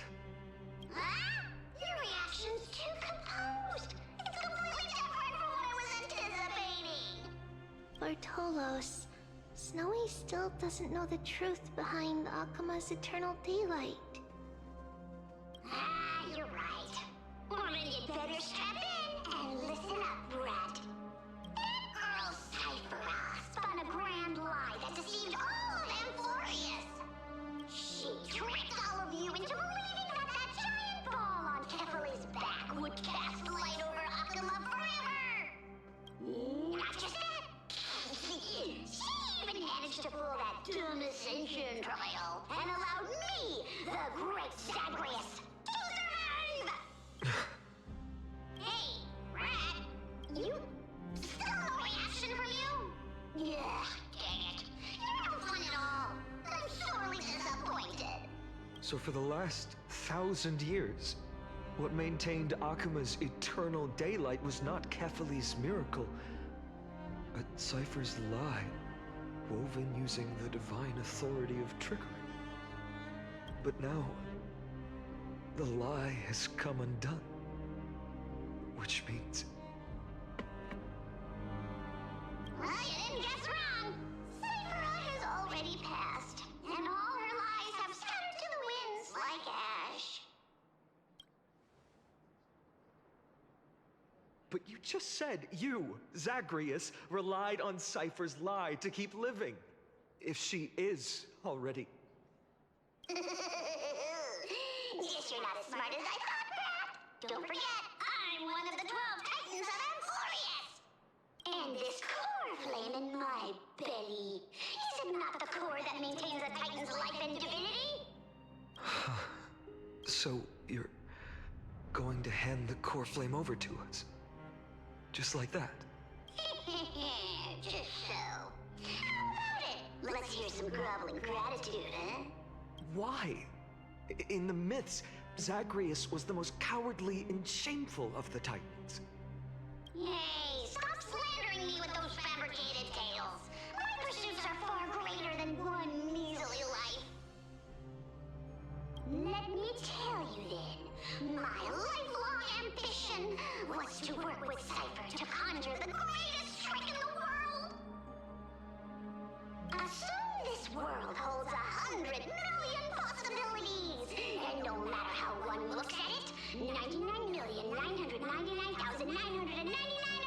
Huh? Your reaction's too composed. It's completely different from what I was anticipating. Bartolos, Snowy still doesn't know the truth behind Akima's eternal daylight. You're right. Well, then you'd better strap in and listen up, brat. That girl Cyphera spun a grand lie that deceived all of Amphorius. She tricked all of you into believing that that giant ball on Kefali's back would cast light over Aquila forever. Not just that. She even managed to pull that dumb ascension trial and allowed me, the great Zagreus, to survive! Hey, Rat, you... still no reaction from you? Yeah, dang it. You're no fun at all. I'm sorely disappointed. So for the last 1,000 years, what maintained Akima's eternal daylight was not Kefali's miracle, but Cypher's lie, woven using the divine authority of trickery. But now, the lie has come undone. Which means... Well, you didn't guess wrong. Cyphera has already passed, and all her lies have scattered to the winds like ash. But you just said you, Zagreus, relied on Cypher's lie to keep living. If she is already... Guess you're not as smart as I thought, Pat. Don't forget, I'm one of the 12 Titans of Amphorius. And this core flame in my belly, is it not the core that maintains a Titan's life and divinity? So, you're going to hand the core flame over to us? Just like that? Just so. How about it? Let's hear some groveling gratitude, huh? Why? In the myths, Zagreus was the most cowardly and shameful of the Titans. Hey, stop slandering me with those fabricated tales. My pursuits are far greater than one measly life. Let me tell you then, my lifelong ambition was to work with Cypher to conjure the greatest trick in the world. Assume this world holds 100 million possibilities, and no matter how one looks at it, 99,999,999 of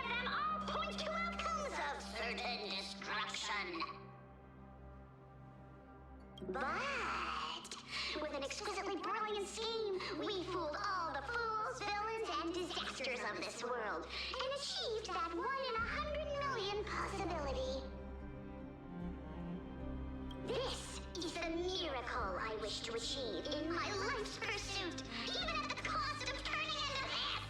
them all point to outcomes of certain destruction. But with an exquisitely brilliant scheme, we fooled all the fools, villains, and disasters of this world, and achieved that 1 in 100 million possibility. This is the miracle I wish to achieve in my life's pursuit, even at the cost of turning into this!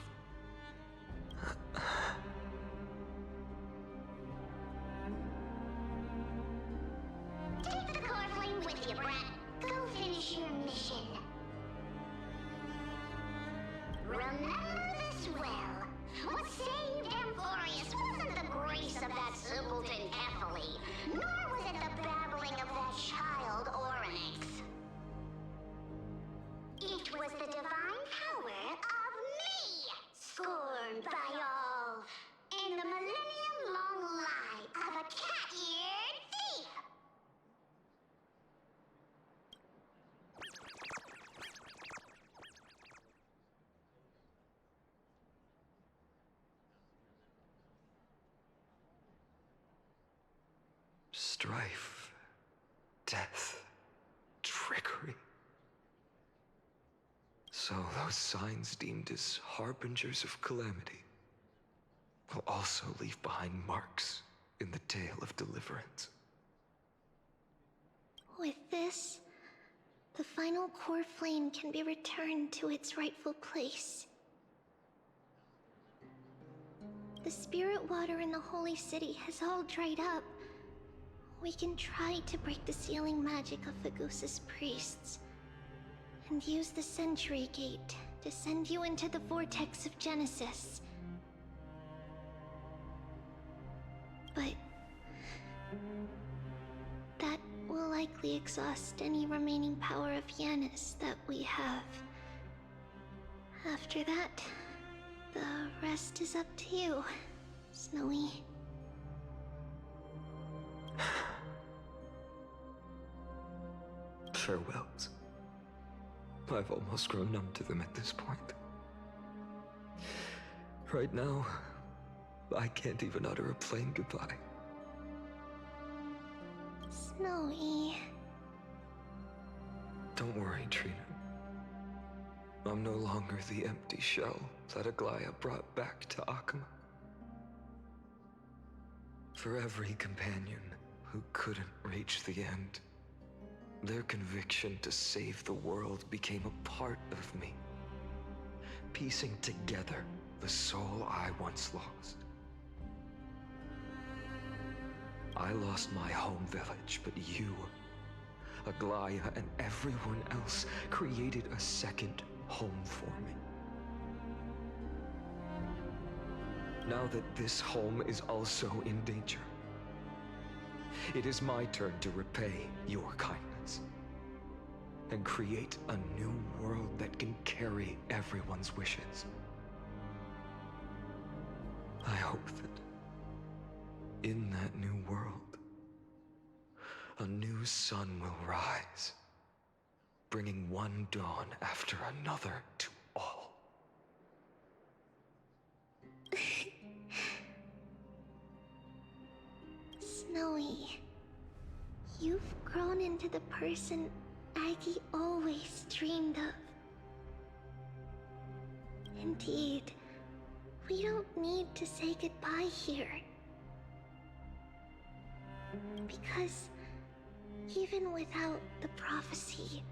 Take the core flame with you, brat. Go finish your mission. Remember this well. What saved Amphorius wasn't the grace of that simpleton Ephyli, nor was it the babbling of that child Oryx. It was the divine power of me, scorned by all, and the millennium-long lie of a cat-eared thief. Strife, death, trickery. So those signs deemed as harbingers of calamity will also leave behind marks in the tale of deliverance. With this, the final core flame can be returned to its rightful place. The spirit water in the holy city has all dried up. We can try to break the sealing magic of Fagusa's priests, and use the Century Gate to send you into the vortex of Genesis. But that will likely exhaust any remaining power of Yanis that we have. After that, the rest is up to you, Snowy. Farewells. I've almost grown numb to them at this point. Right now, I can't even utter a plain goodbye. Snowy. Don't worry, Trina. I'm no longer the empty shell that Aglaya brought back to Akama. For every companion who couldn't reach the end, their conviction to save the world became a part of me, piecing together the soul I once lost. I lost my home village, but you, Aglaya, and everyone else created a second home for me. Now that this home is also in danger, it is my turn to repay your kindness and create a new world that can carry everyone's wishes. I hope that in that new world, a new sun will rise, bringing one dawn after another to all. Snowy, you've grown into the person Aggie always dreamed of. Indeed, we don't need to say goodbye here. Because even without the prophecy,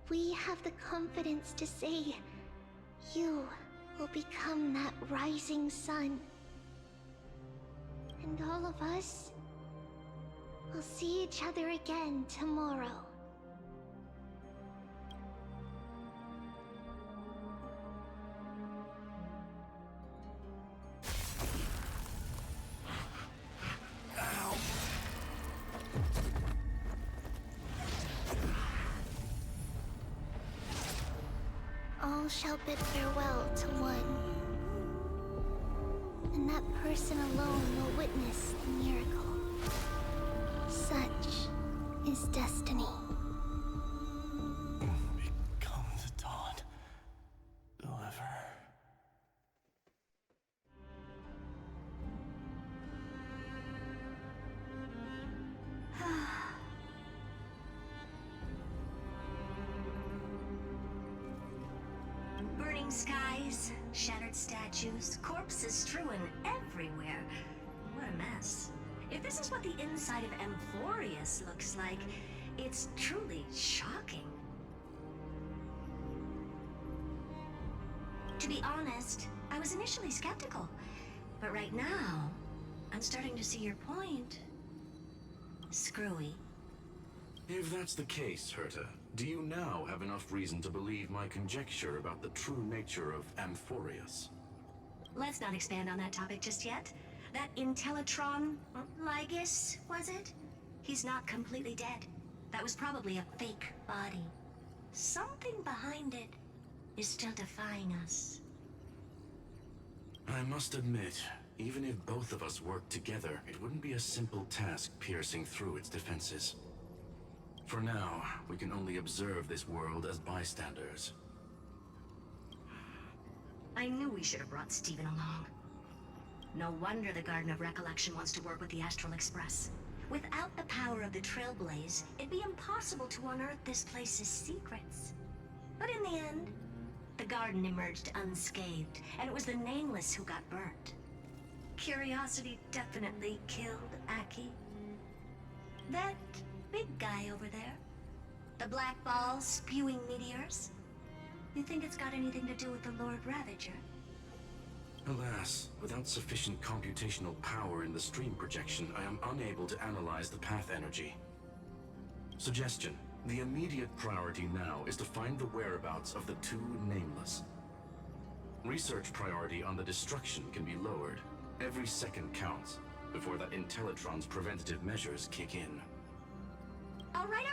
we have the confidence to say you will become that rising sun. And all of us will see each other again tomorrow. all shall bid farewell to one. And that person alone will witness the miracle. Such is destiny. Become the dawn. Deliver. Burning skies, shattered statues, corpses strewn everywhere. What a mess. If this is what the inside of Amphorius looks like, it's truly shocking. To be honest, I was initially skeptical, but right now, I'm starting to see your point. Screwy. If that's the case, Herta, do you now have enough reason to believe my conjecture about the true nature of Amphorius? Let's not expand on that topic just yet. That Intellitron, Lygus, was it? He's not completely dead. That was probably a fake body. Something behind it is still defying us. I must admit, even if both of us worked together, it wouldn't be a simple task piercing through its defenses. For now, we can only observe this world as bystanders. I knew we should have brought Stephen along. No wonder the Garden of Recollection wants to work with the Astral Express. Without the power of the Trailblaze, it'd be impossible to unearth this place's secrets. But in the end, the garden emerged unscathed, and it was the Nameless who got burnt. Curiosity definitely killed Aki. That big guy over there, the black ball spewing meteors, you think it's got anything to do with the Lord Ravager? Alas, without sufficient computational power in the stream projection, I am unable to analyze the path energy. Suggestion. The immediate priority now is to find the whereabouts of the two Nameless. Research priority on the destruction can be lowered. Every second counts, before that Intellitron's preventative measures kick in. All right.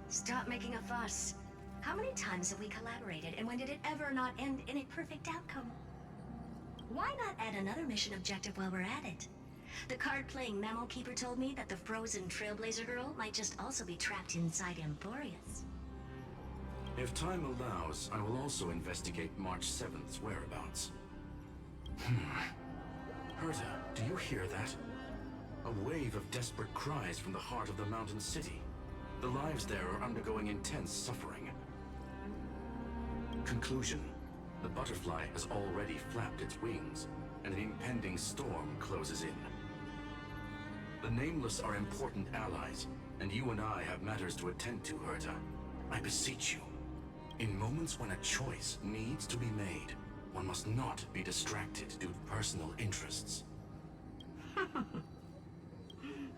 Stop making a fuss. How many times have we collaborated, and when did it ever not end in a perfect outcome? Why not add another mission objective while we're at it? The card-playing memo keeper told me that the frozen Trailblazer girl might just also be trapped inside Amphorius. If time allows, I will also investigate March 7th's whereabouts. Herta, do you hear that? A wave of desperate cries from the heart of the mountain city. The lives there are undergoing intense suffering. Conclusion. The butterfly has already flapped its wings, and an impending storm closes in. The Nameless are important allies, and you and I have matters to attend to, Herta. I beseech you. In moments when a choice needs to be made, one must not be distracted due to personal interests.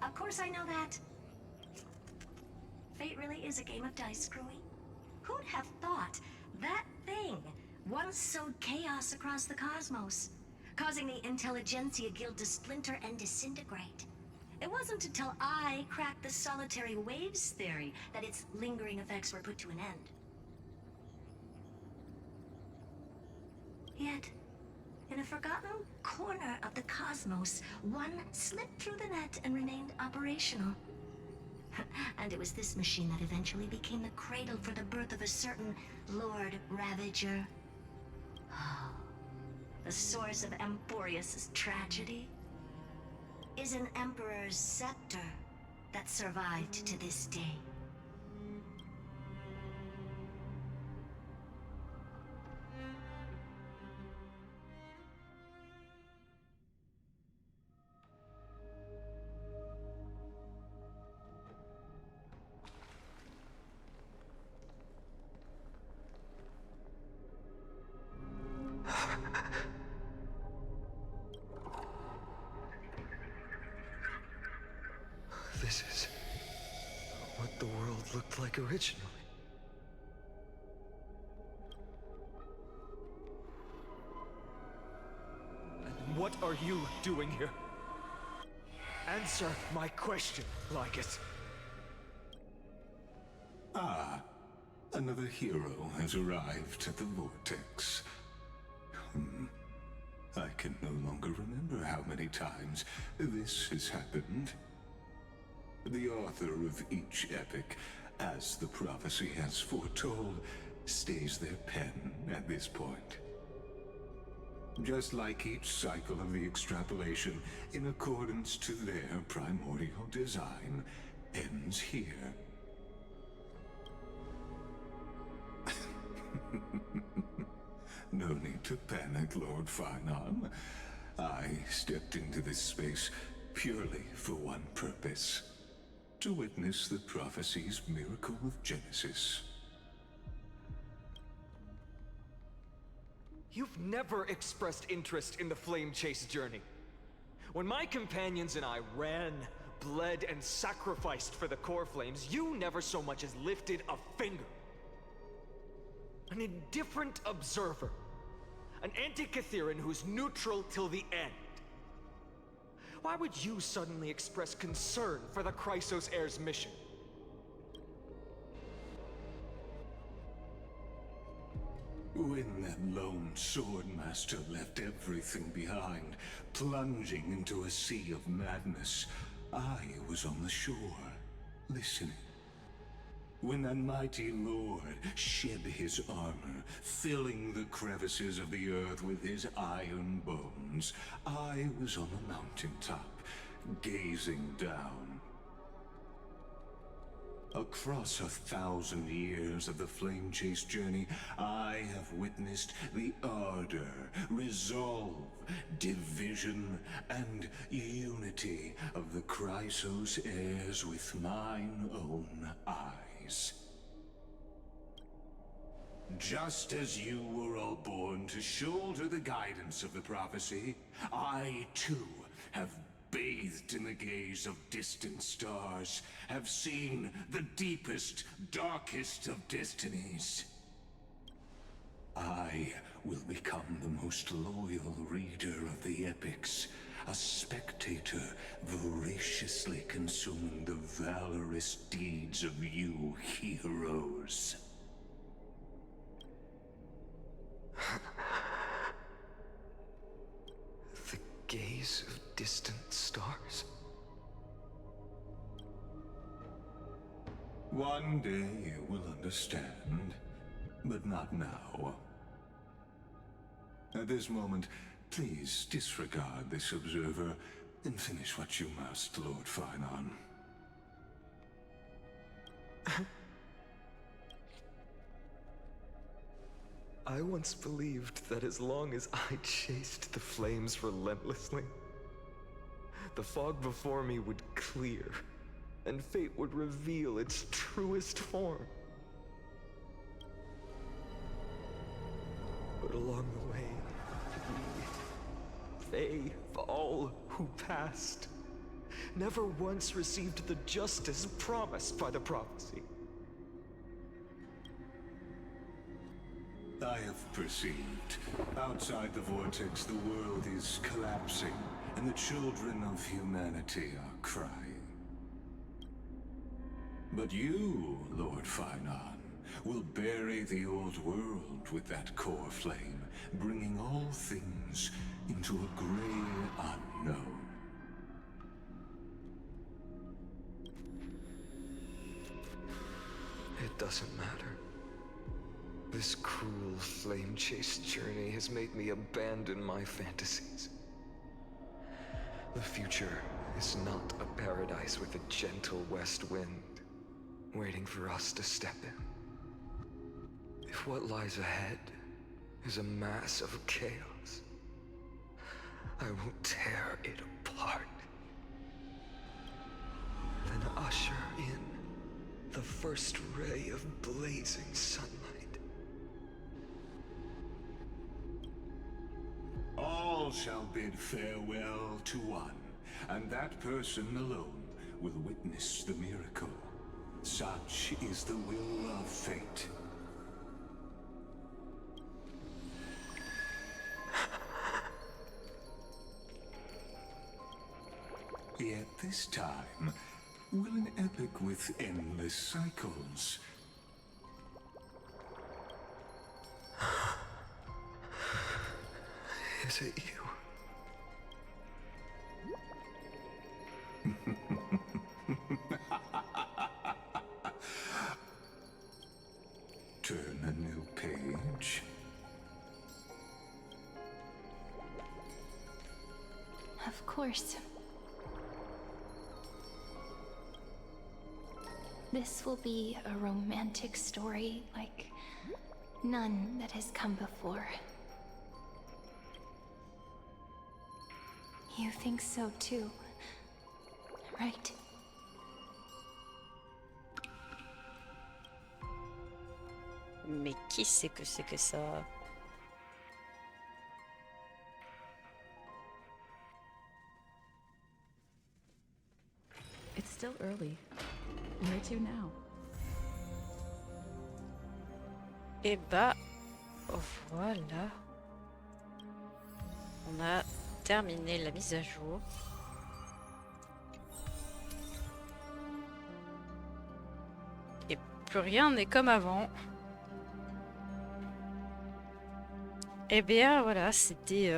Of course I know that. Fate really is a game of dice, Screwy. Who'd have thought that thing once sowed chaos across the cosmos, causing the Intelligentsia Guild to splinter and disintegrate? It wasn't until I cracked the solitary waves theory that its lingering effects were put to an end. Yet, in a forgotten corner of the cosmos, one slipped through the net and remained operational. And it was this machine that eventually became the cradle for the birth of a certain Lord Ravager. The source of Amphorius' tragedy is an Emperor's scepter that survived to this day. This is what the world looked like originally. And what are you doing here? Answer my question, Lygus. Ah, Another hero has arrived at the vortex. I can no longer remember how many times this has happened. The author of each epic, as the prophecy has foretold, stays their pen at this point. Just like each cycle of the extrapolation, in accordance to their primordial design, ends here. No need to panic, Lord Finon. I stepped into this space purely for one purpose: to witness the prophecy's miracle of Genesis. You've never expressed interest in the flame chase journey. When my companions and I ran, bled, and sacrificed for the core flames, you never so much as lifted a finger. An indifferent observer. An anti-Catheran who's neutral till the end. Why would you suddenly express concern for the Chrysos heir's mission? When that lone swordmaster left everything behind, plunging into a sea of madness, I was on the shore, listening. When that mighty lord shed his armor, filling the crevices of the earth with his iron bones, I was on the mountaintop, gazing down. Across 1,000 years of the flame chase journey, I have witnessed the ardor, resolve, division, and unity of the Chrysos heirs with mine own eyes. Just as you were all born to shoulder the guidance of the prophecy, I too have bathed in the gaze of distant stars, have seen the deepest, darkest of destinies. I will become the most loyal reader of the epics, a spectator voraciously consuming the valorous deeds of you heroes. The gaze of distant stars. One day you will understand, but not now. At this moment, please disregard this observer and finish what you must, Lord Finon. I once believed that as long as I chased the flames relentlessly, the fog before me would clear, and fate would reveal its truest form. But along the way, they, all who passed, never once received the justice promised by the prophecy. I have perceived. Outside the vortex, the world is collapsing, and the children of humanity are crying. But you, Lord Finon, will bury the old world with that core flame, bringing all things into a gray unknown. It doesn't matter. This cruel flame chase journey has made me abandon my fantasies. The future is not a paradise with a gentle west wind, waiting for us to step in. If what lies ahead is a mass of chaos, I will tear it apart. Then usher in the first ray of blazing sunlight. All shall bid farewell to one, and that person alone will witness the miracle. Such is the will of fate. Yet this time, will an epic with endless cycles Is it you? Turn a new page. Of course. This will be a romantic story like none that has come before. You think so too, right? Mais qui c'est que ça? It's still early. Where to now? Et bah, voilà. On a terminé la mise à jour. Et plus rien n'est comme avant. Et bien voilà, c'était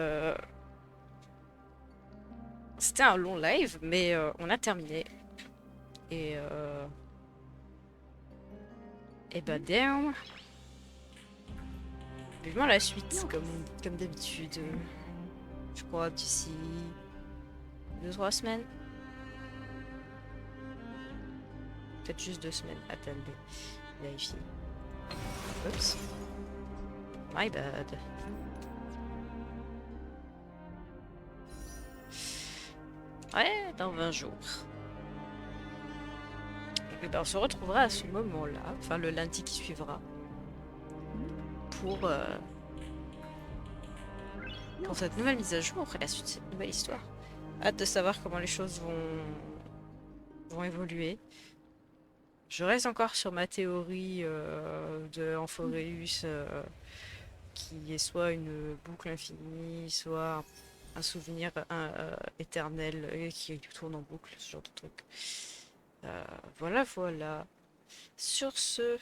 un long live, mais on a terminé. Et bah damn. Vivement la suite, comme d'habitude. Je crois d'ici 2-3 semaines. Peut-être juste 2 semaines. Attendez, vérifier. Oups. My bad. Ouais, dans 20 jours. Et puis ben, on se retrouvera à ce moment-là, enfin le lundi qui suivra, pour cette nouvelle mise à jour et la suite de cette nouvelle histoire. Hâte de savoir comment les choses vont évoluer. Je reste encore sur ma théorie de Amphoreus qui est soit une boucle infinie, soit un souvenir éternel qui tourne en boucle, ce genre de truc. Voilà. Sur ce,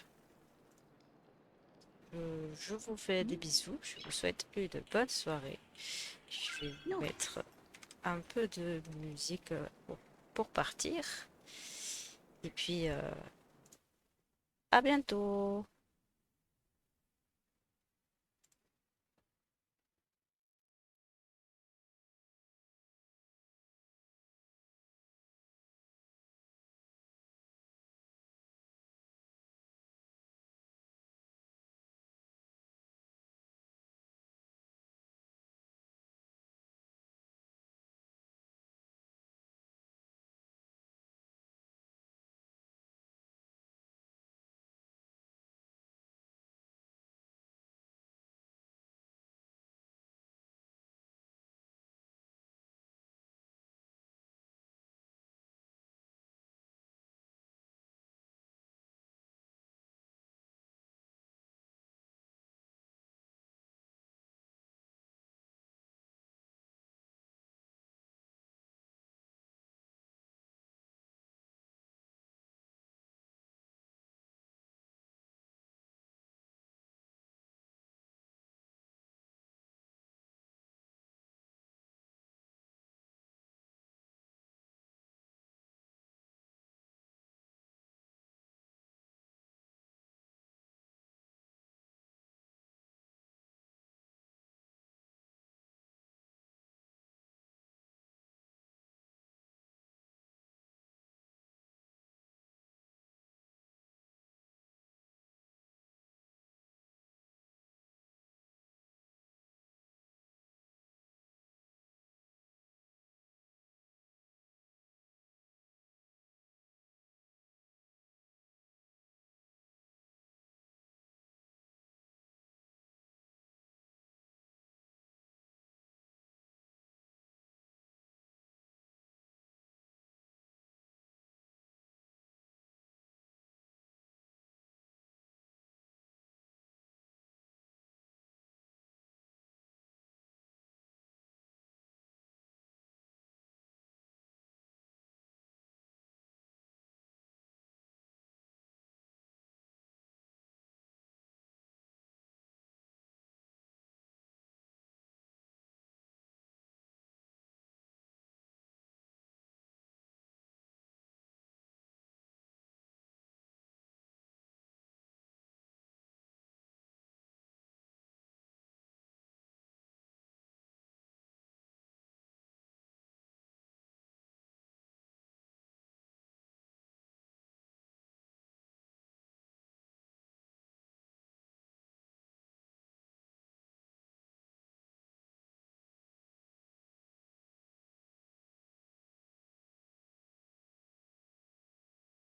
je vous fais des bisous. Je vous souhaite une bonne soirée. Je vais mettre un peu de musique pour partir. Et puis, à bientôt.